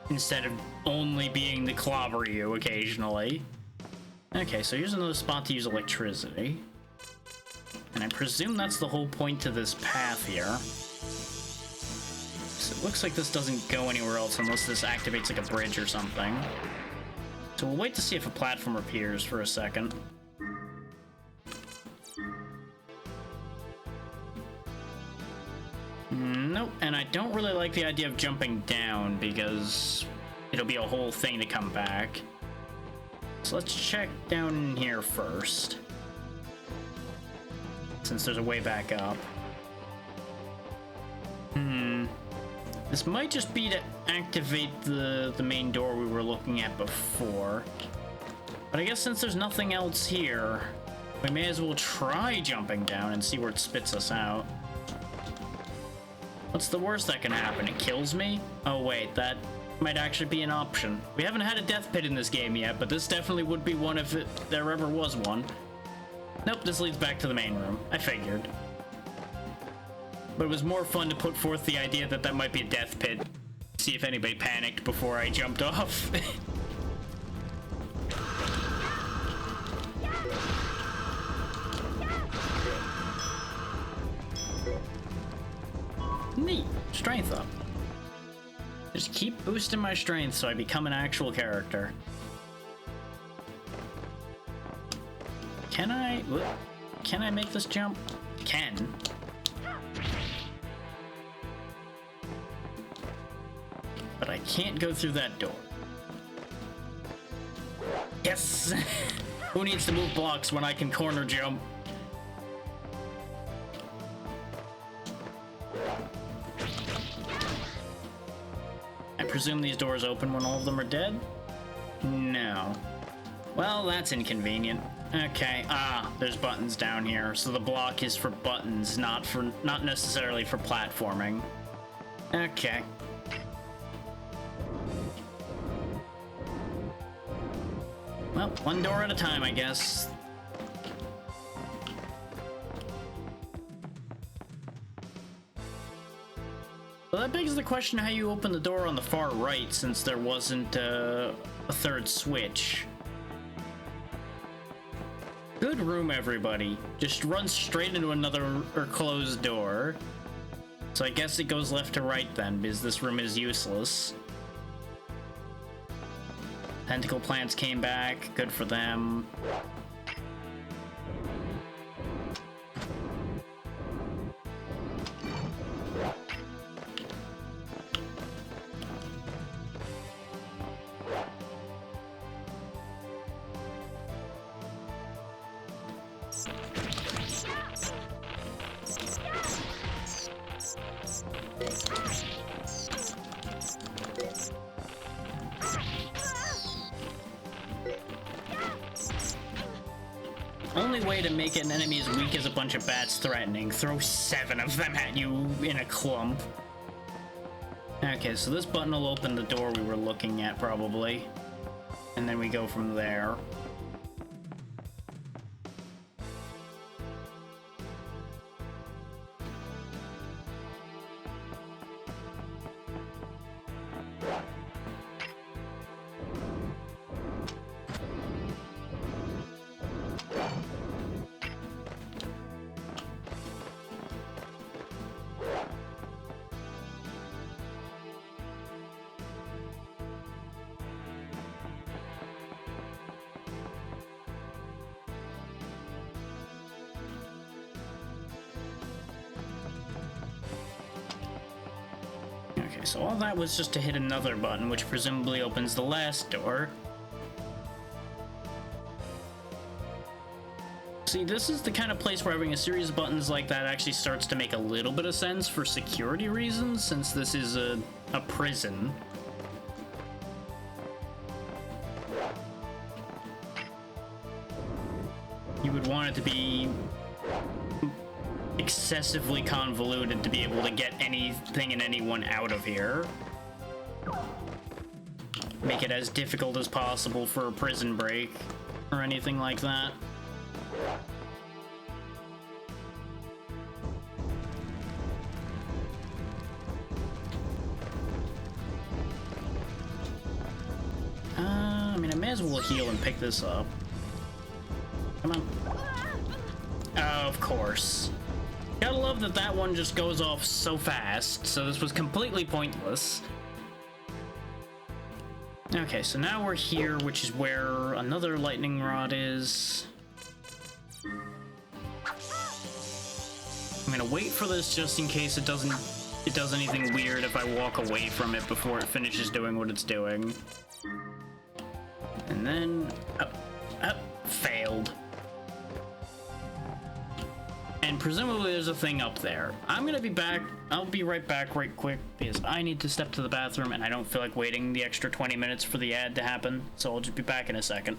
instead of only being the clobber you occasionally. Okay, so here's another spot to use electricity. And I presume that's the whole point to this path here. So it looks like this doesn't go anywhere else unless this activates like a bridge or something. So we'll wait to see if a platform appears for a second. Nope, and I don't really like the idea of jumping down because it'll be a whole thing to come back. So let's check down here first, since there's a way back up. This might just be to activate the main door we were looking at before. But I guess since there's nothing else here, we may as well try jumping down and see where it spits us out. What's the worst that can happen? It kills me? Oh wait, that might actually be an option. We haven't had a death pit in this game yet, but this definitely would be one if there ever was one. Nope, this leads back to the main room. I figured. But it was more fun to put forth the idea that that might be a death pit. See if anybody panicked before I jumped off. Neat. Strength up. Just keep boosting my strength so I become an actual character. Can I make this jump? Can. But I can't go through that door. Yes! Who needs to move blocks when I can corner jump? I presume these doors open when all of them are dead? No. Well, that's inconvenient. Okay, there's buttons down here, so the block is for buttons, not necessarily for platforming. Okay. Well, one door at a time, I guess. Well, that begs the question how you open the door on the far right, since there wasn't a third switch. Good room, everybody. Just run straight into another closed door. So I guess it goes left to right then, because this room is useless. Tentacle plants came back. Good for them. Only way to make an enemy as weak as a bunch of bats threatening. Throw 7 of them at you in a clump. Okay, so this button will open the door we were looking at, probably. And then we go from there. Okay, so all that was just to hit another button, which presumably opens the last door. See, this is the kind of place where having a series of buttons like that actually starts to make a little bit of sense for security reasons, since this is a prison. You would want it to be excessively convoluted to be able to get anything and anyone out of here. Make it as difficult as possible for a prison break or anything like that. I mean, I may as well heal and pick this up. Come on. Oh, of course. Gotta love that that one just goes off so fast, so this was completely pointless. Okay, so now we're here, which is where another lightning rod is. I'm gonna wait for this just in case it does anything weird if I walk away from it before it finishes doing what it's doing. And then failed. And presumably there's a thing up there. I'm gonna be back. I'll be right back right quick because I need to step to the bathroom and I don't feel like waiting the extra 20 minutes for the ad to happen. So I'll just be back in a second.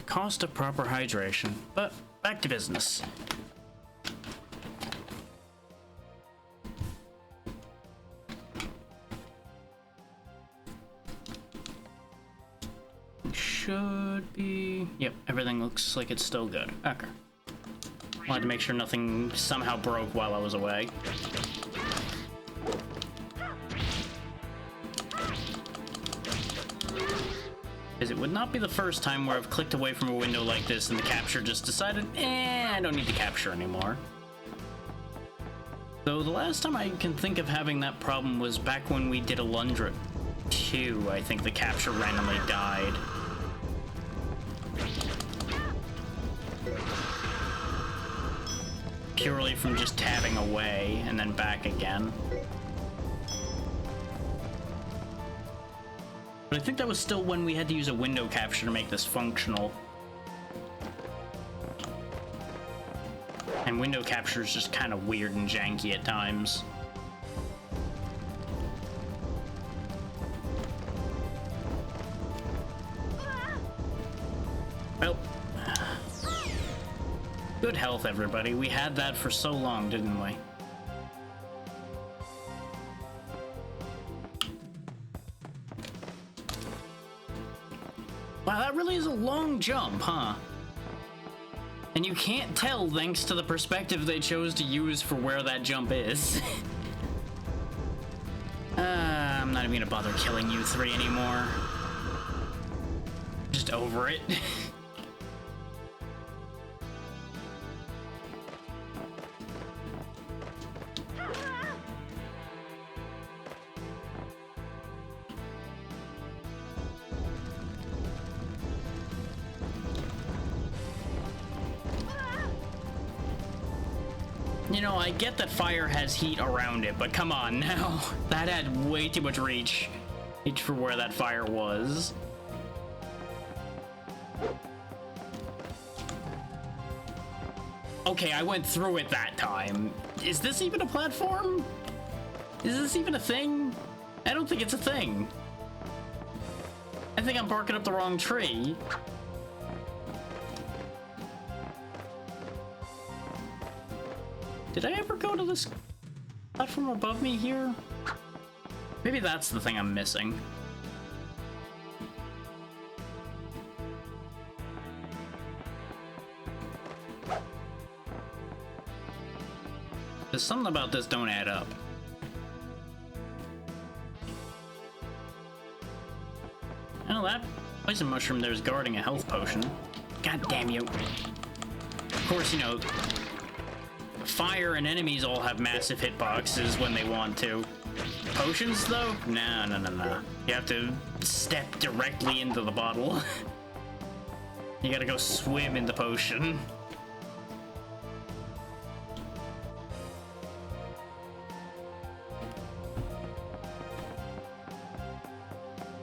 Cost of proper hydration. But back to business. Should be... Yep, everything looks like it's still good. Okay. Wanted to make sure nothing somehow broke while I was away. Because it would not be the first time where I've clicked away from a window like this and the capture just decided, I don't need to capture anymore. Though the last time I can think of having that problem was back when we did Alundra 2. I think the capture randomly died. Purely from just tabbing away and then back again. But I think that was still when we had to use a window capture to make this functional. And window capture is just kind of weird and janky at times. Well, good health, everybody. We had that for so long, didn't we? Wow, that really is a long jump, huh? And you can't tell thanks to the perspective they chose to use for where that jump is. I'm not even gonna bother killing you three anymore. Just over it. You know, I get that fire has heat around it, but come on now. That had way too much reach for where that fire was. Okay, I went through it that time. Is this even a platform? Is this even a thing? I don't think it's a thing. I think I'm barking up the wrong tree. Did I ever go to this platform above me here? Maybe that's the thing I'm missing. There's something about this don't add up. Oh, that poison mushroom there's guarding a health potion. God damn you. Of course, you know, fire and enemies all have massive hitboxes when they want to. Potions, though? No, no, no, no. You have to step directly into the bottle. You gotta go swim in the potion.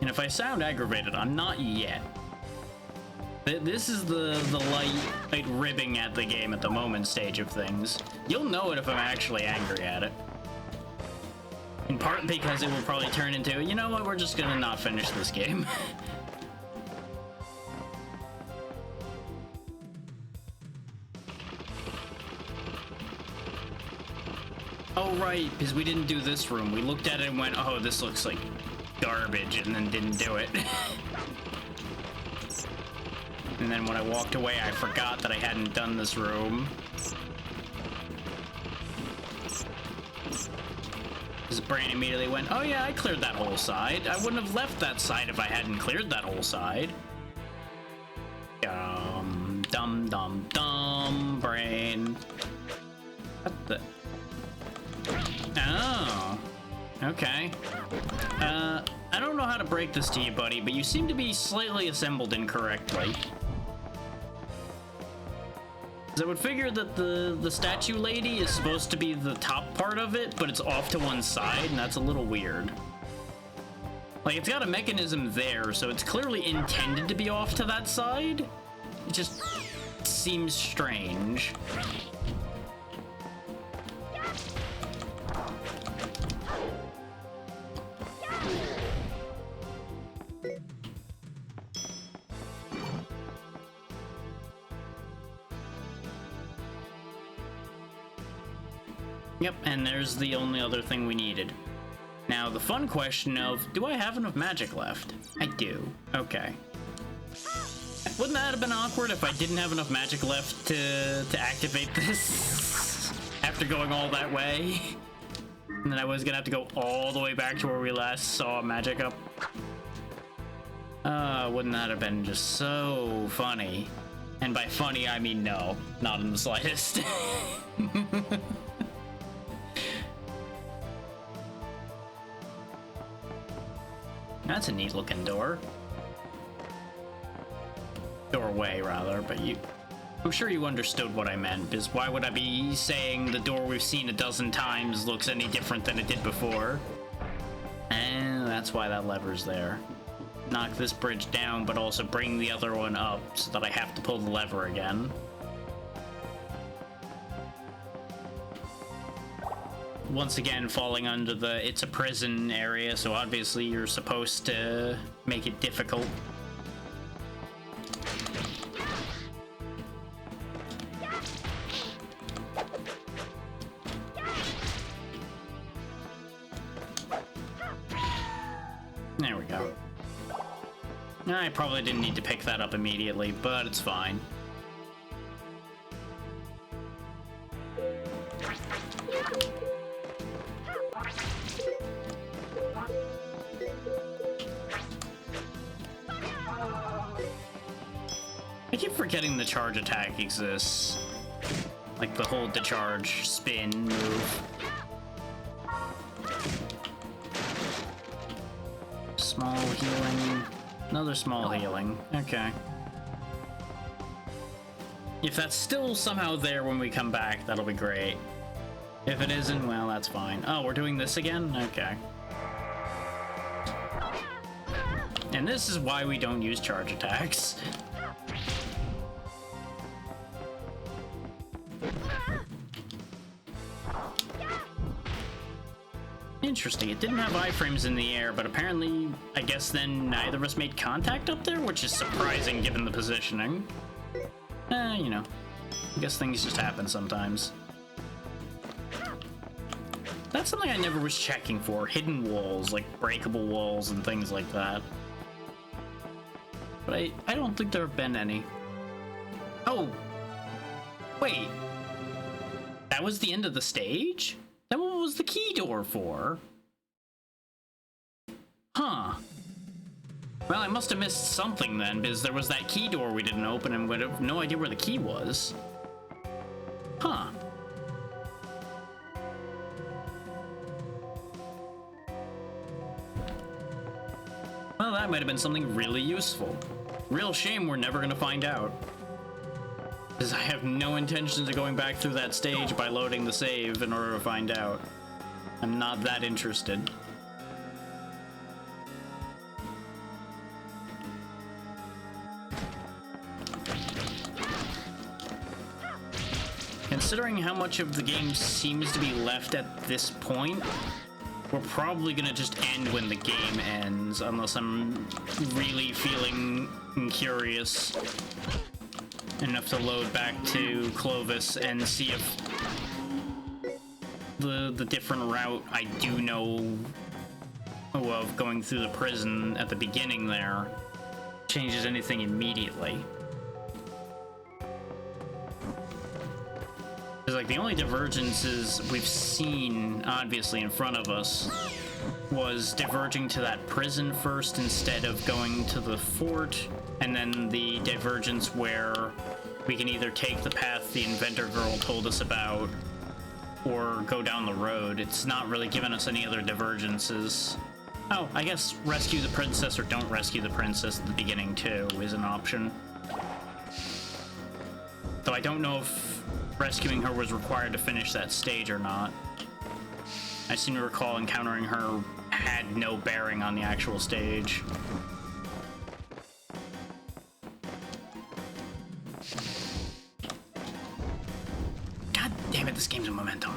And if I sound aggravated, I'm not yet. This is the light ribbing at the game at the moment stage of things. You'll know it if I'm actually angry at it. In part because it will probably turn into, you know what, we're just gonna not finish this game. Oh right, because we didn't do this room. We looked at it and went, oh, this looks like garbage, and then didn't do it. And then when I walked away, I forgot that I hadn't done this room. His brain immediately went, oh yeah, I cleared that whole side. I wouldn't have left that side if I hadn't cleared that whole side. Dum, dum, dum, dum, brain. What the? Oh. Okay. I don't know how to break this to you, buddy, but you seem to be slightly assembled incorrectly. I would figure that the statue lady is supposed to be the top part of it, but it's off to one side, and that's a little weird. Like, it's got a mechanism there, so it's clearly intended to be off to that side. It just seems strange. Yep, and there's the only other thing we needed. Now, the fun question of, do I have enough magic left? I do. Okay. Wouldn't that have been awkward if I didn't have enough magic left to activate this after going all that way? And then I was gonna have to go all the way back to where we last saw magic up. Wouldn't that have been just so funny? And by funny, I mean no, not in the slightest. That's a neat looking door. Doorway, rather, but I'm sure you understood what I meant, because why would I be saying the door we've seen a dozen times looks any different than it did before? And that's why that lever's there. Knock this bridge down, but also bring the other one up so that I have to pull the lever again. Once again, falling under the it's a prison area, so obviously you're supposed to make it difficult. There we go. I probably didn't need to pick that up immediately, but it's fine. I keep forgetting the charge attack exists. Like the hold to charge spin move. Small healing. Another small healing. Okay. If that's still somehow there when we come back, that'll be great. If it isn't, well, that's fine. Oh, we're doing this again? Okay. And this is why we don't use charge attacks. Interesting, it didn't have iframes in the air, but apparently, I guess then neither of us made contact up there, which is surprising given the positioning. You know, I guess things just happen sometimes. That's something I never was checking for, hidden walls, like breakable walls and things like that. But I don't think there have been any. Oh! Wait! That was the end of the stage? Then what was the key door for? Huh. Well, I must have missed something then, because there was that key door we didn't open and we have no idea where the key was. Huh. Well, that might have been something really useful. Real shame we're never gonna find out. Because I have no intentions of going back through that stage by loading the save in order to find out. I'm not that interested. Considering how much of the game seems to be left at this point, we're probably gonna just end when the game ends, unless I'm really feeling curious enough to load back to Clovis and see if the different route I do know of going through the prison at the beginning there changes anything immediately. Because like the only divergences we've seen obviously in front of us was diverging to that prison first instead of going to the fort, and then the divergence where we can either take the path the inventor girl told us about or go down the road. It's not really given us any other divergences. Oh, I guess rescue the princess or don't rescue the princess at the beginning too is an option. Though I don't know if rescuing her was required to finish that stage or not. I seem to recall encountering her had no bearing on the actual stage. God damn it, this game's a momentum.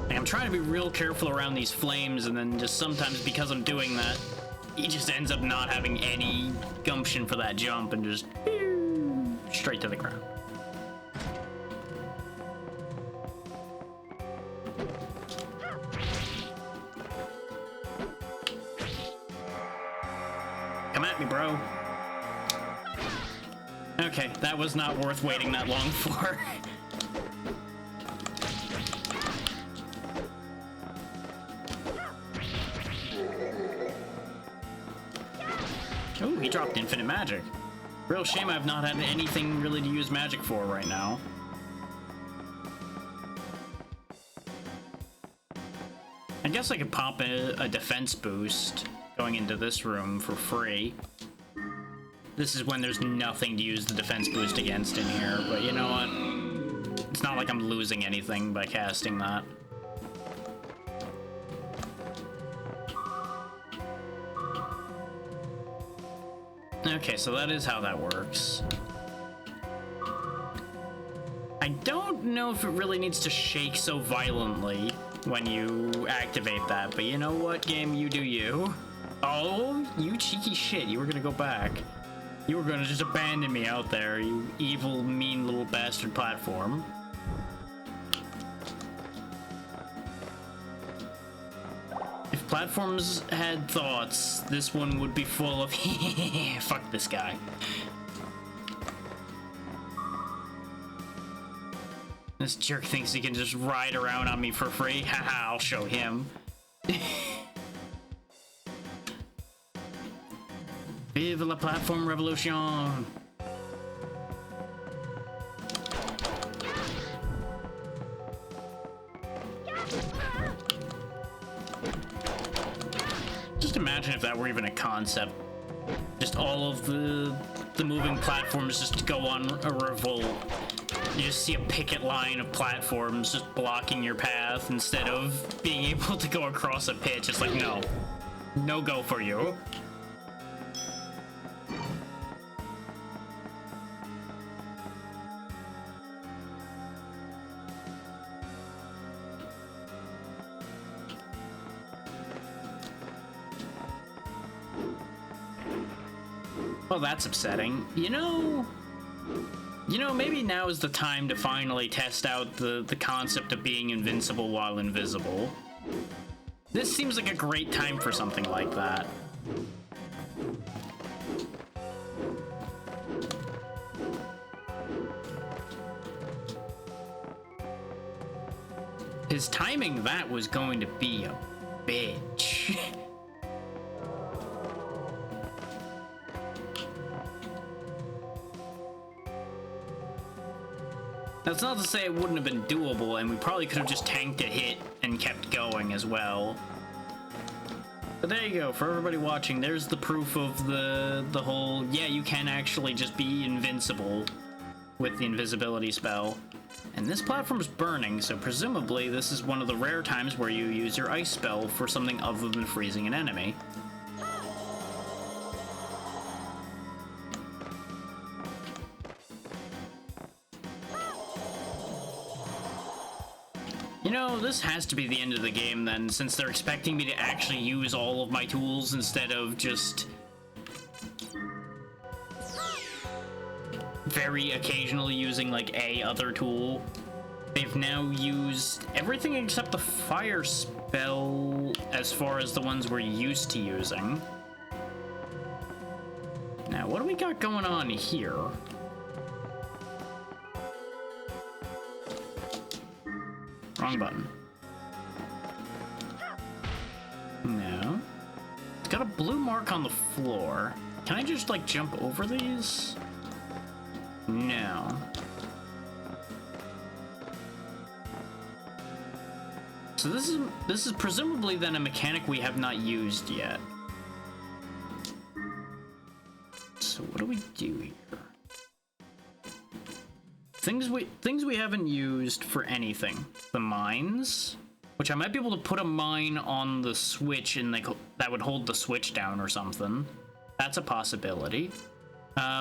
Like, I'm trying to be real careful around these flames, and then just sometimes because I'm doing that, he just ends up not having any gumption for that jump and just... straight to the ground. Come at me, bro. Okay, that was not worth waiting that long for. Oh, he dropped infinite magic. Real shame I've not had anything really to use magic for right now. I guess I could pop a defense boost going into this room for free. This is when there's nothing to use the defense boost against in here, but you know what? It's not like I'm losing anything by casting that. Okay, so that is how that works. I don't know if it really needs to shake so violently when you activate that, but you know what, game? You do you. Oh, you cheeky shit. You were gonna go back. You were gonna just abandon me out there, you evil, mean little bastard platform. If platforms had thoughts, this one would be full of fuck this guy. This jerk thinks he can just ride around on me for free. Haha, I'll show him. Vive la platform revolution! Just imagine if that were even a concept. Just all of the moving platforms just go on a revolt. You just see a picket line of platforms just blocking your path instead of being able to go across a pitch. It's like, no. No go for you. Well, that's upsetting. You know, maybe now is the time to finally test out the concept of being invincible while invisible. This seems like a great time for something like that. His timing, that was going to be a bitch. That's not to say it wouldn't have been doable, and we probably could have just tanked a hit and kept going as well. But there you go, for everybody watching, there's the proof of the whole, yeah, you can actually just be invincible with the invisibility spell. And this platform's burning, so presumably this is one of the rare times where you use your ice spell for something other than freezing an enemy. You know, this has to be the end of the game then, since they're expecting me to actually use all of my tools instead of just very occasionally using like a other tool. They've now used everything except the fire spell as far as the ones we're used to using. Now, what do we got going on here? Wrong button. No. It's got a blue mark on the floor. Can I just, like, jump over these? No. So this is presumably then a mechanic we have not used yet. So what do we do here? Things we haven't used for anything. The mines, which I might be able to put a mine on the switch and that would hold the switch down or something. That's a possibility.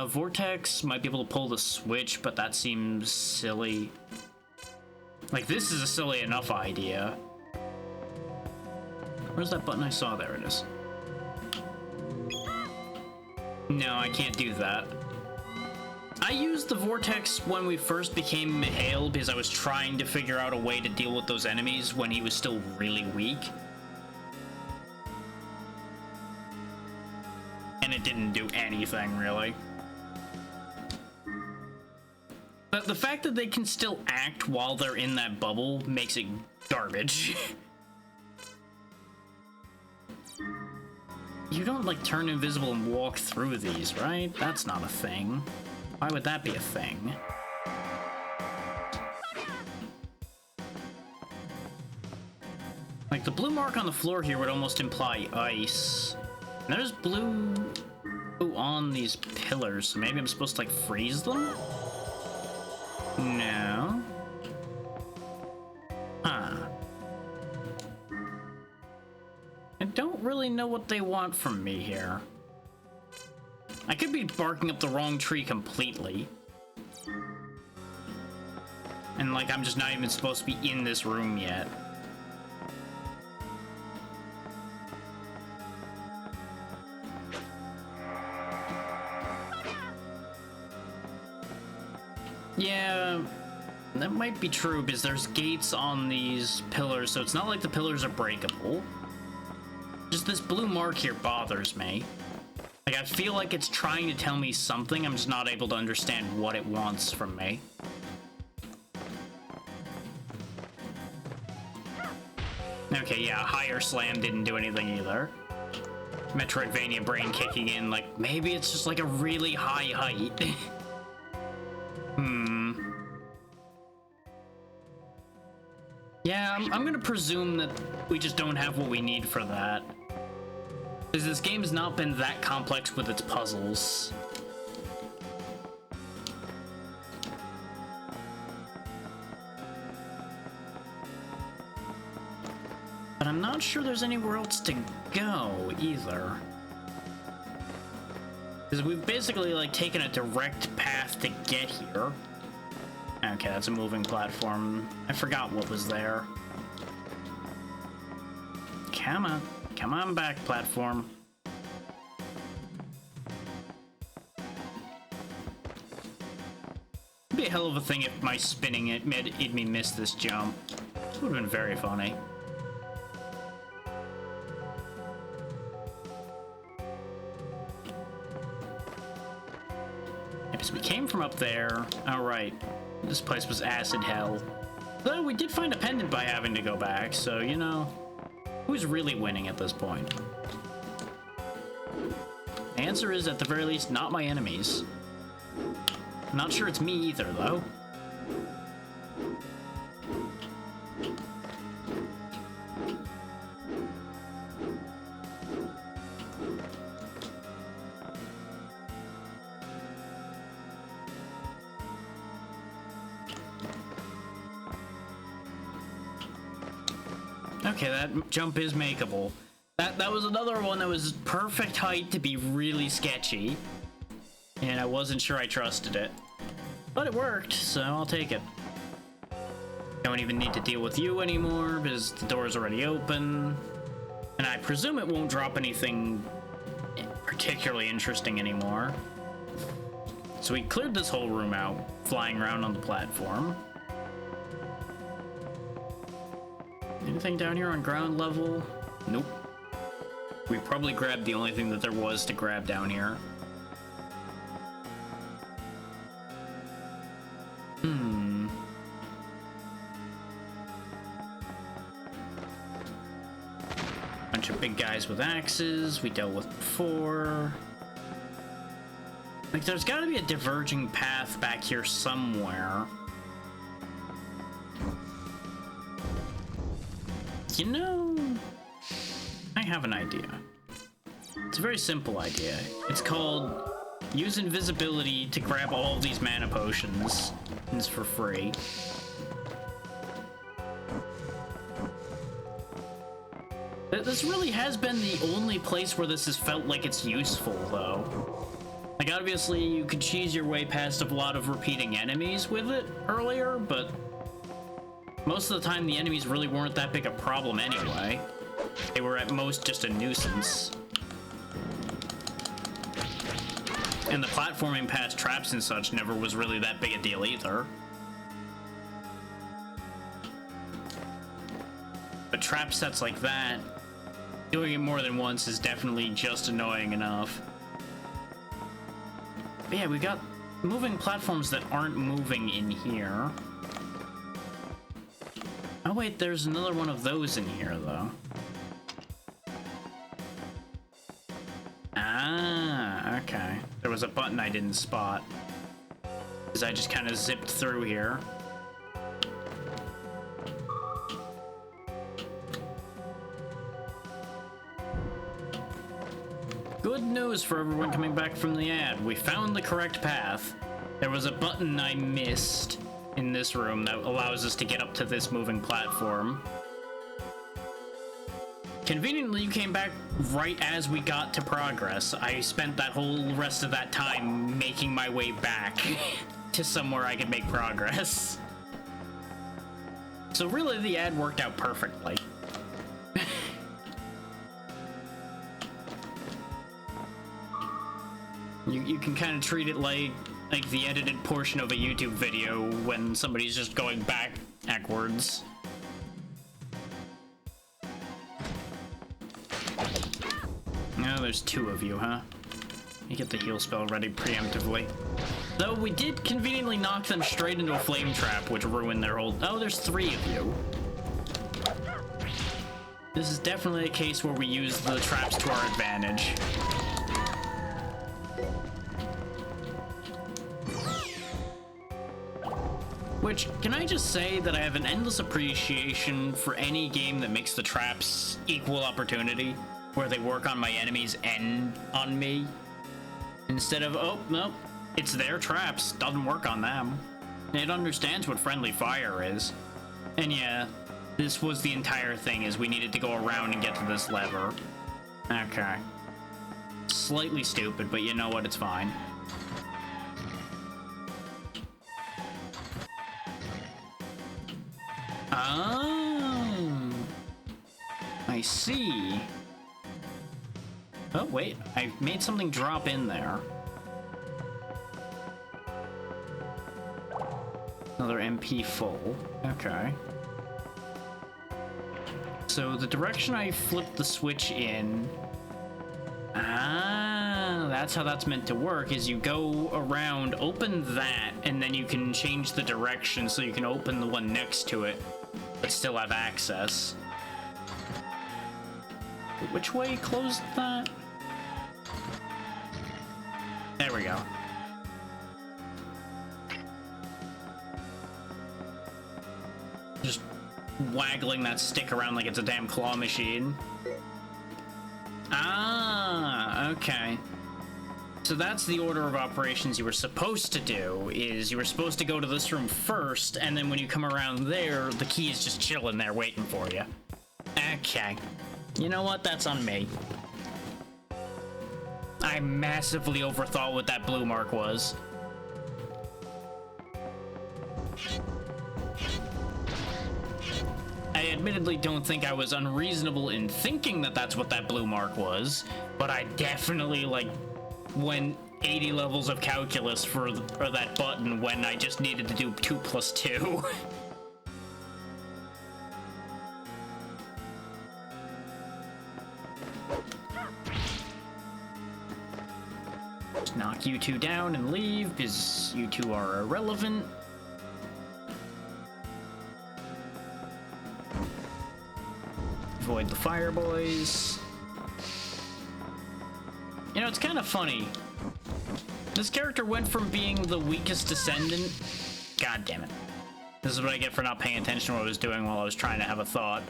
Vortex might be able to pull the switch, but that seems silly. Like, this is a silly enough idea. Where's that button I saw? There it is. No, I can't do that. I used the vortex when we first became Mihail because I was trying to figure out a way to deal with those enemies when he was still really weak. And it didn't do anything, really. But the fact that they can still act while they're in that bubble makes it garbage. You don't, like, turn invisible and walk through these, right? That's not a thing. Why would that be a thing? Like, the blue mark on the floor here would almost imply ice. And there's blue on these pillars, so maybe I'm supposed to, like, freeze them? No. Huh. I don't really know what they want from me here. I could be barking up the wrong tree completely. And, like, I'm just not even supposed to be in this room yet. Yeah, that might be true because there's gates on these pillars, so it's not like the pillars are breakable. Just this blue mark here bothers me. Like, I feel like it's trying to tell me something, I'm just not able to understand what it wants from me. Okay, yeah, higher slam didn't do anything either. Metroidvania brain kicking in, like, maybe it's just like a really high height. Yeah, I'm gonna presume that we just don't have what we need for that. Because this game has not been that complex with its puzzles. But I'm not sure there's anywhere else to go, either. Because we've basically, like, taken a direct path to get here. Okay, that's a moving platform. I forgot what was there. Come on. Come on back, platform. It'd be a hell of a thing if my spinning it made me miss this jump. It would have been very funny. So we came from up there. Alright. This place was acid hell. Though we did find a pendant by having to go back, so, you know, who's really winning at this point? The answer is, at the very least, not my enemies. I'm not sure it's me either, though. Okay, that jump is makeable. That was another one that was perfect height to be really sketchy. And I wasn't sure I trusted it. But it worked, so I'll take it. Don't even need to deal with you anymore because the door's already open. And I presume it won't drop anything particularly interesting anymore. So we cleared this whole room out, flying around on the platform. Anything down here on ground level? Nope. We probably grabbed the only thing that there was to grab down here. Bunch of big guys with axes we dealt with before. Like, there's gotta be a diverging path back here somewhere. You know, I have an idea. It's a very simple idea. It's called use invisibility to grab all of these mana potions. And it's for free. This really has been the only place where this has felt like it's useful, though. Like, obviously, you could cheese your way past a lot of repeating enemies with it earlier, but most of the time, the enemies really weren't that big a problem anyway. They were at most just a nuisance. And the platforming past traps and such never was really that big a deal either. But trap sets like that, doing it more than once is definitely just annoying enough. But yeah, we got moving platforms that aren't moving in here. Oh wait, there's another one of those in here, though. Ah, okay. There was a button I didn't spot, because I just kind of zipped through here. Good news for everyone coming back from the ad. We found the correct path. There was a button I missed in this room that allows us to get up to this moving platform. Conveniently, you came back right as we got to progress. I spent that whole rest of that time making my way back to somewhere I could make progress. So really, the ad worked out perfectly. You can kind of treat it like the edited portion of a YouTube video when somebody's just going backwards. Oh, there's two of you, huh? You get the heal spell ready preemptively. Though we did conveniently knock them straight into a flame trap, which ruined their whole... Oh, there's three of you. This is definitely a case where we use the traps to our advantage. Which, can I just say that I have an endless appreciation for any game that makes the traps equal opportunity, where they work on my enemies and on me, instead of, oh, no, it's their traps, doesn't work on them. It understands what friendly fire is. And yeah, this was the entire thing, is we needed to go around and get to this lever. Okay. Slightly stupid, but you know what, it's fine. Oh, I see. Oh, wait, I made something drop in there. Another MP full. Okay. So the direction I flipped the switch in... Ah, that's how that's meant to work, is you go around, open that, and then you can change the direction so you can open the one next to it, but still have access. Which way closed that? There we go. Just waggling that stick around like it's a damn claw machine. Ah, okay. So that's the order of operations you were supposed to do, is you were supposed to go to this room first, and then when you come around there, the key is just chilling there waiting for you. Okay. You know what? That's on me. I massively overthought what that blue mark was. I admittedly don't think I was unreasonable in thinking that that's what that blue mark was, but I definitely, like, went 80 levels of calculus for that button when I just needed to do 2 plus 2. Just knock you two down and leave, because you two are irrelevant. Avoid the fire boys. You know, it's kind of funny. This character went from being the weakest descendant... God damn it. This is what I get for not paying attention to what I was doing while I was trying to have a thought.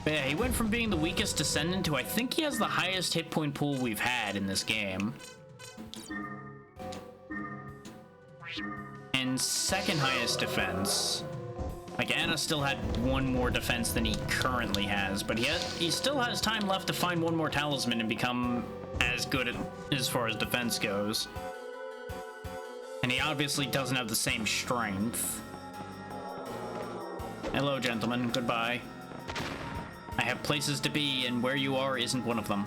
But yeah, he went from being the weakest descendant to I think he has the highest hit point pool we've had in this game. And second highest defense. Like, Anna still had one more defense than he currently has, but he still has time left to find one more talisman and become as good as far as defense goes. And he obviously doesn't have the same strength. Hello, gentlemen. Goodbye. I have places to be, and where you are isn't one of them.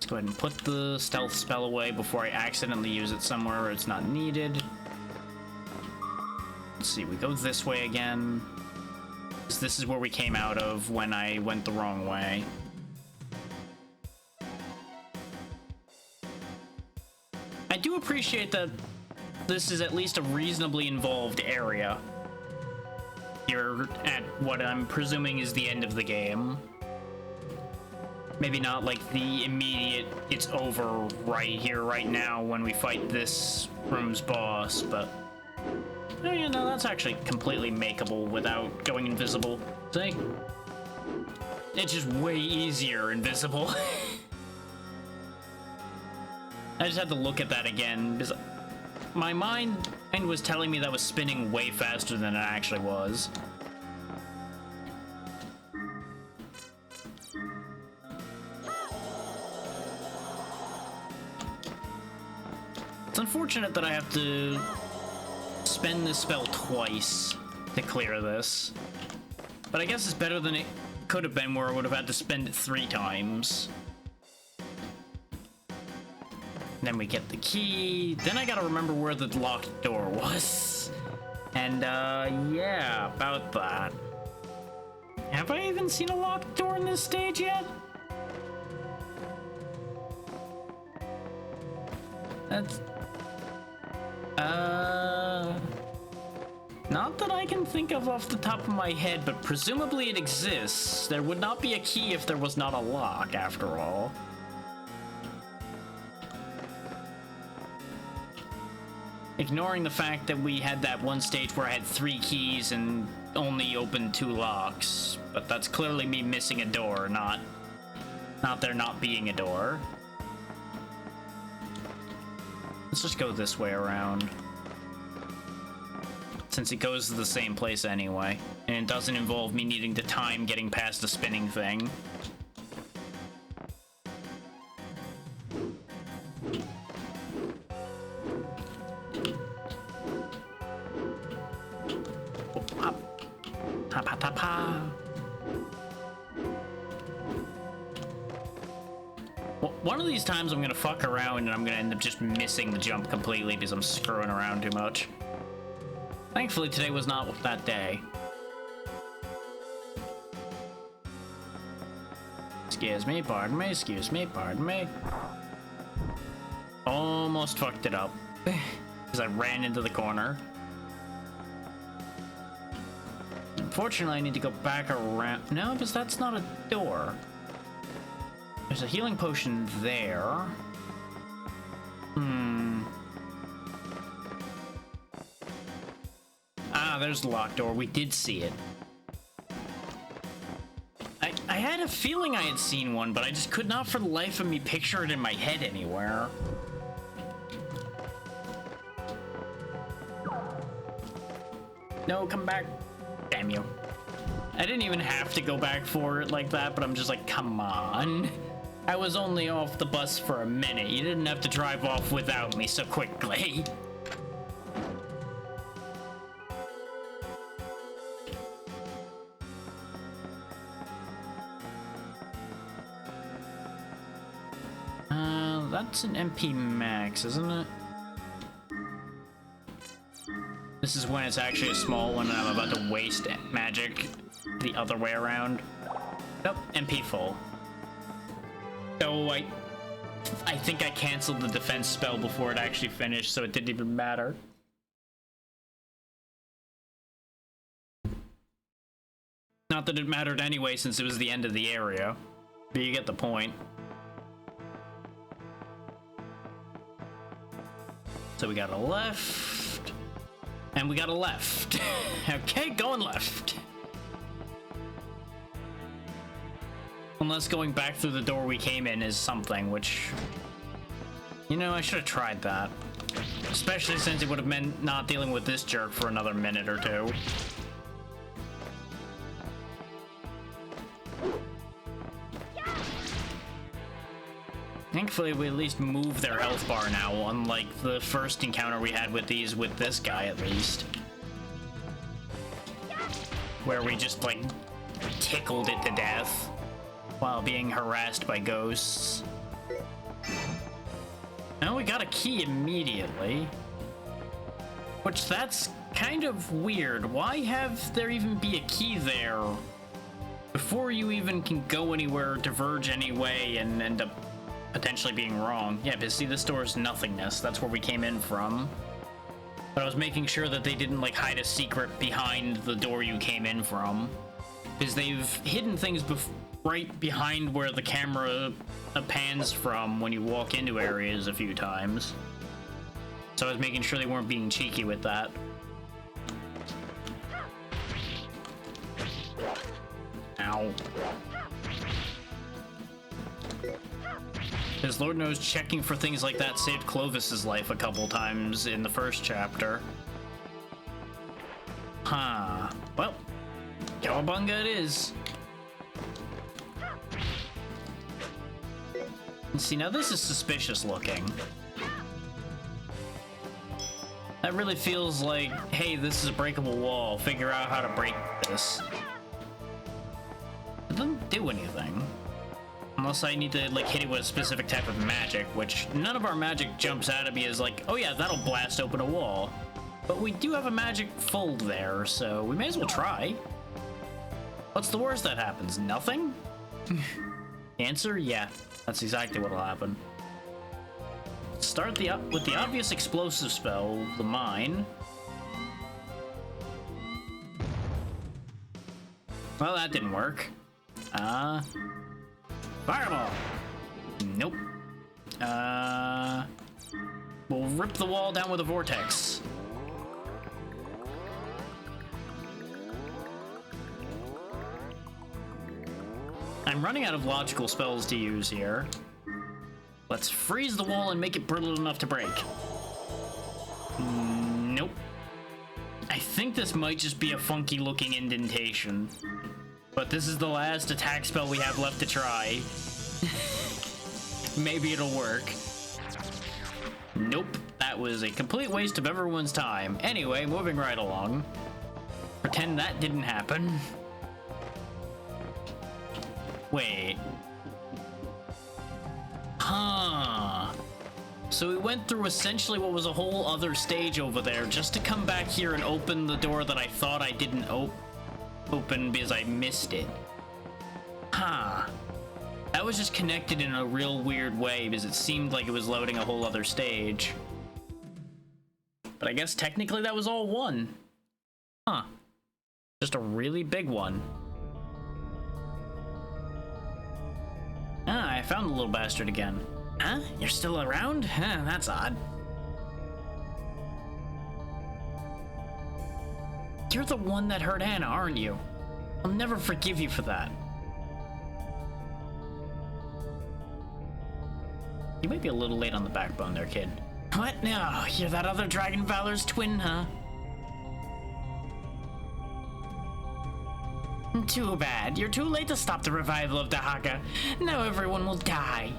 Let's go ahead and put the stealth spell away before I accidentally use it somewhere where it's not needed. Let's see, we go this way again. This is where we came out of when I went the wrong way. I do appreciate that this is at least a reasonably involved area. You're at what I'm presuming is the end of the game. Maybe not like the immediate, it's over right here, right now when we fight this room's boss, but... Oh, you know, that's actually completely makeable without going invisible. See? It's just way easier invisible. I just had to look at that again, because my mind was telling me that was spinning way faster than it actually was. It's unfortunate that I have to spend this spell twice to clear this. But I guess it's better than it could have been, where I would have had to spend it 3 times. Then we get the key. Then I gotta remember where the locked door was. And, yeah, about that. Have I even seen a locked door in this stage yet? That's... Not that I can think of off the top of my head, but presumably it exists. There would not be a key if there was not a lock, after all. Ignoring the fact that we had that one stage where I had 3 keys and only opened 2 locks. But that's clearly me missing a door, not there not being a door. Let's just go this way around. Since it goes to the same place anyway. And it doesn't involve me needing to time getting past the spinning thing. One of these times I'm gonna fuck around and I'm gonna end up just missing the jump completely because I'm screwing around too much. Thankfully today was not that day. Excuse me, pardon me, excuse me, pardon me. Almost fucked it up because I ran into the corner. Unfortunately, I need to go back around. No, because that's not a door. There's a healing potion there. Ah, there's the locked door. We did see it. I had a feeling I had seen one, but I just could not for the life of me picture it in my head anywhere. No, come back. Damn you. I didn't even have to go back for it like that, but I'm just like, come on. I was only off the bus for a minute. You didn't have to drive off without me so quickly. That's an MP max, isn't it? This is when it's actually a small one and I'm about to waste magic the other way around. Nope, MP full. So I think I canceled the defense spell before it actually finished, so it didn't even matter. Not that it mattered anyway, since it was the end of the area. But you get the point. So we got a left. And we got a left. Okay, going left. Unless going back through the door we came in is something, which... You know, I should have tried that. Especially since it would have meant not dealing with this jerk for another minute or 2. Thankfully, we at least move their health bar now, unlike the first encounter we had with these, with this guy at least. Where we just, like, tickled it to death while being harassed by ghosts. Now we got a key immediately. Which, that's kind of weird. Why have there even be a key there before you even can go anywhere or diverge any way and end up potentially being wrong? Yeah, but see, this door is nothingness. That's where we came in from. But I was making sure that they didn't, like, hide a secret behind the door you came in from. Because they've hidden things right behind where the camera pans from when you walk into areas a few times. So I was making sure they weren't being cheeky with that. Ow. Because Lord knows checking for things like that saved Clovis's life a couple times in the first chapter. Huh. Well, Cowabunga it is. See, now this is suspicious looking. That really feels like, hey, this is a breakable wall. Figure out how to break this. It doesn't do anything. Unless I need to, like, hit it with a specific type of magic, which none of our magic jumps out at me as like, oh yeah, that'll blast open a wall. But we do have a magic fold there, so we may as well try. What's the worst that happens? Nothing? Answer? Yeah, that's exactly what'll happen. Start with the obvious explosive spell, the mine. Well, that didn't work. Fireball! Nope. We'll rip the wall down with a vortex. I'm running out of logical spells to use here. Let's freeze the wall and make it brittle enough to break. Nope. I think this might just be a funky looking indentation. But this is the last attack spell we have left to try. Maybe it'll work. Nope. That was a complete waste of everyone's time. Anyway, moving right along. Pretend that didn't happen. Wait. Huh. So we went through essentially what was a whole other stage over there just to come back here and open the door that I thought I didn't open because I missed it. Huh. That was just connected in a real weird way because it seemed like it was loading a whole other stage. But I guess technically that was all one. Huh. Just a really big one. Ah, I found the little bastard again. Huh? You're still around? Huh, that's odd. You're the one that hurt Anna, aren't you? I'll never forgive you for that. You might be a little late on the backbone there, kid. What? No, you're that other Dragon Valor's twin, huh? Too bad. You're too late to stop the revival of Dahaka. Now everyone will die.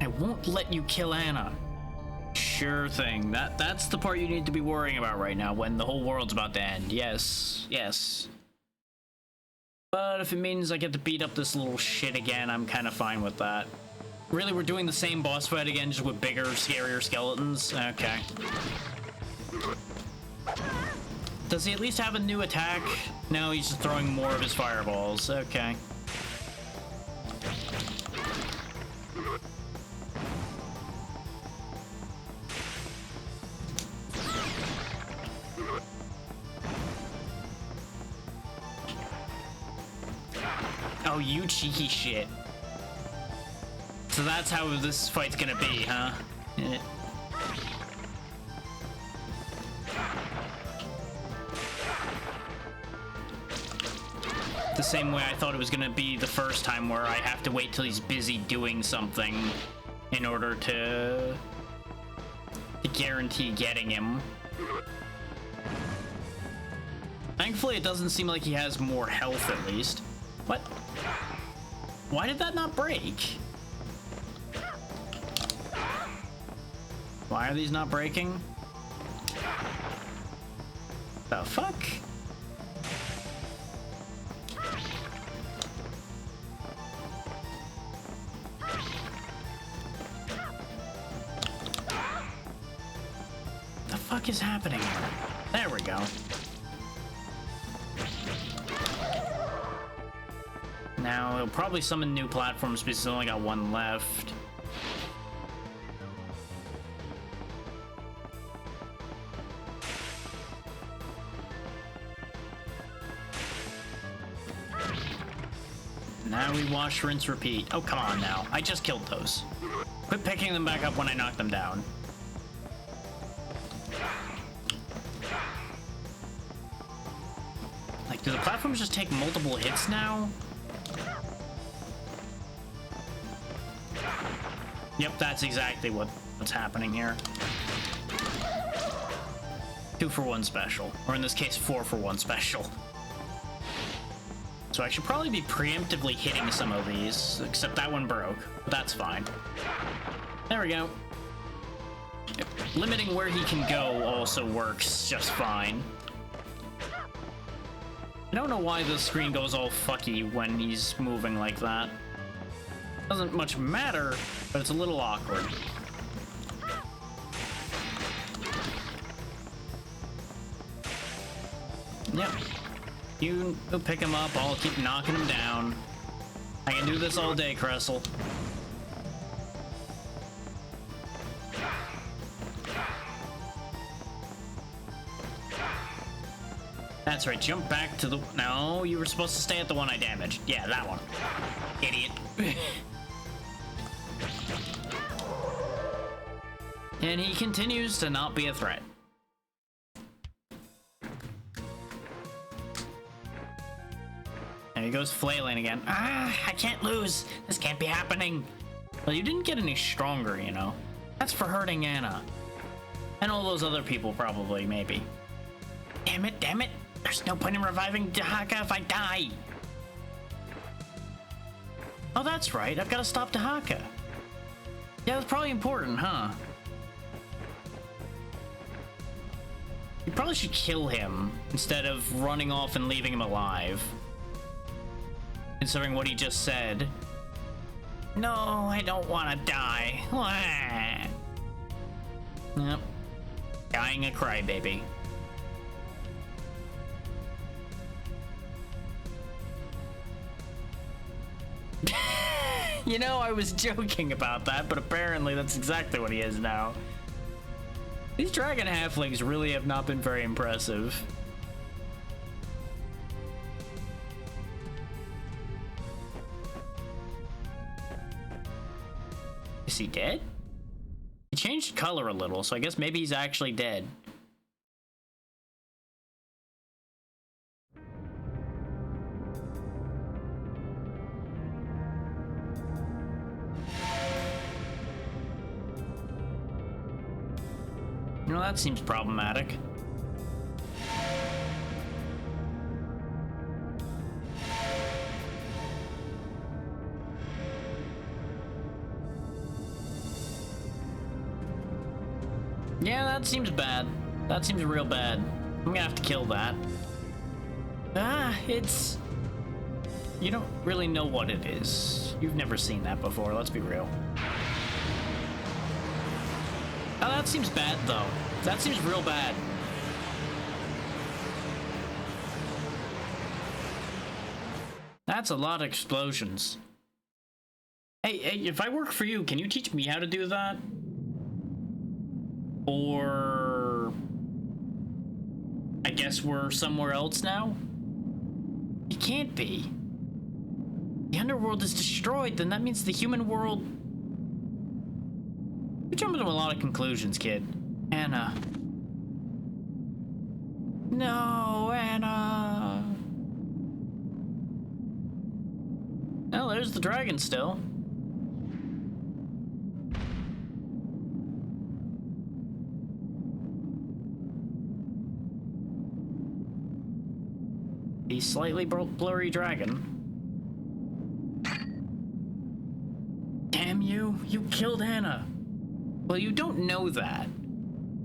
I won't let you kill Anna. Sure thing. That's the part you need to be worrying about right now when the whole world's about to end. Yes, yes. But if it means I get to beat up this little shit again, I'm kind of fine with that. Really, we're doing the same boss fight again, just with bigger, scarier skeletons? Okay. Does he at least have a new attack? No, he's just throwing more of his fireballs. Okay. Oh, you cheeky shit. So that's how this fight's gonna be, huh? Eh. The same way I thought it was gonna be the first time, where I have to wait till he's busy doing something in order to guarantee getting him. Thankfully, it doesn't seem like he has more health, at least. What? Why did that not break? Why are these not breaking? The fuck? fuck is happening here? There we go. Now, he'll probably summon new platforms because he's only got one left. Now we wash, rinse, repeat. Oh, come on now. I just killed those. Quit picking them back up when I knock them down. Like, do the platforms just take multiple hits now? Yep, that's exactly what's happening here. 2 for 1 special. Or in this case, 4 for 1 special. So I should probably be preemptively hitting some of these, except that one broke. But that's fine. There we go. Limiting where he can go also works just fine. I don't know why the screen goes all fucky when he's moving like that. Doesn't much matter, but it's a little awkward. Yep. You pick him up, I'll keep knocking him down. I can do this all day, Cressel. That's right, jump back to the... No, you were supposed to stay at the one I damaged. Yeah, that one. Idiot. And he continues to not be a threat. There he goes flailing again. Ah, I can't lose. This can't be happening. Well, you didn't get any stronger, you know. That's for hurting Anna. And all those other people probably, maybe. Damn it, damn it. There's no point in reviving Dahaka if I die. Oh, that's right. I've got to stop Dahaka. Yeah, that's probably important, huh? You probably should kill him instead of running off and leaving him alive. Considering what he just said. No, I don't want to die. Yep. Dying a crybaby. You know, I was joking about that, but apparently that's exactly what he is now. These dragon halflings really have not been very impressive. Is he dead? He changed color a little, so I guess maybe he's actually dead. You know, that seems problematic. Yeah, that seems bad. That seems real bad. I'm gonna have to kill that. Ah, it's... You don't really know what it is. You've never seen that before, let's be real. Oh, that seems bad, though. That seems real bad. That's a lot of explosions. Hey, if I work for you, can you teach me how to do that? Or... I guess we're somewhere else now? It can't be. The underworld is destroyed, then that means the human world... You're jumping to a lot of conclusions, kid. Anna. No, Anna. Well, there's the dragon still. The slightly blurry dragon. Damn you, you killed Anna. Well, you don't know that.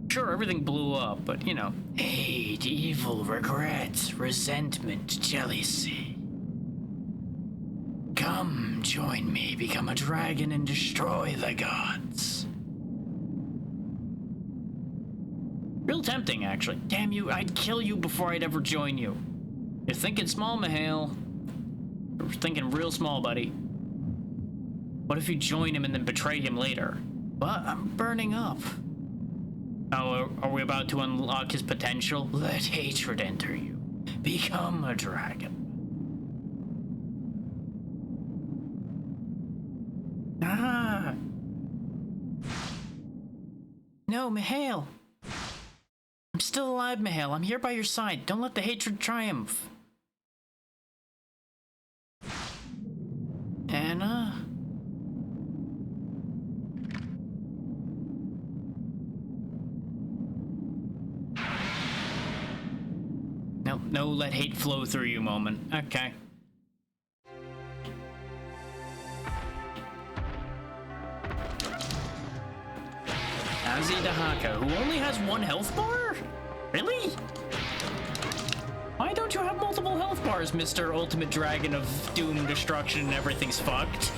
Sure, everything blew up, but, you know. Hate, evil, regret, resentment, jealousy. Come, join me, become a dragon and destroy the gods. Really real tempting, actually. Damn you, I'd kill you before I'd ever join you. You're thinking small, Mihail. You're thinking real small, buddy. What if you join him and then betray him later? But I'm burning up. Oh, are we about to unlock his potential? Let hatred enter you. Become a dragon. Ah! No, Mihail! I'm still alive, Mihail. I'm here by your side. Don't let the hatred triumph. Anna? No, let hate flow through you moment. Okay. Nazi Dahaka, who only has 1 health bar? Really? Why don't you have multiple health bars, Mr. Ultimate Dragon of Doom, Destruction, and everything's fucked?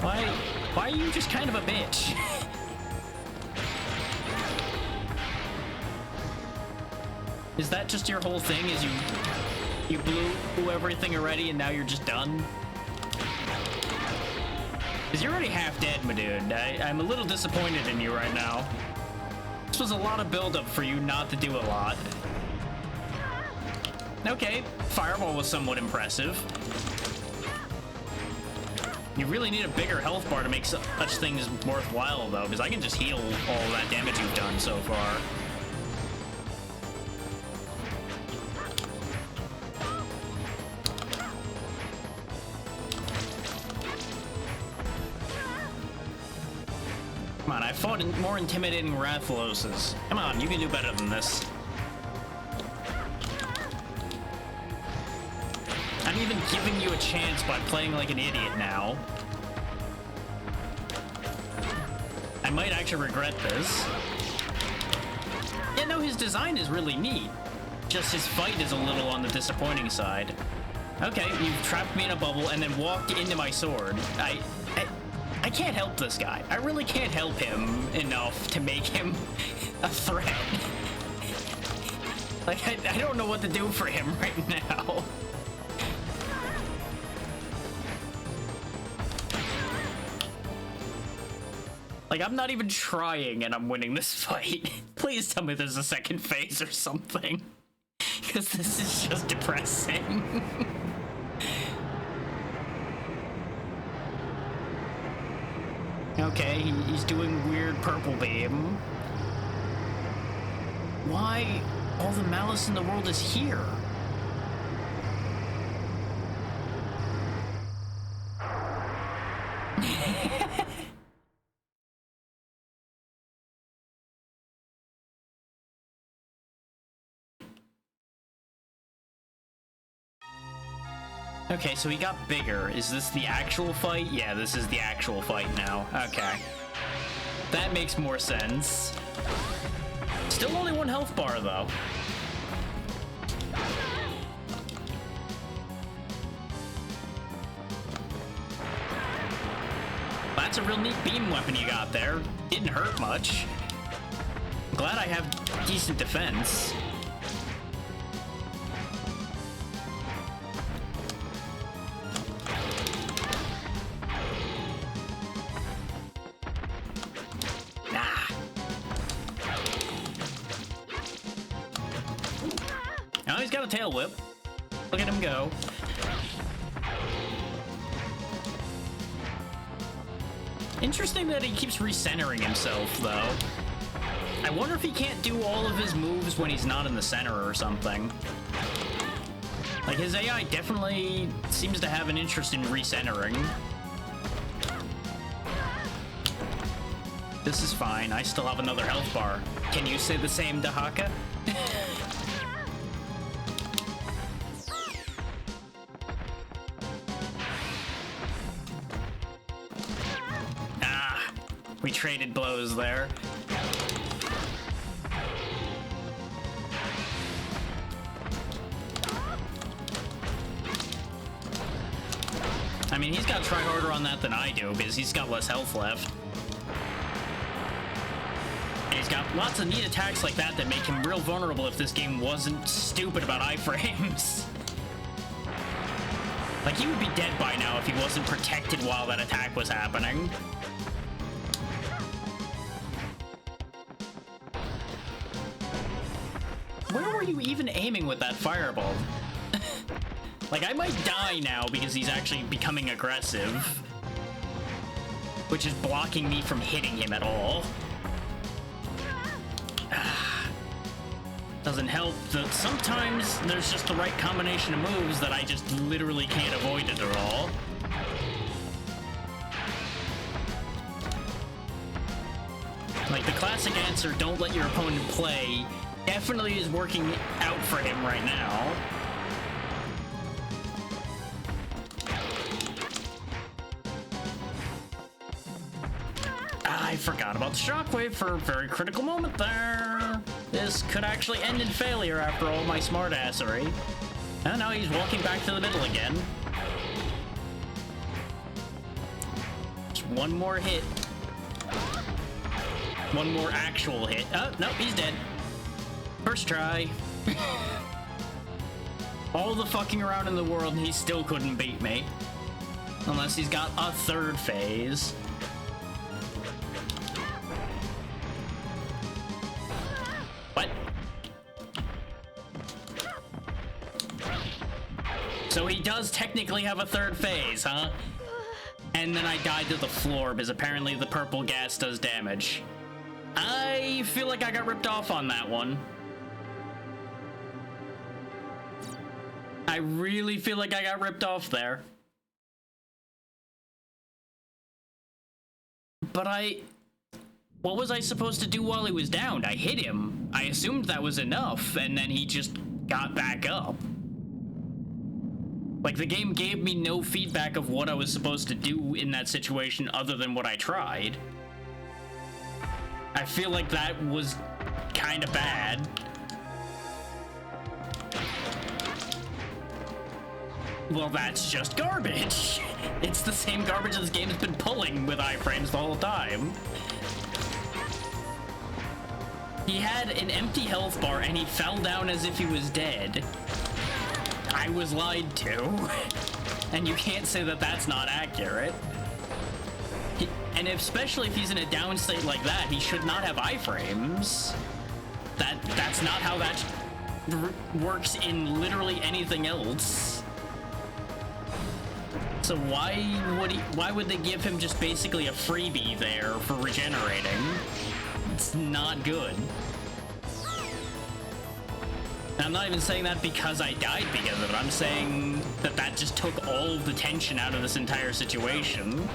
Why are you just kind of a bitch? Is that just your whole thing? Is you blew everything already and now you're just done? Cause you're already half dead, my dude. I'm a little disappointed in you right now. This was a lot of buildup for you not to do a lot. Okay, Fireball was somewhat impressive. You really need a bigger health bar to make such things worthwhile, though, because I can just heal all that damage you've done so far. Come on, I fought more intimidating Rathaloses. Come on, you can do better than this. I'm even giving you a chance by playing like an idiot now. I might actually regret this. Yeah, no, his design is really neat. Just his fight is a little on the disappointing side. Okay, you've trapped me in a bubble and then walked into my sword. I can't help this guy. I really can't help him enough to make him a threat. Like, I don't know what to do for him right now. Like, I'm not even trying and I'm winning this fight. Please tell me there's a second phase or something. Because this is just depressing. Okay, he's doing weird purple beam. Why all the malice in the world is here? Okay, so he got bigger. Is this the actual fight? Yeah, this is the actual fight now. Okay. That makes more sense. Still only 1 health bar, though. That's a real neat beam weapon you got there. Didn't hurt much. I'm glad I have decent defense. Now he's got a tail whip. Look at him go. Interesting that he keeps recentering himself, though. I wonder if he can't do all of his moves when he's not in the center or something. Like, his AI definitely seems to have an interest in recentering. This is fine. I still have another health bar. Can you say the same, Dahaka? We traded blows there. I mean, he's got to try harder on that than I do because he's got less health left. And he's got lots of neat attacks like that that make him real vulnerable if this game wasn't stupid about iframes. Like, he would be dead by now if he wasn't protected while that attack was happening. Where were you even aiming with that fireball? Like, I might die now because he's actually becoming aggressive, which is blocking me from hitting him at all. Doesn't help that sometimes there's just the right combination of moves that I just literally can't avoid it at all. Like, the classic answer, don't let your opponent play, definitely is working out for him right now. I forgot about the shockwave for a very critical moment there. This could actually end in failure after all my smartassery. And now he's walking back to the middle again. Just one more hit. One more actual hit. Oh, no, he's dead. First try. All the fucking around in the world and he still couldn't beat me. Unless he's got a third phase. What? So he does technically have a third phase, huh? And then I died to the floor because apparently the purple gas does damage. I feel like I got ripped off on that one. I really feel like I got ripped off there. But what was I supposed to do while he was downed? I hit him. I assumed that was enough, and then he just got back up. Like, the game gave me no feedback of what I was supposed to do in that situation other than what I tried. I feel like that was kind of bad. Well, that's just garbage. It's the same garbage this game has been pulling with iframes the whole time. He had an empty health bar and he fell down as if he was dead. I was lied to. And you can't say that that's not accurate. And especially if he's in a down state like that, he should not have iframes. That's not how that works in literally anything else. So why would they give him just basically a freebie there for regenerating? It's not good. And I'm not even saying that because I died because of it. I'm saying that just took all of the tension out of this entire situation.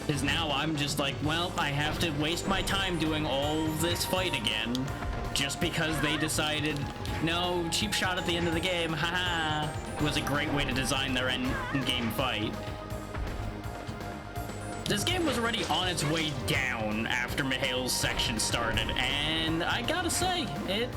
Because now I'm just like, well, I have to waste my time doing all this fight again. Just because they decided, no, cheap shot at the end of the game, haha, was a great way to design their end-game fight. This game was already on its way down after Mihail's section started, and I gotta say, it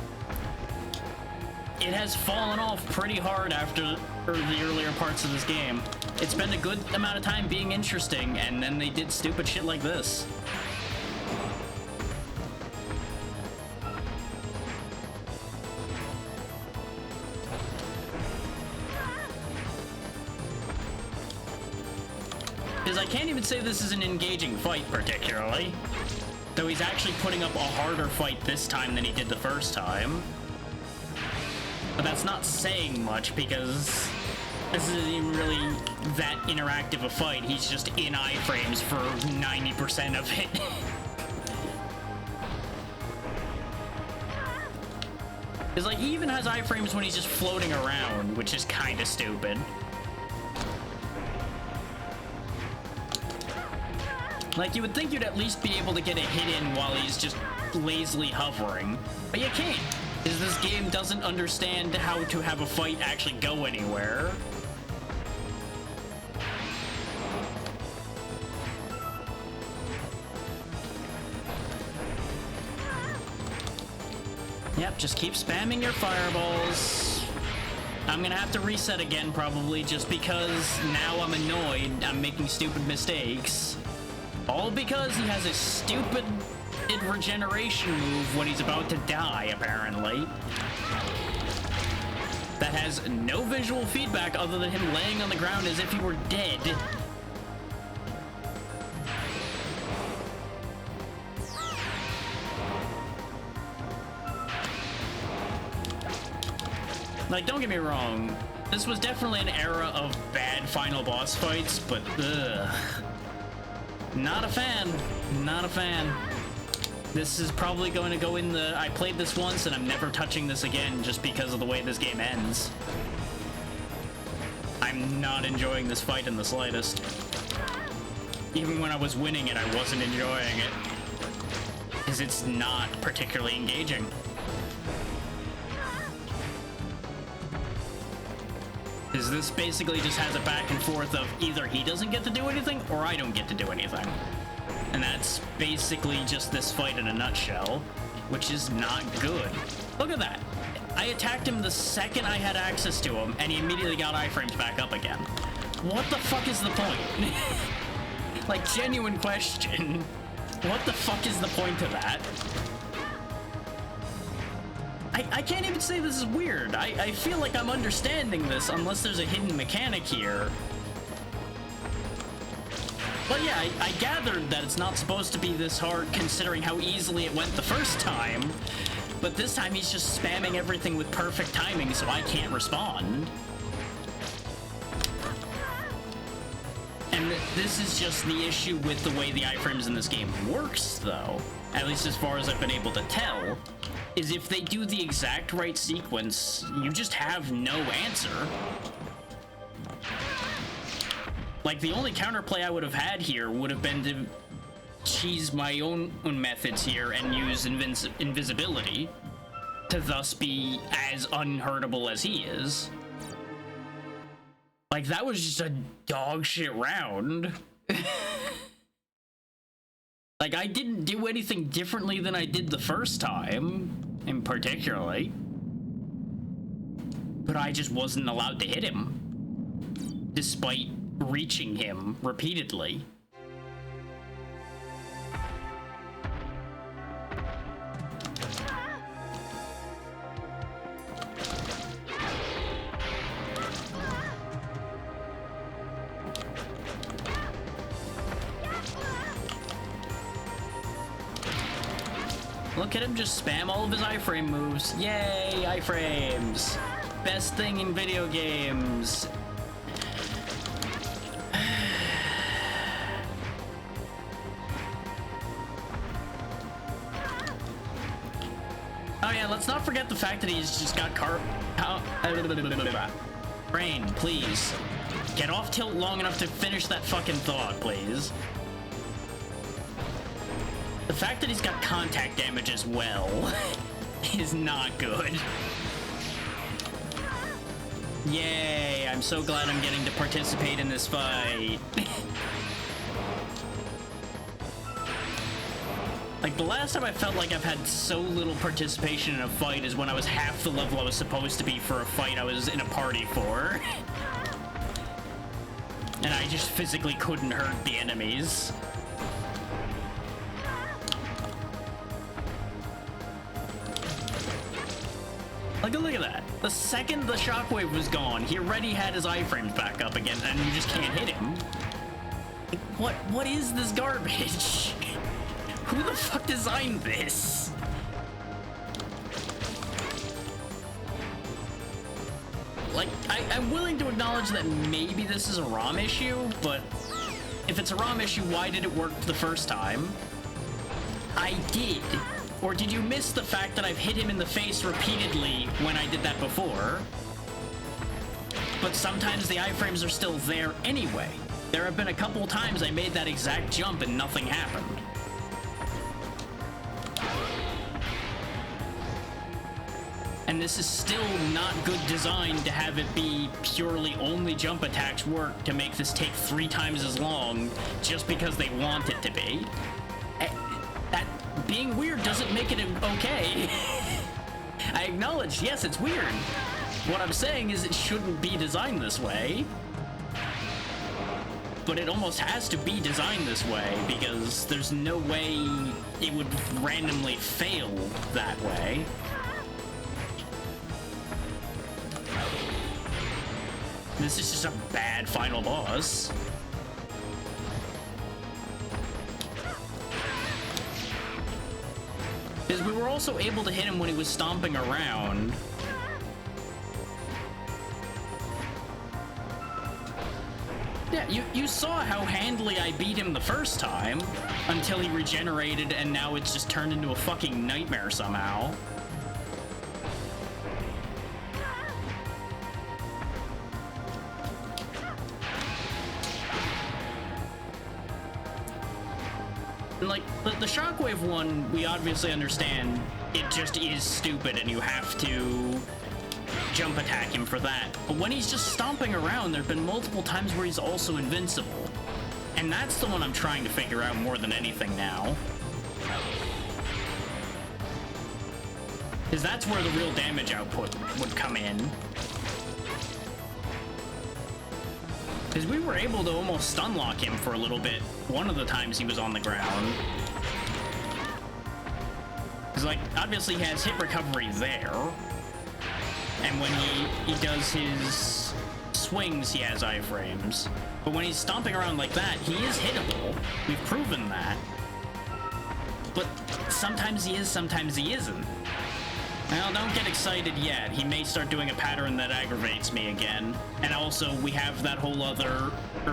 has fallen off pretty hard after the earlier parts of this game. It's spent a good amount of time being interesting, and then they did stupid shit like this. Because I can't even say this is an engaging fight, particularly. Though he's actually putting up a harder fight this time than he did the first time. But that's not saying much, because this isn't even really that interactive a fight. He's just in iframes for 90% of it. Because, like, he even has iframes when he's just floating around, which is kind of stupid. Like, you would think you'd at least be able to get a hit in while he's just lazily hovering. But you can't, because this game doesn't understand how to have a fight actually go anywhere. Yep, just keep spamming your fireballs. I'm gonna have to reset again probably just because now I'm annoyed. I'm making stupid mistakes. All because he has a stupid regeneration move when he's about to die, apparently. That has no visual feedback other than him laying on the ground as if he were dead. Like, don't get me wrong, this was definitely an era of bad final boss fights, but ugh. Not a fan. Not a fan. This is probably going to go in the... I played this once and I'm never touching this again just because of the way this game ends. I'm not enjoying this fight in the slightest. Even when I was winning it, I wasn't enjoying it. Because it's not particularly engaging. Because this basically just has a back and forth of either he doesn't get to do anything or I don't get to do anything. And that's basically just this fight in a nutshell, which is not good. Look at that. I attacked him the second I had access to him, and he immediately got iframes back up again. What the fuck is the point? Like, genuine question. What the fuck is the point of that? I can't even say this is weird. I feel like I'm understanding this unless there's a hidden mechanic here. But yeah, I gathered that it's not supposed to be this hard considering how easily it went the first time. But this time he's just spamming everything with perfect timing so I can't respond. And this is just the issue with the way the iframes in this game works, though. At least as far as I've been able to tell. Is if they do the exact right sequence, you just have no answer. Like, the only counterplay I would have had here would have been to cheese my own methods here and use invisibility to thus be as unhurtable as he is. Like, that was just a dog shit round. Like, I didn't do anything differently than I did the first time, in particularly. But I just wasn't allowed to hit him, despite reaching him repeatedly. Look at him just spam all of his iframe moves. Yay, iframes. Best thing in video games. Oh yeah, let's not forget the fact that he's just got Brain, please. Get off tilt long enough to finish that fucking thought, please. The fact that he's got contact damage as well is not good. Yay, I'm so glad I'm getting to participate in this fight. Like, the last time I felt like I've had so little participation in a fight is when I was half the level I was supposed to be for a fight I was in a party for. And I just physically couldn't hurt the enemies. Like, look at that. The second the shockwave was gone, he already had his iframes back up again, and you just can't hit him. Like, what is this garbage? Who the fuck designed this? Like, I'm willing to acknowledge that maybe this is a ROM issue, but if it's a ROM issue, why did it work the first time? I did. Or did you miss the fact that I've hit him in the face repeatedly when I did that before? But sometimes the iframes are still there anyway. There have been a couple times I made that exact jump and nothing happened. And this is still not good design to have it be purely only jump attacks work to make this take 3 times as long just because they want it to be. That being weird doesn't make it okay. I acknowledge, yes, it's weird. What I'm saying is it shouldn't be designed this way. But it almost has to be designed this way because there's no way it would randomly fail that way. This is just a bad final boss. Because we were also able to hit him when he was stomping around. Yeah, you saw how handily I beat him the first time, until he regenerated, and now it's just turned into a fucking nightmare somehow. And like, the shockwave one, we obviously understand it just is stupid and you have to jump attack him for that. But when he's just stomping around, there have been multiple times where he's also invincible. And that's the one I'm trying to figure out more than anything now. Because that's where the real damage output would come in. Because we were able to almost stun lock him for a little bit one of the times he was on the ground. Because, like, obviously he has hit recovery there. And when he does his swings, he has iframes. But when he's stomping around like that, he is hittable. We've proven that. But sometimes he is, sometimes he isn't. Well, don't get excited yet. He may start doing a pattern that aggravates me again. And also, we have that whole other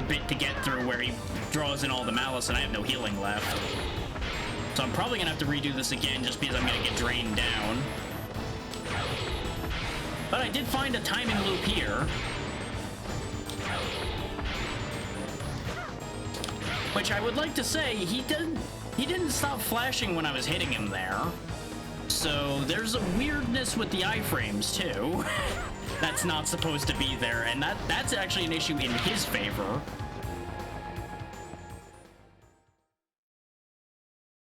bit to get through where he draws in all the malice and I have no healing left. So I'm probably gonna have to redo this again just because I'm gonna get drained down. But I did find a timing loop here. Which I would like to say, he didn't stop flashing when I was hitting him there. So there's a weirdness with the iframes too. That's not supposed to be there, and that's actually an issue in his favor.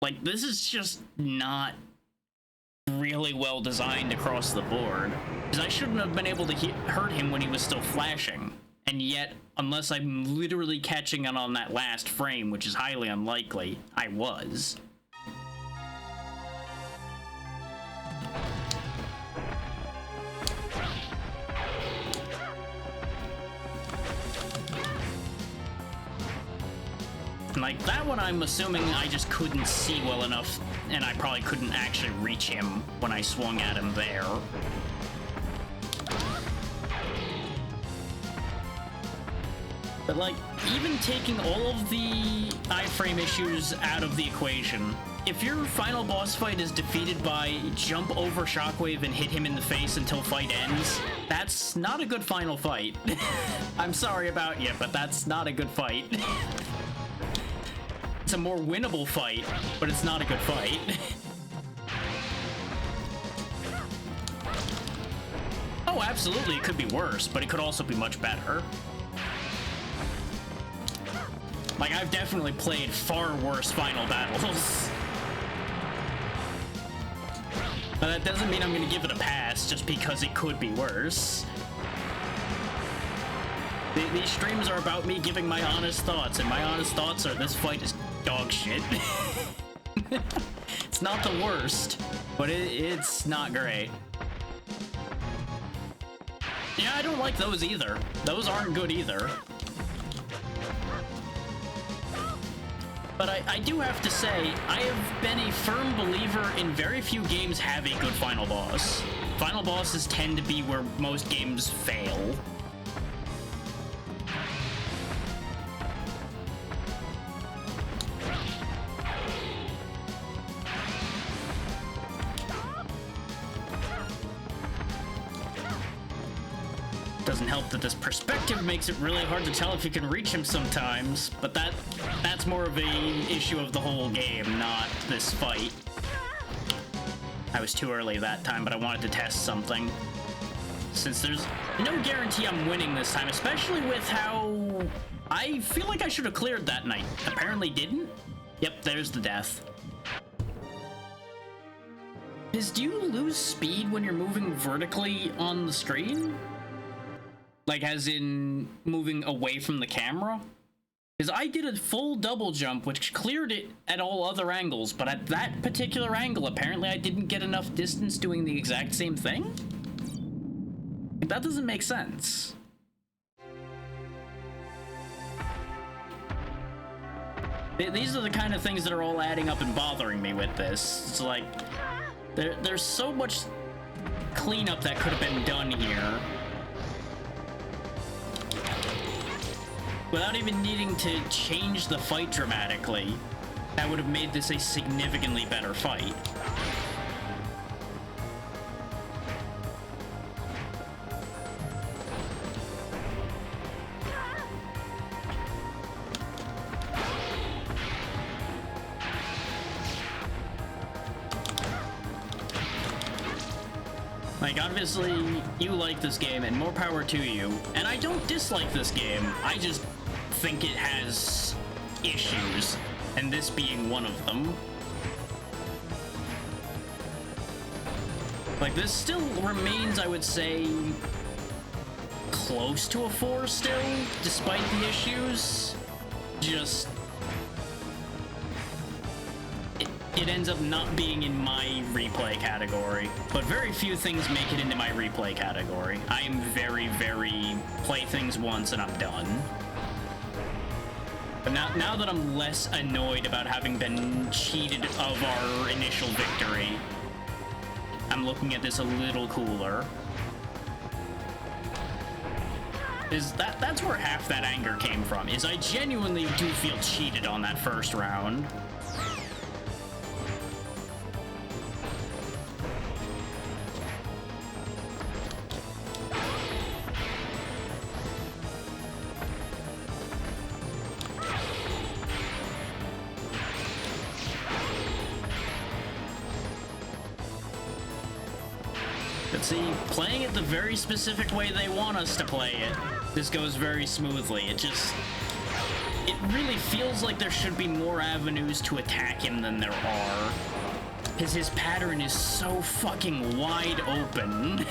Like, this is just not really well designed across the board. Because I shouldn't have been able to hurt him when he was still flashing. And yet, unless I'm literally catching it on that last frame, which is highly unlikely, I was. Like, that one I'm assuming I just couldn't see well enough, and I probably couldn't actually reach him when I swung at him there. But like, even taking all of the iframe issues out of the equation, if your final boss fight is defeated by jump over Shockwave and hit him in the face until fight ends, that's not a good final fight. I'm sorry about you, but that's not a good fight. It's a more winnable fight, but it's not a good fight. Oh, absolutely, it could be worse, but it could also be much better. Like, I've definitely played far worse final battles. But that doesn't mean I'm gonna give it a pass just because it could be worse. These streams are about me giving my honest thoughts, and my honest thoughts are this fight is dog shit. It's not the worst, but it's not great. Yeah, I don't like those either. Those aren't good either. But I do have to say, I have been a firm believer in very few games have a good final boss. Final bosses tend to be where most games fail. Doesn't help that this perspective makes it really hard to tell if you can reach him sometimes, but that's more of a issue of the whole game, not this fight. I was too early that time, but I wanted to test something. Since there's no guarantee I'm winning this time, especially with how I feel like I should have cleared that night. Apparently didn't. Yep, there's the death. do you lose speed when you're moving vertically on the screen? Like, as in moving away from the camera? Because I did a full double jump, which cleared it at all other angles, but at that particular angle, apparently I didn't get enough distance doing the exact same thing? That doesn't make sense. These are the kind of things that are all adding up and bothering me with this. It's like, there's so much cleanup that could have been done here without even needing to change the fight dramatically. That would have made this a significantly better fight. Like, obviously, you like this game, and more power to you. And I don't dislike this game. I just think it has issues, and this being one of them. Like, this still remains, I would say, close to a 4 still, despite the issues. Just... It ends up not being in my replay category, but very few things make it into my replay category. I am very, very play things once and I'm done. But now that I'm less annoyed about having been cheated of our initial victory, I'm looking at this a little cooler. That's where half that anger came from, is I genuinely do feel cheated on that first round. But see, playing it the very specific way they want us to play it, this goes very smoothly. It really feels like there should be more avenues to attack him than there are. Because his pattern is so fucking wide open.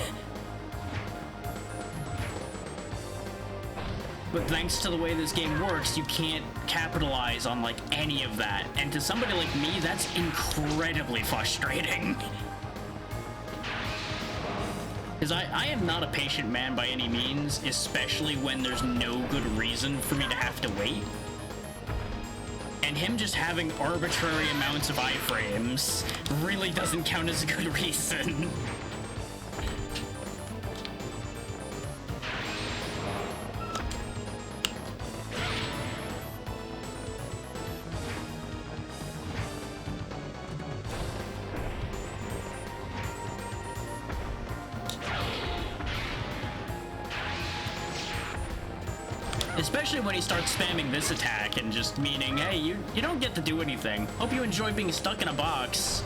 But thanks to the way this game works, you can't capitalize on, like, any of that. And to somebody like me, that's incredibly frustrating. Because I am not a patient man by any means, especially when there's no good reason for me to have to wait. And him just having arbitrary amounts of iframes really doesn't count as a good reason. Especially when he starts spamming this attack and just meaning, hey, you don't get to do anything. Hope you enjoy being stuck in a box.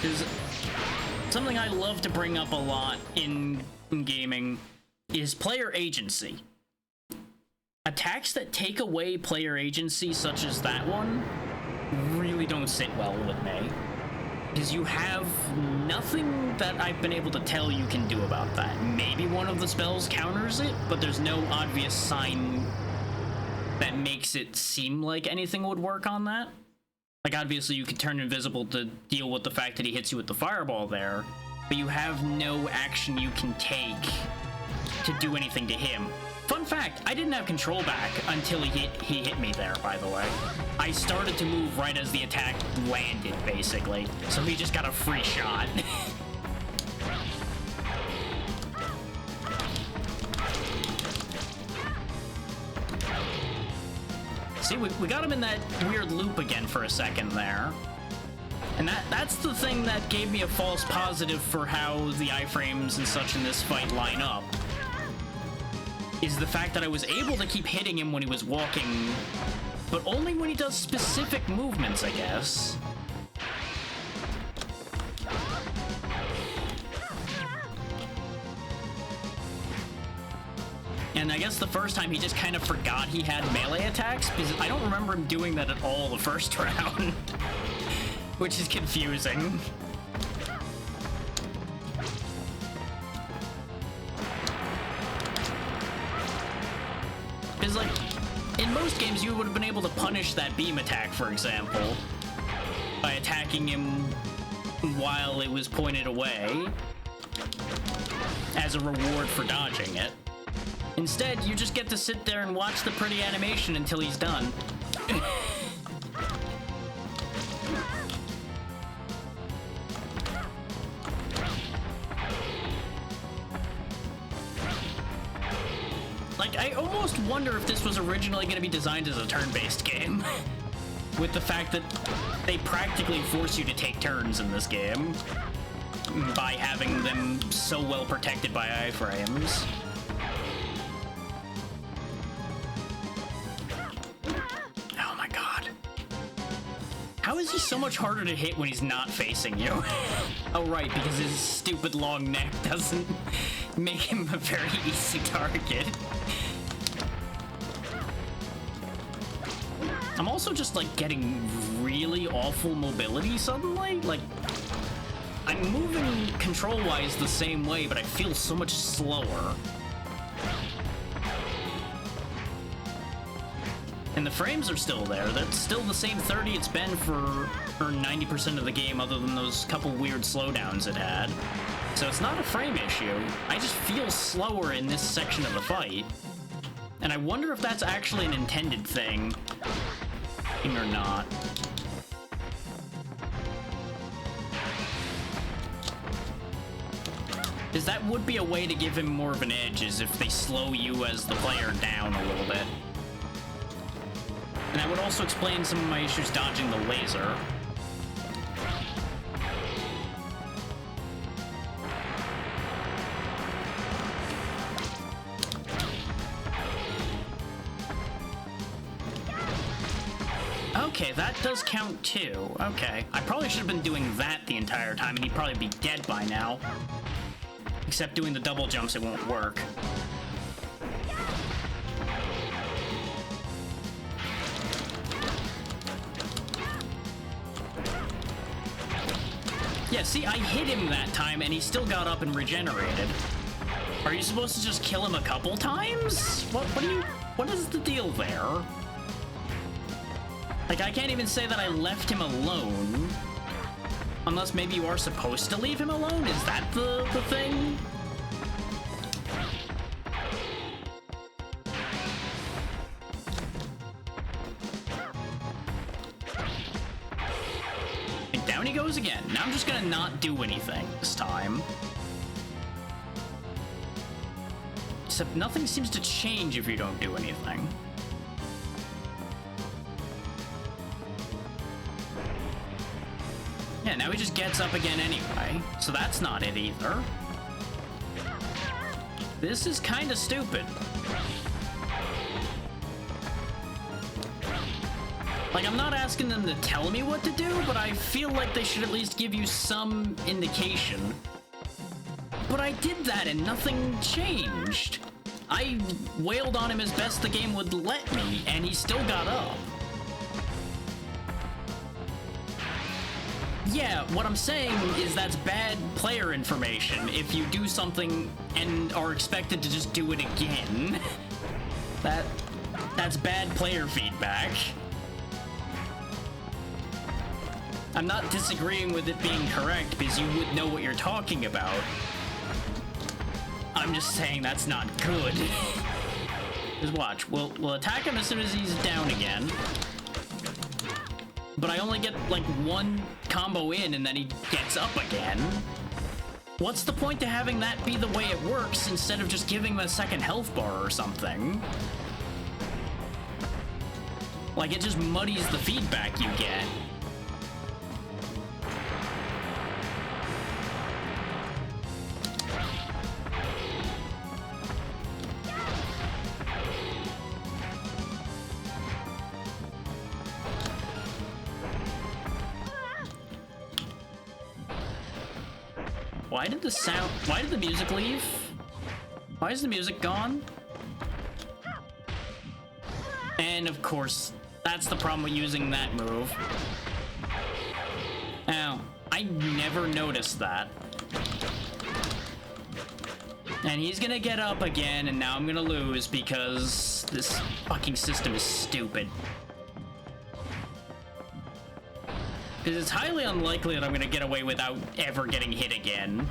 Is something I love to bring up a lot in gaming is player agency. Attacks that take away player agency, such as that one, really don't sit well with me. Because you have nothing that I've been able to tell you can do about that. Maybe one of the spells counters it, but there's no obvious sign that makes it seem like anything would work on that. Like, obviously, you can turn invisible to deal with the fact that he hits you with the fireball there, but you have no action you can take to do anything to him. Fun fact, I didn't have control back until he hit me there, by the way. I started to move right as the attack landed, basically. So he just got a free shot. See, we got him in that weird loop again for a second there. And that's the thing that gave me a false positive for how the iframes and such in this fight line up. Is the fact that I was able to keep hitting him when he was walking, but only when he does specific movements, I guess. And I guess the first time he just kind of forgot he had melee attacks, because I don't remember him doing that at all the first round. Which is confusing. Because, like, in most games you would have been able to punish that beam attack, for example, by attacking him while it was pointed away as a reward for dodging it. Instead, you just get to sit there and watch the pretty animation until he's done. Like, I almost wonder if this was originally going to be designed as a turn-based game. With the fact that they practically force you to take turns in this game by having them so well protected by iframes. Oh my god. How is he so much harder to hit when he's not facing you? Oh right, because his stupid long neck doesn't make him a very easy target. I'm also just, like, getting really awful mobility suddenly. Like, I'm moving control-wise the same way, but I feel so much slower. And the frames are still there. That's still the same 30 it's been for 90% of the game, other than those couple weird slowdowns it had. So it's not a frame issue. I just feel slower in this section of the fight. And I wonder if that's actually an intended thing or not. Because that would be a way to give him more of an edge, is if they slow you as the player down a little bit. And that would also explain some of my issues dodging the laser. Okay, that does count too. Okay. I probably should have been doing that the entire time, and he'd probably be dead by now. Except doing the double jumps, it won't work. Yeah, see, I hit him that time, and he still got up and regenerated. Are you supposed to just kill him a couple times? What is the deal there? Like, I can't even say that I left him alone. Unless maybe you are supposed to leave him alone? Is that the thing? And down he goes again. Now I'm just gonna not do anything this time. Except nothing seems to change if you don't do anything. Yeah, now he just gets up again anyway, so that's not it either. This is kind of stupid. Like, I'm not asking them to tell me what to do, but I feel like they should at least give you some indication. But I did that and nothing changed. I wailed on him as best the game would let me, and he still got up. Yeah, what I'm saying is that's bad player information if you do something and are expected to just do it again. That's bad player feedback. I'm not disagreeing with it being correct because you would know what you're talking about. I'm just saying that's not good. Just watch. We'll attack him as soon as he's down again. But I only get, like, one combo in and then he gets up again. What's the point to having that be the way it works instead of just giving him a second health bar or something? Like, it just muddies the feedback you get. Why did the music leave? Why is the music gone? And of course, that's the problem with using that move. Now, I never noticed that. And he's gonna get up again, and now I'm gonna lose because this fucking system is stupid. Because it's highly unlikely that I'm gonna get away without ever getting hit again.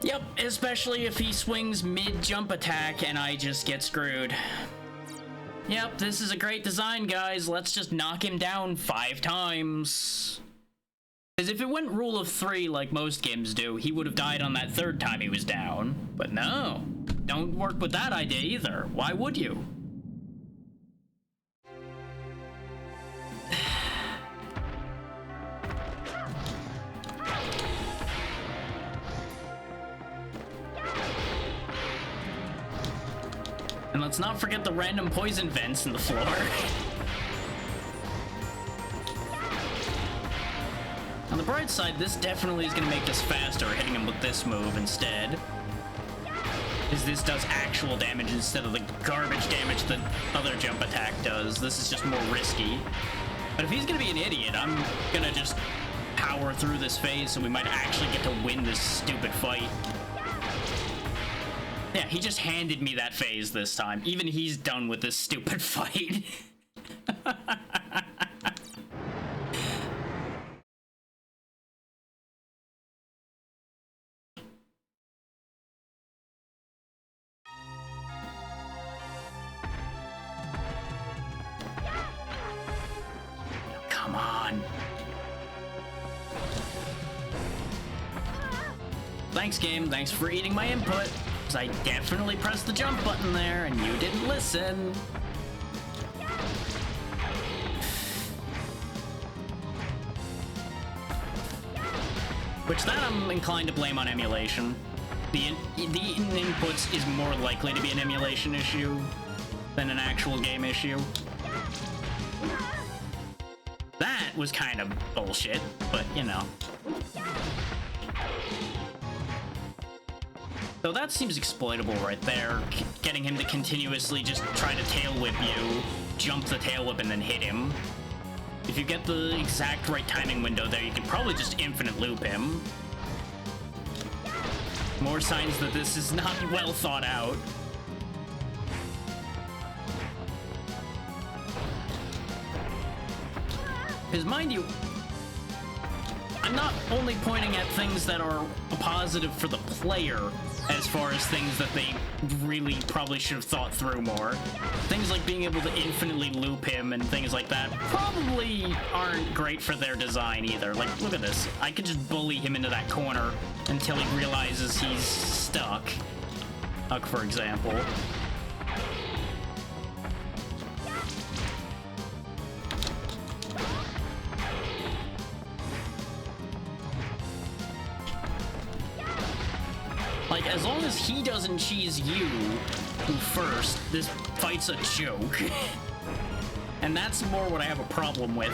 Yep, especially if he swings mid-jump attack and I just get screwed. Yep, this is a great design, guys. Let's just knock him down 5 times. Because if it went rule of 3 like most games do, he would have died on that 3rd time he was down. But no, don't work with that idea either. Why would you? And let's not forget the random poison vents in the floor. On the bright side, this definitely is going to make us faster, hitting him with this move instead. Because this does actual damage instead of the garbage damage that other jump attack does. This is just more risky. But if he's going to be an idiot, I'm going to just power through this phase so we might actually get to win this stupid fight. Yeah, he just handed me that phase this time. Even he's done with this stupid fight. Come on. Thanks, game. Thanks for eating my input. I definitely pressed the jump button there, and you didn't listen. Which that I'm inclined to blame on emulation. The inputs is more likely to be an emulation issue than an actual game issue. That was kind of bullshit, but you know. So that seems exploitable right there, getting him to continuously just try to tail whip you, jump the tail whip, and then hit him. If you get the exact right timing window there, you can probably just infinite loop him. More signs that this is not well thought out. Because mind you, I'm not only pointing at things that are a positive for the player, as far as things that they really probably should have thought through more. Things like being able to infinitely loop him and things like that probably aren't great for their design either. Like, look at this. I could just bully him into that corner until he realizes he's stuck. Huck, for example. Like, as long as he doesn't cheese you first, this fight's a joke. And that's more what I have a problem with.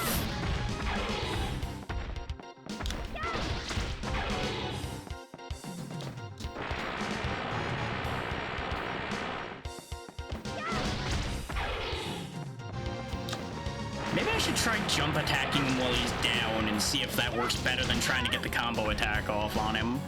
Maybe I should try jump attacking him while he's down and see if that works better than trying to get the combo attack off on him.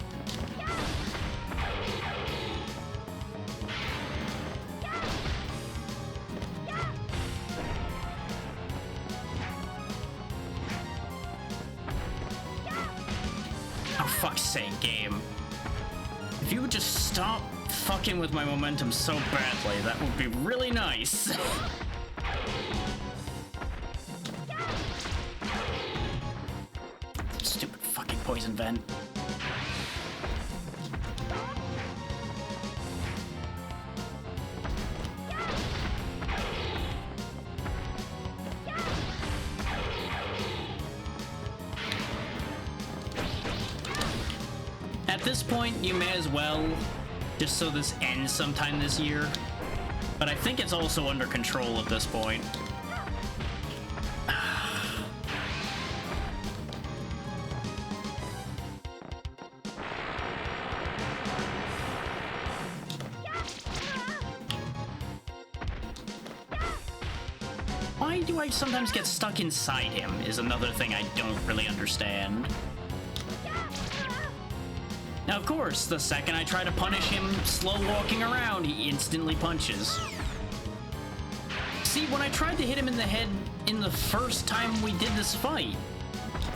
Oh, fuck's sake, game. If you would just stop fucking with my momentum so badly, that would be really nice. Stupid fucking poison vent. At this point, you may as well, just so this ends sometime this year. But I think it's also under control at this point. why do I sometimes get stuck inside him is another thing I don't really understand. Now, of course, the second I try to punish him slow walking around, he instantly punches. See, when I tried to hit him in the head in the first time we did this fight,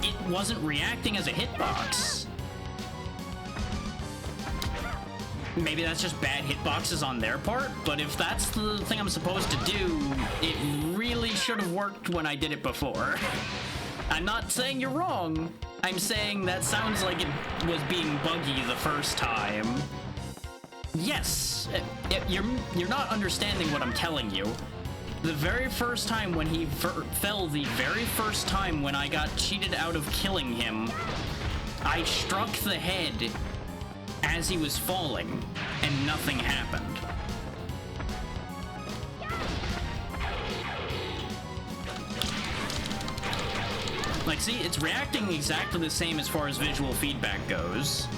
it wasn't reacting as a hitbox. Maybe that's just bad hitboxes on their part, but if that's the thing I'm supposed to do, it really should have worked when I did it before. I'm not saying you're wrong. I'm saying that sounds like it was being buggy the first time. Yes, you're not understanding what I'm telling you. The very first time when he fell, the very first time when I got cheated out of killing him, I struck the head as he was falling, and nothing happened. Like, see, it's reacting exactly the same as far as visual feedback goes.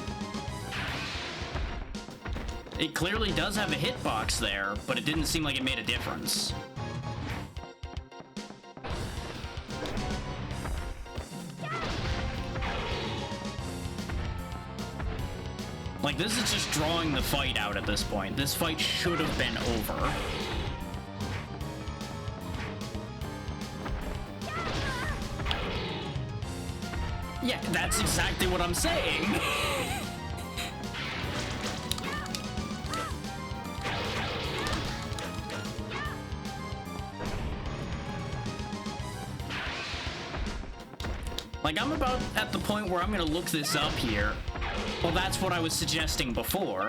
It clearly does have a hitbox there, but it didn't seem like it made a difference. Like, this is just drawing the fight out at this point. This fight should have been over. Yeah, that's exactly what I'm saying. Like, I'm about at the point where I'm gonna look this up here. Well, that's what I was suggesting before,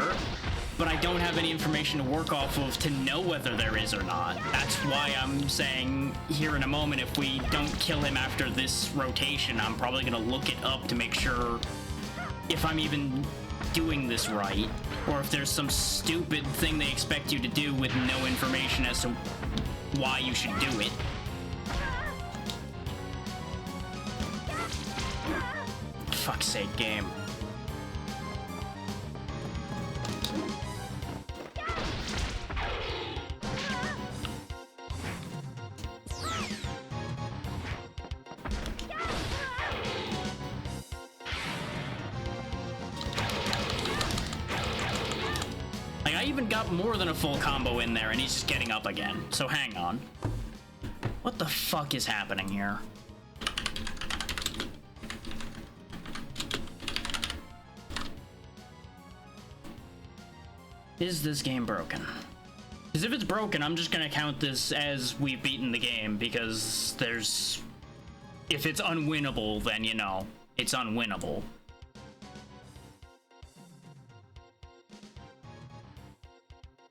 but I don't have any information to work off of to know whether there is or not. That's why I'm saying here in a moment, if we don't kill him after this rotation, I'm probably gonna look it up to make sure if I'm even doing this right, or if there's some stupid thing they expect you to do with no information as to why you should do it. Fuck's sake, game. Like, I even got more than a full combo in there, and he's just getting up again. So hang on. What the fuck is happening here? Is this game broken? Because if it's broken, I'm just gonna count this as we've beaten the game, because there's... If it's unwinnable, then, you know, it's unwinnable.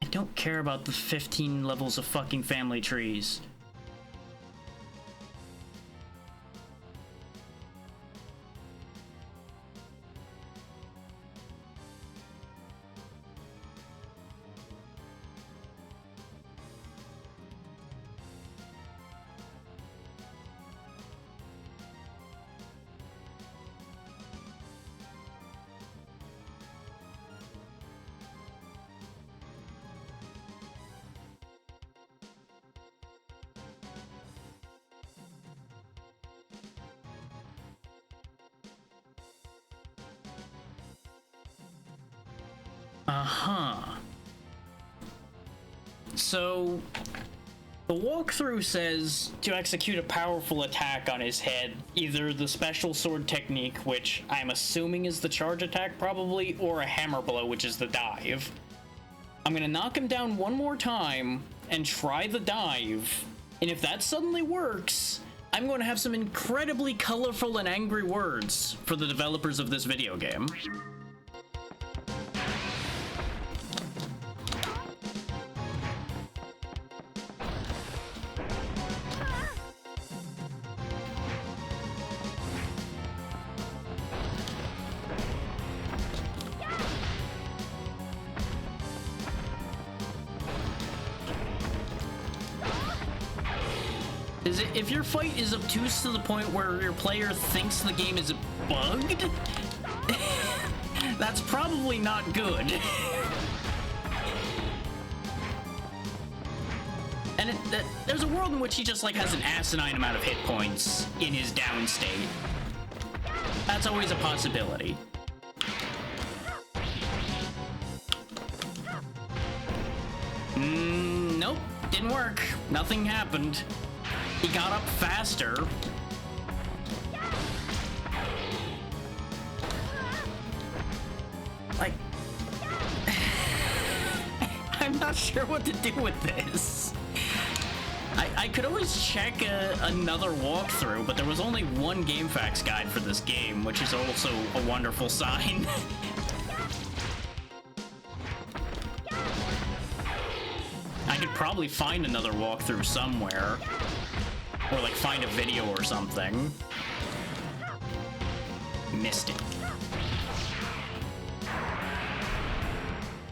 I don't care about the 15 levels of fucking family trees. Uh-huh. So, the walkthrough says to execute a powerful attack on his head, either the special sword technique, which I'm assuming is the charge attack probably, or a hammer blow, which is the dive. I'm gonna knock him down one more time and try the dive, and if that suddenly works, I'm going to have some incredibly colorful and angry words for the developers of this video game. If your fight is obtuse to the point where your player thinks the game is bugged, that's probably not good. And there's a world in which he just like has an asinine amount of hit points in his down state. That's always a possibility. Nope, didn't work. Nothing happened. He got up faster. Like, I'm not sure what to do with this. I could always check another walkthrough, but there was only one GameFAQs guide for this game, which is also a wonderful sign. I could probably find another walkthrough somewhere. Or like find a video or something. Missed it.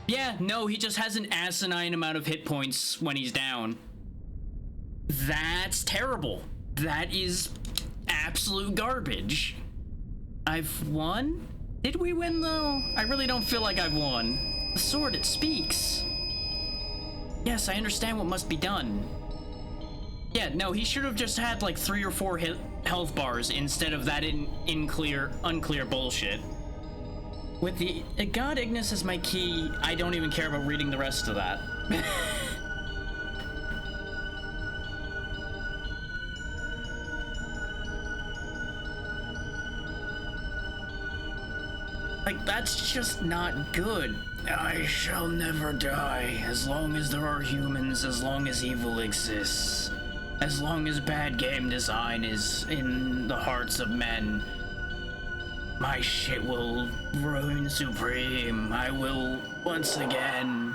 Yeah, no, he just has an asinine amount of hit points when he's down. That's terrible. That is absolute garbage. I've won? Did we win though? I really don't feel like I've won. The sword, it speaks. Yes, I understand what must be done. Yeah, no, he should have just had like 3 or 4 health bars instead of that unclear bullshit. With the God Ignis as my key, I don't even care about reading the rest of that. Like, that's just not good. I shall never die, as long as there are humans, as long as evil exists. As long as bad game design is in the hearts of men. My shit will reign supreme. I will once again.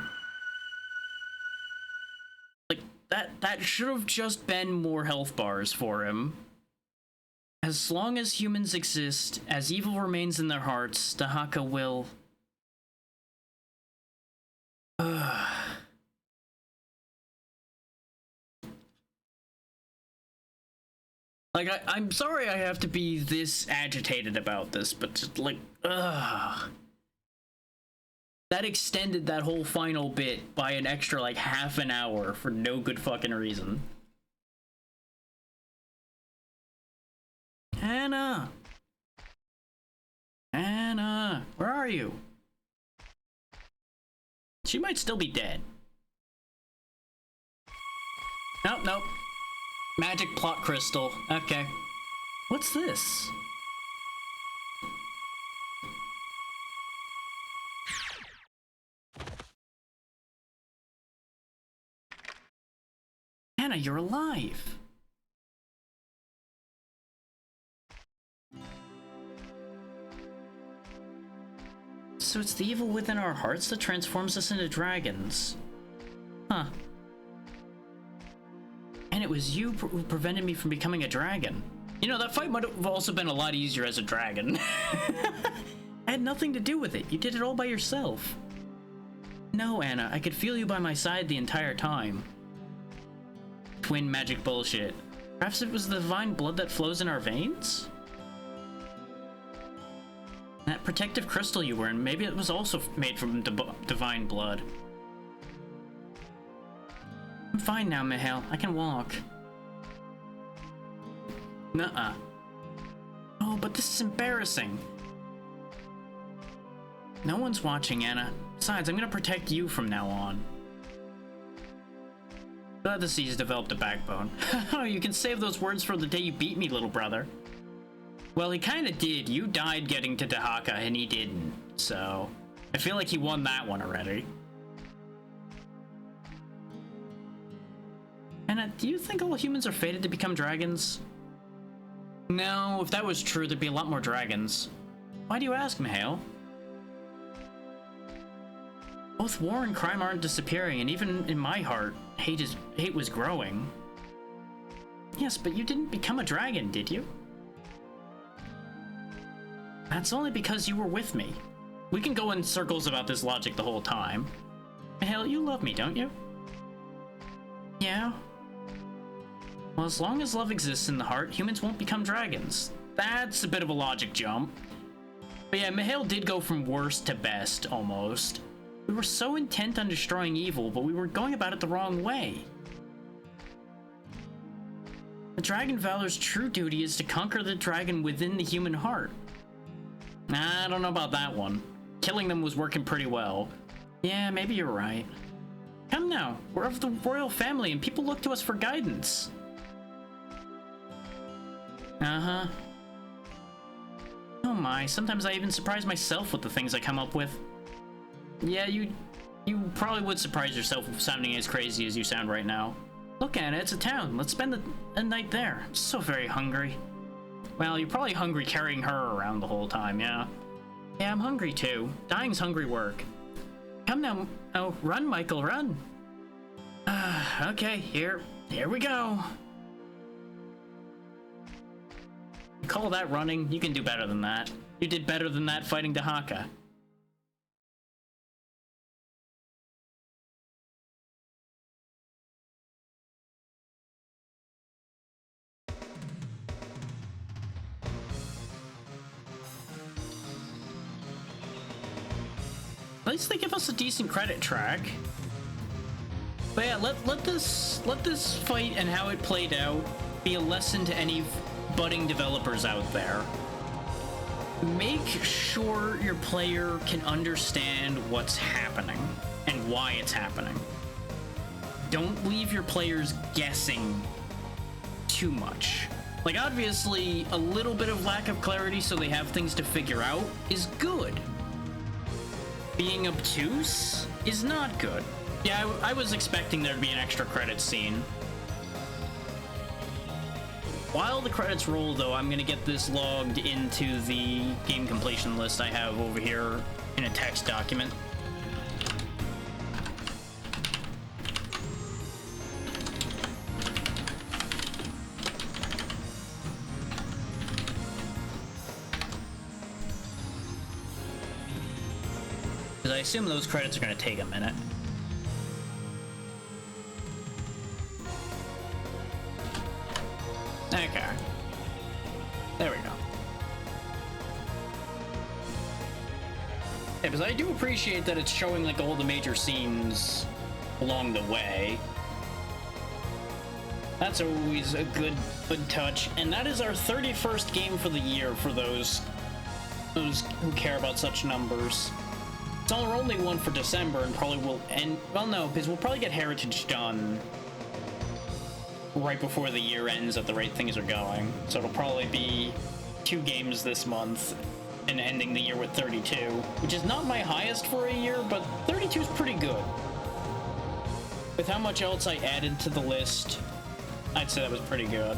Like, that should have just been more health bars for him. As long as humans exist, as evil remains in their hearts, Dahaka will... Like, I'm sorry I have to be this agitated about this, but just like, That extended that whole final bit by an extra, like, half an hour for no good fucking reason. Anna! Anna! Where are you? She might still be dead. Nope, nope. Magic plot crystal. Okay. What's this? Anna, you're alive. So it's the evil within our hearts that transforms us into dragons. Huh. And it was you who prevented me from becoming a dragon. You know, that fight might have also been a lot easier as a dragon. I had nothing to do with it. You did it all by yourself. No, Anna, I could feel you by my side the entire time. Twin magic bullshit. Perhaps it was the divine blood that flows in our veins? That protective crystal you were in, maybe it was also made from divine blood. I'm fine now, Mihail. I can walk. Nuh-uh. Oh, but this is embarrassing. No one's watching, Anna. Besides, I'm gonna protect you from now on. Glad to see he's developed a backbone. Oh, you can save those words for the day you beat me, little brother. Well, he kinda did. You died getting to Dahaka, and he didn't. So, I feel like he won that one already. Anna, do you think all humans are fated to become dragons? No, if that was true, there'd be a lot more dragons. Why do you ask, Mihail? Both war and crime aren't disappearing, and even in my heart, hate was growing. Yes, but you didn't become a dragon, did you? That's only because you were with me. We can go in circles about this logic the whole time. Mihail, you love me, don't you? Yeah. Well, as long as love exists in the heart, humans won't become dragons. That's a bit of a logic jump. But yeah, Mihail did go from worst to best, almost. We were so intent on destroying evil, but we were going about it the wrong way. The dragon Valor's true duty is to conquer the dragon within the human heart. Nah, I don't know about that one. Killing them was working pretty well. Yeah, maybe you're right. Come now, we're of the royal family and people look to us for guidance. Uh-huh. Oh my, sometimes I even surprise myself with the things I come up with. Yeah, you probably would surprise yourself with sounding as crazy as you sound right now. Look, Anna, it's a town. Let's spend a night there. I'm so very hungry. Well, you're probably hungry carrying her around the whole time, yeah? Yeah, I'm hungry too. Dying's hungry work. Come now. Oh, run, Michael, run. Okay, here we go. You call that running? You can do better than that. You did better than that fighting Dahaka. At least they give us a decent credit track. But yeah, let this fight and how it played out be a lesson to any budding developers out there. Make sure your player can understand what's happening and why it's happening. Don't leave your players guessing too much. Like, obviously, a little bit of lack of clarity so they have things to figure out is good. Being obtuse is not good. Yeah, I was expecting there to be an extra credits scene. While the credits roll, though, I'm gonna get this logged into the game completion list I have over here in a text document. Because I assume those credits are gonna take a minute. Okay. There we go. Yeah, because I do appreciate that it's showing like all the major scenes along the way. That's always a good touch. And that is our 31st game for the year for those who care about such numbers. It's our only one for December and probably will end... Well, no, because we'll probably get Heritage done right before the year ends at the rate things are going. So it'll probably be 2 games this month and ending the year with 32, which is not my highest for a year, but 32 is pretty good. With how much else I added to the list, I'd say that was pretty good.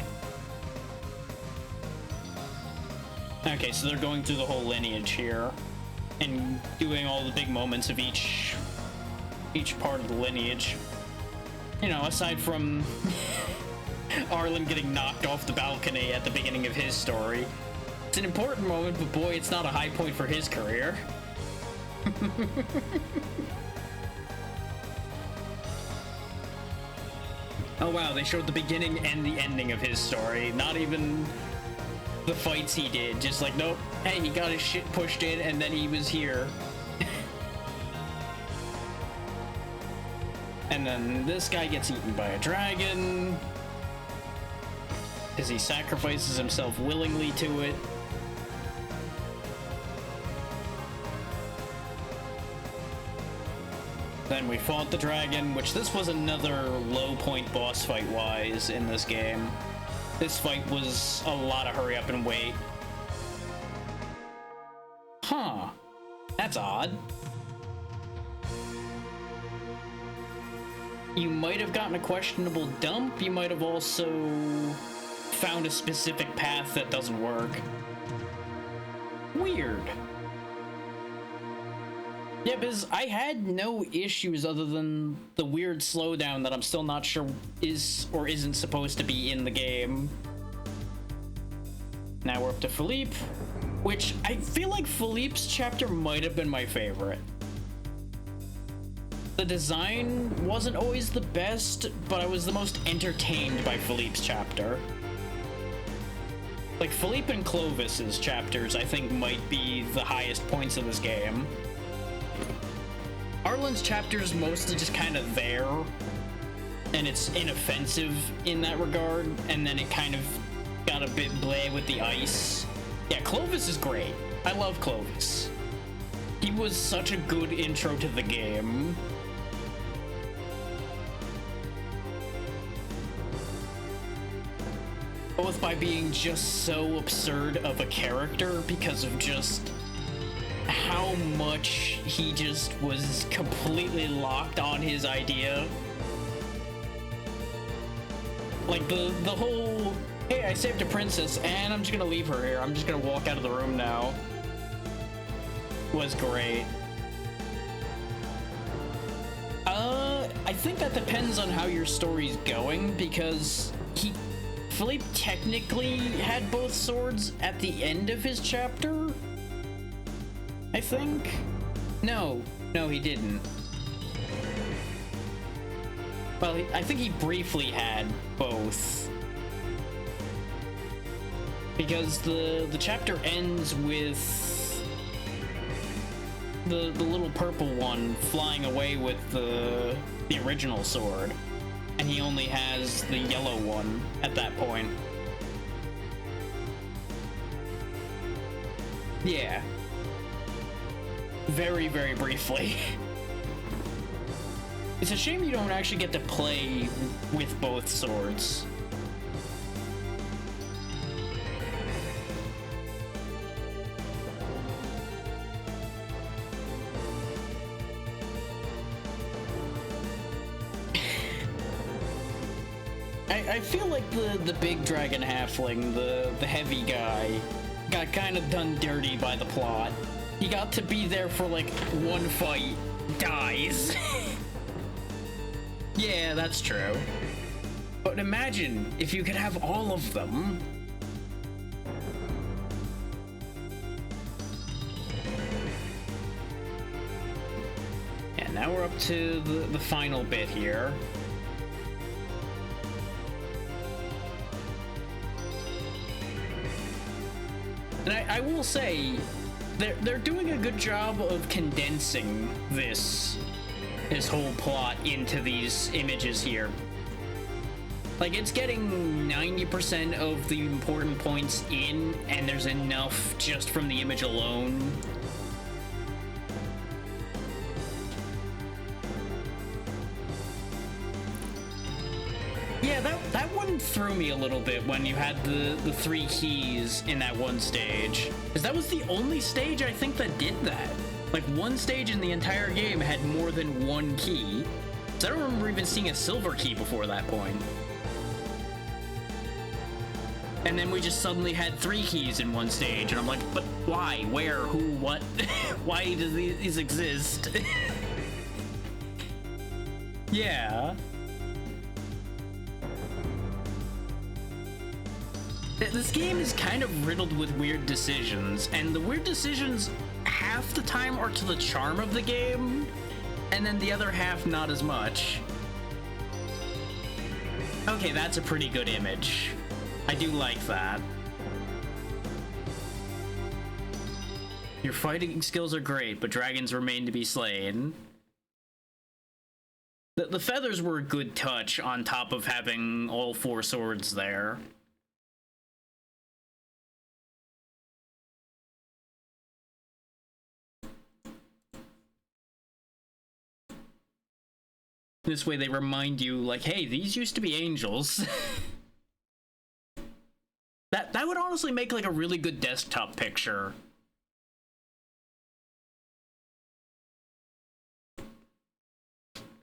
Okay, so they're going through the whole lineage here and doing all the big moments of each part of the lineage. You know, aside from Arlen getting knocked off the balcony at the beginning of his story. It's an important moment, but boy, it's not a high point for his career. Oh wow, they showed the beginning and the ending of his story. Not even the fights he did. Just like, nope, hey, he got his shit pushed in and then he was here. And then this guy gets eaten by a dragon because he sacrifices himself willingly to it. Then we fought the dragon, which this was another low point boss fight wise in this game. This fight was a lot of hurry up and wait. Huh. That's odd. You might have gotten a questionable dump. You might have also found a specific path that doesn't work. Weird. Yeah, because I had no issues other than the weird slowdown that I'm still not sure is or isn't supposed to be in the game. Now we're up to Philippe, which I feel like Philippe's chapter might have been my favorite. The design wasn't always the best, but I was the most entertained by Philippe's chapter. Like, Philippe and Clovis's chapters, I think, might be the highest points of this game. Arlen's chapter's mostly just kind of there. and it's inoffensive in that regard, and then it kind of got a bit bleh with the ice. Yeah, Clovis is great. I love Clovis. He was such a good intro to the game. Both by being just so absurd of a character because of just how much he just was completely locked on his idea. Like the whole, hey, I saved a princess and I'm just gonna leave her here. I'm just gonna walk out of the room now. Was great. I think that depends on how your story's going, because Philippe technically had both swords at the end of his chapter, I think? No, he didn't. Well, I think he briefly had both. Because the chapter ends with the little purple one flying away with the original sword, and he only has the yellow one at that point. Yeah. Very, very briefly. It's a shame you don't actually get to play with both swords. I feel like the big dragon halfling, the heavy guy, got kind of done dirty by the plot. He got to be there for like one fight, dies. Yeah, that's true. But imagine if you could have all of them. And now we're up to the final bit here. And I will say, they're doing a good job of condensing this whole plot into these images here. Like, it's getting 90% of the important points in, and there's enough just from the image alone. Yeah, that one threw me a little bit when you had the 3 keys in that one stage. Because that was the only stage I think that did that. Like, one stage in the entire game had more than 1 key. So I don't remember even seeing a silver key before that point. And then we just suddenly had 3 keys in one stage, and I'm like, but why? Where? Who? What? Why do these exist? Yeah. This game is kind of riddled with weird decisions, and the weird decisions half the time are to the charm of the game, and then the other half not as much. Okay, that's a pretty good image. I do like that. Your fighting skills are great, but dragons remain to be slain. The feathers were a good touch on top of having all 4 swords there. This way they remind you, like, hey, these used to be angels. That would honestly make, like, a really good desktop picture.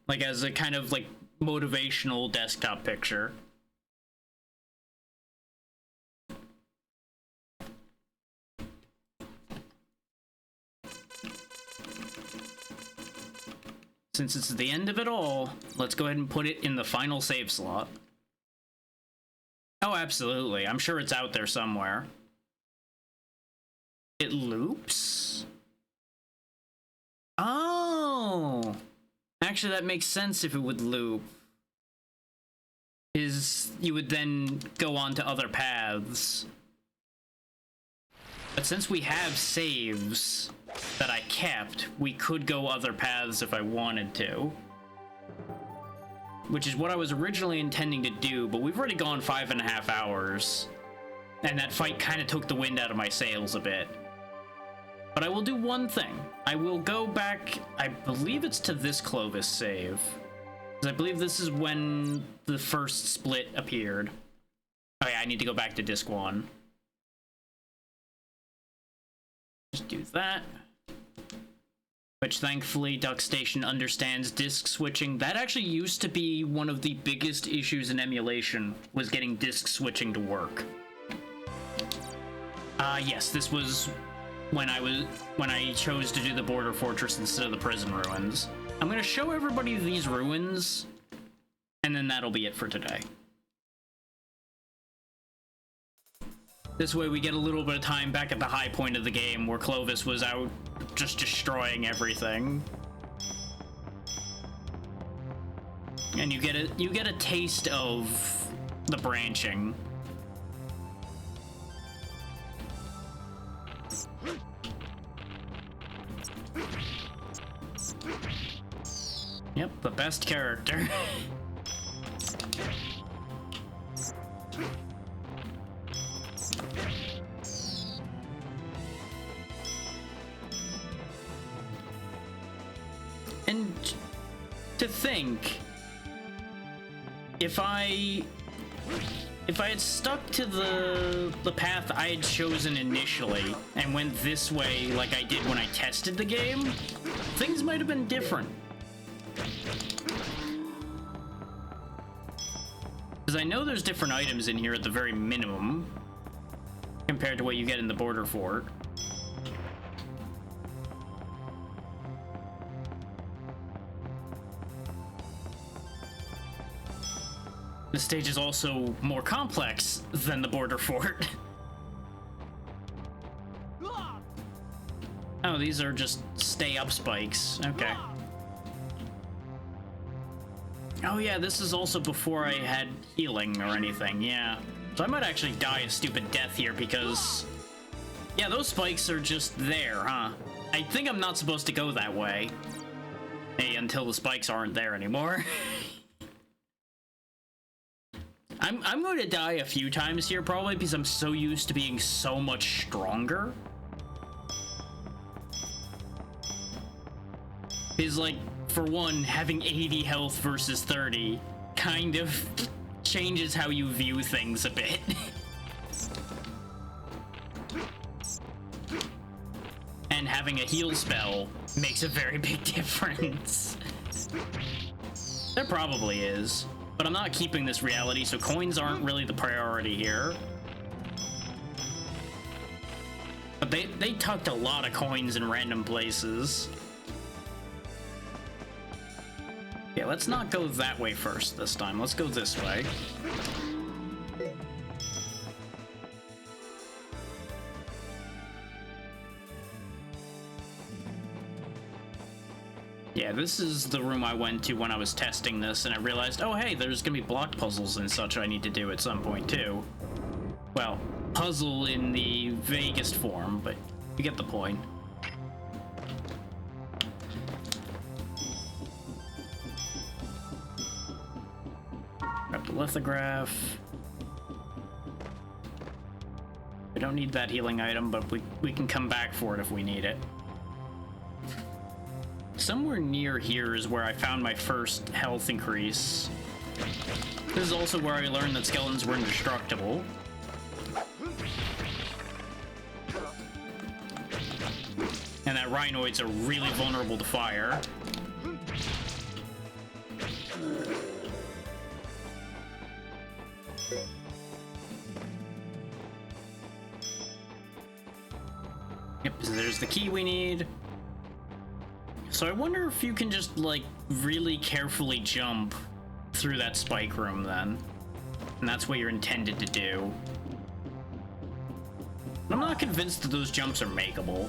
Like, as a kind of, like, motivational desktop picture. Since it's the end of it all, let's go ahead and put it in the final save slot. Oh, absolutely. I'm sure it's out there somewhere. It loops? Oh! Actually, that makes sense if it would loop. You would then go on to other paths. But since we have saves that I kept, we could go other paths if I wanted to. which is what I was originally intending to do, but we've already gone 5.5 hours. And that fight kind of took the wind out of my sails a bit. But I will do one thing. I will go back, I believe it's to this Clovis save. Because I believe this is when the first split appeared. Oh yeah, I need to go back to disc 1. Just do that. Which thankfully DuckStation understands disk switching. That actually used to be one of the biggest issues in emulation, was getting disk switching to work. Yes, this was when I chose to do the border fortress instead of the prison ruins. I'm gonna show everybody these ruins, and then that'll be it for today. This way we get a little bit of time back at the high point of the game where Clovis was out just destroying everything. And you get a taste of the branching. Yep, the best character. And to think, if I had stuck to the path I had chosen initially and went this way like I did when I tested the game, things might have been different. Because I know there's different items in here at the very minimum compared to what you get in the border fort. The stage is also more complex than the border fort. Oh, these are just stay-up spikes. Okay. Oh yeah, this is also before I had healing or anything, yeah. So I might actually die a stupid death here because... yeah, those spikes are just there, huh? I think I'm not supposed to go that way. Hey, until the spikes aren't there anymore. I'm going to die a few times here, probably, because I'm so used to being so much stronger. Is like, for one, having 80 health versus 30 kind of changes how you view things a bit. And having a heal spell makes a very big difference. There probably is. But I'm not keeping this reality, so coins aren't really the priority here. But they tucked a lot of coins in random places. Yeah, let's not go that way first this time. Let's go this way. Yeah, this is the room I went to when I was testing this, and I realized, oh hey, there's gonna be block puzzles and such I need to do at some point too. Well, puzzle in the vaguest form, but you get the point. Grab the lithograph. We don't need that healing item, but we can come back for it if we need it. Somewhere near here is where I found my first health increase. This is also where I learned that skeletons were indestructible. And that rhinoids are really vulnerable to fire. Yep, so there's the key we need. So I wonder if you can just, like, really carefully jump through that spike room, then. And that's what you're intended to do. I'm not convinced that those jumps are makeable.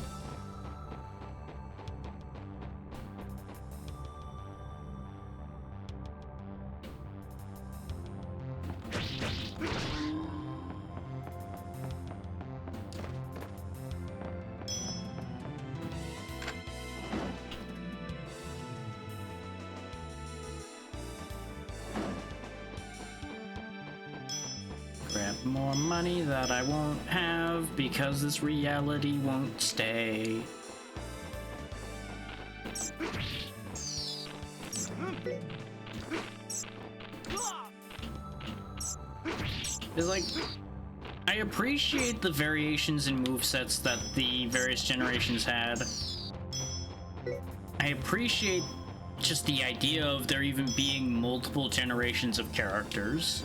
more money that I won't have because this reality won't stay. It's like, I appreciate the variations in movesets that the various generations had. I appreciate just the idea of there even being multiple generations of characters.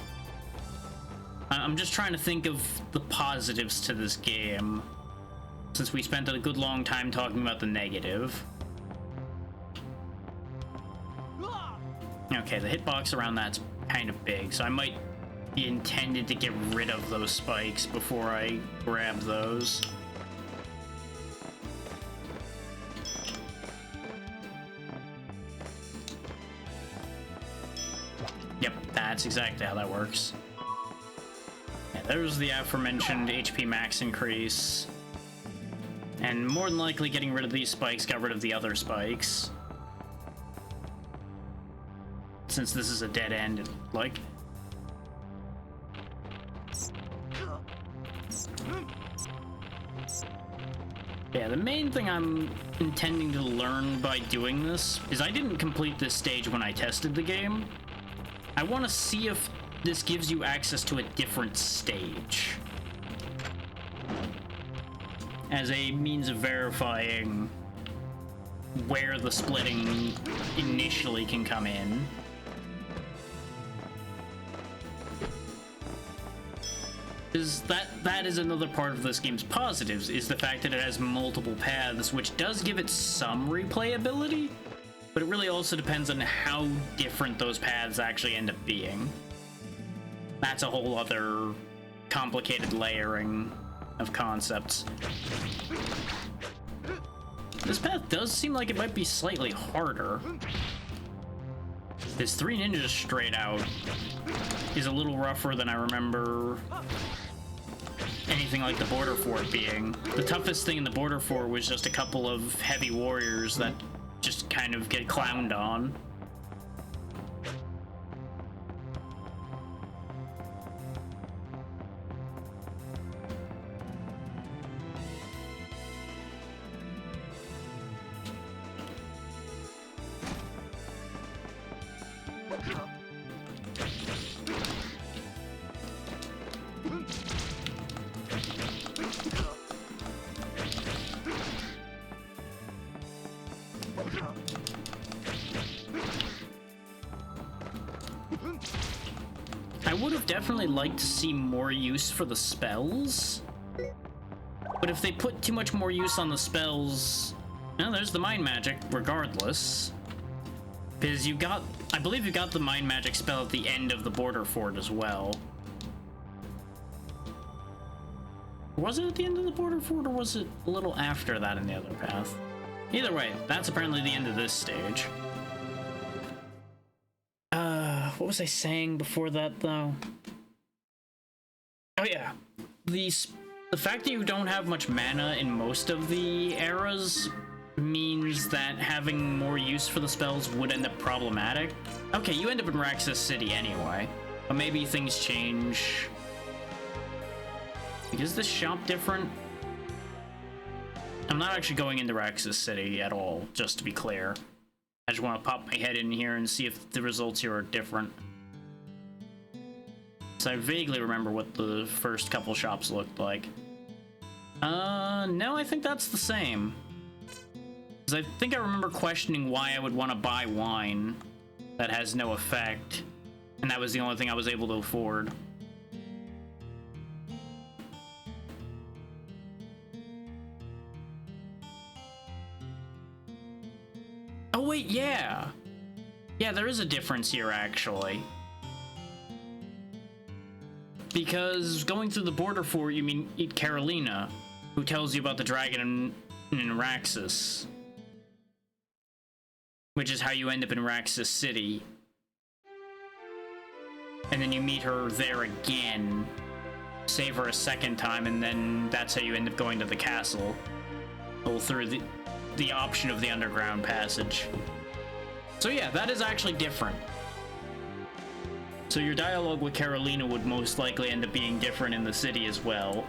I'm just trying to think of the positives to this game, since we spent a good long time talking about the negative. Okay, the hitbox around that's kind of big, so I might be intended to get rid of those spikes before I grab those. Yep, that's exactly how that works. Yeah, there's the aforementioned HP max increase. And more than likely getting rid of these spikes got rid of the other spikes. Since this is a dead end, like... Yeah, the main thing I'm intending to learn by doing this is I didn't complete this stage when I tested the game. I want to see if this gives you access to a different stage as a means of verifying where the splitting initially can come in. Is that is another part of this game's positives, is the fact that it has multiple paths, which does give it some replayability, but it really also depends on how different those paths actually end up being. That's a whole other complicated layering of concepts. This path does seem like it might be slightly harder. This 3 ninjas straight out is a little rougher than I remember anything like the border fort being. The toughest thing in the border fort was just a couple of heavy warriors that just kind of get clowned on. I would have definitely liked to see more use for the spells, but if they put too much more use on the spells, well, there's the mind magic regardless, because you got, I believe you got the mind magic spell at the end of the border fort as well. Was it at the end of the border fort, or was it a little after that in the other path? Either way, that's apparently the end of this stage. What was I saying before that, though? Oh yeah, the fact that you don't have much mana in most of the eras means that having more use for the spells would end up problematic. Okay, you end up in Raxus City anyway, but maybe things change. Is this shop different? I'm not actually going into Raxus City at all, just to be clear. I just want to pop my head in here and see if the results here are different. So I vaguely remember what the first couple shops looked like. No, I think that's the same. Because I think I remember questioning why I would want to buy wine that has no effect, and that was the only thing I was able to afford. Oh wait, yeah! Yeah, there is a difference here, actually. Because going through the border fort, you meet Carolina, who tells you about the dragon in Raxus. Which is how you end up in Raxus City. And then you meet her there again, save her a second time, and then that's how you end up going to the castle. Well, through the option of the underground passage. So yeah, that is actually different. So your dialogue with Carolina would most likely end up being different in the city as well.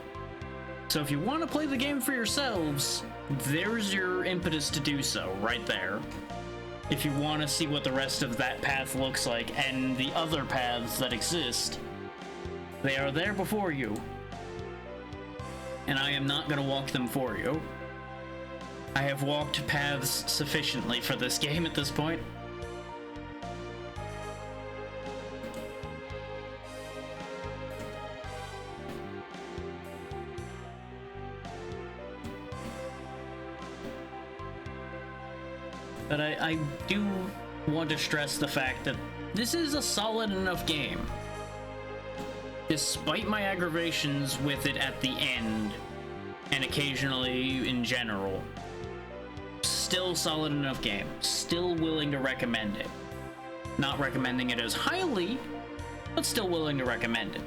So if you want to play the game for yourselves, there's your impetus to do so, right there. If you want to see what the rest of that path looks like and the other paths that exist, they are there before you. And I am not going to walk them for you. I have walked paths sufficiently for this game at this point. But I do want to stress the fact that this is a solid enough game. Despite my aggravations with it at the end, and occasionally in general, still solid enough game. Still willing to recommend it. Not recommending it as highly, but still willing to recommend it.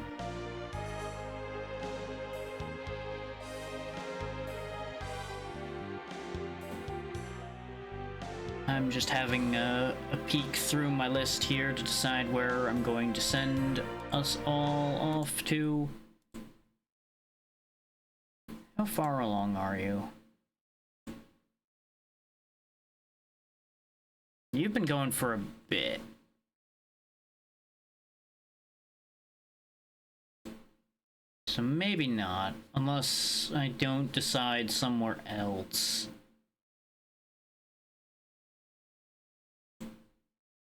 I'm just having a peek through my list here to decide where I'm going to send us all off to. How far along are you? You've been going for a bit. So maybe not, unless I don't decide somewhere else.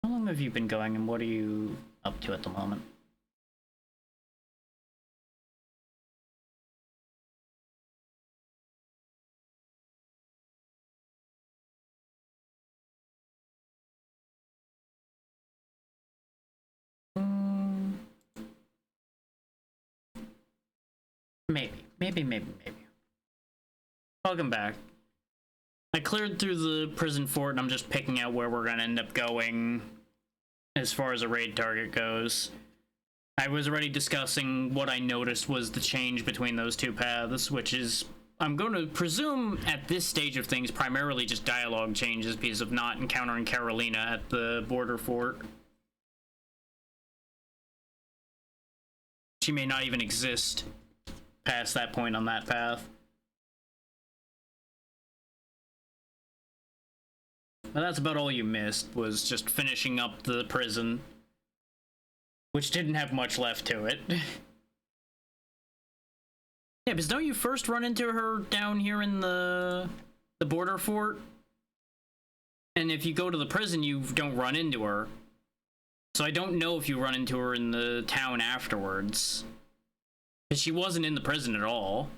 How long have you been going, and what are you up to at the moment? Maybe. Welcome back. I cleared through the prison fort, and I'm just picking out where we're gonna end up going as far as a raid target goes. I was already discussing what I noticed was the change between those two paths, which is, I'm going to presume at this stage of things, primarily just dialogue changes because of not encountering Carolina at the border fort. She may not even exist past that point on that path. But that's about all you missed, was just finishing up the prison, which didn't have much left to it. Yeah, because don't you first run into her down here in the border fort? And if you go to the prison, you don't run into her. So I don't know if you run into her in the town afterwards. Because she wasn't in the prison at all.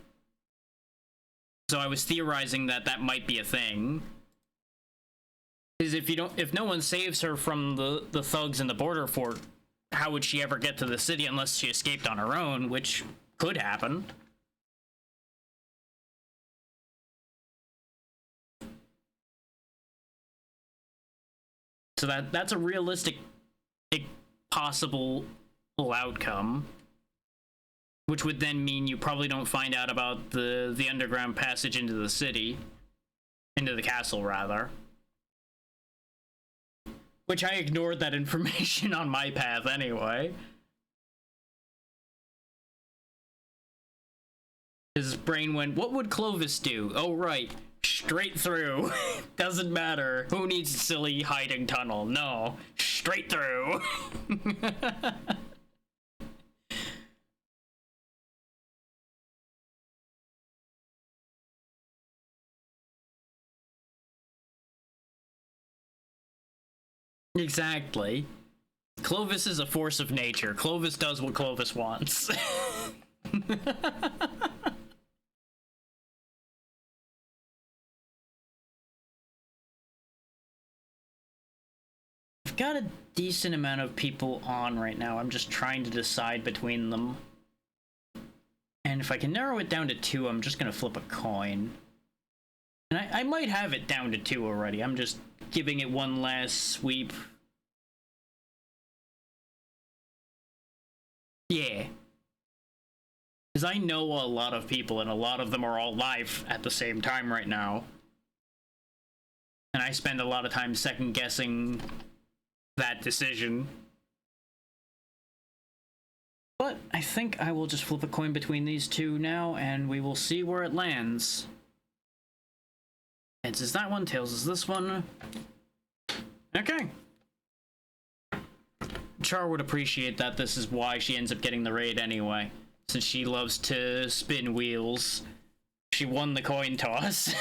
So I was theorizing that that might be a thing. Because if no one saves her from the thugs in the border fort, how would she ever get to the city unless she escaped on her own, which could happen. So that's a realistic, possible outcome, which would then mean you probably don't find out about the underground passage into the city, into the castle rather. Which I ignored that information on my path anyway. His brain went, what would Clovis do? Oh right, straight through. Doesn't matter. Who needs a silly hiding tunnel? No, straight through. Exactly. Clovis is a force of nature. Clovis does what Clovis wants. I've got a decent amount of people on right now. I'm just trying to decide between them. And if I can narrow it down to 2, I'm just gonna flip a coin. And I might have it down to 2 already. I'm just giving it one last sweep. Yeah. Because I know a lot of people, and a lot of them are all live at the same time right now. And I spend a lot of time second-guessing that decision. But I think I will just flip a coin between these two now, and we will see where it lands. Heads is that one, tails is this one. Okay. Char would appreciate that. This is why she ends up getting the raid anyway, since she loves to spin wheels. She won the coin toss.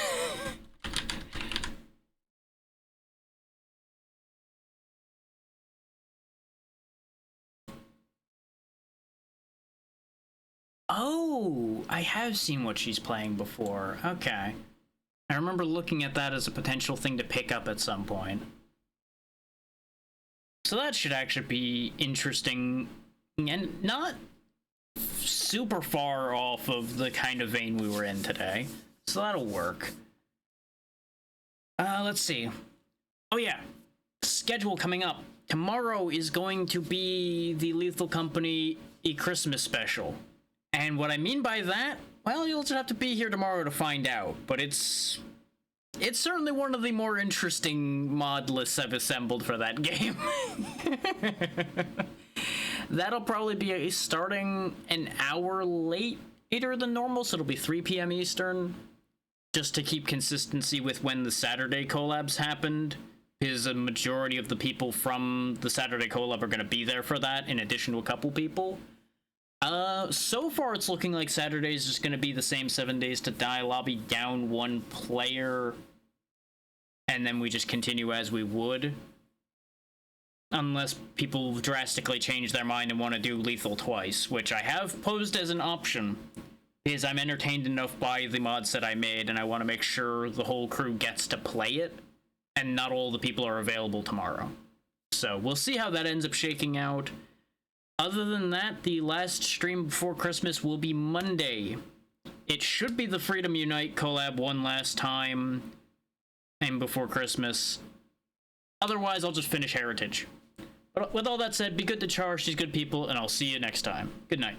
Oh, I have seen what she's playing before. Okay. I remember looking at that as a potential thing to pick up at some point. So that should actually be interesting and not super far off of the kind of vein we were in today. So that'll work. Let's see. Oh yeah, schedule coming up. Tomorrow is going to be the Lethal Company Christmas special. And what I mean by that, well, you'll just have to be here tomorrow to find out. But it's certainly one of the more interesting mod lists I've assembled for that game. That'll probably be starting an hour later than normal, so it'll be 3 p.m. Eastern, just to keep consistency with when the Saturday collabs happened, because a majority of the people from the Saturday collab are going to be there for that, in addition to a couple people. So far it's looking like Saturday is just going to be the same 7 days to die lobby, down one player, and then we just continue as we would. Unless people drastically change their mind and want to do lethal twice, which I have posed as an option, because I'm entertained enough by the mods that I made, and I want to make sure the whole crew gets to play it, and not all the people are available tomorrow. So we'll see how that ends up shaking out. Other than that, the last stream before Christmas will be Monday. It should be the Freedom Unite collab one last time, and before Christmas. Otherwise, I'll just finish Heritage. But with all that said, be good to Char, she's good people, and I'll see you next time. Good night.